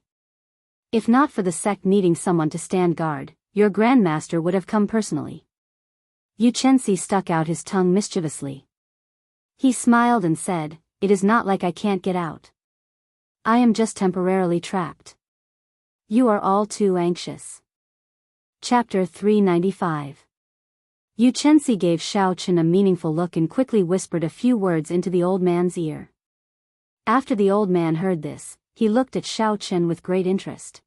If not for the sect needing someone to stand guard, your grandmaster would have come personally." Yu Chenxi stuck out his tongue mischievously. He smiled and said, "It is not like I can't get out. I am just temporarily trapped. You are all too anxious." Chapter 395. Yu Chenxi gave Xiao Chen a meaningful look and quickly whispered a few words into the old man's ear. After the old man heard this, he looked at Xiao Chen with great interest.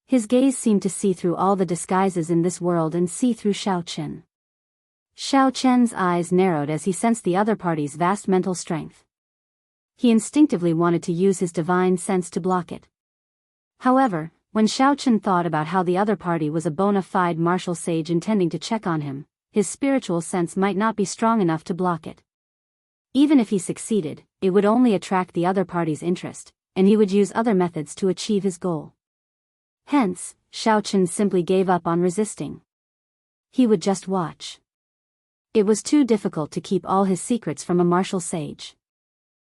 His gaze seemed to see through all the disguises in this world and see through Xiao Chen. Xiao Chen's eyes narrowed as he sensed the other party's vast mental strength. He instinctively wanted to use his divine sense to block it. However, when Xiao Chen thought about how the other party was a bona fide martial sage intending to check on him, his spiritual sense might not be strong enough to block it. Even if he succeeded, it would only attract the other party's interest, and he would use other methods to achieve his goal. Hence, Xiao Chen simply gave up on resisting. He would just watch. It was too difficult to keep all his secrets from a martial sage.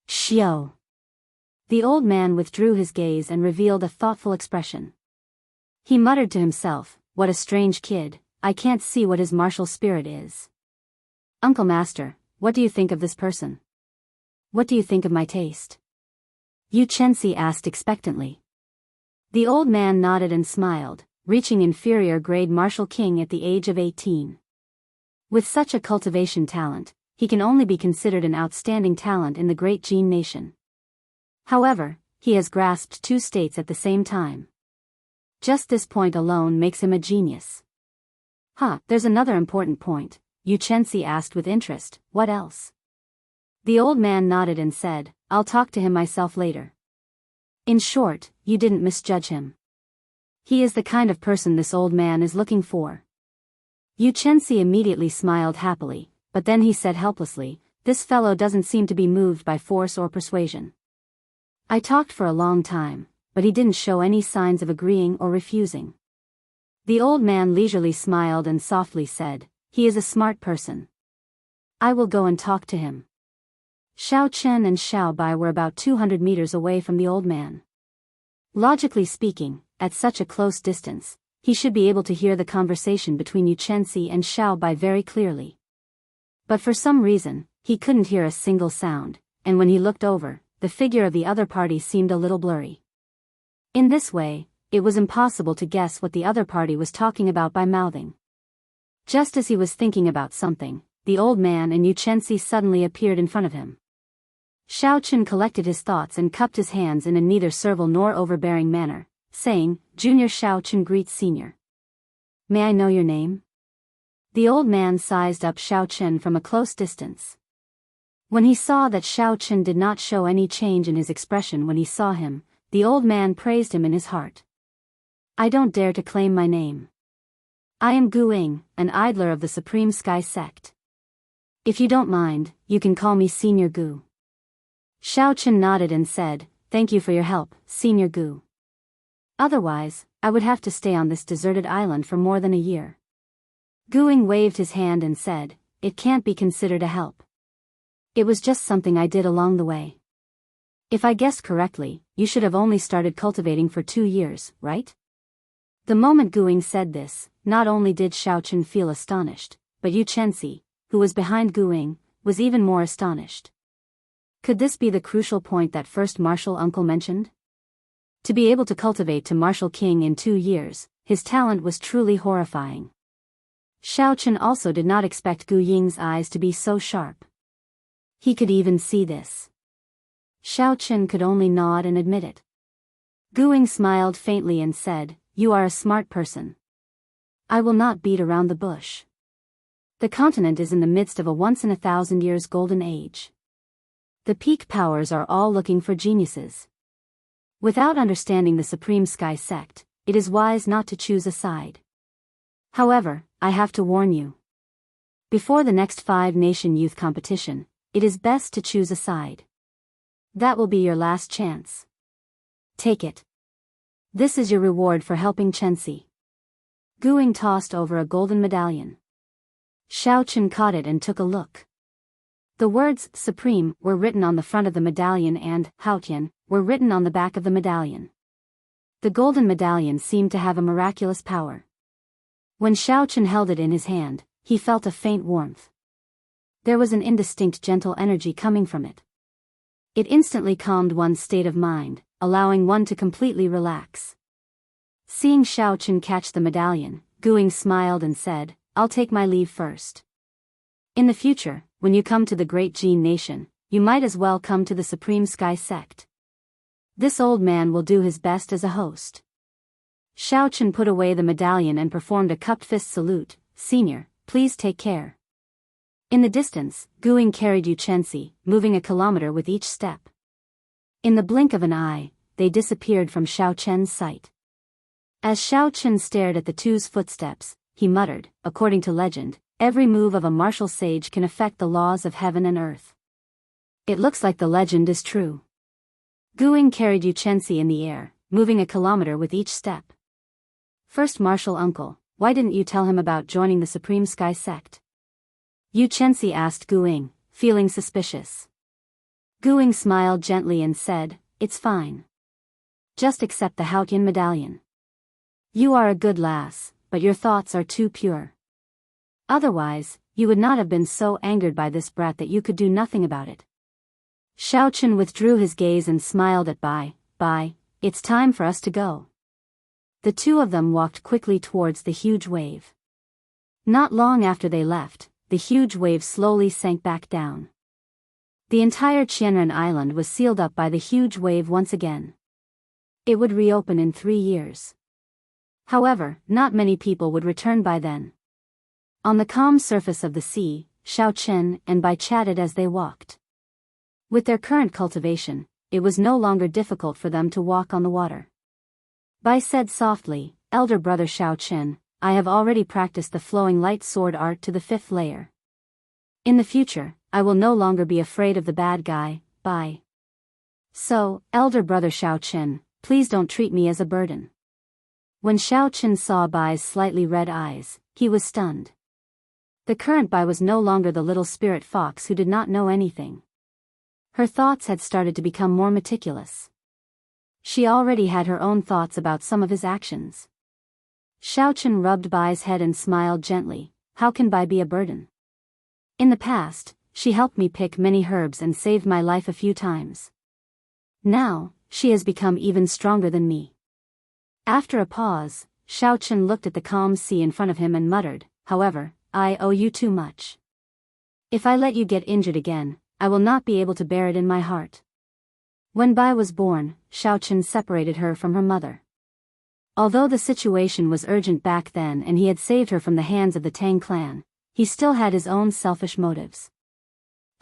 Xiao. The old man withdrew his gaze and revealed a thoughtful expression. He muttered to himself, "What a strange kid, I can't see what his martial spirit is." "Uncle Master, what do you think of this person? What do you think of my taste?" Yu Chenxi asked expectantly. The old man nodded and smiled, reaching inferior grade martial king at the age of 18. With such a cultivation talent, he can only be considered an outstanding talent in the great Jin nation. However, he has grasped 2 states at the same time. Just this point alone makes him a genius. There's another important point, Yu Chenxi asked with interest, "What else?" The old man nodded and said, "I'll talk to him myself later." In short, you didn't misjudge him. He is the kind of person this old man is looking for. Yu Chenxi immediately smiled happily, but then he said helplessly, "This fellow doesn't seem to be moved by force or persuasion." I talked for a long time, but he didn't show any signs of agreeing or refusing. The old man leisurely smiled and softly said, "He is a smart person. I will go and talk to him." Xiao Chen and Xiao Bai were about 200 meters away from the old man. Logically speaking, at such a close distance, he should be able to hear the conversation between Yu Chenxi and Xiao Bai very clearly. But for some reason, he couldn't hear a single sound, and when he looked over, the figure of the other party seemed a little blurry. In this way, it was impossible to guess what the other party was talking about by mouthing. Just as he was thinking about something, the old man and Yu Chenxi suddenly appeared in front of him. Xiao Chen collected his thoughts and cupped his hands in a neither servile nor overbearing manner, saying, "Junior Xiao Chen greets Senior. May I know your name?" The old man sized up Xiao Chen from a close distance. When he saw that Xiao Chen did not show any change in his expression when he saw him, the old man praised him in his heart. "I don't dare to claim my name. I am Gu Ying, an idler of the Supreme Sky Sect. If you don't mind, you can call me Senior Gu." Xiao Chen nodded and said, "Thank you for your help, Senior Gu. Otherwise, I would have to stay on this deserted island for more than a year." Gu Ying waved his hand and said, "It can't be considered a help. It was just something I did along the way. If I guessed correctly, you should have only started cultivating for 2 years, right?" The moment Gu Ying said this, not only did Xiao Chen feel astonished, but Yu Chenxi, who was behind Gu Ying, was even more astonished. Could this be the crucial point that first martial uncle mentioned? To be able to cultivate to martial king in 2 years, his talent was truly horrifying. Xiao Chen also did not expect Gu Ying's eyes to be so sharp. He could even see this. Xiao Chen could only nod and admit it. Gu Ying smiled faintly and said, "You are a smart person. I will not beat around the bush. The continent is in the midst of a once-in-a-thousand-years golden age. The peak powers are all looking for geniuses. Without understanding the Supreme Sky Sect, it is wise not to choose a side. However, I have to warn you. Before the next 5-nation youth competition, it is best to choose a side. That will be your last chance. Take it. This is your reward for helping Chenxi." Gu Ying tossed over a golden medallion. Xiao Chen caught it and took a look. The words "Supreme" were written on the front of the medallion and "Haotian" were written on the back of the medallion. The golden medallion seemed to have a miraculous power. When Xiao Chen held it in his hand, he felt a faint warmth. There was an indistinct gentle energy coming from it. It instantly calmed one's state of mind, allowing one to completely relax. Seeing Xiao Chen catch the medallion, Gu Ying smiled and said, "I'll take my leave first. In the future, when you come to the Great Jin Nation, you might as well come to the Supreme Sky Sect. This old man will do his best as a host." Xiao Chen put away the medallion and performed a cupped fist salute. "Senior, please take care." In the distance, Gu Ying carried Yu Chenxi, moving a kilometer with each step. In the blink of an eye, they disappeared from Xiao Chen's sight. As Xiao Chen stared at the two's footsteps, he muttered, "According to legend, every move of a martial sage can affect the laws of heaven and earth. It looks like the legend is true." Gu Ying carried Yu Chenxi in the air, moving a kilometer with each step. "First martial uncle, why didn't you tell him about joining the Supreme Sky Sect?" Yu Chenxi asked Gu Ying, feeling suspicious. Gu Ying smiled gently and said, "It's fine. Just accept the Haotian medallion. You are a good lass, but your thoughts are too pure. Otherwise, you would not have been so angered by this brat that you could do nothing about it." Xiao Chen withdrew his gaze and smiled at Bai, "It's time for us to go." The two of them walked quickly towards the huge wave. Not long after they left, the huge wave slowly sank back down. The entire Qianren Island was sealed up by the huge wave once again. It would reopen in 3 years. However, not many people would return by then. On the calm surface of the sea, Xiao Chen and Bai chatted as they walked. With their current cultivation, it was no longer difficult for them to walk on the water. Bai said softly, "Elder brother Xiao Chen, I have already practiced the flowing light sword art to the 5th layer. In the future, I will no longer be afraid of the bad guy, Bai." So, elder brother Xiaochen, please don't treat me as a burden. When Xiaochen saw Bai's slightly red eyes, he was stunned. The current Bai was no longer the little spirit fox who did not know anything. Her thoughts had started to become more meticulous. She already had her own thoughts about some of his actions. Xiaochen rubbed Bai's head and smiled gently. How can Bai be a burden? In the past, she helped me pick many herbs and saved my life a few times. Now, she has become even stronger than me. After a pause, Xiaochen looked at the calm sea in front of him and muttered, however, I owe you too much. If I let you get injured again, I will not be able to bear it in my heart. When Bai was born, Xiaochen separated her from her mother. Although the situation was urgent back then and he had saved her from the hands of the Tang clan, he still had his own selfish motives.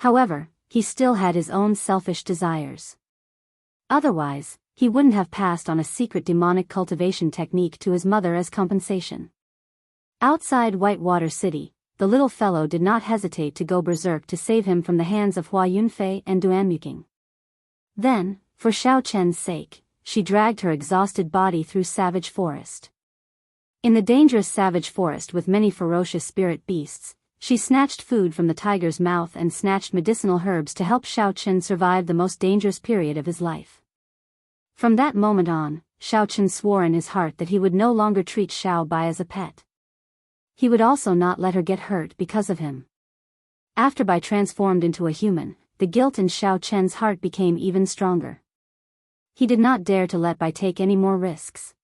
However, he still had his own selfish desires. Otherwise, he wouldn't have passed on a secret demonic cultivation technique to his mother as compensation. Outside Whitewater City, the little fellow did not hesitate to go berserk to save him from the hands of Hua Yunfei and Duan Muking. Then, for Xiaochen's sake, she dragged her exhausted body through savage forest. In the dangerous savage forest with many ferocious spirit beasts, she snatched food from the tiger's mouth and snatched medicinal herbs to help Xiaochen survive the most dangerous period of his life. From that moment on, Xiaochen swore in his heart that he would no longer treat Xiao Bai as a pet. He would also not let her get hurt because of him. After Bai transformed into a human, the guilt in Xiaochen's heart became even stronger. He did not dare to let Bai take any more risks.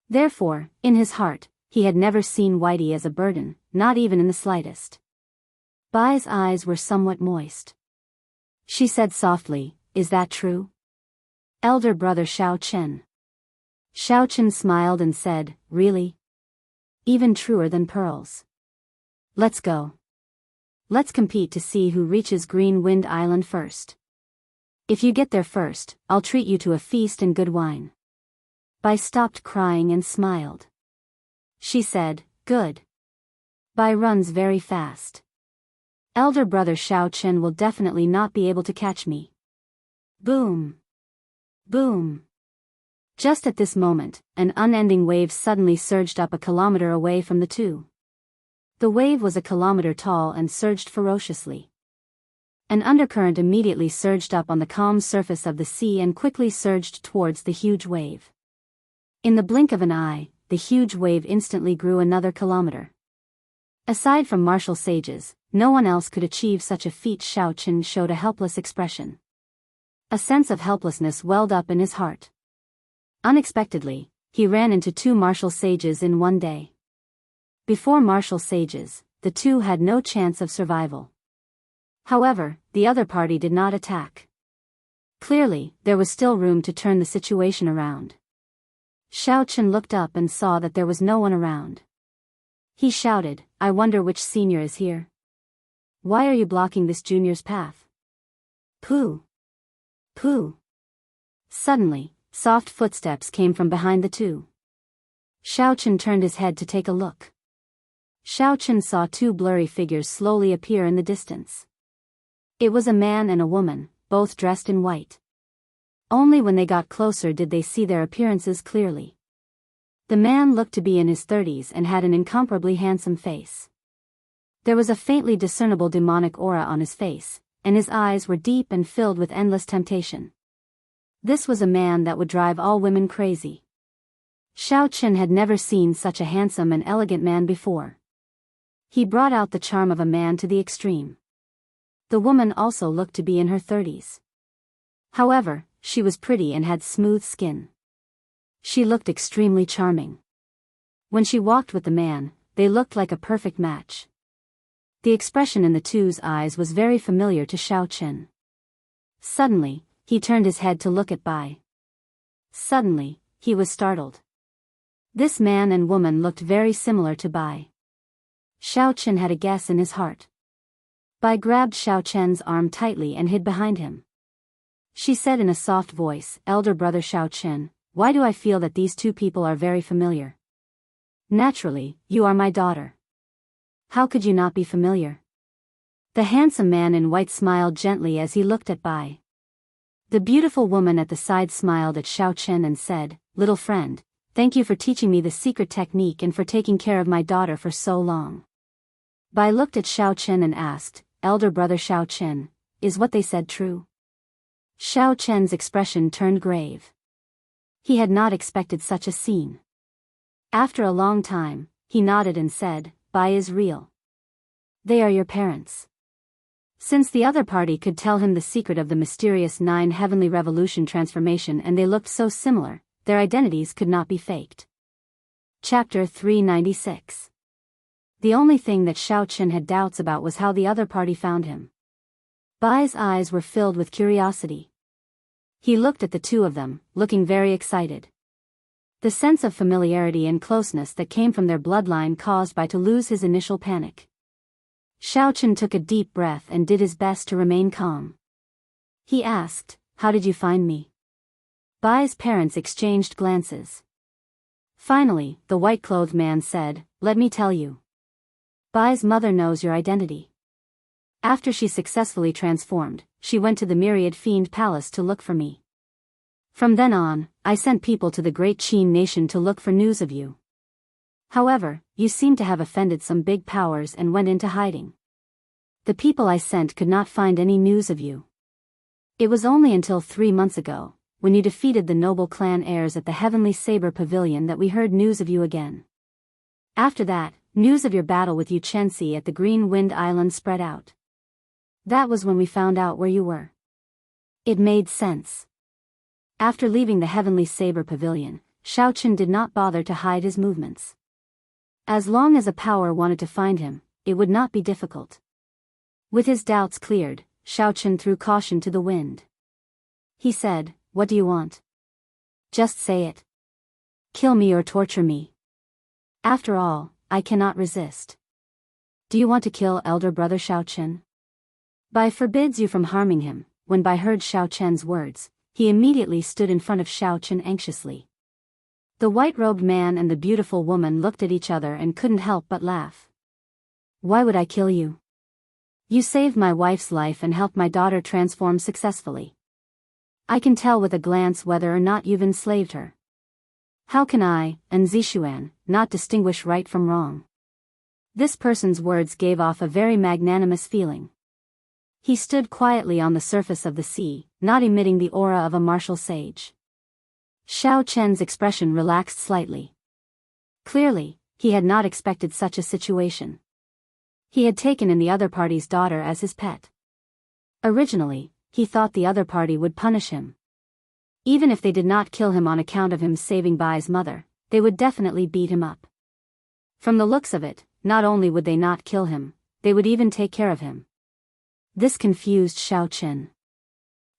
Therefore, in his heart, he had never seen Whitey as a burden, not even in the slightest. Bai's eyes were somewhat moist. She said softly, "Is that true? Elder brother Xiaochen." Xiaochen smiled and said, "Really? Even truer than pearls. Let's go. Let's compete to see who reaches Green Wind Island first. If you get there first, I'll treat you to a feast and good wine." Bai stopped crying and smiled. She said, "Good. Bai runs very fast. Elder brother Xiaochen will definitely not be able to catch me." Boom. Boom. Just at this moment, an unending wave suddenly surged up a kilometer away from the two. The wave was a kilometer tall and surged ferociously. An undercurrent immediately surged up on the calm surface of the sea and quickly surged towards the huge wave. In the blink of an eye, the huge wave instantly grew another kilometer. Aside from martial sages, no one else could achieve such a feat. Xiaochen showed a helpless expression. A sense of helplessness welled up in his heart. Unexpectedly, he ran into two martial sages in one day. Before martial sages, the two had no chance of survival. However, the other party did not attack. Clearly, there was still room to turn the situation around. Xiaochen looked up and saw that there was no one around. He shouted, "I wonder which senior is here. Why are you blocking this junior's path?" Pooh! Pooh! Suddenly, soft footsteps came from behind the two. Xiaochen turned his head to take a look. Xiaochen saw two blurry figures slowly appear in the distance. It was a man and a woman, both dressed in white. Only when they got closer did they see their appearances clearly. The man looked to be in his 30s and had an incomparably handsome face. There was a faintly discernible demonic aura on his face, and his eyes were deep and filled with endless temptation. This was a man that would drive all women crazy. Xiaochen had never seen such a handsome and elegant man before. He brought out the charm of a man to the extreme. The woman also looked to be in her 30s. However, she was pretty and had smooth skin. She looked extremely charming. When she walked with the man, they looked like a perfect match. The expression in the two's eyes was very familiar to Xiaochen. Suddenly, he turned his head to look at Bai. Suddenly, he was startled. This man and woman looked very similar to Bai. Xiaochen had a guess in his heart. Bai grabbed Xiaochen's arm tightly and hid behind him. She said in a soft voice, "Elder brother Xiaochen, why do I feel that these two people are very familiar?" "Naturally, you are my daughter. How could you not be familiar?" The handsome man in white smiled gently as he looked at Bai. The beautiful woman at the side smiled at Xiao Chen and said, "Little friend, thank you for teaching me the secret technique and for taking care of my daughter for so long." Bai looked at Xiao Chen and asked, "Elder brother Xiao Chen, is what they said true?" Xiao Chen's expression turned grave. He had not expected such a scene. After a long time, he nodded and said, "Bai is real. They are your parents." Since the other party could tell him the secret of the mysterious 9 heavenly revolution transformation and they looked so similar, their identities could not be faked. Chapter 396. The only thing that Xiao Chen had doubts about was how the other party found him. Bai's eyes were filled with curiosity. He looked at the two of them, looking very excited. The sense of familiarity and closeness that came from their bloodline caused Bai to lose his initial panic. Xiao Chen took a deep breath and did his best to remain calm. He asked, "How did you find me?" Bai's parents exchanged glances. Finally, the white-clothed man said, "Let me tell you. Bai's mother knows your identity. After she successfully transformed, she went to the Myriad Fiend Palace to look for me. From then on, I sent people to the Great Qin nation to look for news of you. However, you seem to have offended some big powers and went into hiding. The people I sent could not find any news of you. It was only until 3 months ago, when you defeated the noble clan heirs at the Heavenly Saber Pavilion that we heard news of you again. After that, news of your battle with Yu Chenxi at the Green Wind Island spread out. That was when we found out where you were." It made sense. After leaving the Heavenly Saber Pavilion, Xiao Chen did not bother to hide his movements. As long as a power wanted to find him, it would not be difficult. With his doubts cleared, Xiao Chen threw caution to the wind. He said, "What do you want? Just say it. Kill me or torture me. After all, I cannot resist. Do you want to kill elder brother Xiao Chen? Bai forbids you from harming him." When Bai heard Xiao Chen's words, he immediately stood in front of Xiao Chen anxiously. The white-robed man and the beautiful woman looked at each other and couldn't help but laugh. "Why would I kill you? You saved my wife's life and helped my daughter transform successfully. I can tell with a glance whether or not you've enslaved her. How can I, and Zixuan, not distinguish right from wrong?" This person's words gave off a very magnanimous feeling. He stood quietly on the surface of the sea, not emitting the aura of a martial sage. Xiao Chen's expression relaxed slightly. Clearly, he had not expected such a situation. He had taken in the other party's daughter as his pet. Originally, he thought the other party would punish him. Even if they did not kill him on account of him saving Bai's mother, they would definitely beat him up. From the looks of it, not only would they not kill him, they would even take care of him. This confused Xiao Chen.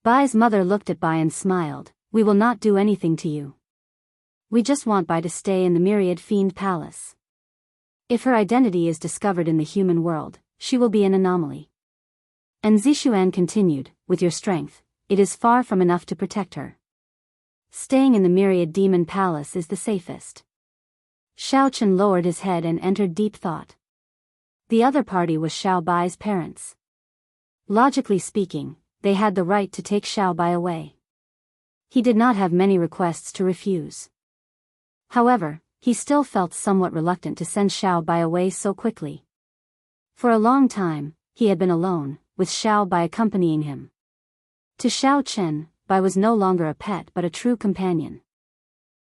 Bai's mother looked at Bai and smiled, "We will not do anything to you. We just want Bai to stay in the Myriad Fiend Palace. If her identity is discovered in the human world, she will be an anomaly." And Zixuan continued, "With your strength, it is far from enough to protect her. Staying in the Myriad Demon Palace is the safest." Xiao Chen lowered his head and entered deep thought. The other party was Xiao Bai's parents. Logically speaking, they had the right to take Xiao Bai away. He did not have many requests to refuse. However, he still felt somewhat reluctant to send Xiao Bai away so quickly. For a long time, he had been alone, with Xiao Bai accompanying him. To Xiao Chen, Bai was no longer a pet but a true companion.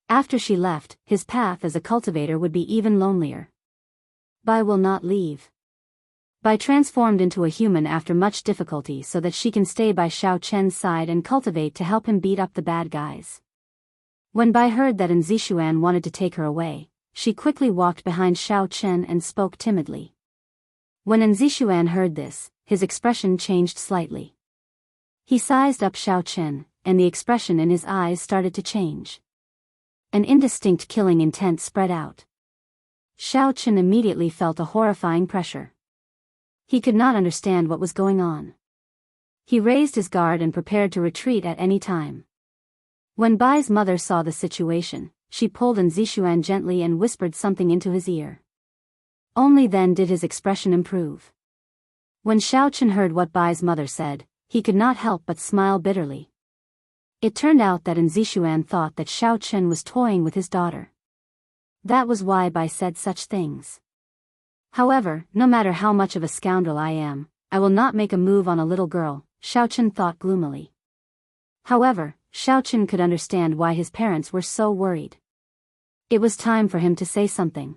After she left, his path as a cultivator would be even lonelier. Bai will not leave. Bai transformed into a human after much difficulty so that she can stay by Xiao Chen's side and cultivate to help him beat up the bad guys. When Bai heard that Zixuan wanted to take her away, she quickly walked behind Xiao Chen and spoke timidly. When Zixuan heard this, his expression changed slightly. He sized up Xiao Chen, and the expression in his eyes started to change. An indistinct killing intent spread out. Xiao Chen immediately felt a horrifying pressure. He could not understand what was going on. He raised his guard and prepared to retreat at any time. When Bai's mother saw the situation, she pulled Zixuan gently and whispered something into his ear. Only then did his expression improve. When Xiao Chen heard what Bai's mother said, he could not help but smile bitterly. It turned out that Zixuan thought that Xiao Chen was toying with his daughter. That was why Bai said such things. However, no matter how much of a scoundrel I am, I will not make a move on a little girl, Xiao Chen thought gloomily. However, Xiao Chen could understand why his parents were so worried. It was time for him to say something.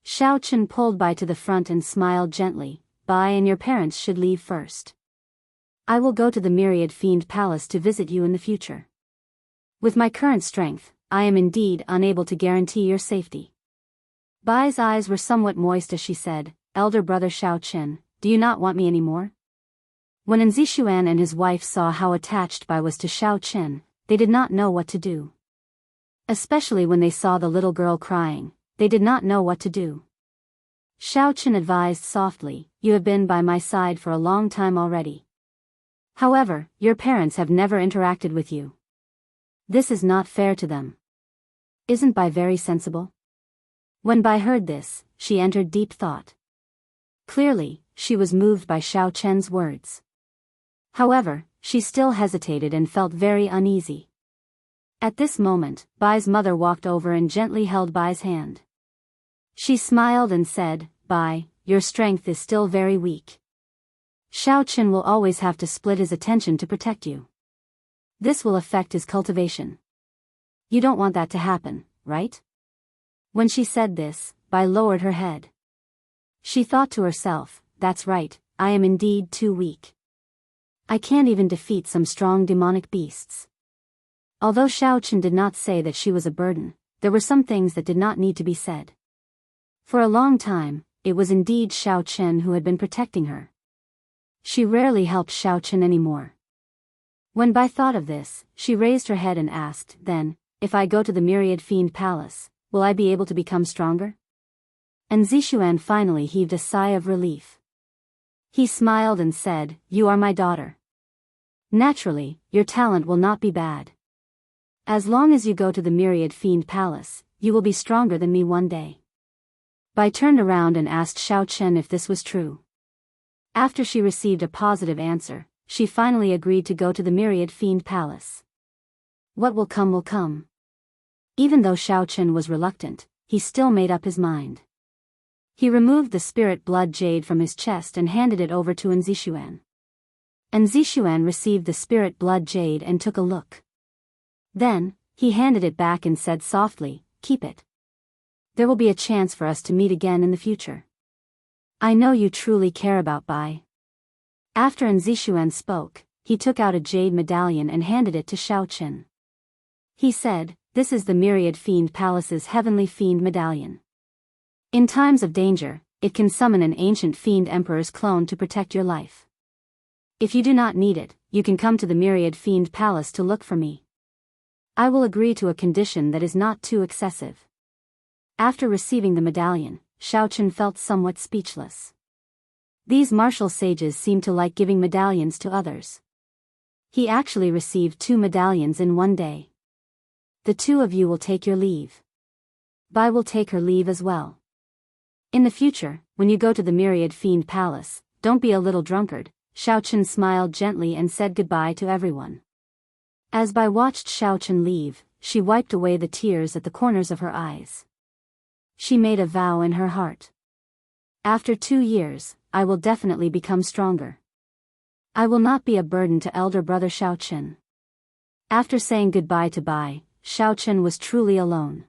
Xiao Chen pulled Bai to the front and smiled gently. Bai and your parents should leave first. I will go to the Myriad Fiend Palace to visit you in the future. With my current strength, I am indeed unable to guarantee your safety. Bai's eyes were somewhat moist as she said, Elder brother Xiao Chen, do you not want me anymore? When Zixuan and his wife saw how attached Bai was to Xiao Chen, they did not know what to do. Especially when they saw the little girl crying, they did not know what to do. Xiao Chen advised softly, you have been by my side for a long time already. However, your parents have never interacted with you. This is not fair to them. Isn't Bai very sensible? When Bai heard this, she entered deep thought. Clearly, she was moved by Xiao Chen's words. However, she still hesitated and felt very uneasy. At this moment, Bai's mother walked over and gently held Bai's hand. She smiled and said, Bai, your strength is still very weak. Xiao Chen will always have to split his attention to protect you. This will affect his cultivation. You don't want that to happen, right? When she said this, Bai lowered her head. She thought to herself, that's right, I am indeed too weak. I can't even defeat some strong demonic beasts. Although Xiao Chen did not say that she was a burden, there were some things that did not need to be said. For a long time, it was indeed Xiao Chen who had been protecting her. She rarely helped Xiao Chen anymore. When Bai thought of this, she raised her head and asked, then, if I go to the Myriad Fiend Palace, will I be able to become stronger? And Zixuan finally heaved a sigh of relief. He smiled and said, you are my daughter. Naturally, your talent will not be bad. As long as you go to the Myriad Fiend Palace, you will be stronger than me one day. Bai turned around and asked Xiao Chen if this was true. After she received a positive answer, she finally agreed to go to the Myriad Fiend Palace. What will come will come. Even though Xiao Chen was reluctant, he still made up his mind. He removed the spirit blood jade from his chest and handed it over to Zixuan. Zixuan received the spirit blood jade and took a look. Then, he handed it back and said softly, keep it. There will be a chance for us to meet again in the future. I know you truly care about Bai. After Zixuan spoke, he took out a jade medallion and handed it to Xiao Chen. He said, this is the Myriad Fiend Palace's Heavenly Fiend Medallion. In times of danger, it can summon an ancient fiend emperor's clone to protect your life. If you do not need it, you can come to the Myriad Fiend Palace to look for me. I will agree to a condition that is not too excessive. After receiving the medallion, Xiao Chen felt somewhat speechless. These martial sages seemed to like giving medallions to others. He actually received 2 medallions in one day. The 2 of you will take your leave. Bai will take her leave as well. In the future, when you go to the Myriad Fiend Palace, don't be a little drunkard. Xiao Chen smiled gently and said goodbye to everyone. As Bai watched Xiao Chen leave, she wiped away the tears at the corners of her eyes. She made a vow in her heart. After 2 years, I will definitely become stronger. I will not be a burden to elder brother Xiao Chen. After saying goodbye to Bai, Xiao Chen was truly alone.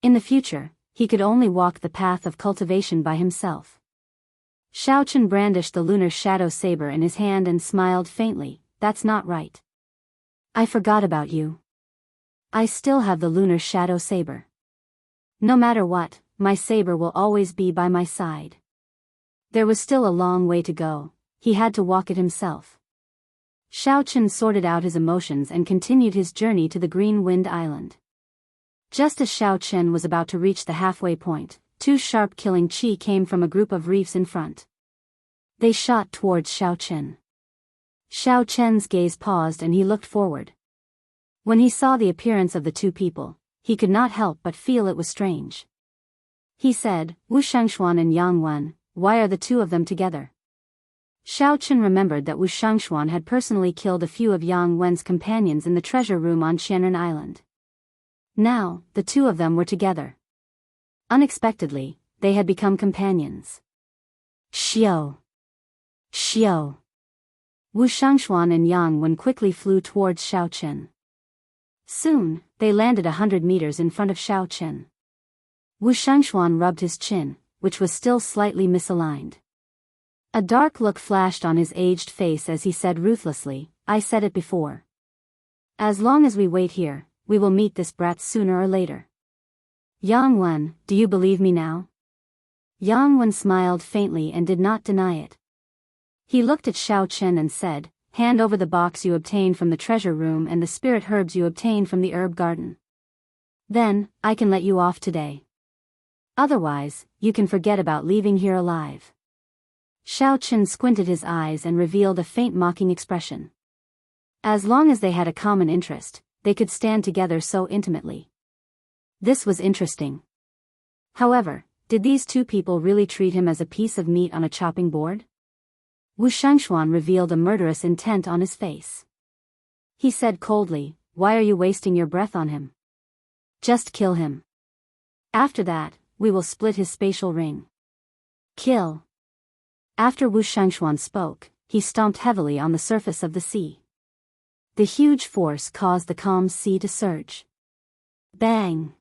In the future, he could only walk the path of cultivation by himself. Xiao Chen brandished the lunar shadow saber in his hand and smiled faintly, that's not right. I forgot about you. I still have the lunar shadow saber. No matter what, my saber will always be by my side. There was still a long way to go, he had to walk it himself. Xiao Chen sorted out his emotions and continued his journey to the Green Wind Island. Just as Xiao Chen was about to reach the halfway point, 2 sharp killing chi came from a group of reefs in front. They shot towards Xiao Chen. Xiao Chen's gaze paused and he looked forward. When he saw the appearance of the 2 people, he could not help but feel it was strange. He said, Wuxia Xianxia and Yang Wen, why are the 2 of them together? Xiao Chen remembered that Wu Xianxia had personally killed a few of Yang Wen's companions in the treasure room on Qianren Island. Now, the two of them were together. Unexpectedly, they had become companions. Xiao! Xiao! Wu Xianxia and Yang Wen quickly flew towards Xiao Chen. Soon, they landed 100 meters in front of Xiao Chen. Wu Xianxia rubbed his chin, which was still slightly misaligned. A dark look flashed on his aged face as he said ruthlessly, "I said it before. As long as we wait here, we will meet this brat sooner or later. Yang Wen, do you believe me now?" Yang Wen smiled faintly and did not deny it. He looked at Xiao Chen and said, "Hand over the box you obtained from the treasure room and the spirit herbs you obtained from the herb garden. Then, I can let you off today. Otherwise, you can forget about leaving here alive." Xiao Chen squinted his eyes and revealed a faint mocking expression. As long as they had a common interest, they could stand together so intimately. This was interesting. However, did these two people really treat him as a piece of meat on a chopping board? Wu Xianxia revealed a murderous intent on his face. He said coldly, "Why are you wasting your breath on him? Just kill him. After that, we will split his spatial ring." Kill. After Wu Xianxia spoke, he stomped heavily on the surface of the sea. The huge force caused the calm sea to surge. Bang!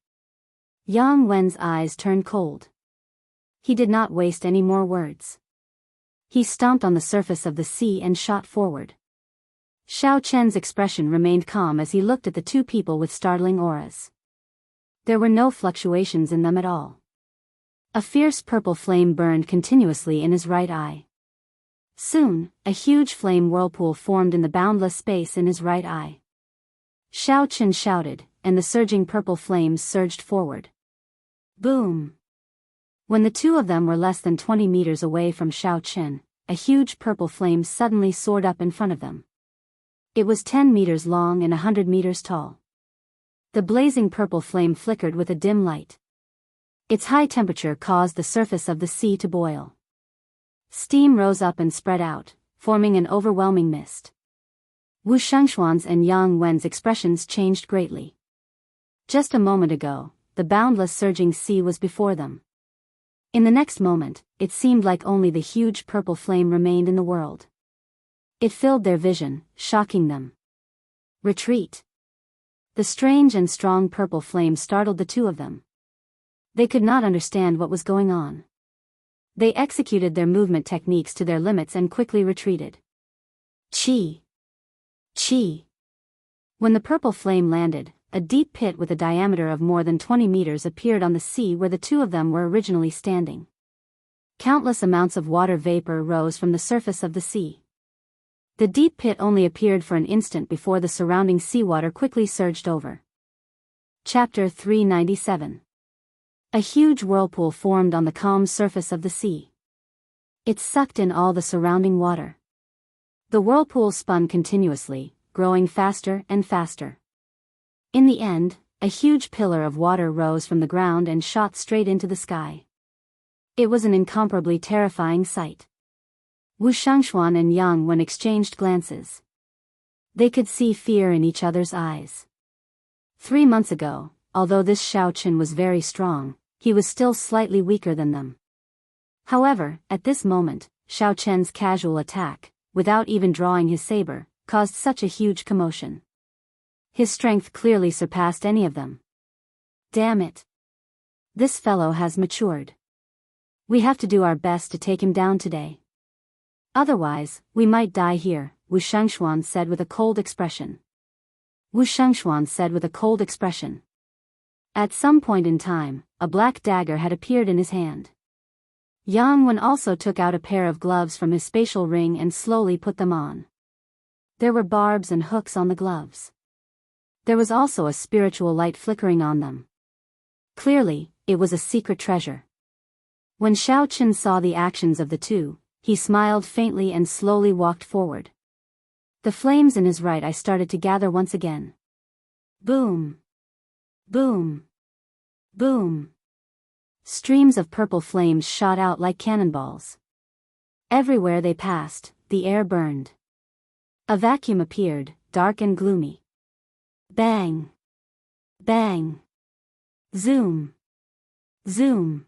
Yang Wen's eyes turned cold. He did not waste any more words. He stomped on the surface of the sea and shot forward. Xiao Chen's expression remained calm as he looked at the two people with startling auras. There were no fluctuations in them at all. A fierce purple flame burned continuously in his right eye. Soon, a huge flame whirlpool formed in the boundless space in his right eye. Xiao Chen shouted, and the surging purple flames surged forward. Boom! When the two of them were less than 20 meters away from Xiao Chen, a huge purple flame suddenly soared up in front of them. It was 10 meters long and 100 meters tall. The blazing purple flame flickered with a dim light. Its high temperature caused the surface of the sea to boil. Steam rose up and spread out, forming an overwhelming mist. Wu Xianxuan's and Yang Wen's expressions changed greatly. Just a moment ago, the boundless surging sea was before them. In the next moment, it seemed like only the huge purple flame remained in the world. It filled their vision, shocking them. Retreat! The strange and strong purple flame startled the two of them. They could not understand what was going on. They executed their movement techniques to their limits and quickly retreated. Chi! Chi! When the purple flame landed, a deep pit with a diameter of more than 20 meters appeared on the sea where the two of them were originally standing. Countless amounts of water vapor rose from the surface of the sea. The deep pit only appeared for an instant before the surrounding seawater quickly surged over. Chapter 397. A huge whirlpool formed on the calm surface of the sea. It sucked in all the surrounding water. The whirlpool spun continuously, growing faster and faster. In the end, a huge pillar of water rose from the ground and shot straight into the sky. It was an incomparably terrifying sight. Wu Xianxuan and Yang Wen exchanged glances. They could see fear in each other's eyes. 3 months ago, although this Xiao Chen was very strong, he was still slightly weaker than them. However, at this moment, Xiao Chen's casual attack, without even drawing his saber, caused such a huge commotion. His strength clearly surpassed any of them. Damn it! This fellow has matured. We have to do our best to take him down today. Otherwise, we might die here, Wu Xianxuan said with a cold expression. Wu Xianxuan said with a cold expression. At some point in time, a black dagger had appeared in his hand. Yang Wen also took out a pair of gloves from his spatial ring and slowly put them on. There were barbs and hooks on the gloves. There was also a spiritual light flickering on them. Clearly, it was a secret treasure. When Xiao Chen saw the actions of the two, he smiled faintly and slowly walked forward. The flames in his right eye started to gather once again. Boom! Boom! Boom! Streams of purple flames shot out like cannonballs. Everywhere they passed, the air burned. A vacuum appeared, dark and gloomy. Bang! Bang! Zoom! Zoom!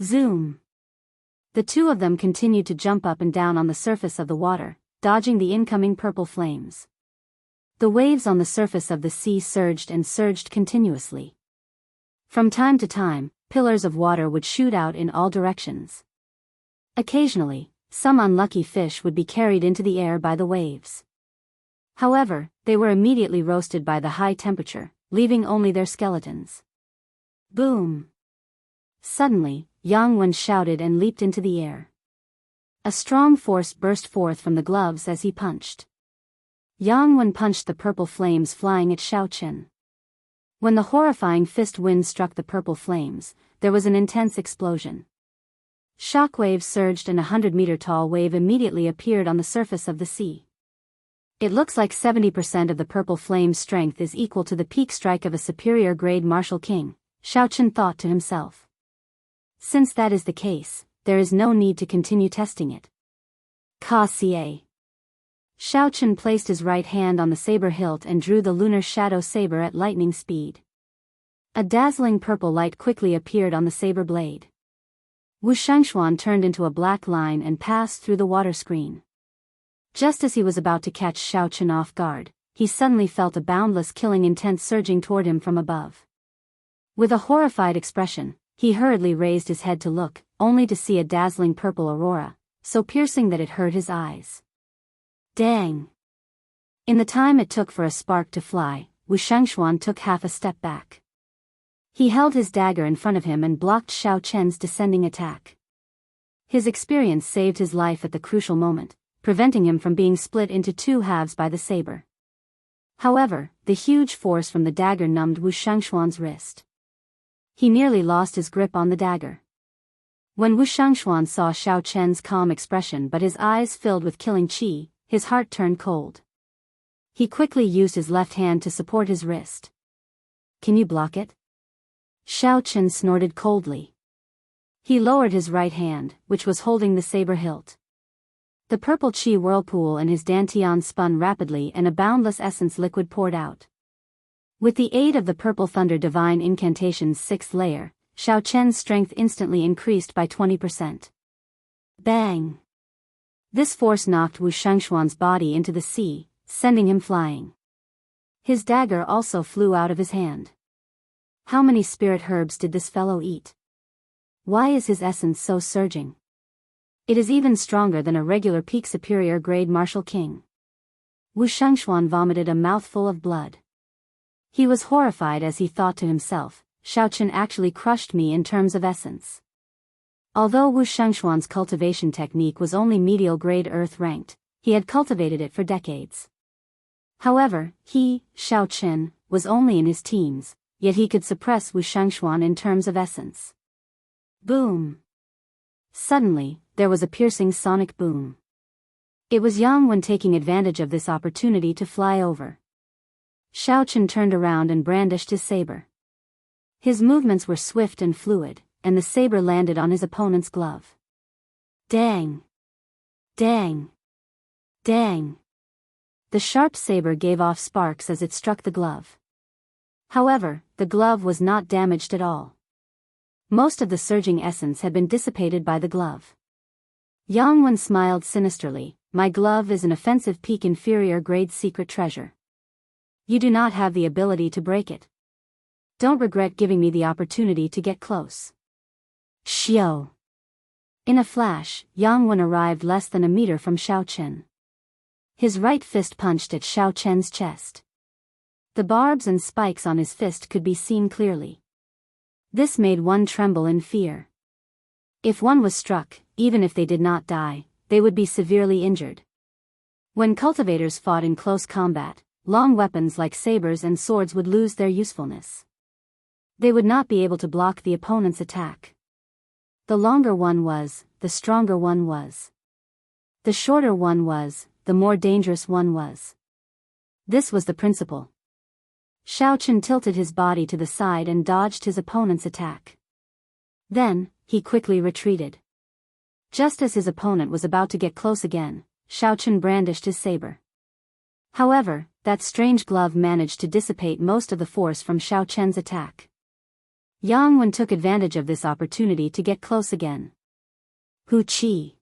Zoom! The two of them continued to jump up and down on the surface of the water, dodging the incoming purple flames. The waves on the surface of the sea surged and surged continuously. From time to time, pillars of water would shoot out in all directions. Occasionally, some unlucky fish would be carried into the air by the waves. However, they were immediately roasted by the high temperature, leaving only their skeletons. Boom! Suddenly, Yang Wen shouted and leaped into the air. A strong force burst forth from the gloves as he punched. Yang Wen punched the purple flames flying at Xiao Chen. When the horrifying fist wind struck the purple flames, there was an intense explosion. Shockwaves surged and a 100-meter-tall wave immediately appeared on the surface of the sea. It looks like 70% of the purple flame's strength is equal to the peak strike of a superior-grade martial king, Xiao Chen thought to himself. Since that is the case, there is no need to continue testing it. Ka-ca. Xiao Chen placed his right hand on the saber hilt and drew the lunar shadow saber at lightning speed. A dazzling purple light quickly appeared on the saber blade. Wuxia Xianxia turned into a black line and passed through the water screen. Just as he was about to catch Xiao Chen off guard, he suddenly felt a boundless killing intent surging toward him from above. With a horrified expression, he hurriedly raised his head to look, only to see a dazzling purple aurora, so piercing that it hurt his eyes. Dang! In the time it took for a spark to fly, Wuxia Xianxia took half a step back. He held his dagger in front of him and blocked Xiao Chen's descending attack. His experience saved his life at the crucial moment, preventing him from being split into two halves by the saber. However, the huge force from the dagger numbed Wuxia Xianxia's wrist. He nearly lost his grip on the dagger. When Wuxia Xianxia saw Xiao Chen's calm expression but his eyes filled with killing qi, his heart turned cold. He quickly used his left hand to support his wrist. Can you block it? Xiao Chen snorted coldly. He lowered his right hand, which was holding the saber hilt. The purple qi whirlpool in his dantian spun rapidly and a boundless essence liquid poured out. With the aid of the purple thunder divine incantation's 6th layer, Xiao Chen's strength instantly increased by 20%. Bang! This force knocked Wuxia Xianxia's body into the sea, sending him flying. His dagger also flew out of his hand. How many spirit herbs did this fellow eat? Why is his essence so surging? It is even stronger than a regular peak superior grade martial king. Wuxia Xianxia vomited a mouthful of blood. He was horrified as he thought to himself, Xiao Chen actually crushed me in terms of essence. Although Wuxia Xianxia's cultivation technique was only medial grade earth ranked, he had cultivated it for decades. However, he, Xiao Chen, was only in his teens, yet he could suppress Wuxia Xianxia in terms of essence. Boom! Suddenly, there was a piercing sonic boom. It was Yang Wen taking advantage of this opportunity to fly over. Xiao Chen turned around and brandished his saber. His movements were swift and fluid, and the saber landed on his opponent's glove. Dang! Dang! Dang! The sharp saber gave off sparks as it struck the glove. However, the glove was not damaged at all. Most of the surging essence had been dissipated by the glove. Yang Wen smiled sinisterly. My glove is an offensive peak inferior grade secret treasure. You do not have the ability to break it. Don't regret giving me the opportunity to get close. Xiao! In a flash, Yang Wen arrived less than a meter from Xiao Chen. His right fist punched at Xiao Chen's chest. The barbs and spikes on his fist could be seen clearly. This made one tremble in fear. If one was struck, even if they did not die, they would be severely injured. When cultivators fought in close combat, long weapons like sabers and swords would lose their usefulness. They would not be able to block the opponent's attack. The longer one was, the stronger one was. The shorter one was, the more dangerous one was. This was the principle. Xiao Chen tilted his body to the side and dodged his opponent's attack. Then, he quickly retreated. Just as his opponent was about to get close again, Xiao brandished his saber. However, that strange glove managed to dissipate most of the force from Xiao attack. Yang Wen took advantage of this opportunity to get close again. Hu Qi.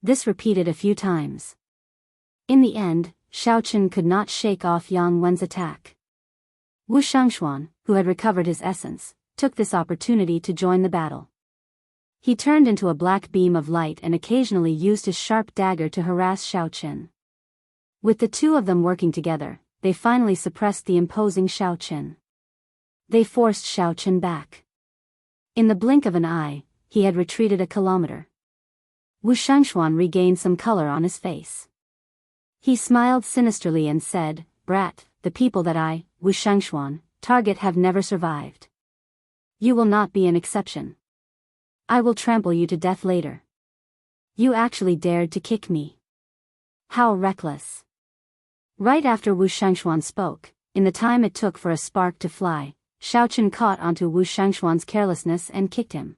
This repeated a few times. In the end, Xiao could not shake off Yang Wen's attack. Wu Xianxia, who had recovered his essence, took this opportunity to join the battle. He turned into a black beam of light and occasionally used his sharp dagger to harass Xiao. With the two of them working together, they finally suppressed the imposing Xiao. They forced Xiao back. In the blink of an eye, he had retreated a kilometer. Wu Xianxia regained some color on his face. He smiled sinisterly and said, "Brat, the people that I, Wu Xianxia, target have never survived. You will not be an exception. I will trample you to death later. You actually dared to kick me. How reckless." Right after Wu Xianxia spoke, in the time it took for a spark to fly, Xiao caught onto Wu Xianxia's carelessness and kicked him.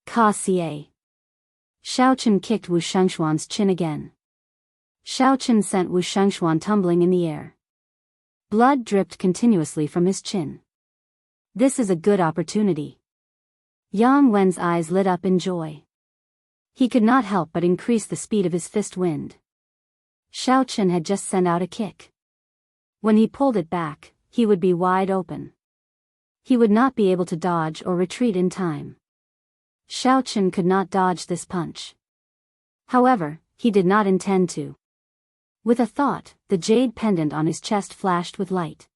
Ka-ca. Xiao kicked Wu Xianxia's chin again. Xiao sent Wu Xianxia tumbling in the air. Blood dripped continuously from his chin. This is a good opportunity. Yang Wen's eyes lit up in joy. He could not help but increase the speed of his fist wind. Xiao had just sent out a kick. When he pulled it back, he would be wide open. He would not be able to dodge or retreat in time. Xiao could not dodge this punch. However, he did not intend to. With a thought, the jade pendant on his chest flashed with light.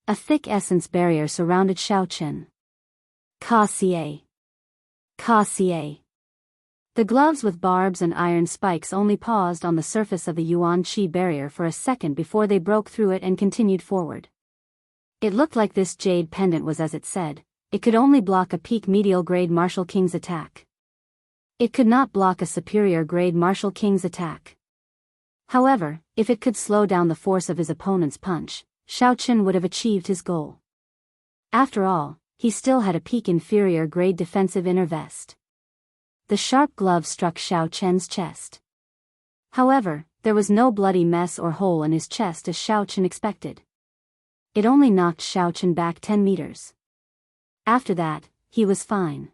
A thick essence barrier surrounded Xiao. Ka-ca. Ka-ca. The gloves with barbs and iron spikes only paused on the surface of the Yuan Qi barrier for a second before they broke through it and continued forward. It looked like this jade pendant was as it said, it could only block a peak medial grade martial king's attack. It could not block a superior grade martial king's attack. However, if it could slow down the force of his opponent's punch, Xiao would have achieved his goal. After all, he still had a peak inferior grade defensive inner vest. The sharp glove struck Xiao chest. However, there was no bloody mess or hole in his chest as Xiao expected. It only knocked Xiao back 10 meters. After that, he was fine.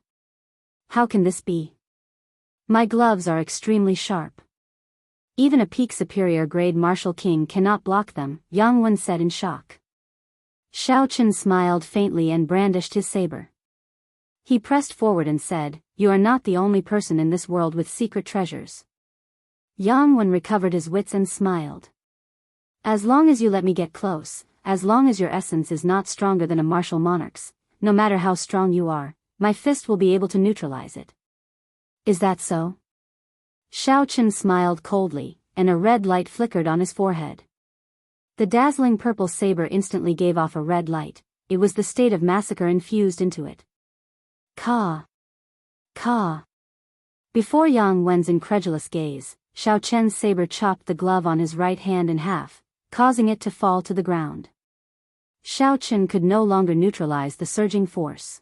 How can this be? My gloves are extremely sharp. Even a peak superior grade martial king cannot block them, Yang Wen said in shock. Xiao smiled faintly and brandished his saber. He pressed forward and said, "You are not the only person in this world with secret treasures." Yang Wen recovered his wits and smiled. "As long as you let me get close, as long as your essence is not stronger than a martial monarch's, no matter how strong you are, my fist will be able to neutralize it." "Is that so?" Xiao smiled coldly, and a red light flickered on his forehead. The dazzling purple saber instantly gave off a red light. It was the state of massacre infused into it. Ka. Ka. Before Yang Wen's incredulous gaze, Xiao saber chopped the glove on his right hand in half, causing it to fall to the ground. Xiao could no longer neutralize the surging force.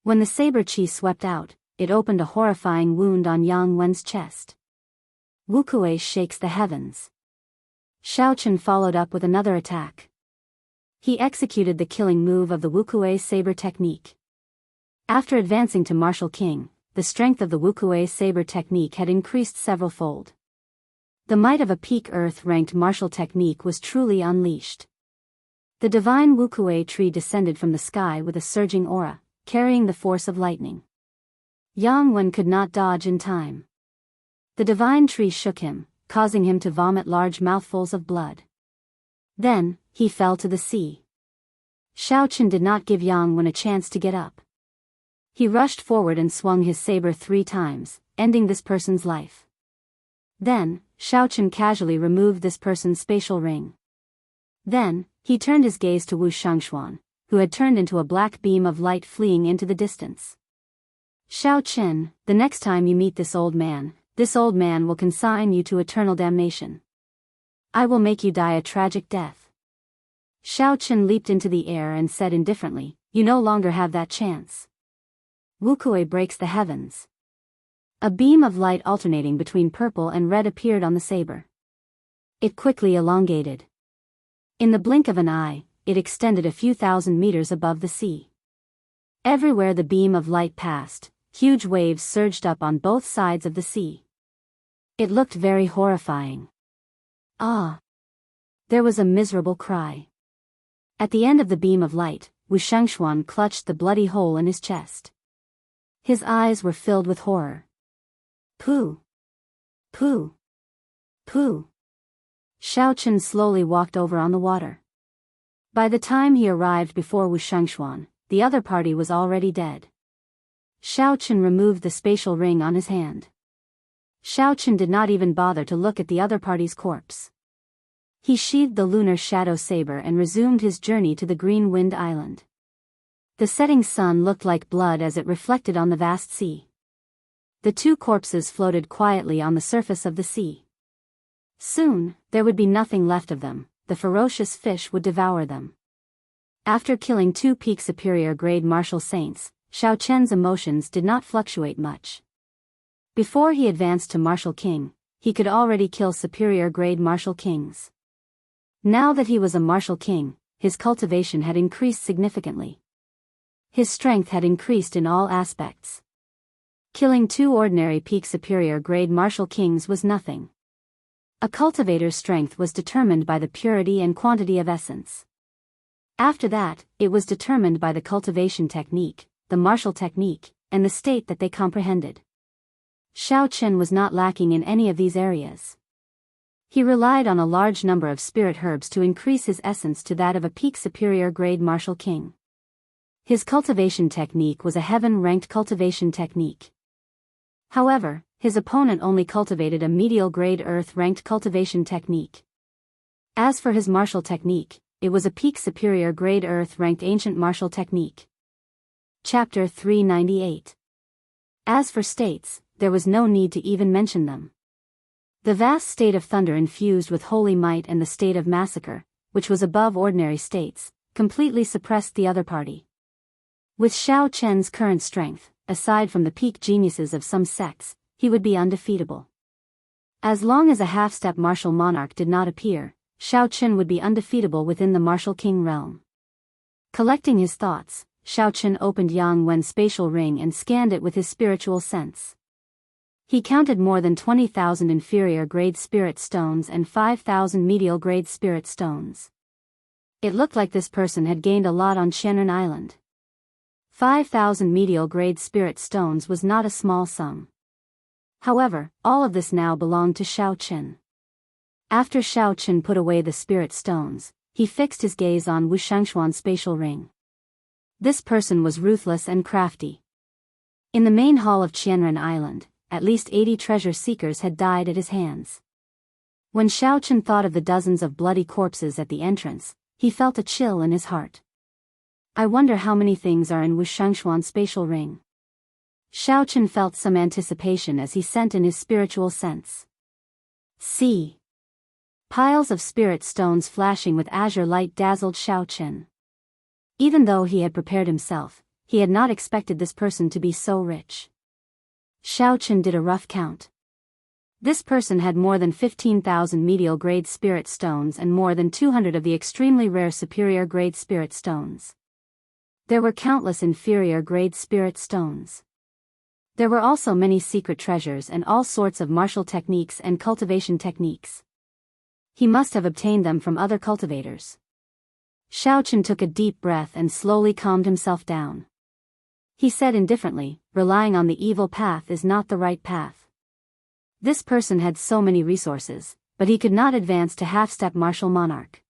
When the saber qi swept out, it opened a horrifying wound on Yang Wen's chest. Wuxia shakes the heavens. Xiao followed up with another attack. He executed the killing move of the Wuxia saber technique. After advancing to Martial King, the strength of the Wuxia saber technique had increased several-fold. The might of a peak Earth-ranked martial technique was truly unleashed. The divine Wuxia tree descended from the sky with a surging aura, carrying the force of lightning. Yang Wen could not dodge in time. The divine tree shook him, causing him to vomit large mouthfuls of blood. Then, he fell to the sea. Xiao did not give Yang Wen a chance to get up. He rushed forward and swung his saber 3 times, ending this person's life. Then, Xiao casually removed this person's spatial ring. Then, he turned his gaze to Wu Xianxia, who had turned into a black beam of light fleeing into the distance. "Xiao, the next time you meet this old man will consign you to eternal damnation. I will make you die a tragic death." Xiao leaped into the air and said indifferently, "You no longer have that chance. Wuxia breaks the heavens. A beam of light alternating between purple and red appeared on the saber. It quickly elongated. In the blink of an eye, it extended a few thousand meters above the sea. Everywhere the beam of light passed, huge waves surged up on both sides of the sea. It looked very horrifying. Ah! There was a miserable cry. At the end of the beam of light, Wuxia Xianxia clutched the bloody hole in his chest. His eyes were filled with horror. Pooh! Pooh! Pooh! Xiaochen slowly walked over on the water. By the time he arrived before Wuxia Xianxia, the other party was already dead. Xiaochen removed the spatial ring on his hand. Xiaochen did not even bother to look at the other party's corpse. He sheathed the lunar shadow saber and resumed his journey to the Green Wind Island. The setting sun looked like blood as it reflected on the vast sea. The two corpses floated quietly on the surface of the sea. Soon, there would be nothing left of them, the ferocious fish would devour them. After killing two peak superior grade martial saints, Xiaochen's emotions did not fluctuate much. Before he advanced to martial king, he could already kill superior grade martial kings. Now that he was a martial king, his cultivation had increased significantly. His strength had increased in all aspects. Killing two ordinary peak superior grade martial kings was nothing. A cultivator's strength was determined by the purity and quantity of essence. After that, it was determined by the cultivation technique, the martial technique, and the state that they comprehended. Xiaochen was not lacking in any of these areas. He relied on a large number of spirit herbs to increase his essence to that of a peak superior grade martial king. His cultivation technique was a heaven-ranked cultivation technique. However, his opponent only cultivated a medial grade earth-ranked cultivation technique. As for his martial technique, it was a peak superior grade earth-ranked ancient martial technique. Chapter 398. As for states, there was no need to even mention them. The vast state of thunder infused with holy might and the state of massacre, which was above ordinary states, completely suppressed the other party. With Xiaochen's current strength, aside from the peak geniuses of some sects, he would be undefeatable. As long as a half-step martial monarch did not appear, Xiaochen would be undefeatable within the martial king realm. Collecting his thoughts, Xiaochen opened Yang Wen's spatial ring and scanned it with his spiritual sense. He counted more than 20,000 inferior grade spirit stones and 5,000 medial grade spirit stones. It looked like this person had gained a lot on Qianren Island. 5,000 medial grade spirit stones was not a small sum. However, all of this now belonged to Xiaochen. After Xiaochen put away the spirit stones, he fixed his gaze on Wuxia Xianxia's spatial ring. This person was ruthless and crafty. In the main hall of Qianren Island, at least 80 treasure seekers had died at his hands. When Xiaochen thought of the dozens of bloody corpses at the entrance, he felt a chill in his heart. I wonder how many things are in Wuxia Xianxia's spatial ring. Xiaochen felt some anticipation as he sent in his spiritual sense. See! Piles of spirit stones flashing with azure light dazzled Xiaochen. Even though he had prepared himself, he had not expected this person to be so rich. Xiaochen did a rough count. This person had more than 15,000 medial grade spirit stones and more than 200 of the extremely rare superior grade spirit stones. There were countless inferior grade spirit stones. There were also many secret treasures and all sorts of martial techniques and cultivation techniques. He must have obtained them from other cultivators. Xiaochen took a deep breath and slowly calmed himself down. He said indifferently, relying on the evil path is not the right path. This person had so many resources, but he could not advance to half-step martial monarch.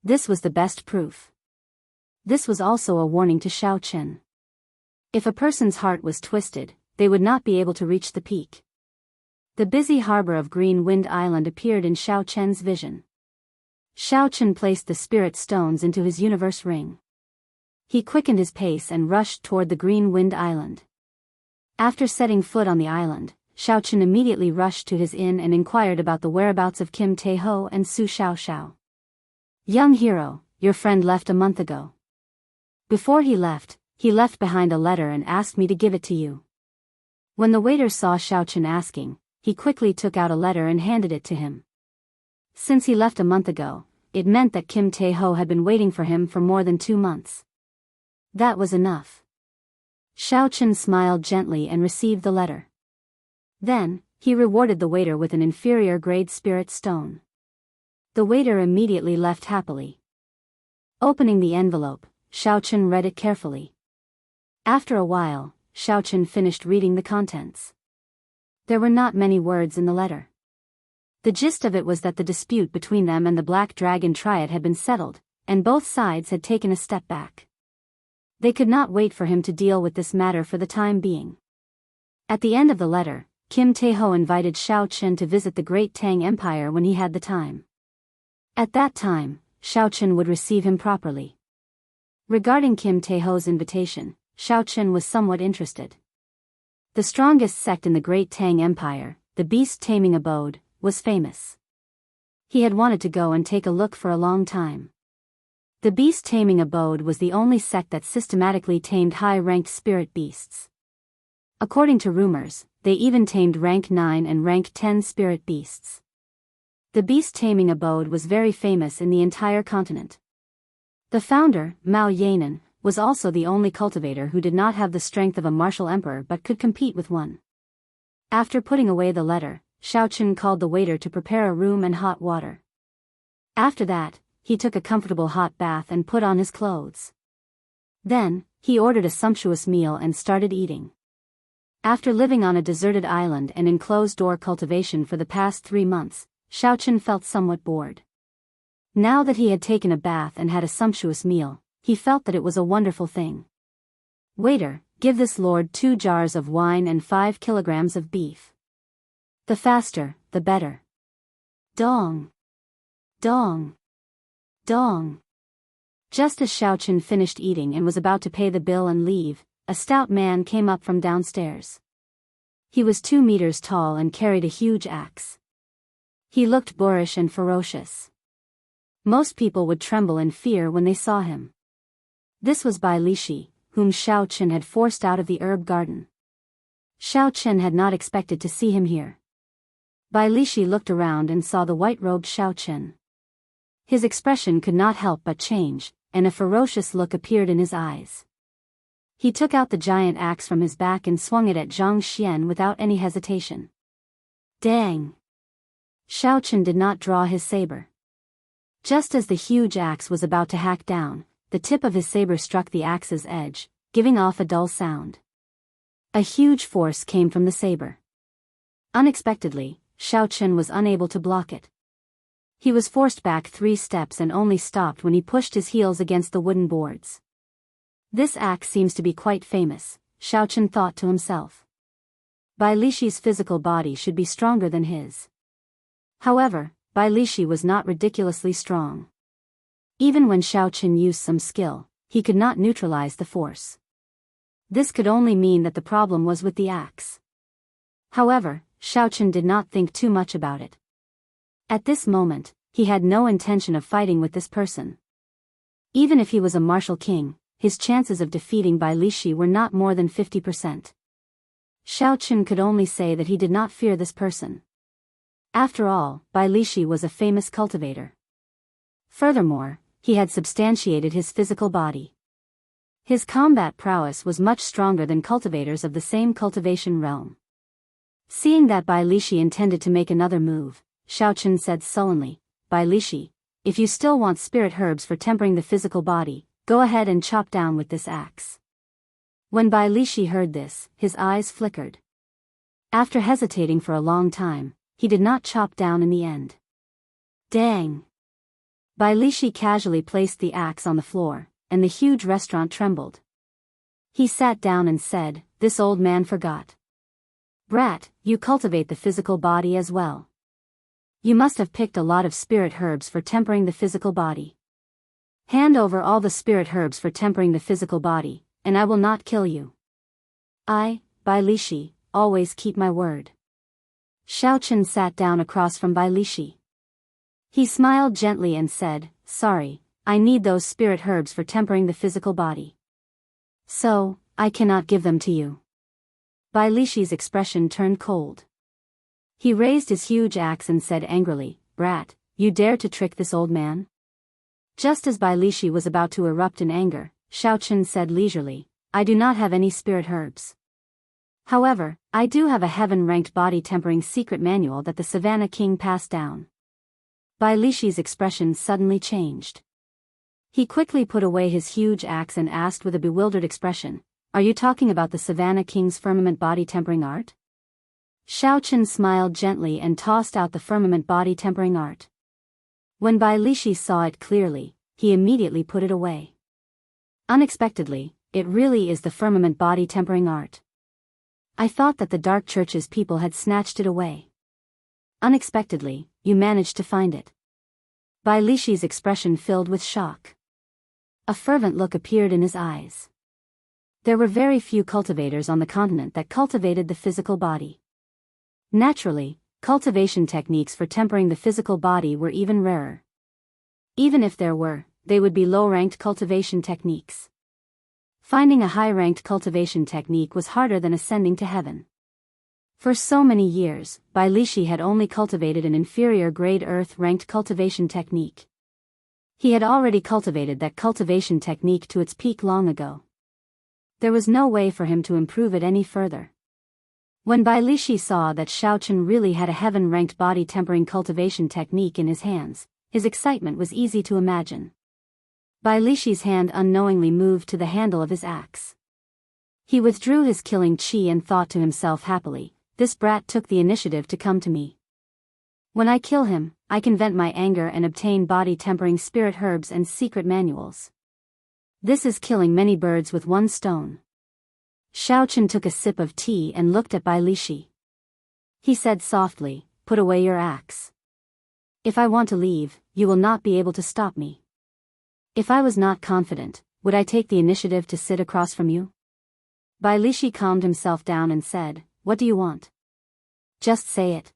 This was the best proof. This was also a warning to Xiaochen. If a person's heart was twisted, they would not be able to reach the peak. The busy harbor of Green Wind Island appeared in Xiaochen's vision. Xiaochen placed the spirit stones into his universe ring. He quickened his pace and rushed toward the Green Wind Island. After setting foot on the island, Xiaochen immediately rushed to his inn and inquired about the whereabouts of Kim Taeho and Su Xiaoxiao. Young hero, your friend left a month ago. Before he left behind a letter and asked me to give it to you. When the waiter saw Xiaochen asking, he quickly took out a letter and handed it to him. Since he left a month ago, it meant that Kim Tae-ho had been waiting for him for more than 2 months. That was enough. Xiaochen smiled gently and received the letter. Then, he rewarded the waiter with an inferior-grade spirit stone. The waiter immediately left happily. Opening the envelope, Xiaochen read it carefully. After a while, Xiaochen finished reading the contents. There were not many words in the letter. The gist of it was that the dispute between them and the Black Dragon Triad had been settled, and both sides had taken a step back. They could not wait for him to deal with this matter for the time being. At the end of the letter, Kim Tae-ho invited Xiaochen to visit the Great Tang Empire when he had the time. At that time, Xiaochen would receive him properly. Regarding Kim Tae-ho's invitation, Xiaochen was somewhat interested. The strongest sect in the Great Tang Empire, the beast-taming abode, was famous. He had wanted to go and take a look for a long time. The beast-taming abode was the only sect that systematically tamed high-ranked spirit beasts. According to rumors, they even tamed rank 9 and rank 10 spirit beasts. The beast-taming abode was very famous in the entire continent. The founder, Mao Yanan, was also the only cultivator who did not have the strength of a martial emperor but could compete with one. After putting away the letter, Xiaochen called the waiter to prepare a room and hot water. After that, he took a comfortable hot bath and put on his clothes. Then, he ordered a sumptuous meal and started eating. After living on a deserted island and in closed-door cultivation for the past 3 months, Xiaochen felt somewhat bored. Now that he had taken a bath and had a sumptuous meal, he felt that it was a wonderful thing. Waiter, give this lord 2 jars of wine and 5 kilograms of beef. The faster, the better. Dong. Dong. Dong. Just as Xiaochen finished eating and was about to pay the bill and leave, a stout man came up from downstairs. He was 2 meters tall and carried a huge axe. He looked boorish and ferocious. Most people would tremble in fear when they saw him. This was Bai Lishi, whom Xiaochen had forced out of the herb garden. Xiaochen had not expected to see him here. Bai Lishi looked around and saw the white-robed Xiaochen. His expression could not help but change, and a ferocious look appeared in his eyes. He took out the giant axe from his back and swung it at Zhang Xian without any hesitation. Dang! Xiaochen did not draw his saber. Just as the huge axe was about to hack down, the tip of his saber struck the axe's edge, giving off a dull sound. A huge force came from the saber. Unexpectedly, Xiaochen was unable to block it. He was forced back 3 steps and only stopped when he pushed his heels against the wooden boards. This axe seems to be quite famous, Xiaochen thought to himself. Bai Lishi's physical body should be stronger than his. However, Bai Lishi was not ridiculously strong. Even when Xiaochen used some skill, he could not neutralize the force. This could only mean that the problem was with the axe. However, Xiaochen did not think too much about it. At this moment, he had no intention of fighting with this person. Even if he was a martial king, his chances of defeating Bai Lishi were not more than 50%. Xiaochen could only say that he did not fear this person. After all, Bai Lishi was a famous cultivator. Furthermore, he had substantiated his physical body. His combat prowess was much stronger than cultivators of the same cultivation realm. Seeing that Bai Lishi intended to make another move, Xiaochen said sullenly, Bai Lishi, if you still want spirit herbs for tempering the physical body, go ahead and chop down with this axe. When Bai Lishi heard this, his eyes flickered. After hesitating for a long time, he did not chop down in the end. Dang! Bai Lishi casually placed the axe on the floor, and the huge restaurant trembled. He sat down and said, this old man forgot. Brat, you cultivate the physical body as well. You must have picked a lot of spirit herbs for tempering the physical body. Hand over all the spirit herbs for tempering the physical body, and I will not kill you. I, Bai Lishi, always keep my word. Xiaochen sat down across from Bai Lishi. He smiled gently and said, sorry, I need those spirit herbs for tempering the physical body. So, I cannot give them to you. Bai Lishi's expression turned cold. He raised his huge axe and said angrily, "Brat, you dare to trick this old man?" Just as Bai Lishi was about to erupt in anger, Xiaochen said leisurely, "I do not have any spirit herbs. However, I do have a heaven-ranked body tempering secret manual that the Savannah King passed down." Bai Lishi's expression suddenly changed. He quickly put away his huge axe and asked with a bewildered expression, "Are you talking about the Savannah King's firmament body tempering art?" Xiaochen smiled gently and tossed out the firmament body tempering art. When Bai Lishi saw it clearly, he immediately put it away. Unexpectedly, it really is the firmament body tempering art. I thought that the Dark Church's people had snatched it away. Unexpectedly, you managed to find it. Bai Lishi's expression filled with shock. A fervent look appeared in his eyes. There were very few cultivators on the continent that cultivated the physical body. Naturally, cultivation techniques for tempering the physical body were even rarer. Even if there were, they would be low-ranked cultivation techniques. Finding a high-ranked cultivation technique was harder than ascending to heaven. For so many years, Bai Lishi had only cultivated an inferior-grade earth-ranked cultivation technique. He had already cultivated that cultivation technique to its peak long ago. There was no way for him to improve it any further. When Bai Lishi saw that Xiaochen really had a heaven-ranked body tempering cultivation technique in his hands, his excitement was easy to imagine. Bai Lishi's hand unknowingly moved to the handle of his axe. He withdrew his killing chi and thought to himself happily, "This brat took the initiative to come to me. When I kill him, I can vent my anger and obtain body tempering spirit herbs and secret manuals. This is killing many birds with one stone." Xiaochen took a sip of tea and looked at Bai Lishi. He said softly, "Put away your axe. If I want to leave, you will not be able to stop me. If I was not confident, would I take the initiative to sit across from you?" Bai Lishi calmed himself down and said, "What do you want? Just say it.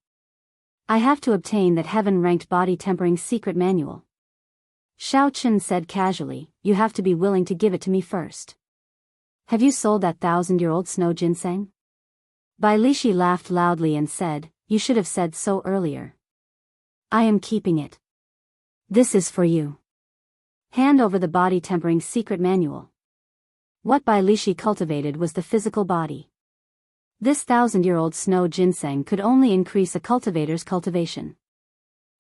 I have to obtain that heaven-ranked body tempering secret manual." Xiaochen said casually, "You have to be willing to give it to me first. Have you sold that 1,000-year-old snow ginseng?" Bai Lishi laughed loudly and said, "You should have said so earlier. I am keeping it. This is for you. Hand over the body tempering secret manual." What Bai Lishi cultivated was the physical body. This 1,000-year-old snow ginseng could only increase a cultivator's cultivation.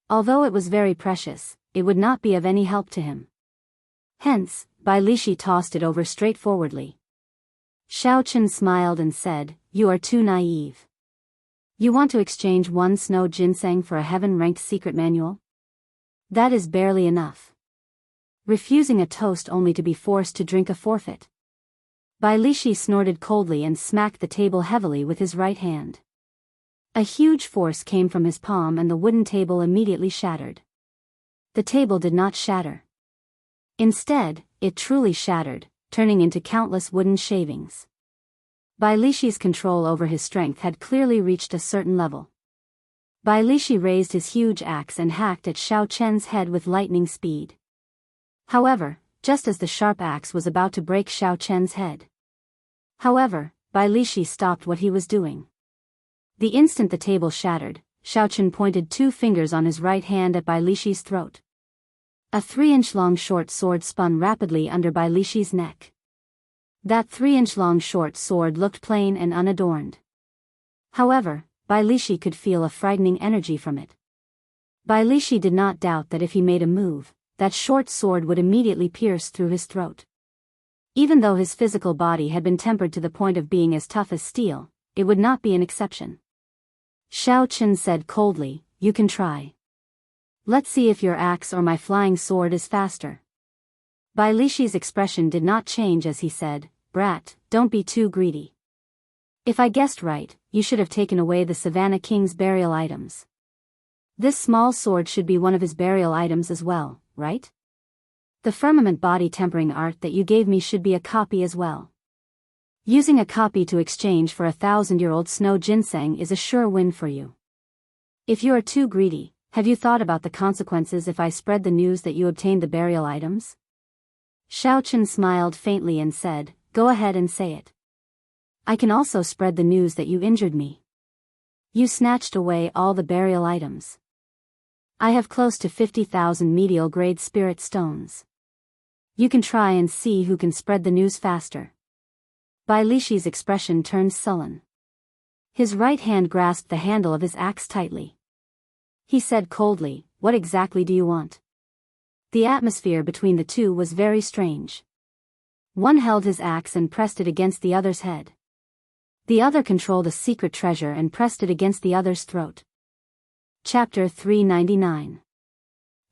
Although it was very precious, it would not be of any help to him. Hence, Bai Lishi tossed it over straightforwardly. Xiaochen smiled and said, "You are too naive. You want to exchange one snow ginseng for a heaven-ranked secret manual? That is barely enough. Refusing a toast only to be forced to drink a forfeit." Bai Lishi snorted coldly and smacked the table heavily with his right hand. A huge force came from his palm and the wooden table immediately shattered. The table did not shatter. Instead, it truly shattered, turning into countless wooden shavings. Bai Lishi's control over his strength had clearly reached a certain level. Bai Lishi raised his huge axe and hacked at Xiaochen's head with lightning speed. However, just as the sharp axe was about to break Xiaochen's head. Bai Lishi stopped what he was doing. The instant the table shattered, Xiaochen pointed 2 fingers on his right hand at Bai Lishi's throat. A 3-inch-long short sword spun rapidly under Bai Lishi's neck. That 3-inch-long short sword looked plain and unadorned. However, Bai Lishi could feel a frightening energy from it. Bai Lishi did not doubt that if he made a move, that short sword would immediately pierce through his throat. Even though his physical body had been tempered to the point of being as tough as steel, it would not be an exception. Xiaochen said coldly, "You can try. Let's see if your axe or my flying sword is faster." Bai Lishi's expression did not change as he said, "Brat, don't be too greedy. If I guessed right, you should have taken away the Savannah King's burial items. This small sword should be one of his burial items as well, right? The firmament body tempering art that you gave me should be a copy as well. Using a copy to exchange for a 1,000-year-old snow ginseng is a sure win for you. If you are too greedy, have you thought about the consequences if I spread the news that you obtained the burial items?" Xiaochen smiled faintly and said, "Go ahead and say it. I can also spread the news that you injured me. You snatched away all the burial items. I have close to 50,000 medial-grade spirit stones. You can try and see who can spread the news faster. Bai Lishi's expression turned sullen. His right hand grasped the handle of his axe tightly. He said coldly, "What exactly do you want?" The atmosphere between the two was very strange. One held his axe and pressed it against the other's head. The other controlled a secret treasure and pressed it against the other's throat. Chapter 399.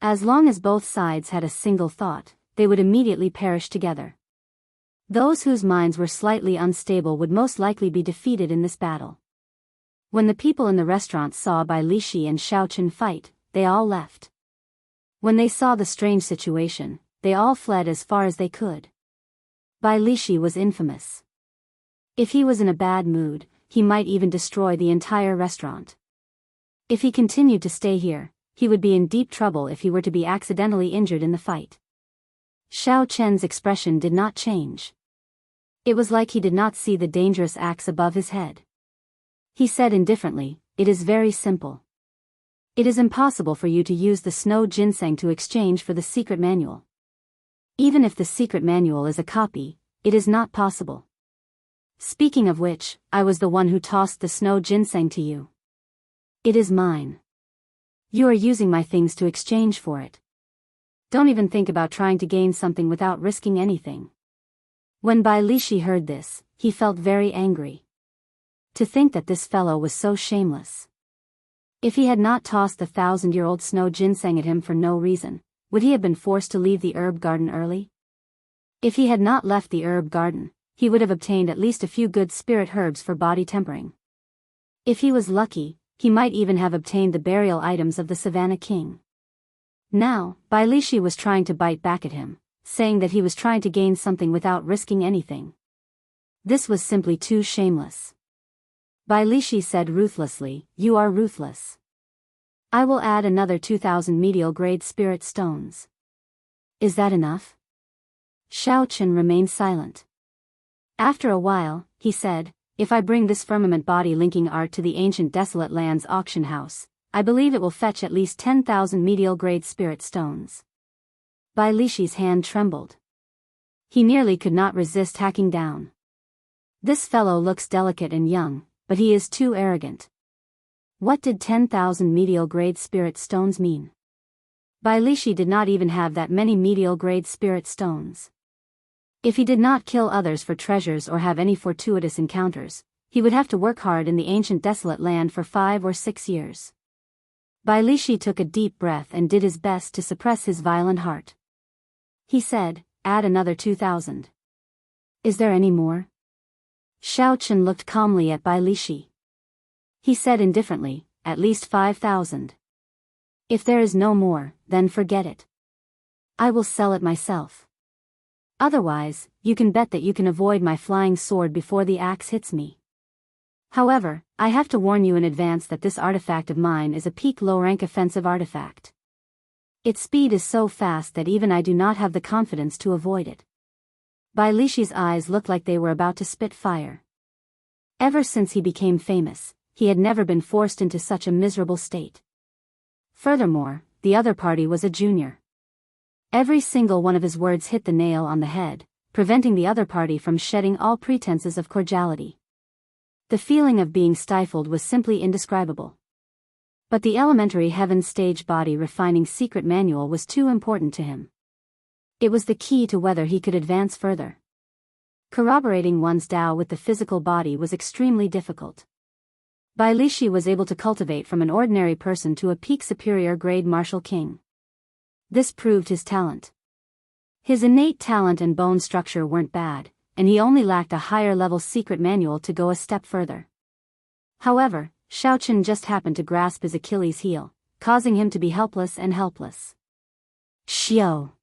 As long as both sides had a single thought, they would immediately perish together. Those whose minds were slightly unstable would most likely be defeated in this battle. When the people in the restaurant saw Bai Lishi and Xiaochen fight, they all left. When they saw the strange situation, they all fled as far as they could. Bai Lishi was infamous. If he was in a bad mood, he might even destroy the entire restaurant. If he continued to stay here, he would be in deep trouble if he were to be accidentally injured in the fight. Xiao Chen's expression did not change. It was like he did not see the dangerous axe above his head. He said indifferently, "It is very simple. It is impossible for you to use the snow ginseng to exchange for the secret manual. Even if the secret manual is a copy, it is not possible. Speaking of which, I was the one who tossed the snow ginseng to you. It is mine. You are using my things to exchange for it. Don't even think about trying to gain something without risking anything." When Bai Lishi heard this, he felt very angry. To think that this fellow was so shameless. If he had not tossed the 1,000-year-old snow ginseng at him for no reason, would he have been forced to leave the herb garden early? If he had not left the herb garden, he would have obtained at least a few good spirit herbs for body tempering. If he was lucky, he might even have obtained the burial items of the Savannah King. Now, Bai Lishi was trying to bite back at him, saying that he was trying to gain something without risking anything. This was simply too shameless. Bai Lishi said ruthlessly, "You are ruthless. I will add another 2,000 medial-grade spirit stones. Is that enough?" Xiao Chen remained silent. After a while, he said, "If I bring this firmament body linking art to the ancient desolate lands auction house, I believe it will fetch at least 10,000 medial-grade spirit stones." Bai Lishi's hand trembled. He nearly could not resist hacking down. This fellow looks delicate and young, but he is too arrogant. What did 10,000 medial-grade spirit stones mean? Bai Lishi did not even have that many medial-grade spirit stones. If he did not kill others for treasures or have any fortuitous encounters, he would have to work hard in the ancient desolate land for 5 or 6 years. Bai Lishi took a deep breath and did his best to suppress his violent heart. He said, "Add another 2,000. Is there any more?" Xiao Chen looked calmly at Bai Lishi. He said indifferently, "At least 5,000. If there is no more, then forget it. I will sell it myself. Otherwise, you can bet that you can avoid my flying sword before the axe hits me. However, I have to warn you in advance that this artifact of mine is a peak low-rank offensive artifact. Its speed is so fast that even I do not have the confidence to avoid it." Bai Lishi's eyes looked like they were about to spit fire. Ever since he became famous, he had never been forced into such a miserable state. Furthermore, the other party was a junior. Every single one of his words hit the nail on the head, preventing the other party from shedding all pretenses of cordiality. The feeling of being stifled was simply indescribable. But the elementary heaven stage body refining secret manual was too important to him. It was the key to whether he could advance further. Corroborating one's Tao with the physical body was extremely difficult. Bai Lishi was able to cultivate from an ordinary person to a peak superior grade martial king. This proved his talent. His innate talent and bone structure weren't bad, and he only lacked a higher level secret manual to go a step further. However, Xiao Chen just happened to grasp his Achilles heel, causing him to be helpless and helpless. Xiao!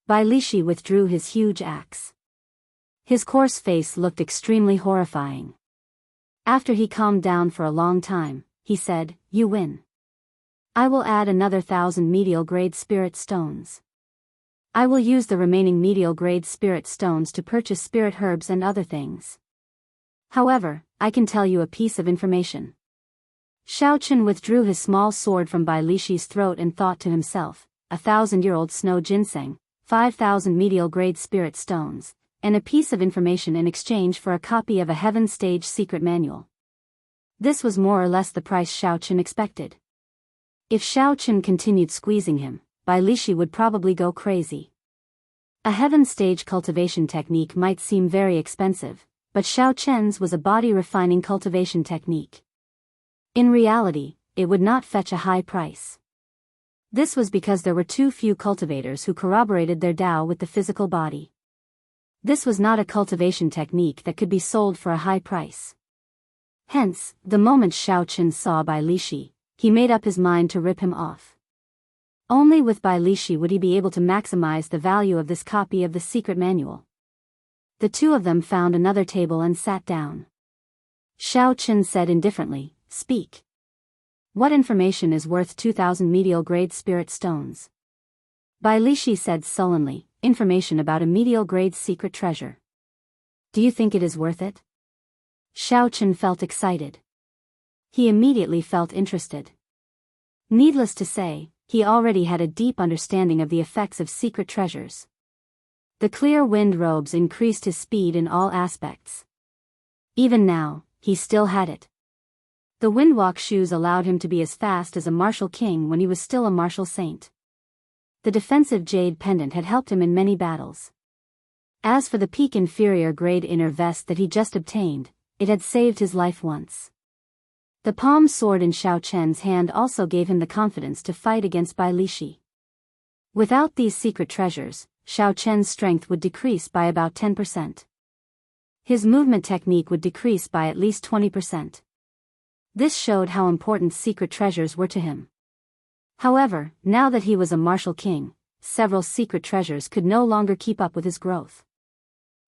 Bai Lishi withdrew his huge axe. His coarse face looked extremely horrifying. After he calmed down for a long time, he said, "You win. I will add another 1,000 medial-grade spirit stones. I will use the remaining medial-grade spirit stones to purchase spirit herbs and other things. However, I can tell you a piece of information. Xiao Chen withdrew his small sword from Bai Lishi's throat and thought to himself, 1,000-year-old snow ginseng, 5,000 medial-grade spirit stones, and a piece of information in exchange for a copy of a Heaven Stage secret manual. This was more or less the price Xiao Chen expected. If Xiao Chen continued squeezing him, Bai Lishi would probably go crazy. A Heaven Stage cultivation technique might seem very expensive, but Xiao Chen's was a body-refining cultivation technique. In reality, it would not fetch a high price. This was because there were too few cultivators who corroborated their Dao with the physical body. This was not a cultivation technique that could be sold for a high price. Hence, the moment Xiao Chen saw Bai Lishi, he made up his mind to rip him off. Only with Bai Lishi would he be able to maximize the value of this copy of the secret manual. The two of them found another table and sat down. Xiao Chen said indifferently, "Speak. What information is worth 2,000 medial-grade spirit stones?" Bai Lishi said sullenly, "Information about a medial-grade secret treasure. Do you think it is worth it?" Xiao Chen felt excited. He immediately felt interested. Needless to say, he already had a deep understanding of the effects of secret treasures. The clear wind robes increased his speed in all aspects. Even now, he still had it. The windwalk shoes allowed him to be as fast as a martial king when he was still a martial saint. The defensive jade pendant had helped him in many battles. As for the peak inferior grade inner vest that he just obtained, it had saved his life once. The palm sword in Xiao Chen's hand also gave him the confidence to fight against Bai Lishi. Without these secret treasures, Xiao Chen's strength would decrease by about 10%. His movement technique would decrease by at least 20%. This showed how important secret treasures were to him. However, now that he was a martial king, several secret treasures could no longer keep up with his growth.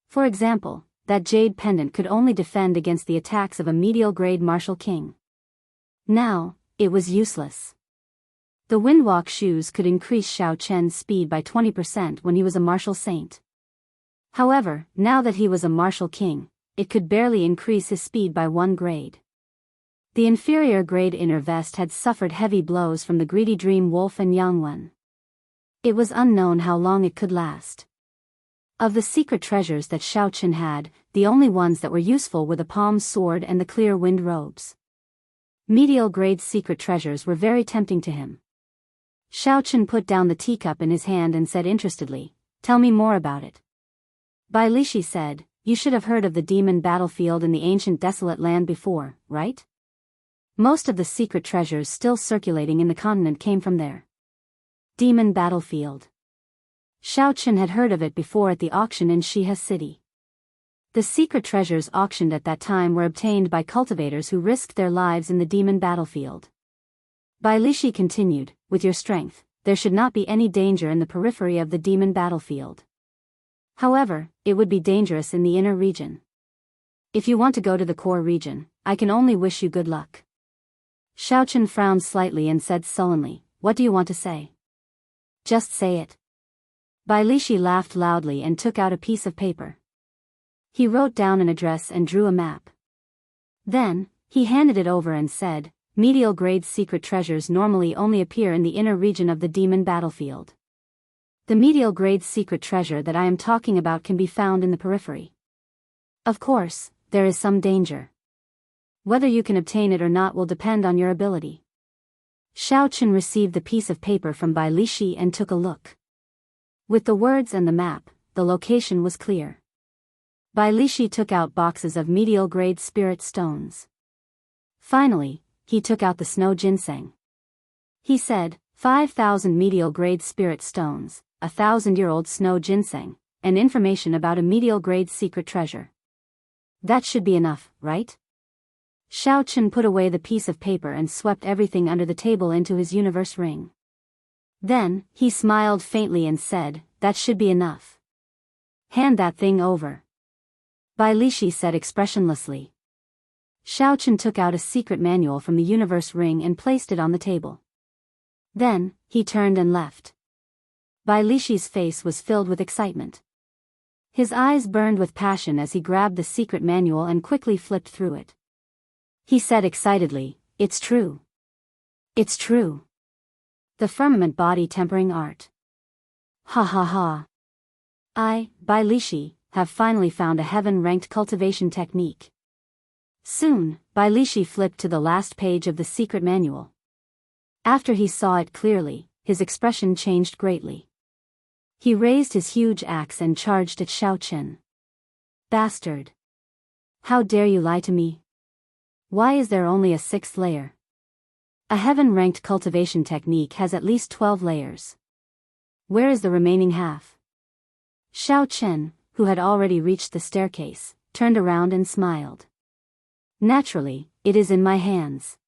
For example, that jade pendant could only defend against the attacks of a medial-grade martial king. Now, it was useless. The windwalk shoes could increase Xiao Chen's speed by 20% when he was a martial saint. However, now that he was a martial king, it could barely increase his speed by 1 grade. The inferior grade inner vest had suffered heavy blows from the greedy dream wolf and Yangwen. It was unknown how long it could last. Of the secret treasures that Xiao Chen had, the only ones that were useful were the palm sword and the clear wind robes. Medial-grade secret treasures were very tempting to him. Xiao Chen put down the teacup in his hand and said interestedly, "Tell me more about it." Bai Lishi said, "You should have heard of the demon battlefield in the ancient desolate land before, right? Most of the secret treasures still circulating in the continent came from there." Demon battlefield. Xiao Chen had heard of it before at the auction in Shihe City. The secret treasures auctioned at that time were obtained by cultivators who risked their lives in the demon battlefield. Bai Lishi continued, "With your strength, there should not be any danger in the periphery of the demon battlefield. However, it would be dangerous in the inner region. If you want to go to the core region, I can only wish you good luck." Xiao Chen frowned slightly and said sullenly, "What do you want to say? Just say it." Bai Lishi laughed loudly and took out a piece of paper. He wrote down an address and drew a map. Then, he handed it over and said, "Medial-grade secret treasures normally only appear in the inner region of the demon battlefield. The medial-grade secret treasure that I am talking about can be found in the periphery. Of course, there is some danger. Whether you can obtain it or not will depend on your ability." Xiao Chen received the piece of paper from Bai Lishi and took a look. With the words and the map, the location was clear. Bai Lishi took out boxes of medial-grade spirit stones. Finally, he took out the snow ginseng. He said, 5,000 medial-grade spirit stones, 1,000-year-old snow ginseng, and information about a medial-grade secret treasure. That should be enough, right? Xiao Chen put away the piece of paper and swept everything under the table into his universe ring. Then, he smiled faintly and said, "That should be enough. Hand that thing over." Bai Lishi said expressionlessly. Xiao Chen took out a secret manual from the universe ring and placed it on the table. Then, he turned and left. Bai Lishi's face was filled with excitement. His eyes burned with passion as he grabbed the secret manual and quickly flipped through it. He said excitedly, "It's true. It's true. The firmament body tempering art. Ha ha ha. Bai Lishi, have finally found a heaven-ranked cultivation technique." Soon, Bai Lishi flipped to the last page of the secret manual. After he saw it clearly, his expression changed greatly. He raised his huge axe and charged at Xiaochen. "Bastard! How dare you lie to me? Why is there only a 6th layer? A heaven-ranked cultivation technique has at least 12 layers. Where is the remaining half?" Xiaochen, who had already reached the staircase, turned around and smiled. "Naturally, it is in my hands."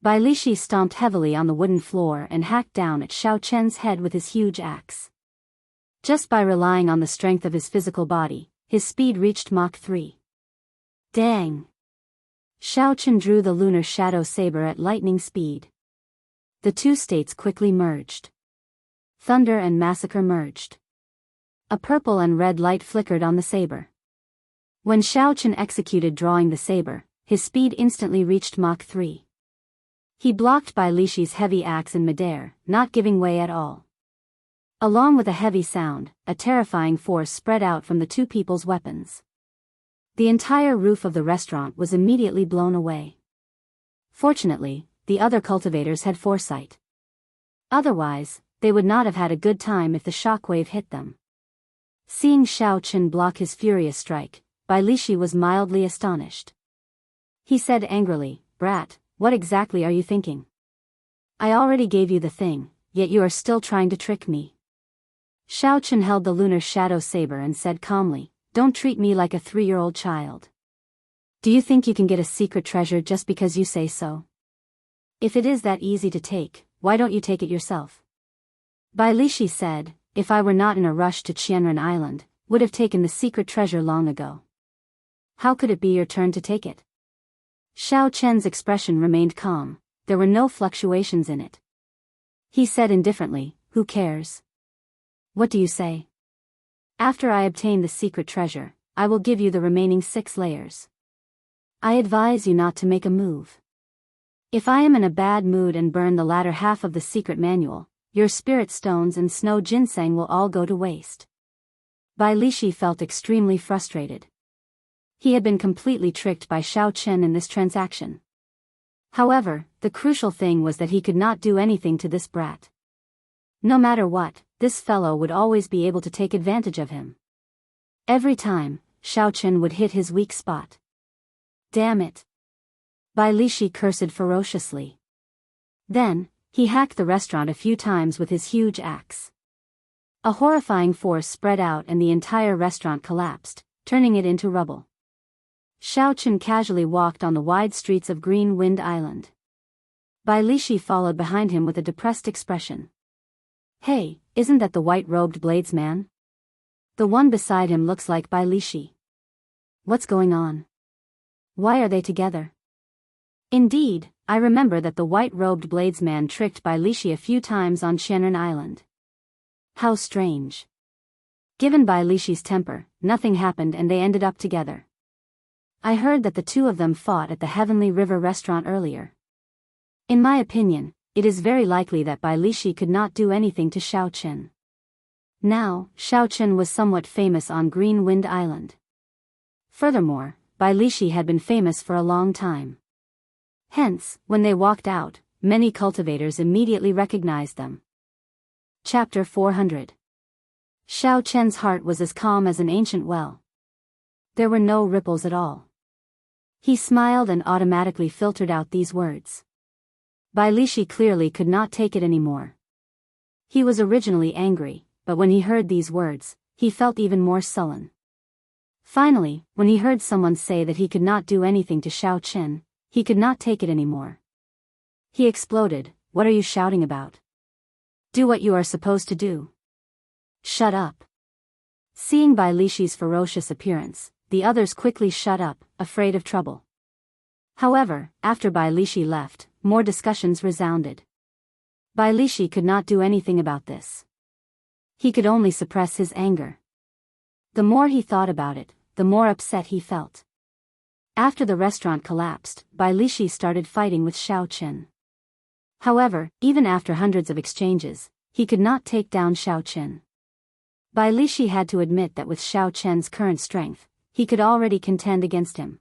Bai Lishi stomped heavily on the wooden floor and hacked down at Xiaochen's head with his huge axe. Just by relying on the strength of his physical body, his speed reached Mach 3. Dang! Xiaochen drew the lunar shadow saber at lightning speed. The two states quickly merged. Thunder and massacre merged. A purple and red light flickered on the saber. When Xiaochen executed drawing the saber, his speed instantly reached Mach 3. He blocked Bai Lishi's heavy axe in midair, not giving way at all. Along with a heavy sound, a terrifying force spread out from the two people's weapons. The entire roof of the restaurant was immediately blown away. Fortunately, the other cultivators had foresight. Otherwise, they would not have had a good time if the shockwave hit them. Seeing Xiaochen block his furious strike, Bai Lishi was mildly astonished. He said angrily, "Brat, what exactly are you thinking? I already gave you the thing, yet you are still trying to trick me." Xiaochen held the lunar shadow saber and said calmly, "Don't treat me like a 3-year-old child. Do you think you can get a secret treasure just because you say so? If it is that easy to take, why don't you take it yourself?" Bai Lishi said, "If I were not in a rush to Qianren Island, would have taken the secret treasure long ago. How could it be your turn to take it?" Xiaochen's expression remained calm, there were no fluctuations in it. He said indifferently, "Who cares? What do you say? After I obtain the secret treasure, I will give you the remaining 6 layers. I advise you not to make a move. If I am in a bad mood and burn the latter half of the secret manual, your spirit stones and snow ginseng will all go to waste." Bai Lishi felt extremely frustrated. He had been completely tricked by Xiaochen in this transaction. However, the crucial thing was that he could not do anything to this brat. No matter what, this fellow would always be able to take advantage of him. Every time, Xiaochen would hit his weak spot. Damn it! Bai Lishi cursed ferociously. Then, he hacked the restaurant a few times with his huge axe. A horrifying force spread out and the entire restaurant collapsed, turning it into rubble. Xiaochen casually walked on the wide streets of Green Wind Island. Bai Lishi followed behind him with a depressed expression. "Hey, isn't that the white-robed bladesman? The one beside him looks like Bai Lishi. What's going on? Why are they together?" Indeed, I remember that the white-robed bladesman tricked Bai Lishi a few times on Qianren Island. How strange. Given Bai Lishi's temper, nothing happened and they ended up together. I heard that the two of them fought at the Heavenly River restaurant earlier. In my opinion, it is very likely that Bai Lishi could not do anything to Xiaochen. Now, Xiaochen was somewhat famous on Green Wind Island. Furthermore, Bai Lishi had been famous for a long time. Hence, when they walked out, many cultivators immediately recognized them. Chapter 400. Xiaochen's heart was as calm as an ancient well. There were no ripples at all. He smiled and automatically filtered out these words. Bai Lishi clearly could not take it anymore. He was originally angry, but when he heard these words, he felt even more sullen. Finally, when he heard someone say that he could not do anything to Xiaochen, he could not take it anymore. He exploded, "What are you shouting about? Do what you are supposed to do. Shut up." Seeing Bai Lishi's ferocious appearance, the others quickly shut up, afraid of trouble. However, after Bai Lishi left, more discussions resounded. Bai Lishi could not do anything about this. He could only suppress his anger. The more he thought about it, the more upset he felt. After the restaurant collapsed, Bai Lishi started fighting with Xiao Qin. However, even after hundreds of exchanges, he could not take down Xiao Qin. Bai Lishi had to admit that with Xiao Qin's current strength, he could already contend against him.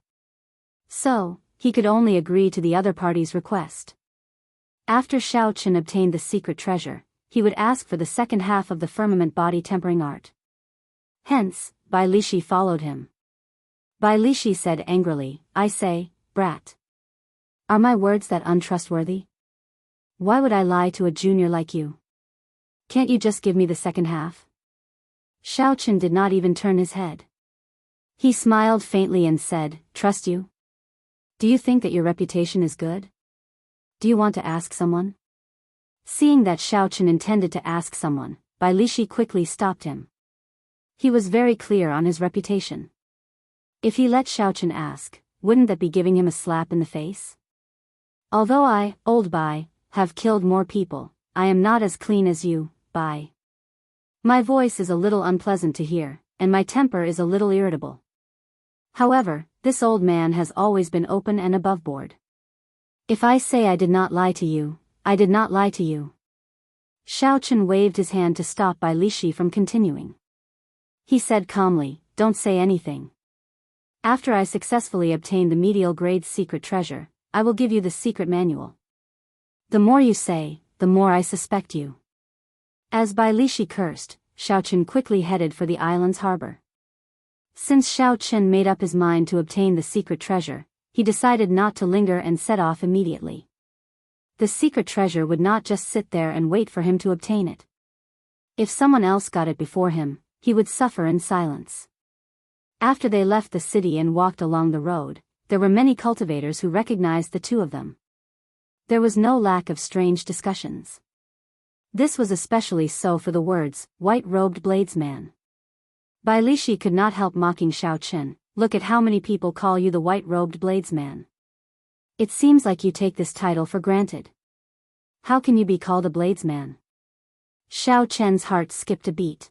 So, he could only agree to the other party's request. After Xiao Qin obtained the secret treasure, he would ask for the second half of the firmament body tempering art. Hence, Bai Lishi followed him. Bai Lishi said angrily, "I say, brat. Are my words that untrustworthy? Why would I lie to a junior like you? Can't you just give me the second half?" Xiao Qin did not even turn his head. He smiled faintly and said, "Trust you? Do you think that your reputation is good? Do you want to ask someone?" Seeing that Xiao Qin intended to ask someone, Bai Lishi quickly stopped him. He was very clear on his reputation. If he let Xiao Qin ask, wouldn't that be giving him a slap in the face? "Although I, old Bai, have killed more people, I am not as clean as you, Bai. My voice is a little unpleasant to hear, and my temper is a little irritable. However, this old man has always been open and aboveboard. If I say I did not lie to you, I did not lie to you." Xiao Qin waved his hand to stop Bai Lishi from continuing. He said calmly, "Don't say anything. After I successfully obtain the medial grade secret treasure, I will give you the secret manual. The more you say, the more I suspect you." As Bai Lishi cursed, Xiao Qin quickly headed for the island's harbor. Since Xiao Qin made up his mind to obtain the secret treasure, he decided not to linger and set off immediately. The secret treasure would not just sit there and wait for him to obtain it. If someone else got it before him, he would suffer in silence. After they left the city and walked along the road, there were many cultivators who recognized the two of them. There was no lack of strange discussions. This was especially so for the words, "white-robed bladesman." Bai Lishi could not help mocking Xiao Qin, "Look at how many people call you the white-robed bladesman. It seems like you take this title for granted. How can you be called a bladesman?" Xiao Qin's heart skipped a beat.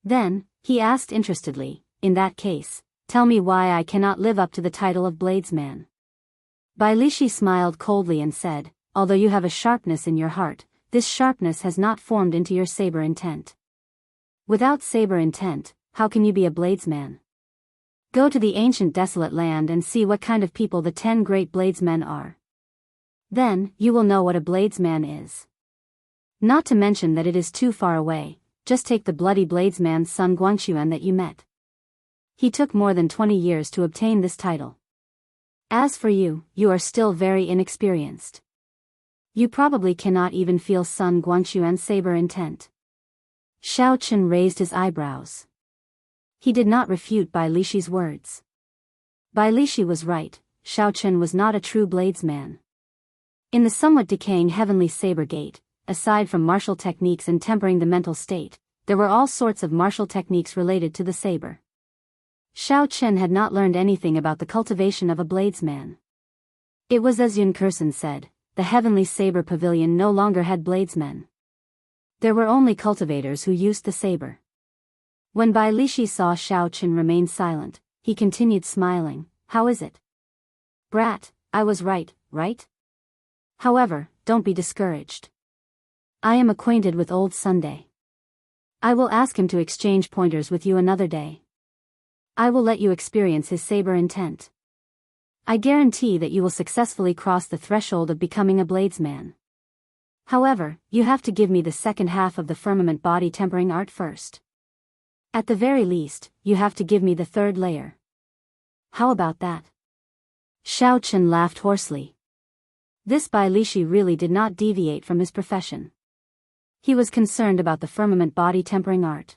Then, he asked interestedly, "In that case, tell me why I cannot live up to the title of bladesman." Bai Lishi smiled coldly and said, "Although you have a sharpness in your heart, this sharpness has not formed into your saber intent. Without saber intent, how can you be a bladesman? Go to the ancient desolate land and see what kind of people the 10 great bladesmen are. Then, you will know what a bladesman is. Not to mention that it is too far away, just take the bloody bladesman's son Guangxuan that you met. He took more than 20 years to obtain this title. As for you, you are still very inexperienced. You probably cannot even feel Sun Guangxuan's saber intent." Xiao Qin raised his eyebrows. He did not refute Bai Lishi's words. Bai Lishi was right, Xiao Qin was not a true bladesman. In the somewhat decaying heavenly saber gate, aside from martial techniques and tempering the mental state, there were all sorts of martial techniques related to the saber. Xiao Qin had not learned anything about the cultivation of a bladesman. It was as Yun Kursen said, the heavenly saber pavilion no longer had bladesmen. There were only cultivators who used the saber. When Bai Lishi saw Xiao Qin remain silent, he continued smiling, "How is it? Brat, I was right, right? However, don't be discouraged. I am acquainted with old Sunday. I will ask him to exchange pointers with you another day. I will let you experience his saber intent. I guarantee that you will successfully cross the threshold of becoming a bladesman. However, you have to give me the second half of the firmament body tempering art first. At the very least, you have to give me the third layer. How about that?" Xiao Qin laughed hoarsely. This Bai Lishi really did not deviate from his profession. He was concerned about the firmament body tempering art.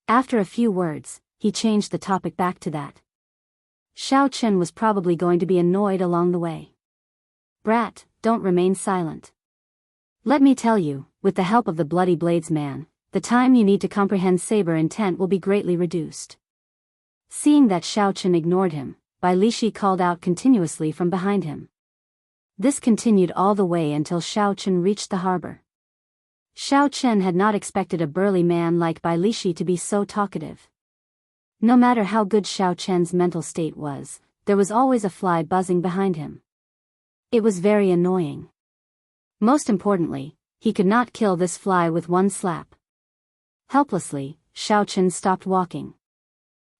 After a few words, he changed the topic back to that. Xiao Qin was probably going to be annoyed along the way. "Brat, don't remain silent. Let me tell you, with the help of the bloody bladesman, the time you need to comprehend saber intent will be greatly reduced." Seeing that Xiao Qin ignored him, Bai Lishi called out continuously from behind him. This continued all the way until Xiao Qin reached the harbor. Xiao Qin had not expected a burly man like Bai Lishi to be so talkative. No matter how good Xiao Chen's mental state was, there was always a fly buzzing behind him. It was very annoying. Most importantly, he could not kill this fly with one slap. Helplessly, Xiao Chen stopped walking.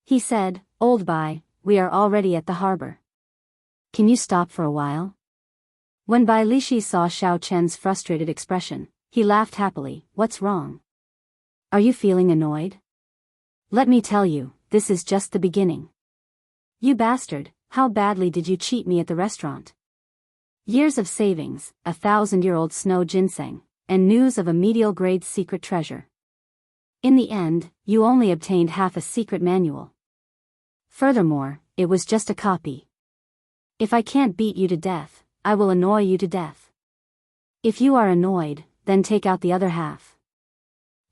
He said, "Old Bai, we are already at the harbor. Can you stop for a while?" When Bai Lishi saw Xiao Chen's frustrated expression, he laughed happily. "What's wrong? Are you feeling annoyed? Let me tell you, this is just the beginning. You bastard, how badly did you cheat me at the restaurant? Years of savings, 1,000-year-old snow ginseng, and news of a medial-grade secret treasure. In the end, you only obtained half a secret manual. Furthermore, it was just a copy. If I can't beat you to death, I will annoy you to death. If you are annoyed, then take out the other half."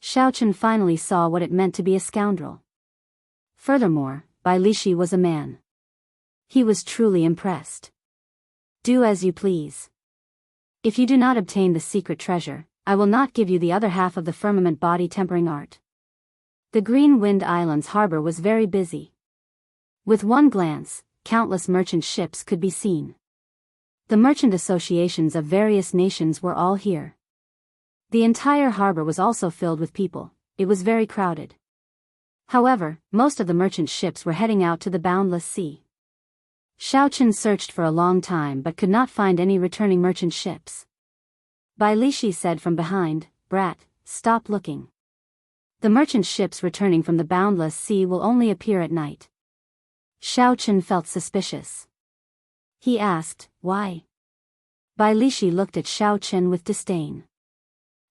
Xiao Chen finally saw what it meant to be a scoundrel. Furthermore, Bai Lishi was a man. He was truly impressed. "Do as you please. If you do not obtain the secret treasure, I will not give you the other half of the firmament body tempering art." The Green Wind Island's harbor was very busy. With one glance, countless merchant ships could be seen. The merchant associations of various nations were all here. The entire harbor was also filled with people. It was very crowded. However, most of the merchant ships were heading out to the boundless sea. Xiao Chen searched for a long time but could not find any returning merchant ships. Bai Lishi said from behind, "Brat, stop looking. The merchant ships returning from the boundless sea will only appear at night." Xiao Chen felt suspicious. He asked, "Why?" Bai Lishi looked at Xiao Chen with disdain.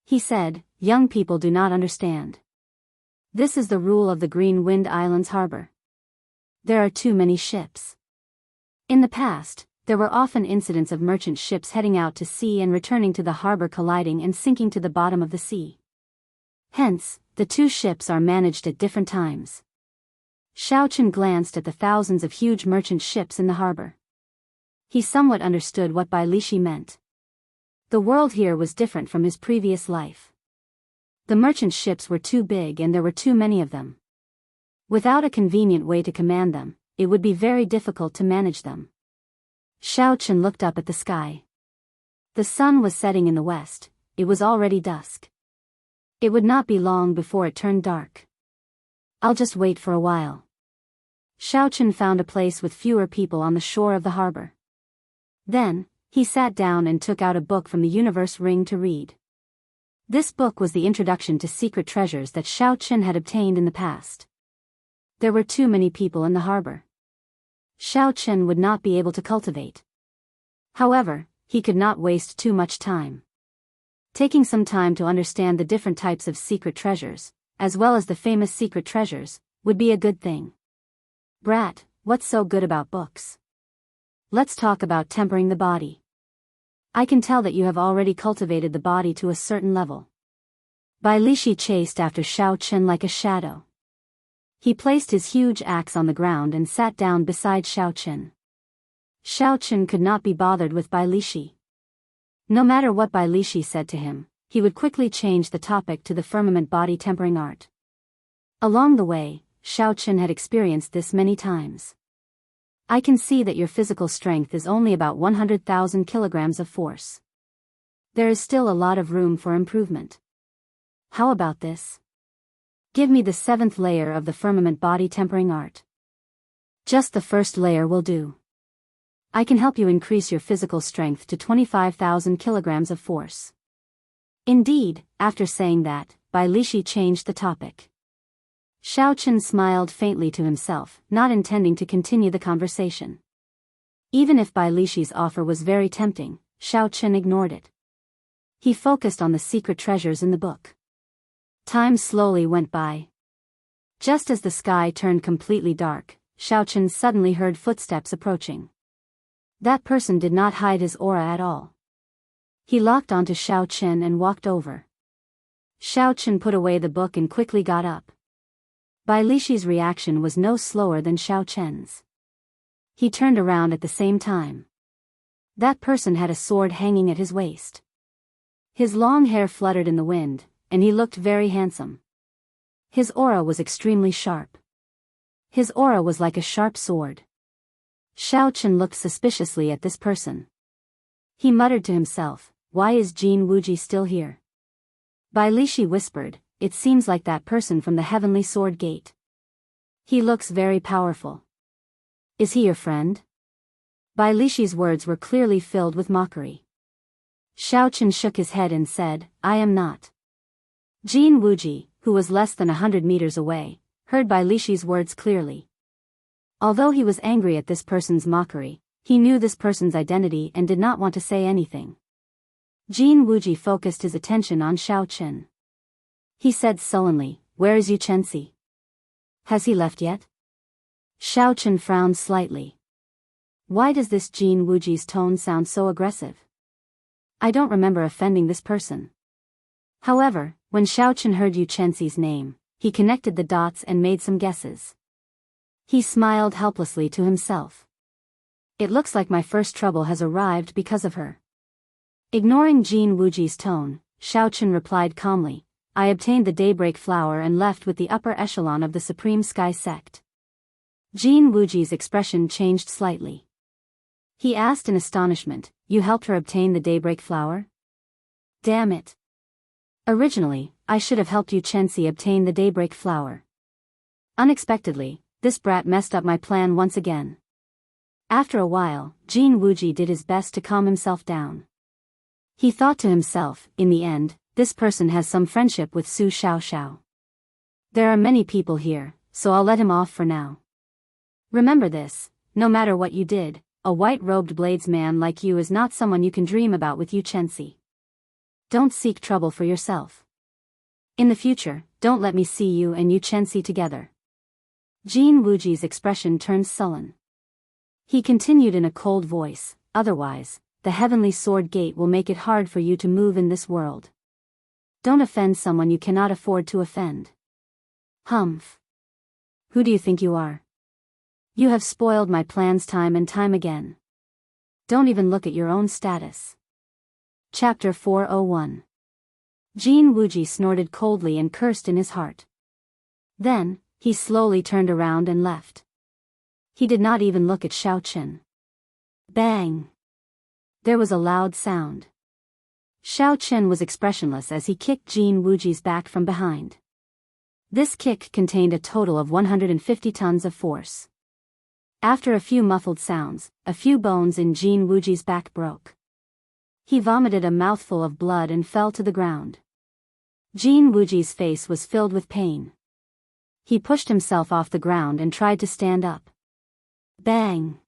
He said, "Young people do not understand. This is the rule of the Green Wind Island's harbor. There are too many ships." In the past, there were often incidents of merchant ships heading out to sea and returning to the harbor, colliding and sinking to the bottom of the sea. Hence, the two ships are managed at different times. Xiao Chen glanced at the thousands of huge merchant ships in the harbor. He somewhat understood what Bai Lishi meant. The world here was different from his previous life. The merchant ships were too big and there were too many of them. Without a convenient way to command them, it would be very difficult to manage them. Xiao Chen looked up at the sky. The sun was setting in the west. It was already dusk. It would not be long before it turned dark. "I'll just wait for a while." Xiao Chen found a place with fewer people on the shore of the harbor. Then, he sat down and took out a book from the universe ring to read. This book was the introduction to secret treasures that Xiao Chen had obtained in the past. There were too many people in the harbor. Xiao Chen would not be able to cultivate. However, he could not waste too much time. Taking some time to understand the different types of secret treasures, as well as the famous secret treasures, would be a good thing. "Brat, what's so good about books? Let's talk about tempering the body. I can tell that you have already cultivated the body to a certain level." Bai Lishi chased after Xiao Chen like a shadow. He placed his huge axe on the ground and sat down beside Xiao Chen. Xiao Chen could not be bothered with Bai Lishi. No matter what Bai Lishi said to him, he would quickly change the topic to the firmament body tempering art. Along the way, Xiao Chen had experienced this many times. "I can see that your physical strength is only about 100,000 kilograms of force. There is still a lot of room for improvement. How about this? Give me the 7th layer of the firmament body tempering art. Just the first layer will do. I can help you increase your physical strength to 25,000 kilograms of force." Indeed, after saying that, Bai Lishi changed the topic. Xiao Chen smiled faintly to himself, not intending to continue the conversation. Even if Bai Lishi's offer was very tempting, Xiao Chen ignored it. He focused on the secret treasures in the book. Time slowly went by. Just as the sky turned completely dark, Xiao Chen suddenly heard footsteps approaching. That person did not hide his aura at all. He locked onto Xiao Chen and walked over. Xiao Chen put away the book and quickly got up. Bai Lishi's reaction was no slower than Xiao Chen's. He turned around at the same time. That person had a sword hanging at his waist. His long hair fluttered in the wind, and he looked very handsome. His aura was extremely sharp. His aura was like a sharp sword. Xiaochen looked suspiciously at this person. He muttered to himself, "Why is Jin Wuji still here?" Bai Lishi whispered, "It seems like that person from the Heavenly Sword Gate. He looks very powerful. Is he your friend?" Bai Lishi's words were clearly filled with mockery. Xiaochen shook his head and said, "I am not." Jin Wuji, who was less than 100 meters away, heard Bai Lishi's words clearly. Although he was angry at this person's mockery, he knew this person's identity and did not want to say anything. Jin Wuji focused his attention on Xiaochen. He said sullenly, "Where is Yu Chenxi? Has he left yet?" Xiaochen frowned slightly. Why does this Jin Wuji's tone sound so aggressive? I don't remember offending this person. However, when Xiaochen heard Yu Chenxi's name, he connected the dots and made some guesses. He smiled helplessly to himself. It looks like my first trouble has arrived because of her. Ignoring Jin Wuji's tone, Xiaochen replied calmly, "I obtained the Daybreak Flower and left with the upper echelon of the Supreme Sky Sect." Jin Wuji's expression changed slightly. He asked in astonishment, "You helped her obtain the Daybreak Flower?" Damn it. Originally, I should have helped Yu Chenxi obtain the Daybreak Flower. Unexpectedly, this brat messed up my plan once again. After a while, Jin Wuji did his best to calm himself down. He thought to himself, in the end, this person has some friendship with Su Xiaoxiao. There are many people here, so I'll let him off for now. Remember this, no matter what you did, a white-robed bladesman like you is not someone you can dream about with Yu Chenxi. Don't seek trouble for yourself. In the future, don't let me see you and Yu Chenxi together. Jin Wuji's expression turned sullen. He continued in a cold voice, "Otherwise, the Heavenly Sword Gate will make it hard for you to move in this world. Don't offend someone you cannot afford to offend." Humph. Who do you think you are? You have spoiled my plans time and time again. Don't even look at your own status. Chapter 401. Jin Wuji snorted coldly and cursed in his heart. Then, he slowly turned around and left. He did not even look at Xiaochen. Bang! There was a loud sound. Xiaochen was expressionless as he kicked Jin Wuji's back from behind. This kick contained a total of 150 tons of force. After a few muffled sounds, a few bones in Jin Wuji's back broke. He vomited a mouthful of blood and fell to the ground. Jin Wuji's face was filled with pain. He pushed himself off the ground and tried to stand up. Bang!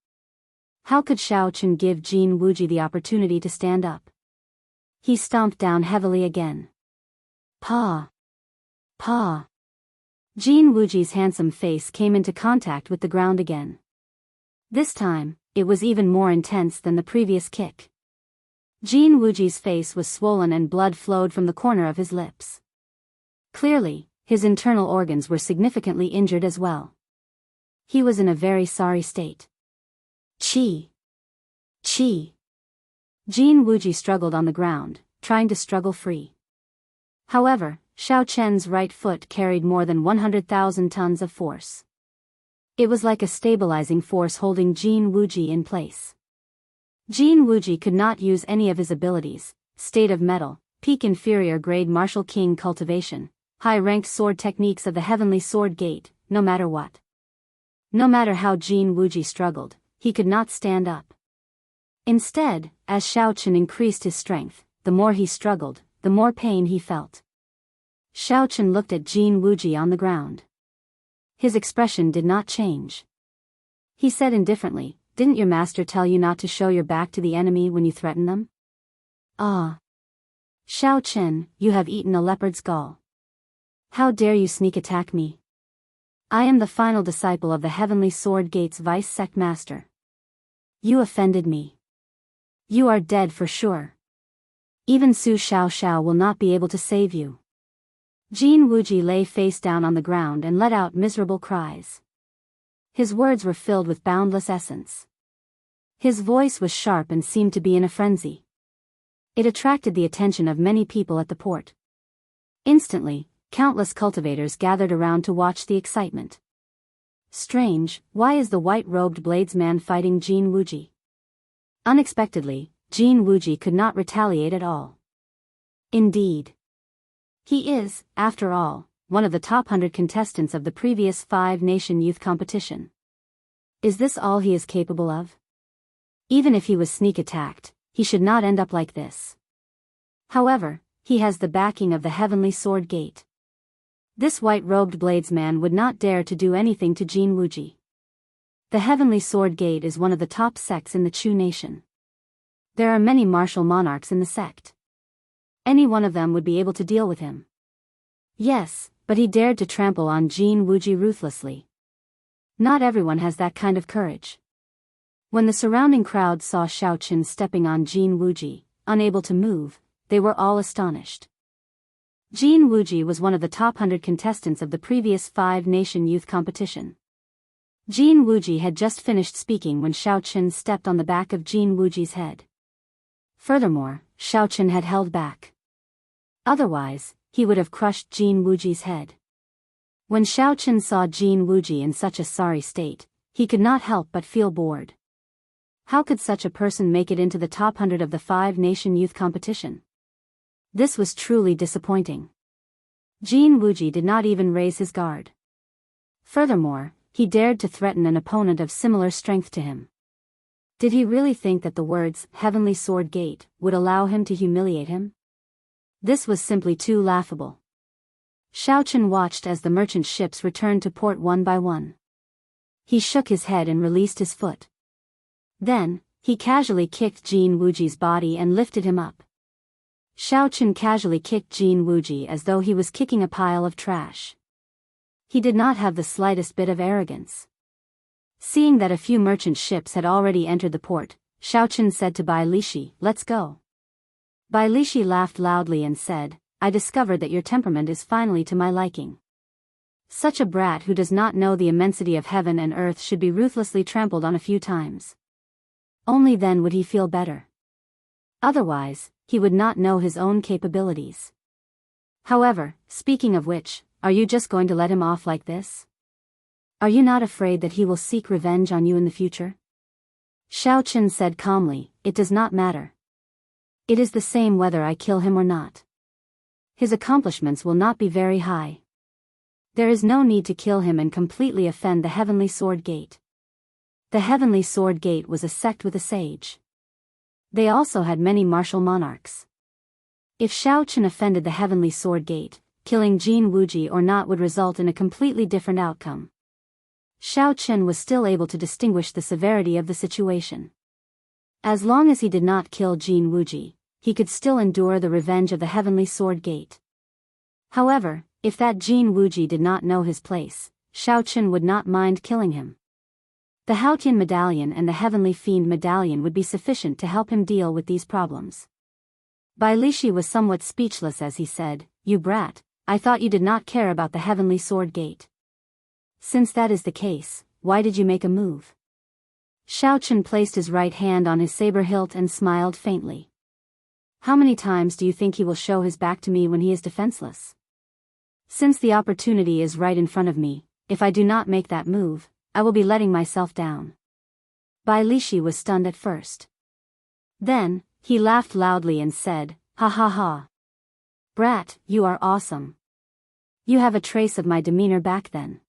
How could Xiaochen give Jin Wuji the opportunity to stand up? He stomped down heavily again. Pa! Pa! Jin Wuji's handsome face came into contact with the ground again. This time, it was even more intense than the previous kick. Jin Wuji's face was swollen and blood flowed from the corner of his lips. Clearly, his internal organs were significantly injured as well. He was in a very sorry state. Chi! Chi! Jin Wuji struggled on the ground, trying to struggle free. However, Xiaochen's right foot carried more than 100,000 tons of force. It was like a stabilizing force holding Jin Wuji in place. Jin Wuji could not use any of his abilities: State of Metal, Peak Inferior Grade Martial King Cultivation, high-ranked sword techniques of the Heavenly Sword Gate, no matter what. No matter how Jin Wuji struggled, he could not stand up. Instead, as Xiaochen increased his strength, the more he struggled, the more pain he felt. Xiaochen looked at Jin Wuji on the ground. His expression did not change. He said indifferently, "Didn't your master tell you not to show your back to the enemy when you threaten them?" Ah. Xiaochen, you have eaten a leopard's gall. How dare you sneak attack me? I am the final disciple of the Heavenly Sword Gate's Vice Sect Master. You offended me. You are dead for sure. Even Su Xiaoxiao will not be able to save you. Jin Wuji lay face down on the ground and let out miserable cries. His words were filled with boundless essence. His voice was sharp and seemed to be in a frenzy. It attracted the attention of many people at the port. Instantly, countless cultivators gathered around to watch the excitement. Strange, why is the white-robed bladesman fighting Jin Wuji? Unexpectedly, Jin Wuji could not retaliate at all. Indeed. He is, after all, one of the top 100 contestants of the previous 5-nation youth competition. Is this all he is capable of? Even if he was sneak attacked, he should not end up like this. However, he has the backing of the Heavenly Sword Gate. This white-robed bladesman would not dare to do anything to Jin Wuji. The Heavenly Sword Gate is one of the top sects in the Chu nation. There are many martial monarchs in the sect. Any one of them would be able to deal with him. Yes, but he dared to trample on Jin Wuji ruthlessly. Not everyone has that kind of courage. When the surrounding crowd saw Xiaoqun stepping on Jin Wuji, unable to move, they were all astonished. Jin Wuji was one of the top 100 contestants of the previous 5-nation youth competition. Jin Wuji had just finished speaking when Xiaoqun stepped on the back of Jin Wuji's head. Furthermore, Xiaoqun had held back. Otherwise, he would have crushed Jin Wuji's head. When Xiaoqun saw Jin Wuji in such a sorry state, he could not help but feel bored. How could such a person make it into the top 100 of the 5-nation youth competition? This was truly disappointing. Jin Wuji did not even raise his guard. Furthermore, he dared to threaten an opponent of similar strength to him. Did he really think that the words, Heavenly Sword Gate, would allow him to humiliate him? This was simply too laughable. Xiaoqun watched as the merchant ships returned to port one by one. He shook his head and released his foot. Then, he casually kicked Jin Wuji's body and lifted him up. Xiaoqun casually kicked Jin Wuji as though he was kicking a pile of trash. He did not have the slightest bit of arrogance. Seeing that a few merchant ships had already entered the port, Xiaoqun said to Bai Lishi, "Let's go." Bai Lishi laughed loudly and said, "I discovered that your temperament is finally to my liking. Such a brat who does not know the immensity of heaven and earth should be ruthlessly trampled on a few times. Only then would he feel better. Otherwise, he would not know his own capabilities. However, speaking of which, are you just going to let him off like this? Are you not afraid that he will seek revenge on you in the future?" Xiaoqun said calmly, "It does not matter. It is the same whether I kill him or not. His accomplishments will not be very high. There is no need to kill him and completely offend the Heavenly Sword Gate." The Heavenly Sword Gate was a sect with a sage. They also had many martial monarchs. If Xiaoqun offended the Heavenly Sword Gate, killing Jin Wuji or not would result in a completely different outcome. Xiaoqun was still able to distinguish the severity of the situation. As long as he did not kill Jin Wuji, he could still endure the revenge of the Heavenly Sword Gate. However, if that Jin Wuji did not know his place, Xiaoqun would not mind killing him. The Haotian Medallion and the Heavenly Fiend Medallion would be sufficient to help him deal with these problems. Bai Lishi was somewhat speechless as he said, "You brat, I thought you did not care about the Heavenly Sword Gate. Since that is the case, why did you make a move?" Xiaoqun placed his right hand on his saber hilt and smiled faintly. "How many times do you think he will show his back to me when he is defenseless? Since the opportunity is right in front of me, if I do not make that move, I will be letting myself down." Bai Lishi was stunned at first. Then, he laughed loudly and said, "Ha ha ha. Brat, you are awesome. You have a trace of my demeanor back then.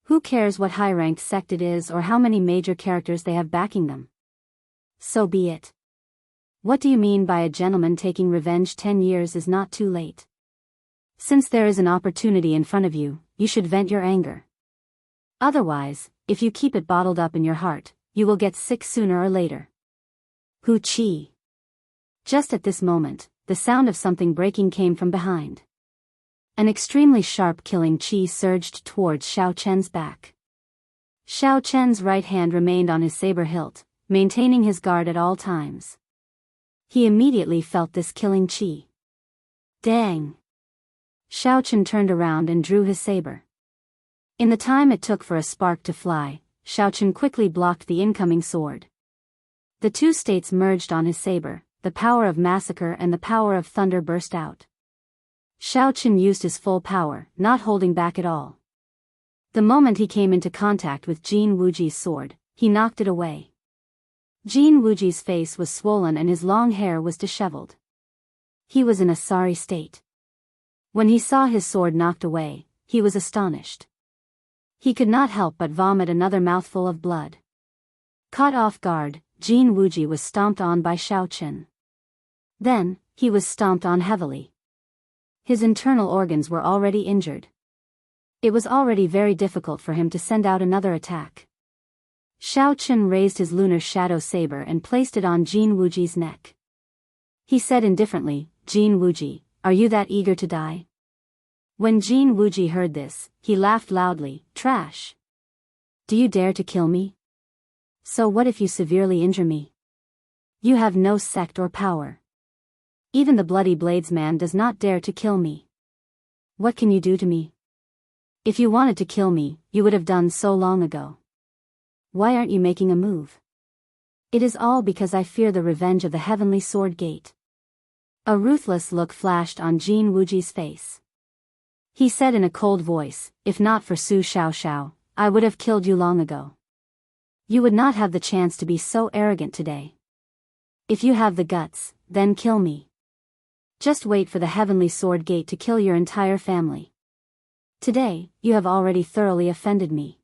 Who cares what high-ranked sect it is or how many major characters they have backing them? So be it. What do you mean by a gentleman taking revenge 10 years is not too late? Since there is an opportunity in front of you, you should vent your anger. Otherwise, if you keep it bottled up in your heart, you will get sick sooner or later." Hu Qi. Just at this moment, the sound of something breaking came from behind. An extremely sharp killing chi surged towards Xiaoqun's back. Xiaoqun's right hand remained on his saber hilt, maintaining his guard at all times. He immediately felt this killing chi. Dang! Xiaoqun turned around and drew his saber. In the time it took for a spark to fly, Xiaoqun quickly blocked the incoming sword. The two states merged on his saber, the power of massacre and the power of thunder burst out. Xiaoqun used his full power, not holding back at all. The moment he came into contact with Jin Wuji's sword, he knocked it away. Jin Wuji's face was swollen and his long hair was disheveled. He was in a sorry state. When he saw his sword knocked away, he was astonished. He could not help but vomit another mouthful of blood. Caught off guard, Jin Wuji was stomped on by Xiaochen. Then, he was stomped on heavily. His internal organs were already injured. It was already very difficult for him to send out another attack. Xiaochen raised his lunar shadow saber and placed it on Jin Wuji's neck. He said indifferently, "Jin Wuji, are you that eager to die?" When Jin Wuji heard this, he laughed loudly, "Trash! Do you dare to kill me? So what if you severely injure me? You have no sect or power. Even the Bloody Blades man does not dare to kill me. What can you do to me? If you wanted to kill me, you would have done so long ago. Why aren't you making a move? It is all because I fear the revenge of the Heavenly Sword Gate." A ruthless look flashed on Jin Wuji's face. He said in a cold voice, "If not for Su Xiaoxiao, I would have killed you long ago. You would not have the chance to be so arrogant today. If you have the guts, then kill me. Just wait for the Heavenly Sword Gate to kill your entire family. Today, you have already thoroughly offended me.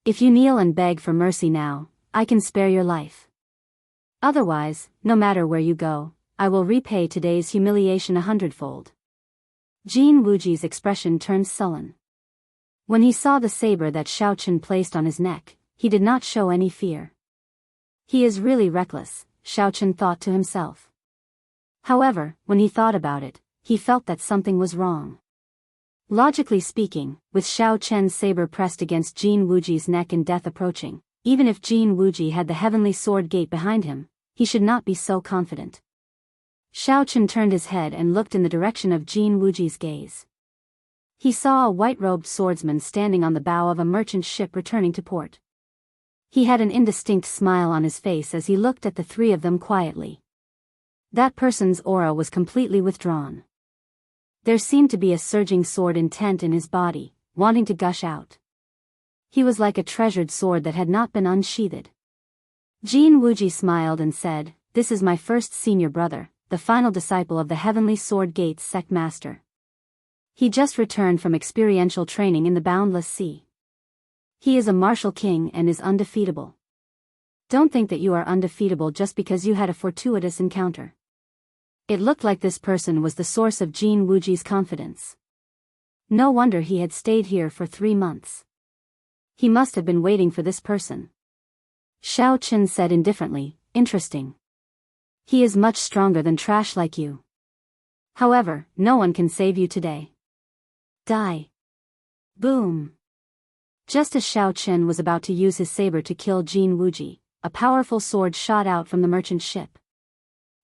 If you kneel and beg for mercy now, I can spare your life. Otherwise, no matter where you go, I will repay today's humiliation 100-fold. Jin Wuji's expression turned sullen. When he saw the saber that Xiaochen placed on his neck, he did not show any fear. He is really reckless, Xiaochen thought to himself. However, when he thought about it, he felt that something was wrong. Logically speaking, with Xiao Chen's saber pressed against Jin Wuji's neck and death approaching, even if Jin Wuji had the Heavenly Sword Gate behind him, he should not be so confident. Xiao Chen turned his head and looked in the direction of Jin Wuji's gaze. He saw a white-robed swordsman standing on the bow of a merchant ship returning to port. He had an indistinct smile on his face as he looked at the three of them quietly. That person's aura was completely withdrawn. There seemed to be a surging sword intent in his body, wanting to gush out. He was like a treasured sword that had not been unsheathed. Jin Wuji smiled and said, "This is my first senior brother, the final disciple of the Heavenly Sword Gate's sect master. He just returned from experiential training in the Boundless Sea. He is a martial king and is undefeatable. Don't think that you are undefeatable just because you had a fortuitous encounter." It looked like this person was the source of Jin Wuji's confidence. No wonder he had stayed here for 3 months. He must have been waiting for this person. Xiao Chen said indifferently, "Interesting. He is much stronger than trash like you. However, no one can save you today. Die." Boom. Just as Xiao Chen was about to use his saber to kill Jin Wuji, a powerful sword shot out from the merchant ship.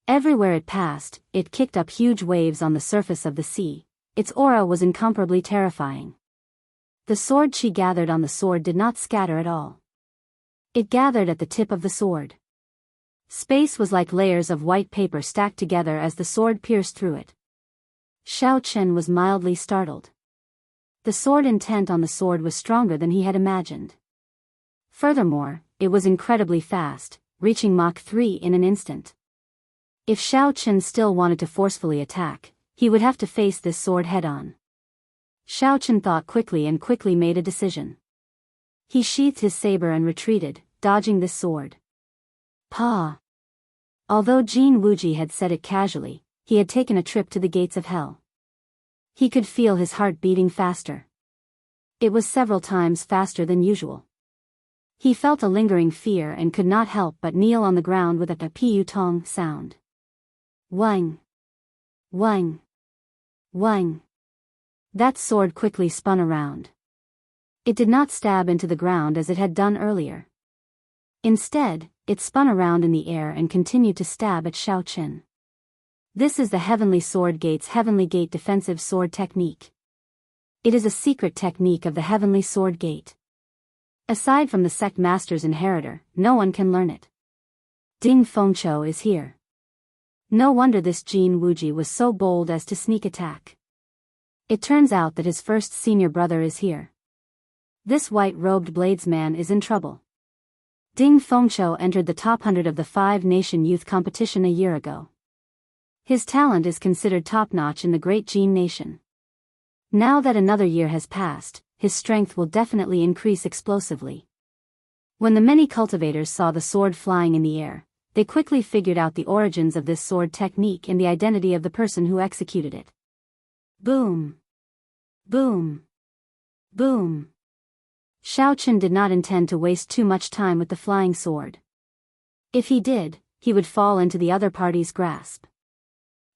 Everywhere it passed, it kicked up huge waves on the surface of the sea. Its aura was incomparably terrifying. The sword chi gathered on the sword did not scatter at all. It gathered at the tip of the sword. Space was like layers of white paper stacked together as the sword pierced through it. Xiao Chen was mildly startled. The sword intent on the sword was stronger than he had imagined. Furthermore, it was incredibly fast, reaching Mach 3 in an instant. If Xiao Chen still wanted to forcefully attack, he would have to face this sword head-on. Xiao Chen thought quickly and quickly made a decision. He sheathed his saber and retreated, dodging this sword. Pa! Although Jin Wuji had said it casually, he had taken a trip to the gates of hell. He could feel his heart beating faster. It was several times faster than usual. He felt a lingering fear and could not help but kneel on the ground with a pu-tong sound. Wang! Wang! Wang! That sword quickly spun around. It did not stab into the ground as it had done earlier. Instead, it spun around in the air and continued to stab at Xiao Chen. This is the Heavenly Sword Gate's Heavenly Gate defensive sword technique. It is a secret technique of the Heavenly Sword Gate. Aside from the sect master's inheritor, no one can learn it. Ding Fengqiu is here. No wonder this Jin Wuji was so bold as to sneak attack. It turns out that his first senior brother is here. This white-robed bladesman is in trouble. Ding Fengqiu entered the top 100 of the five-nation youth competition a year ago. His talent is considered top-notch in the Great Jin nation. Now that another year has passed, his strength will definitely increase explosively. When the many cultivators saw the sword flying in the air, they quickly figured out the origins of this sword technique and the identity of the person who executed it. Boom! Boom! Boom! Xiaoqun did not intend to waste too much time with the flying sword. If he did, he would fall into the other party's grasp.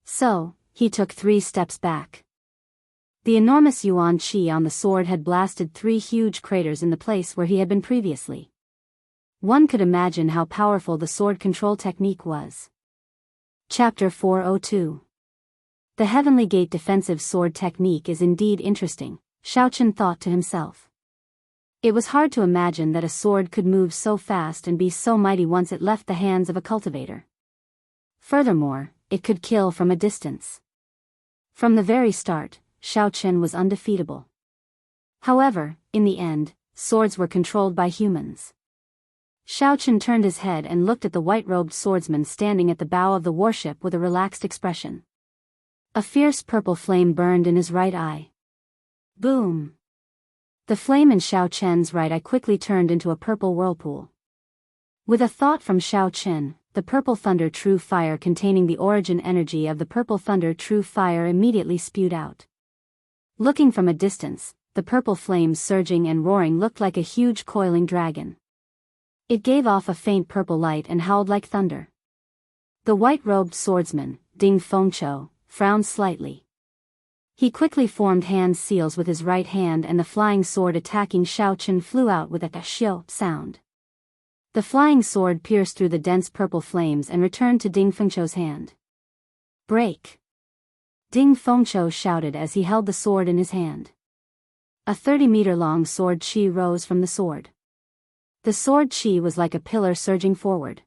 So, he took 3 steps back. The enormous yuan qi on the sword had blasted 3 huge craters in the place where he had been previously. One could imagine how powerful the sword control technique was. Chapter 402. The Heavenly Gate defensive sword technique is indeed interesting, Xiaoqun thought to himself. It was hard to imagine that a sword could move so fast and be so mighty once it left the hands of a cultivator. Furthermore, it could kill from a distance. From the very start, Xiaoqun was undefeatable. However, in the end, swords were controlled by humans. Xiaoqun turned his head and looked at the white-robed swordsman standing at the bow of the warship with a relaxed expression. A fierce purple flame burned in his right eye. Boom! The flame in Xiaoqun's right eye quickly turned into a purple whirlpool. With a thought from Xiaoqun, the purple thunder true fire containing the origin energy of the purple thunder true fire immediately spewed out. Looking from a distance, the purple flames surging and roaring looked like a huge coiling dragon. It gave off a faint purple light and howled like thunder. The white-robed swordsman, Ding Fengqiu, frowned slightly. He quickly formed hand seals with his right hand and the flying sword attacking Xiaoqun flew out with a xiao sound. The flying sword pierced through the dense purple flames and returned to Ding Fengqiu's hand. Break! Ding Fengqiu shouted as he held the sword in his hand. A 30-meter-long sword qi rose from the sword. The sword qi was like a pillar surging forward.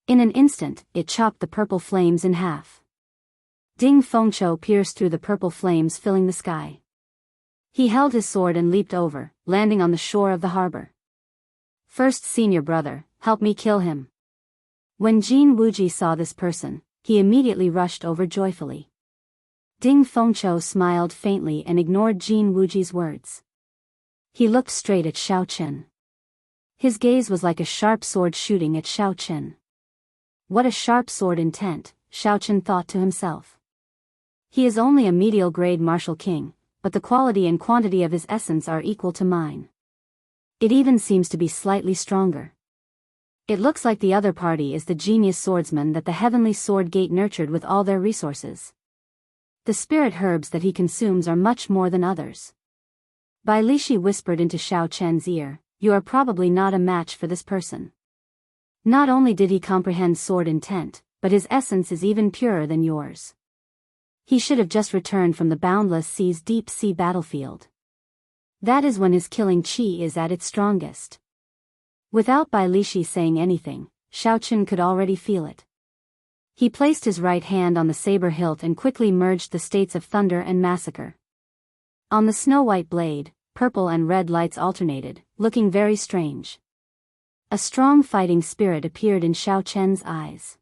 In an instant, it chopped the purple flames in half. Ding Fengqiu pierced through the purple flames filling the sky. He held his sword and leaped over, landing on the shore of the harbor. First senior brother, help me kill him. When Jin Wuji saw this person, he immediately rushed over joyfully. Ding Fengqiu smiled faintly and ignored Jin Wuji's words. He looked straight at Xiaoqun. His gaze was like a sharp sword shooting at Xiaoqun. What a sharp sword intent, Xiaoqun thought to himself. He is only a medial-grade martial king, but the quality and quantity of his essence are equal to mine. It even seems to be slightly stronger. It looks like the other party is the genius swordsman that the Heavenly Sword Gate nurtured with all their resources. The spirit herbs that he consumes are much more than others. Bai Lishi whispered into Xiaoqun's ear, "You are probably not a match for this person." Not only did he comprehend sword intent, but his essence is even purer than yours. He should have just returned from the boundless sea's deep sea battlefield. That is when his killing qi is at its strongest. Without Bai Lishi saying anything, Xiaoqun could already feel it. He placed his right hand on the saber hilt and quickly merged the states of thunder and massacre. On the snow-white blade, purple and red lights alternated, looking very strange. A strong fighting spirit appeared in Xiaoqun's eyes.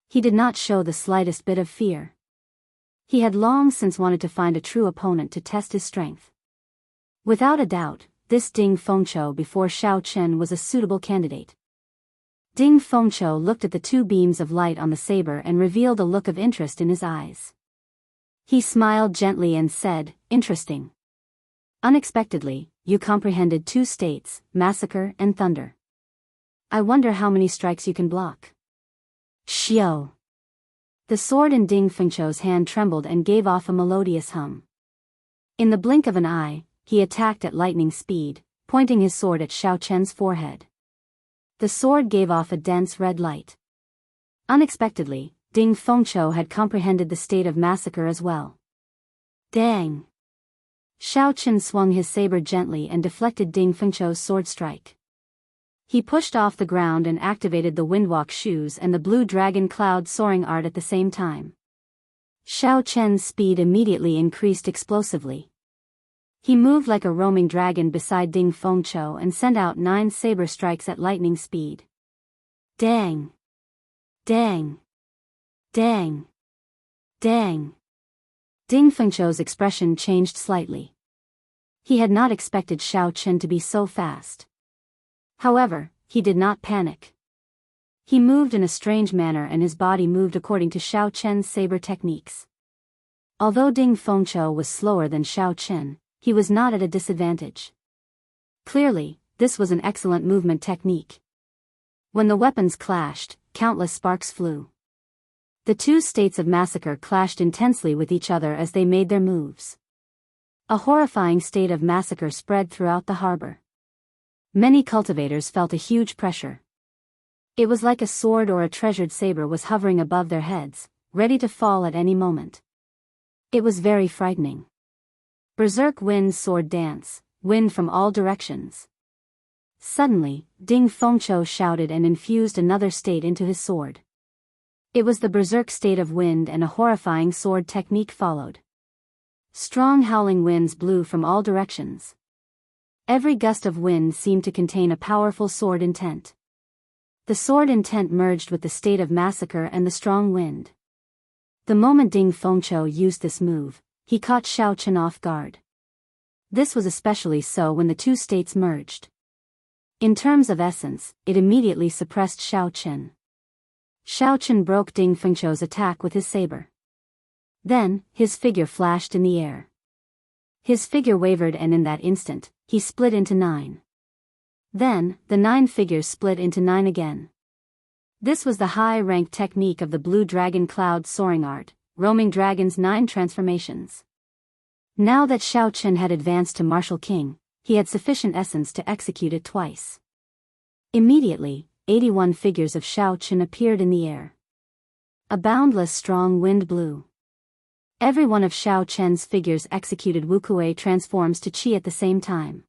He did not show the slightest bit of fear. He had long since wanted to find a true opponent to test his strength. Without a doubt, this Ding Fengqiu before Xiaoqun was a suitable candidate. Ding Fengqiu looked at the 2 beams of light on the saber and revealed a look of interest in his eyes. He smiled gently and said, "Interesting. Unexpectedly, you comprehended 2 states, massacre and thunder. I wonder how many strikes you can block." Xiao. The sword in Ding Fengqiu's hand trembled and gave off a melodious hum. In the blink of an eye, he attacked at lightning speed, pointing his sword at Xiaoqun's forehead. The sword gave off a dense red light. Unexpectedly, Ding Fengqiu had comprehended the state of massacre as well. Dang! Xiaoqun swung his saber gently and deflected Ding Fengqiu's sword strike. He pushed off the ground and activated the windwalk shoes and the blue dragon cloud soaring art at the same time. Xiaoqun's speed immediately increased explosively. He moved like a roaming dragon beside Ding Fengqiu and sent out 9 saber strikes at lightning speed. Dang! Dang! Dang! Dang! Ding Fengqiu's expression changed slightly. He had not expected Xiao Chen to be so fast. However, he did not panic. He moved in a strange manner and his body moved according to Xiao Chen's saber techniques. Although Ding Fengqiu was slower than Xiao Chen, he was not at a disadvantage. Clearly, this was an excellent movement technique. When the weapons clashed, countless sparks flew. The two states of massacre clashed intensely with each other as they made their moves. A horrifying state of massacre spread throughout the harbor. Many cultivators felt a huge pressure. It was like a sword or a treasured saber was hovering above their heads, ready to fall at any moment. It was very frightening. Berserk wind's sword dance, wind from all directions. Suddenly, Ding Fengqiu shouted and infused another state into his sword. It was the berserk state of wind and a horrifying sword technique followed. Strong howling winds blew from all directions. Every gust of wind seemed to contain a powerful sword intent. The sword intent merged with the state of massacre and the strong wind. The moment Ding Fengqiu used this move, he caught Xiao Chen off guard. This was especially so when the two states merged. In terms of essence, it immediately suppressed Xiao Chen. Xiao Chen broke Ding Fengqiu's attack with his saber. Then, his figure flashed in the air. His figure wavered and in that instant, he split into 9. Then, the 9 figures split into 9 again. This was the high-ranked technique of the Blue Dragon Cloud soaring art, roaming dragon's 9 transformations. Now that Xiao Chen had advanced to Martial King, he had sufficient essence to execute it twice. Immediately, 81 figures of Xiao Chen appeared in the air. A boundless strong wind blew. Every one of Xiao Chen's figures executed Wuxia transforms to qi at the same time.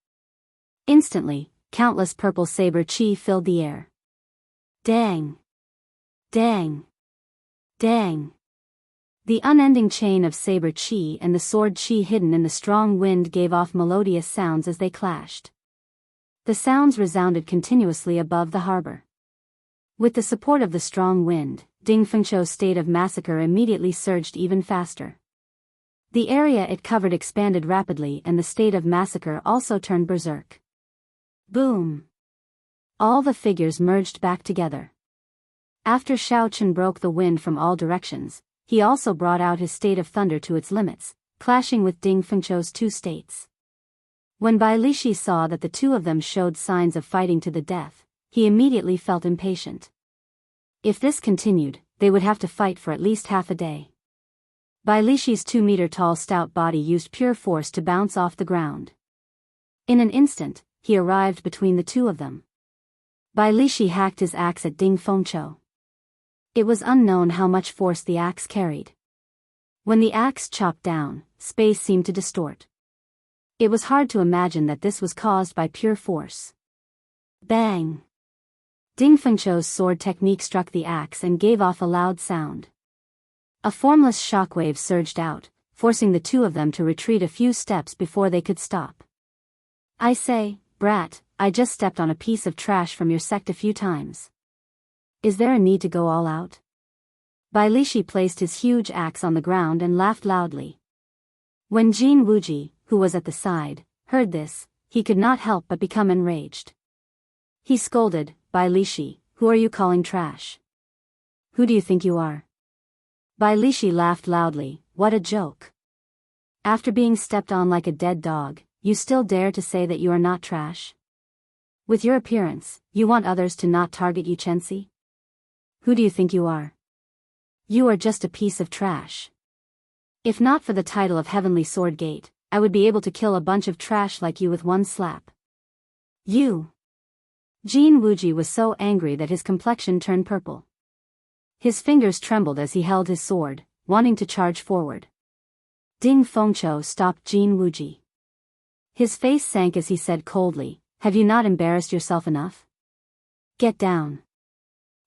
Instantly, countless purple saber qi filled the air. Dang! Dang! Dang! The unending chain of saber qi and the sword qi hidden in the strong wind gave off melodious sounds as they clashed. The sounds resounded continuously above the harbor. With the support of the strong wind, Ding Fengqiu's state of massacre immediately surged even faster. The area it covered expanded rapidly and the state of massacre also turned berserk. Boom! All the figures merged back together. After Xiao Chen broke the wind from all directions, he also brought out his state of thunder to its limits, clashing with Ding Fengqiu's 2 states. When Bai Lishi saw that the 2 of them showed signs of fighting to the death, he immediately felt impatient. If this continued, they would have to fight for at least half a day. Bai Lishi's 2-meter-tall stout body used pure force to bounce off the ground. In an instant, he arrived between the 2 of them. Bai Lishi hacked his axe at Ding Fengqiu. It was unknown how much force the axe carried. When the axe chopped down, space seemed to distort. It was hard to imagine that this was caused by pure force. Bang! Ding Fengqiu's sword technique struck the axe and gave off a loud sound. A formless shockwave surged out, forcing the 2 of them to retreat a few steps before they could stop. I say, brat, I just stepped on a piece of trash from your sect a few times. Is there a need to go all out? Bai Lishi placed his huge axe on the ground and laughed loudly. When Jin Wuji, who was at the side, heard this, he could not help but become enraged. He scolded, Bai Lishi, who are you calling trash? Who do you think you are? Bai Lishi laughed loudly, what a joke. After being stepped on like a dead dog, you still dare to say that you are not trash? With your appearance, you want others to not target you, Chensi? Who do you think you are? You are just a piece of trash. If not for the title of Heavenly Sword Gate, I would be able to kill a bunch of trash like you with one slap. You! Jin Wuji was so angry that his complexion turned purple. His fingers trembled as he held his sword, wanting to charge forward. Ding Fengqiu stopped Jin Wuji. His face sank as he said coldly, have you not embarrassed yourself enough? Get down.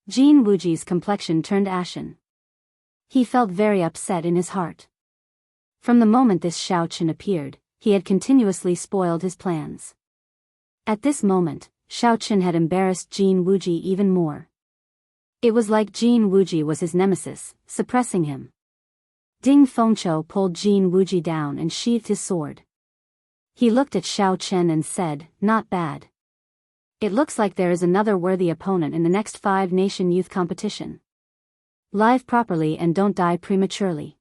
Jin Wuji's complexion turned ashen. He felt very upset in his heart. From the moment this Xiao Chen appeared, he had continuously spoiled his plans. At this moment, Xiaoqun had embarrassed Jin Wuji even more. It was like Jin Wuji was his nemesis, suppressing him. Ding Fengqiu pulled Jin Wuji down and sheathed his sword. He looked at Xiaoqun and said, "Not bad. It looks like there is another worthy opponent in the next 5-nation youth competition. Live properly and don't die prematurely.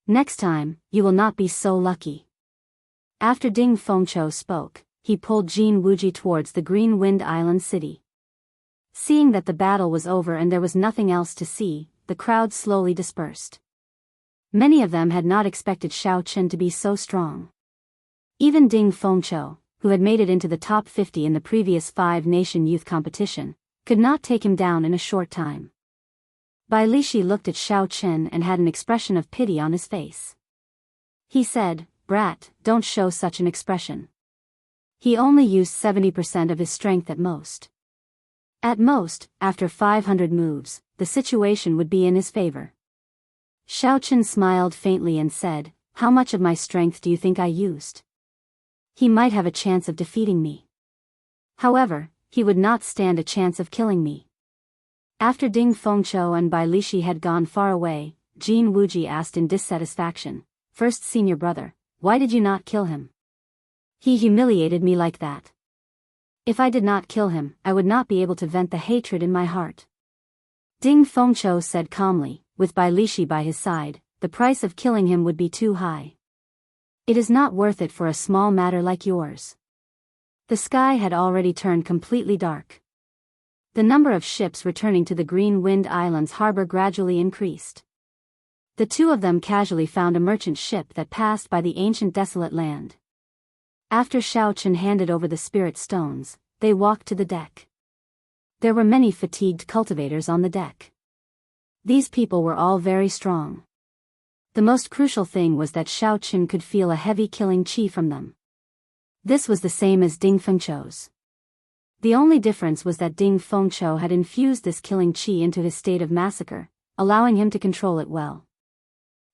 Next time, you will not be so lucky." After Ding Fengqiu spoke, he pulled Jin Wuji towards the Green Wind Island city. Seeing that the battle was over and there was nothing else to see, the crowd slowly dispersed. Many of them had not expected Xiaoqun to be so strong. Even Ding Fengqiu, who had made it into the top 50 in the previous 5-nation youth competition, could not take him down in a short time. Bai Lishi looked at Xiaoqun and had an expression of pity on his face. He said, "Brat, don't show such an expression. He only used 70% of his strength at most. At most, after 500 moves, the situation would be in his favor." Xiaoqun smiled faintly and said, "How much of my strength do you think I used? He might have a chance of defeating me. However, he would not stand a chance of killing me." After Ding Fengqiu and Bai Lishi had gone far away, Jin Wuji asked in dissatisfaction, "First senior brother, why did you not kill him? He humiliated me like that. If I did not kill him, I would not be able to vent the hatred in my heart." Ding Fengqiu said calmly, with Bai Lishi by his side, "The price of killing him would be too high. It is not worth it for a small matter like yours." The sky had already turned completely dark. The number of ships returning to the Green Wind Islands harbor gradually increased. The two of them casually found a merchant ship that passed by the ancient desolate land. After Xiaoqun handed over the spirit stones, they walked to the deck. There were many fatigued cultivators on the deck. These people were all very strong. The most crucial thing was that Xiaoqun could feel a heavy killing qi from them. This was the same as Ding Fengqiu's. The only difference was that Ding Fengqiu had infused this killing qi into his state of massacre, allowing him to control it well.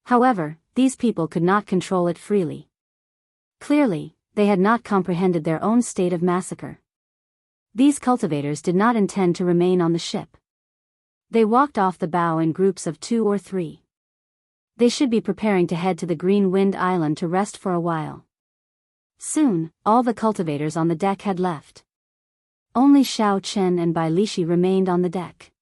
However, these people could not control it freely. Clearly, they had not comprehended their own state of massacre. These cultivators did not intend to remain on the ship. They walked off the bow in groups of 2 or 3. They should be preparing to head to the Green Wind Island to rest for a while. Soon, all the cultivators on the deck had left. Only Xiaoqun and Bai Lishi remained on the deck.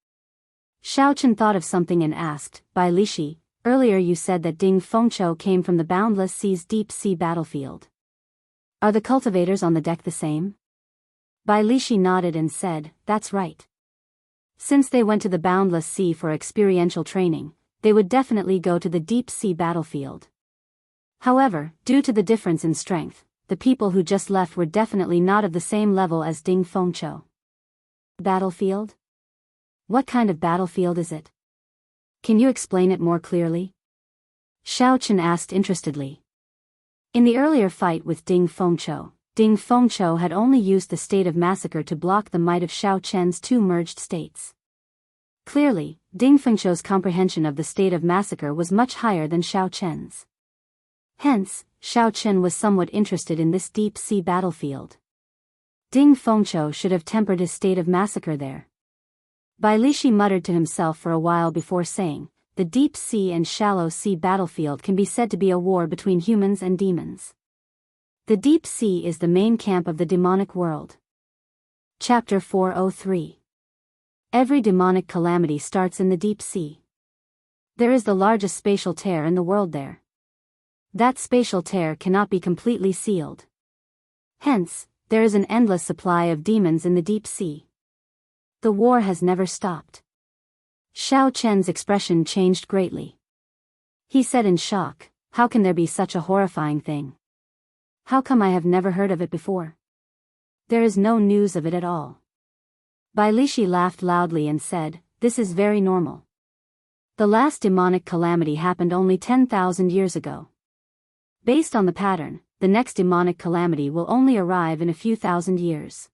Xiaoqun thought of something and asked, "Bai Lishi, earlier you said that Ding Fengqiu came from the Boundless Sea's deep-sea battlefield. Are the cultivators on the deck the same?" Bai Lishi nodded and said, "That's right. Since they went to the Boundless Sea for experiential training, they would definitely go to the deep-sea battlefield. However, due to the difference in strength, the people who just left were definitely not of the same level as Ding Fengqiu." "Battlefield? What kind of battlefield is it? Can you explain it more clearly?" Xiaoqun asked interestedly. In the earlier fight with Ding Fengqiu had only used the state of massacre to block the might of Xiaoqun's 2 merged states. Clearly, Ding Fengqiu's comprehension of the state of massacre was much higher than Xiaoqun's. Hence, Xiaoqun was somewhat interested in this deep-sea battlefield. Ding Fengqiu should have tempered his state of massacre there. Bai Lishi muttered to himself for a while before saying, "The deep-sea and shallow-sea battlefield can be said to be a war between humans and demons. The deep sea is the main camp of the demonic world." Chapter 403. Every demonic calamity starts in the deep sea. There is the largest spatial tear in the world there. That spatial tear cannot be completely sealed. Hence, there is an endless supply of demons in the deep sea. The war has never stopped. Xiaoqun's expression changed greatly. He said in shock, "How can there be such a horrifying thing? How come I have never heard of it before? There is no news of it at all." Bai Lishi laughed loudly and said, "This is very normal. The last demonic calamity happened only 10,000 years ago. Based on the pattern, the next demonic calamity will only arrive in a few thousand years.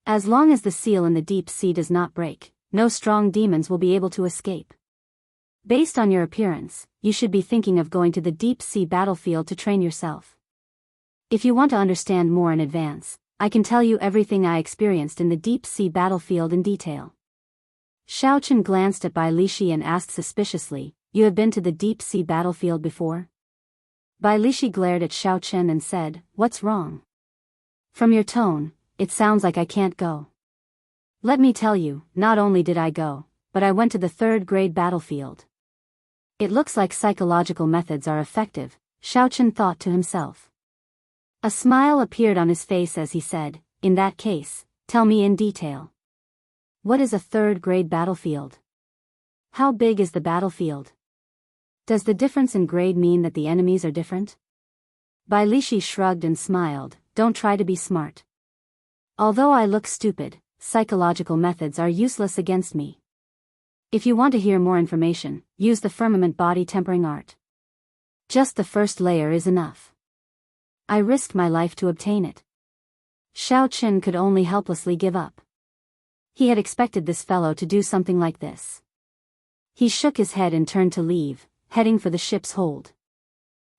As long as the seal in the deep sea does not break, no strong demons will be able to escape. Based on your appearance, you should be thinking of going to the deep sea battlefield to train yourself. If you want to understand more in advance, I can tell you everything I experienced in the deep-sea battlefield in detail. Xiaochen glanced at Bai Lishi and asked suspiciously, "You have been to the deep-sea battlefield before?" Bai Lishi glared at Xiaochen and said, "What's wrong? From your tone, it sounds like I can't go." "Let me tell you, not only did I go, but I went to the third-grade battlefield." It looks like psychological methods are effective, Xiaochen thought to himself. A smile appeared on his face as he said, "In that case, tell me in detail. What is a third-grade battlefield? How big is the battlefield? Does the difference in grade mean that the enemies are different?" Bai Lishi shrugged and smiled, "Don't try to be smart. Although I look stupid, psychological methods are useless against me. If you want to hear more information, use the firmament body tempering art. Just the first layer is enough. I risked my life to obtain it." Xiaochen could only helplessly give up. He had expected this fellow to do something like this. He shook his head and turned to leave, heading for the ship's hold.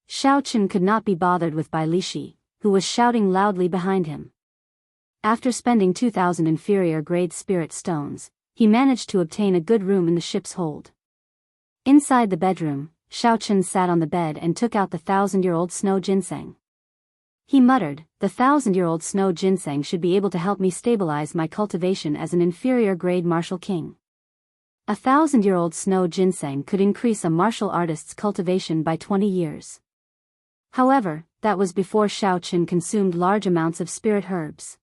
Xiaochen could not be bothered with Bai Lishi, who was shouting loudly behind him. After spending 2,000 inferior-grade spirit stones, he managed to obtain a good room in the ship's hold. Inside the bedroom, Xiaochen sat on the bed and took out the 1,000-year-old snow ginseng. He muttered, "The 1,000-year-old snow ginseng should be able to help me stabilize my cultivation as an inferior-grade martial king." A 1,000-year-old snow ginseng could increase a martial artist's cultivation by 20 years. However, that was before Xiaochen consumed large amounts of spirit herbs.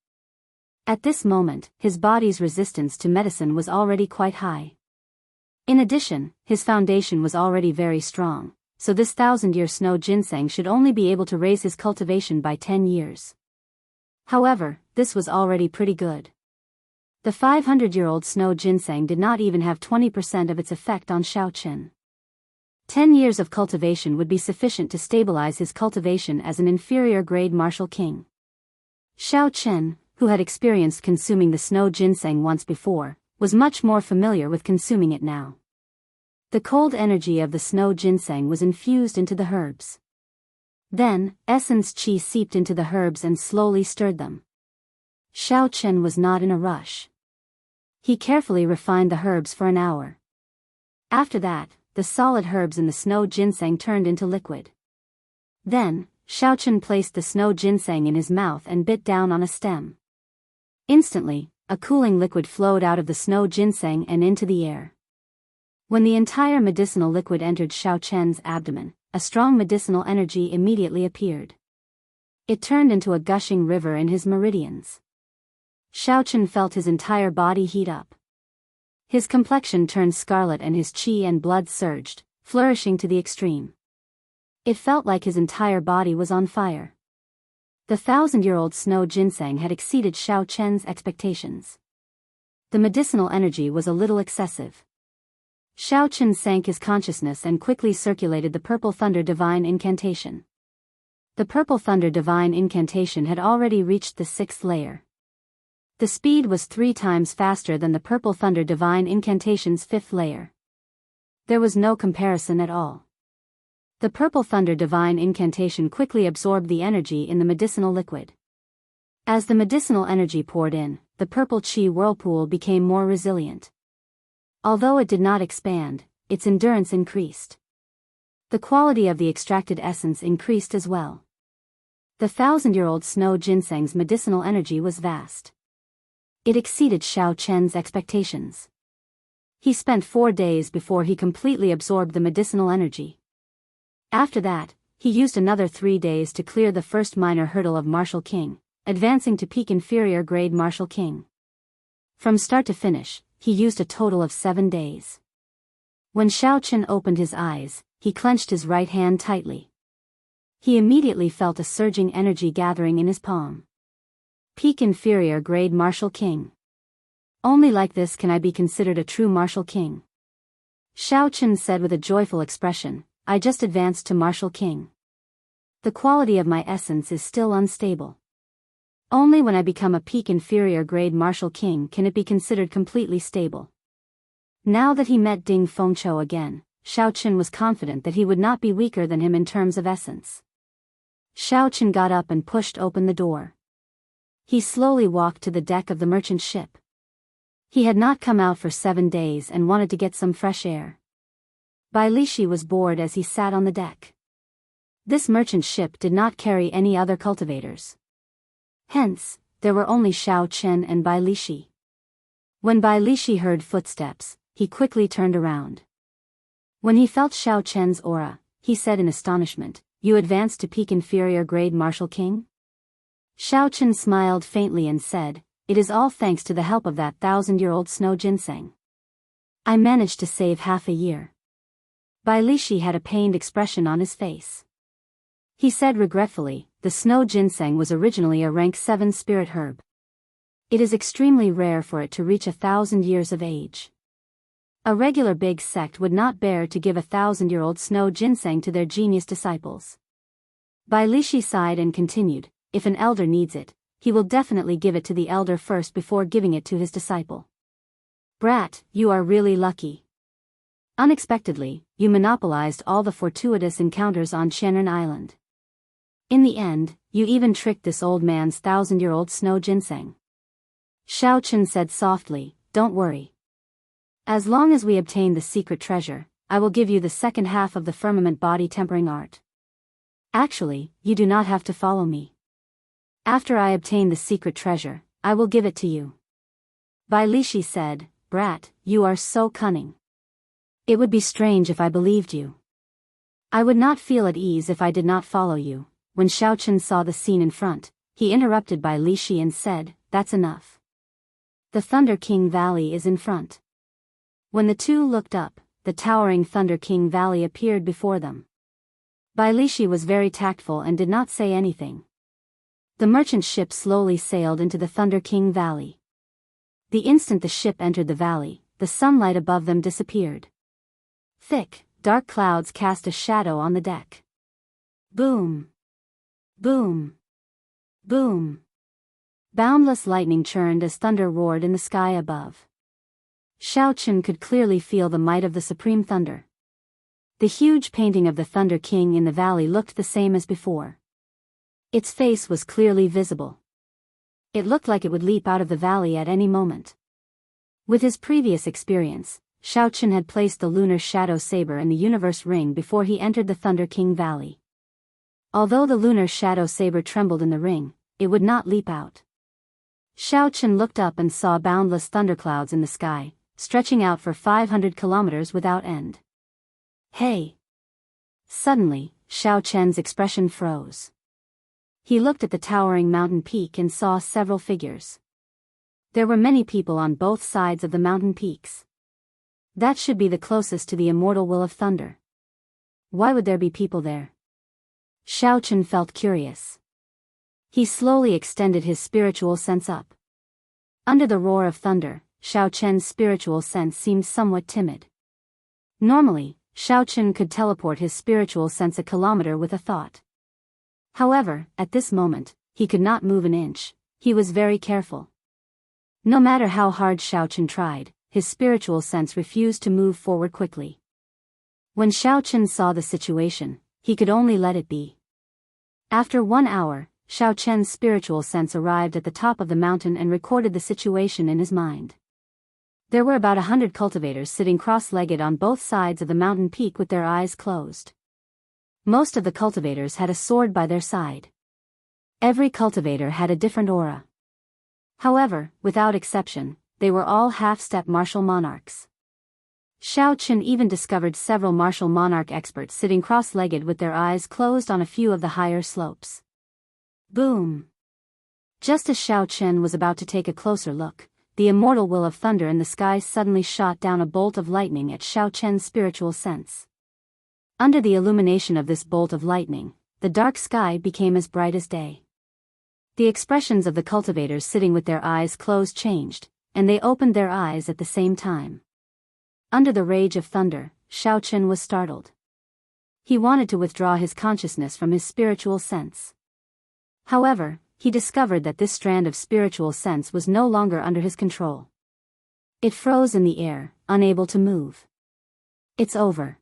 At this moment, his body's resistance to medicine was already quite high. In addition, his foundation was already very strong, so this 1,000-year snow ginseng should only be able to raise his cultivation by 10 years. However, this was already pretty good. The 500-year-old snow ginseng did not even have 20% of its effect on Xiaochen. 10 years of cultivation would be sufficient to stabilize his cultivation as an inferior-grade martial king. Xiaochen, who had experienced consuming the snow ginseng once before, was much more familiar with consuming it now. The cold energy of the snow ginseng was infused into the herbs. Then, essence qi seeped into the herbs and slowly stirred them. Xiaochen was not in a rush. He carefully refined the herbs for an hour. After that, the solid herbs in the snow ginseng turned into liquid. Then, Xiaochen placed the snow ginseng in his mouth and bit down on a stem. Instantly, a cooling liquid flowed out of the snow ginseng and into the air. When the entire medicinal liquid entered Xiaochen's abdomen, a strong medicinal energy immediately appeared. It turned into a gushing river in his meridians. Xiaochen felt his entire body heat up. His complexion turned scarlet and his qi and blood surged, flourishing to the extreme. It felt like his entire body was on fire. The 1,000-year-old snow ginseng had exceeded Xiaochen's expectations. The medicinal energy was a little excessive. Xiaochen sank his consciousness and quickly circulated the Purple Thunder Divine Incantation. The Purple Thunder Divine Incantation had already reached the 6th layer. The speed was 3 times faster than the Purple Thunder Divine Incantation's 5th layer. There was no comparison at all. The Purple Thunder Divine Incantation quickly absorbed the energy in the medicinal liquid. As the medicinal energy poured in, the purple qi whirlpool became more resilient. Although it did not expand, its endurance increased. The quality of the extracted essence increased as well. The 1,000-year-old snow ginseng's medicinal energy was vast. It exceeded Xiaochen's expectations. He spent 4 days before he completely absorbed the medicinal energy. After that, he used another 3 days to clear the first minor hurdle of Martial King, advancing to peak inferior grade Martial King. From start to finish, he used a total of 7 days. When Xiaochen opened his eyes, he clenched his right hand tightly. He immediately felt a surging energy gathering in his palm. Peak inferior grade Martial King. Only like this can I be considered a true Martial King. Xiaochen said with a joyful expression, I just advanced to Martial King. The quality of my essence is still unstable. Only when I become a peak inferior grade Martial King can it be considered completely stable. Now that he met Ding Fengqiu again, Xiaochen was confident that he would not be weaker than him in terms of essence. Xiao got up and pushed open the door. He slowly walked to the deck of the merchant ship. He had not come out for 7 days and wanted to get some fresh air. Bai Lishi was bored as he sat on the deck. This merchant ship did not carry any other cultivators. Hence, there were only Xiao Chen and Bai Lishi. When Bai Lishi heard footsteps, he quickly turned around. When he felt Xiao Chen's aura, he said in astonishment, "You advanced to peak inferior grade, Martial King?" Xiao Chen smiled faintly and said, "It is all thanks to the help of that 1,000-year-old snow ginseng. I managed to save half a year." Bai Lishi had a pained expression on his face. He said regretfully, "The snow ginseng was originally a rank 7 spirit herb. It is extremely rare for it to reach 1,000 years of age. A regular big sect would not bear to give 1,000-year-old snow ginseng to their genius disciples." Bai Lishi sighed and continued, "If an elder needs it, he will definitely give it to the elder first before giving it to his disciple. Brat, you are really lucky. Unexpectedly, you monopolized all the fortuitous encounters on Shanren Island. In the end, you even tricked this old man's 1,000-year-old snow ginseng." Xiao Chen said softly, "Don't worry. As long as we obtain the secret treasure, I will give you the second half of the firmament body tempering art. Actually, you do not have to follow me. After I obtain the secret treasure, I will give it to you." Bai Lishi said, "Brat, you are so cunning. It would be strange if I believed you. I would not feel at ease if I did not follow you." When Xiao Chen saw the scene in front, he interrupted Bai Lishi and said, "That's enough. The Thunder King Valley is in front." When the two looked up, the towering Thunder King Valley appeared before them. Bai Lishi was very tactful and did not say anything. The merchant ship slowly sailed into the Thunder King Valley. The instant the ship entered the valley, the sunlight above them disappeared. Thick, dark clouds cast a shadow on the deck. Boom! Boom! Boom! Boundless lightning churned as thunder roared in the sky above. Xiao Chen could clearly feel the might of the supreme thunder. The huge painting of the Thunder King in the valley looked the same as before. Its face was clearly visible. It looked like it would leap out of the valley at any moment. With his previous experience, Xiao Chen had placed the lunar shadow saber in the universe ring before he entered the Thunder King Valley. Although the lunar shadow saber trembled in the ring, it would not leap out. Xiao Chen looked up and saw boundless thunderclouds in the sky, stretching out for 500 kilometers without end. "Hey!" Suddenly, Xiao Chen's expression froze. He looked at the towering mountain peak and saw several figures. There were many people on both sides of the mountain peaks. That should be the closest to the immortal will of thunder. Why would there be people there? Xiao Chen felt curious. He slowly extended his spiritual sense up. Under the roar of thunder, Xiao Chen's spiritual sense seemed somewhat timid. Normally, Xiao Chen could teleport his spiritual sense a kilometer with a thought. However, at this moment, he could not move an inch. He was very careful. No matter how hard Xiao Chen tried, his spiritual sense refused to move forward quickly. When Xiao Chen saw the situation, he could only let it be. After 1 hour, Xiao Chen's spiritual sense arrived at the top of the mountain and recorded the situation in his mind. There were about 100 cultivators sitting cross-legged on both sides of the mountain peak with their eyes closed. Most of the cultivators had a sword by their side. Every cultivator had a different aura. However, without exception, they were all half-step martial monarchs. Xiao Chen even discovered several martial monarch experts sitting cross-legged with their eyes closed on a few of the higher slopes. Boom! Just as Xiao Chen was about to take a closer look, the immortal will of thunder in the sky suddenly shot down a bolt of lightning at Xiao Chen's spiritual sense. Under the illumination of this bolt of lightning, the dark sky became as bright as day. The expressions of the cultivators sitting with their eyes closed changed, and they opened their eyes at the same time. Under the rage of thunder, Xiao Chen was startled. He wanted to withdraw his consciousness from his spiritual sense. However, he discovered that this strand of spiritual sense was no longer under his control. It froze in the air, unable to move. It's over.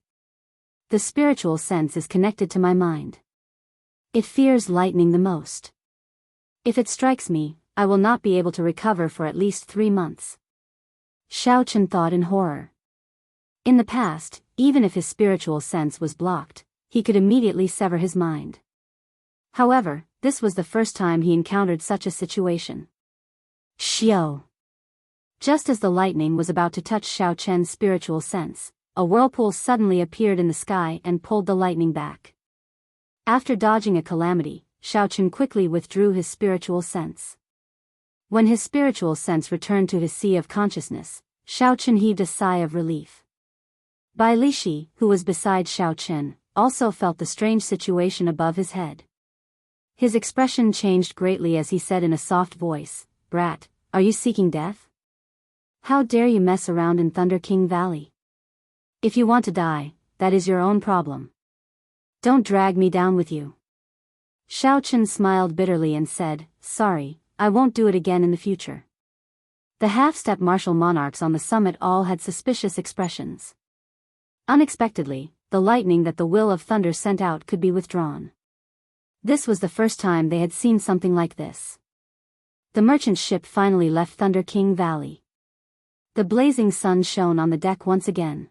The spiritual sense is connected to my mind. It fears lightning the most. If it strikes me, I will not be able to recover for at least 3 months. Xiao Chen thought in horror. In the past, even if his spiritual sense was blocked, he could immediately sever his mind. However, this was the first time he encountered such a situation. Xiao. Just as the lightning was about to touch Xiao Chen's spiritual sense, a whirlpool suddenly appeared in the sky and pulled the lightning back. After dodging a calamity, Xiao Chen quickly withdrew his spiritual sense. When his spiritual sense returned to his sea of consciousness, Xiao Chen heaved a sigh of relief. Bai Lishi, who was beside Xiao Chen, also felt the strange situation above his head. His expression changed greatly as he said in a soft voice, "Brat, are you seeking death? How dare you mess around in Thunder King Valley? If you want to die, that is your own problem. Don't drag me down with you." Xiao Chen smiled bitterly and said, "Sorry, I won't do it again in the future." The half-step martial monarchs on the summit all had suspicious expressions. Unexpectedly, the lightning that the will of thunder sent out could be withdrawn. This was the first time they had seen something like this. The merchant ship finally left Thunder King Valley. The blazing sun shone on the deck once again.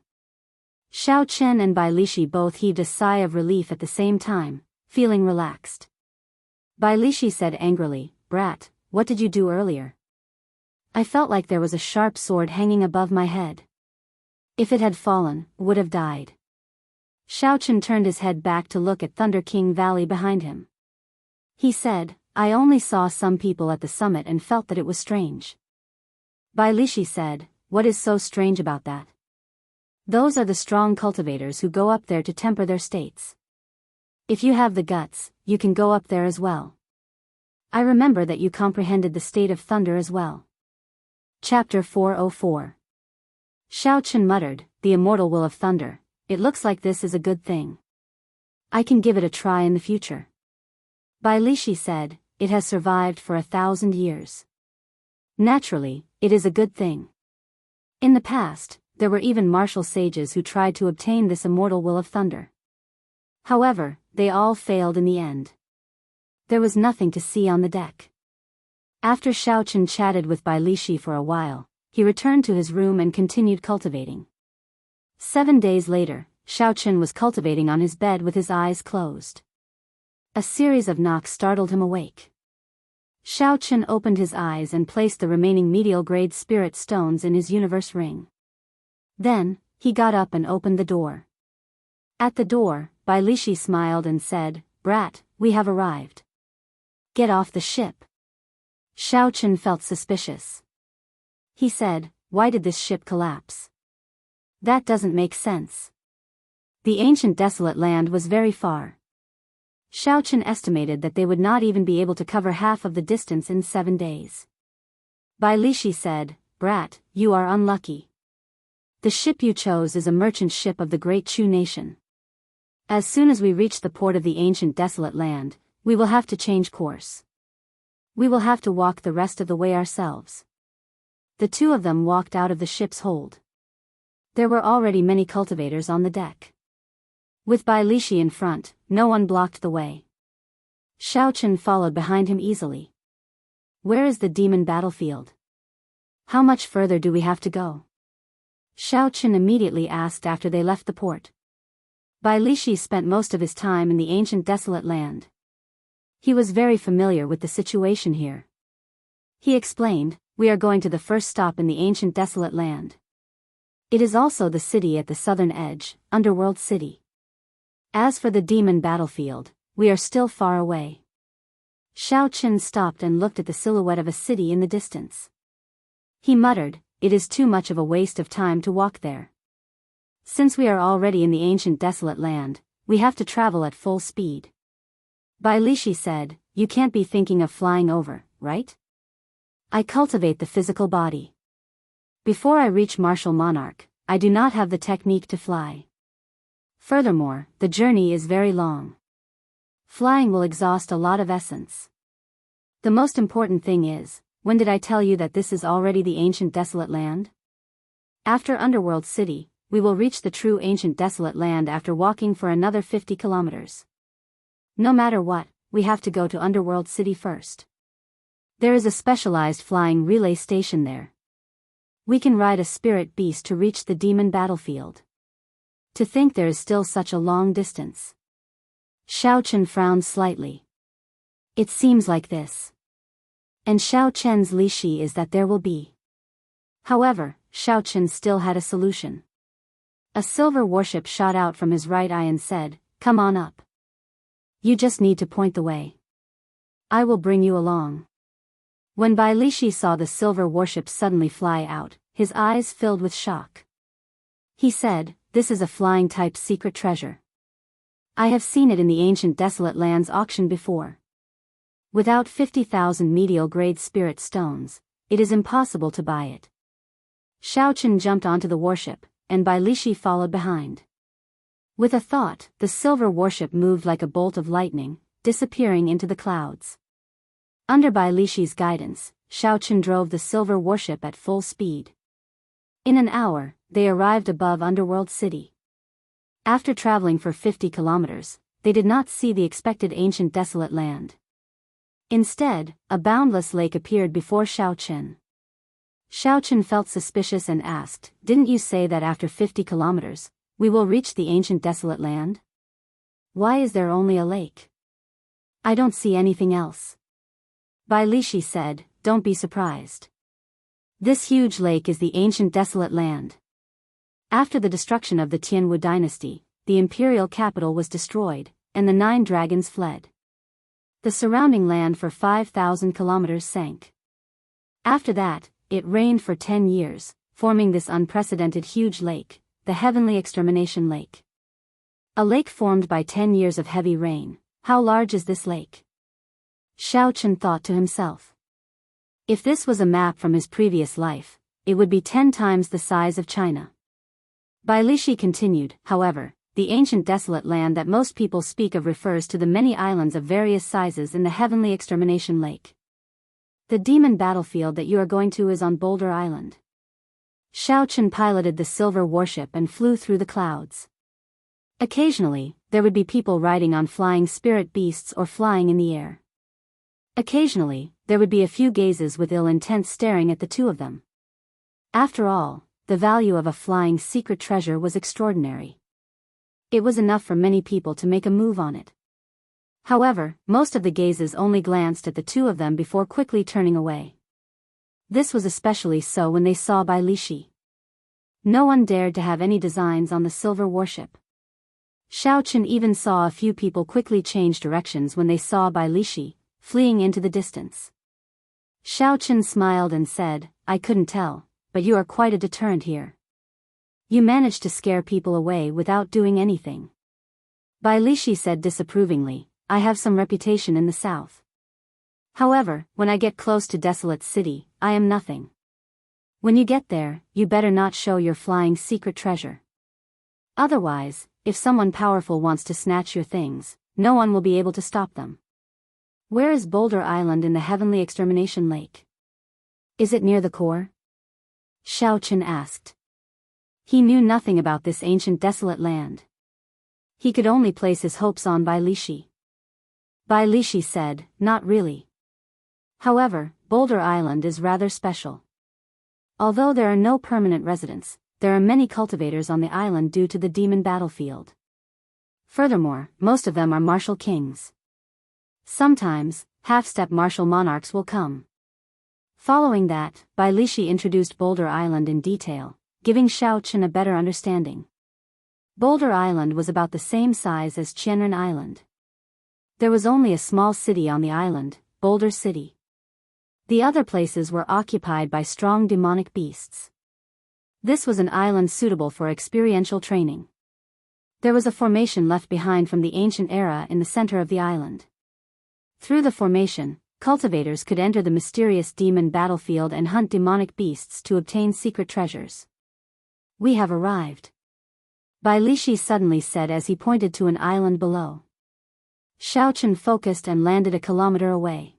Xiao Chen and Bai Lishi both heaved a sigh of relief at the same time, feeling relaxed. Bai Lishi said angrily, "Brat, what did you do earlier? I felt like there was a sharp sword hanging above my head. If it had fallen, would have died." Xiao Chen turned his head back to look at Thunder King Valley behind him. He said, "I only saw some people at the summit and felt that it was strange." Bai Lishi said, "What is so strange about that? Those are the strong cultivators who go up there to temper their states. If you have the guts, you can go up there as well. I remember that you comprehended the state of thunder as well." Chapter 404. Xiao Chen muttered, "The immortal will of thunder, it looks like this is a good thing. I can give it a try in the future." Bai Lishi said, "It has survived for 1,000 years. Naturally, it is a good thing. In the past, there were even martial sages who tried to obtain this immortal will of thunder. However, they all failed in the end." There was nothing to see on the deck. After Xiao Chen chatted with Bai Lishi for a while, he returned to his room and continued cultivating. 7 days later, Xiao Chen was cultivating on his bed with his eyes closed. A series of knocks startled him awake. Xiao Chen opened his eyes and placed the remaining medial-grade spirit stones in his universe ring. Then, he got up and opened the door. At the door, Bai Lishi smiled and said, "Brat, we have arrived. Get off the ship." Xiao Chen felt suspicious. He said, "Why did this ship collapse? That doesn't make sense. The ancient desolate land was very far." Xiao Chen estimated that they would not even be able to cover half of the distance in 7 days. Bai Lishi said, "Brat, you are unlucky. The ship you chose is a merchant ship of the great Chu nation. As soon as we reach the port of the ancient desolate land, we will have to change course. We will have to walk the rest of the way ourselves." The two of them walked out of the ship's hold. There were already many cultivators on the deck. With Bai Lishi in front, no one blocked the way. Xiao Chen followed behind him easily. "Where is the demon battlefield? How much further do we have to go?" Xiao Chen immediately asked after they left the port. Bai Lishi spent most of his time in the ancient desolate land. He was very familiar with the situation here. He explained, "We are going to the first stop in the ancient desolate land. It is also the city at the southern edge, Underworld City. As for the demon battlefield, we are still far away." Xiao Chen stopped and looked at the silhouette of a city in the distance. He muttered, "It is too much of a waste of time to walk there. Since we are already in the ancient desolate land, we have to travel at full speed." Bai Lishi said, "You can't be thinking of flying over, right? I cultivate the physical body. Before I reach martial monarch, I do not have the technique to fly. Furthermore, the journey is very long. Flying will exhaust a lot of essence. The most important thing is, when did I tell you that this is already the ancient desolate land? After Underworld City, we will reach the true ancient desolate land after walking for another 50 kilometers. No matter what, we have to go to Underworld City first. There is a specialized flying relay station there. We can ride a spirit beast to reach the demon battlefield. To think there is still such a long distance. Xiao frowned slightly. It seems like this. And Xiao Chen's lishi is that there will be. However, Xiao still had a solution. A silver warship shot out from his right eye and said, "Come on up. You just need to point the way. I will bring you along." When Bai Lishi saw the silver warship suddenly fly out, his eyes filled with shock. He said, "This is a flying type secret treasure. I have seen it in the ancient desolate lands auction before. Without 50,000 medial-grade spirit stones, it is impossible to buy it." Xiao jumped onto the warship, and Bai Lishi followed behind. With a thought, the silver warship moved like a bolt of lightning, disappearing into the clouds. Under Bai Lishi's guidance, Xiao drove the silver warship at full speed. In an hour, they arrived above Underworld City. After traveling for 50 kilometers, they did not see the expected ancient desolate land. Instead, a boundless lake appeared before Xiao. Xiao felt suspicious and asked, "Didn't you say that after 50 kilometers, we will reach the ancient desolate land? Why is there only a lake? I don't see anything else." Bai Lishi said, "Don't be surprised. This huge lake is the ancient desolate land. After the destruction of the Tianwu dynasty, the imperial capital was destroyed, and the 9 dragons fled. The surrounding land for 5,000 kilometers sank. After that, it rained for 10 years, forming this unprecedented huge lake, the Heavenly Extermination Lake. A lake formed by 10 years of heavy rain. How large is this lake?" Xiao thought to himself. If this was a map from his previous life, it would be 10 times the size of China. Bai Lishi continued, "However, the ancient desolate land that most people speak of refers to the many islands of various sizes in the Heavenly Extermination Lake. The demon battlefield that you are going to is on Boulder Island." Xiao piloted the silver warship and flew through the clouds. Occasionally, there would be people riding on flying spirit beasts or flying in the air. Occasionally, there would be a few gazes with ill intent staring at the two of them. After all, the value of a flying secret treasure was extraordinary. It was enough for many people to make a move on it. However, most of the gazes only glanced at the two of them before quickly turning away. This was especially so when they saw Bai Lishi. No one dared to have any designs on the silver warship. Xiao even saw a few people quickly change directions when they saw Bai Lishi, fleeing into the distance. Xiao smiled and said, "I couldn't tell, but you are quite a deterrent here. You managed to scare people away without doing anything." Bai Lishi said disapprovingly, "I have some reputation in the south. However, when I get close to Desolate City, I am nothing. When you get there, you better not show your flying secret treasure. Otherwise, if someone powerful wants to snatch your things, no one will be able to stop them." "Where is Boulder Island in the Heavenly Extermination Lake? Is it near the core?" Xiao asked. He knew nothing about this ancient desolate land. He could only place his hopes on Bai Lishi. Bai Lishi said, "Not really. However, Boulder Island is rather special. Although there are no permanent residents, there are many cultivators on the island due to the demon battlefield. Furthermore, most of them are martial kings. Sometimes, half-step martial monarchs will come." Following that, Bai Lishi introduced Boulder Island in detail, giving Xiao a better understanding. Boulder Island was about the same size as Qianren Island. There was only a small city on the island, Boulder City. The other places were occupied by strong demonic beasts. This was an island suitable for experiential training. There was a formation left behind from the ancient era in the center of the island. Through the formation, cultivators could enter the mysterious demon battlefield and hunt demonic beasts to obtain secret treasures. "We have arrived," Bai Lishi suddenly said as he pointed to an island below. Xiao focused and landed a kilometer away.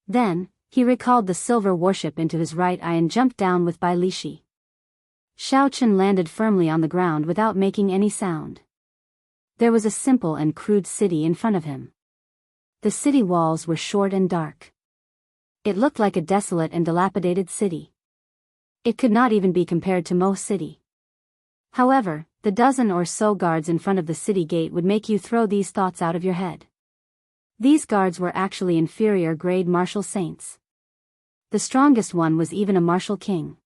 Then, he recalled the silver warship into his right eye and jumped down with Bai Lishi. Xiao landed firmly on the ground without making any sound. There was a simple and crude city in front of him. The city walls were short and dark. It looked like a desolate and dilapidated city. It could not even be compared to Mo City. However, the dozen or so guards in front of the city gate would make you throw these thoughts out of your head. These guards were actually inferior grade martial saints. The strongest one was even a martial king.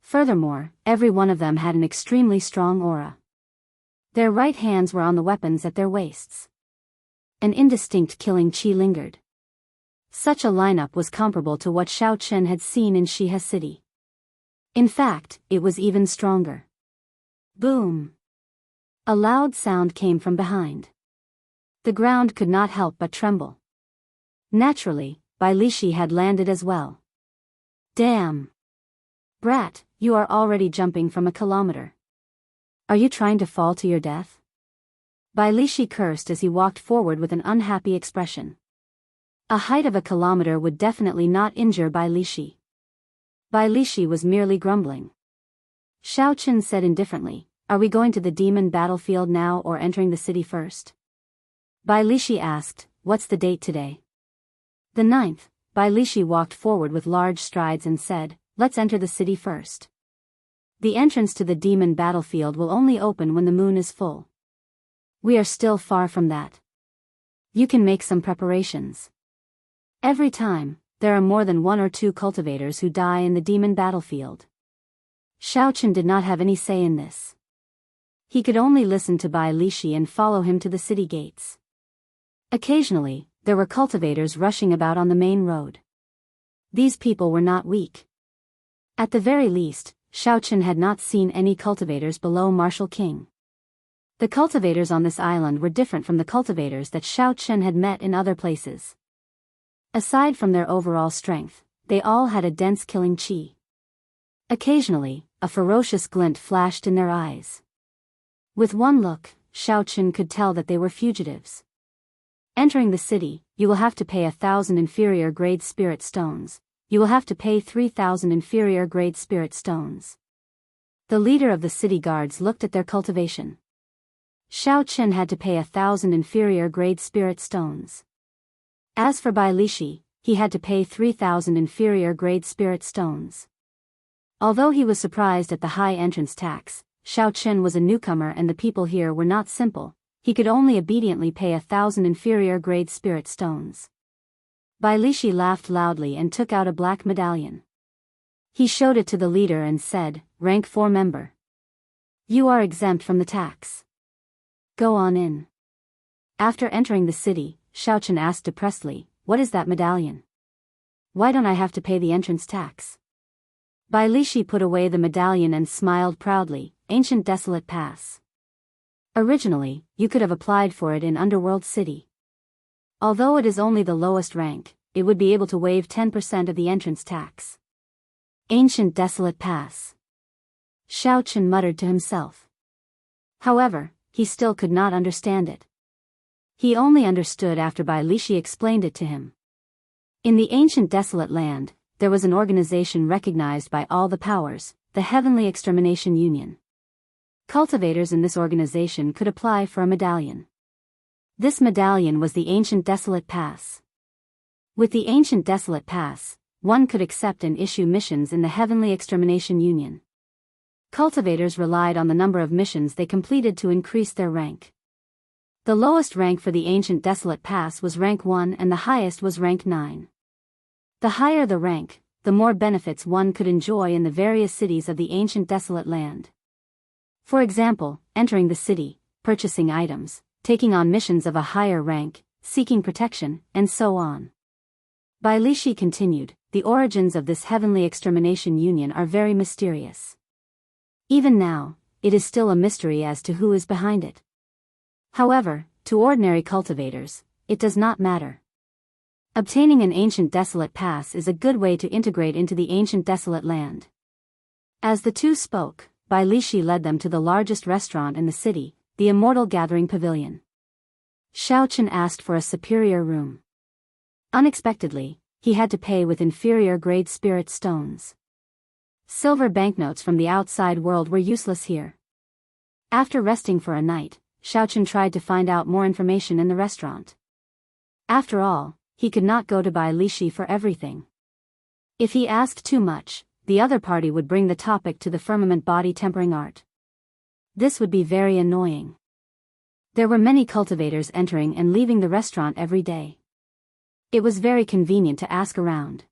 Furthermore, every one of them had an extremely strong aura. Their right hands were on the weapons at their waists. An indistinct killing chi lingered. Such a lineup was comparable to what Xiao Chen had seen in Shihe City. In fact, it was even stronger. Boom! A loud sound came from behind. The ground could not help but tremble. Naturally, Bai Lishi had landed as well. Damn! Brat, you are already jumping from a kilometer. Are you trying to fall to your death? Bai Lishi cursed as he walked forward with an unhappy expression. A height of a kilometer would definitely not injure Bai Lishi. Bai Lishi was merely grumbling. Xiao Chen said indifferently, "Are we going to the demon battlefield now or entering the city first?" Bai Lishi asked, "What's the date today?" The 9th. Bai Lishi walked forward with large strides and said, "Let's enter the city first. The entrance to the demon battlefield will only open when the moon is full. We are still far from that. You can make some preparations. Every time, there are more than 1 or 2 cultivators who die in the demon battlefield." Xiao Chen did not have any say in this. He could only listen to Bai Lishi and follow him to the city gates. Occasionally, there were cultivators rushing about on the main road. These people were not weak. At the very least, Xiao Chen had not seen any cultivators below Martial King. The cultivators on this island were different from the cultivators that Xiao Chen had met in other places. Aside from their overall strength, they all had a dense killing chi. Occasionally, a ferocious glint flashed in their eyes. With one look, Xiao Chen could tell that they were fugitives. Entering the city, you will have to pay 1,000 inferior grade spirit stones. You will have to pay 3,000 inferior grade spirit stones. The leader of the city guards looked at their cultivation. Xiao Chen had to pay 1,000 inferior grade spirit stones. As for Bai Lishi, he had to pay 3,000 inferior grade spirit stones. Although he was surprised at the high entrance tax, Xiao Chen was a newcomer and the people here were not simple. He could only obediently pay 1,000 inferior grade spirit stones. Bai Lishi laughed loudly and took out a black medallion. He showed it to the leader and said, "Rank 4 member. You are exempt from the tax. Go on in." After entering the city, Xiao Chen asked depressedly, "What is that medallion? Why don't I have to pay the entrance tax?" Bai Lishi put away the medallion and smiled proudly, "Ancient Desolate Pass. Originally, you could have applied for it in Underworld City. Although it is only the lowest rank, it would be able to waive 10% of the entrance tax." Ancient Desolate Pass. Xiao Chen muttered to himself. However, he still could not understand it. He only understood after Bai Lishi explained it to him. In the ancient desolate land, there was an organization recognized by all the powers, the Heavenly Extermination Union. Cultivators in this organization could apply for a medallion. This medallion was the Ancient Desolate Pass. With the Ancient Desolate Pass, one could accept and issue missions in the Heavenly Extermination Union. Cultivators relied on the number of missions they completed to increase their rank. The lowest rank for the Ancient Desolate Pass was rank 1 and the highest was rank 9. The higher the rank, the more benefits one could enjoy in the various cities of the Ancient Desolate Land. For example, entering the city, purchasing items, taking on missions of a higher rank, seeking protection, and so on. Bai Lishi continued, "The origins of this Heavenly Extermination Union are very mysterious. Even now, it is still a mystery as to who is behind it. However, to ordinary cultivators, it does not matter. Obtaining an Ancient Desolate Pass is a good way to integrate into the Ancient Desolate Land." As the two spoke, Bai Lishi led them to the largest restaurant in the city, the Immortal Gathering Pavilion. Xiao Chen asked for a superior room. Unexpectedly, he had to pay with inferior grade spirit stones. Silver banknotes from the outside world were useless here. After resting for a night, Xiao Chen tried to find out more information in the restaurant. After all, he could not go to buy lychee for everything. If he asked too much, the other party would bring the topic to the firmament body tempering art. This would be very annoying. There were many cultivators entering and leaving the restaurant every day. It was very convenient to ask around.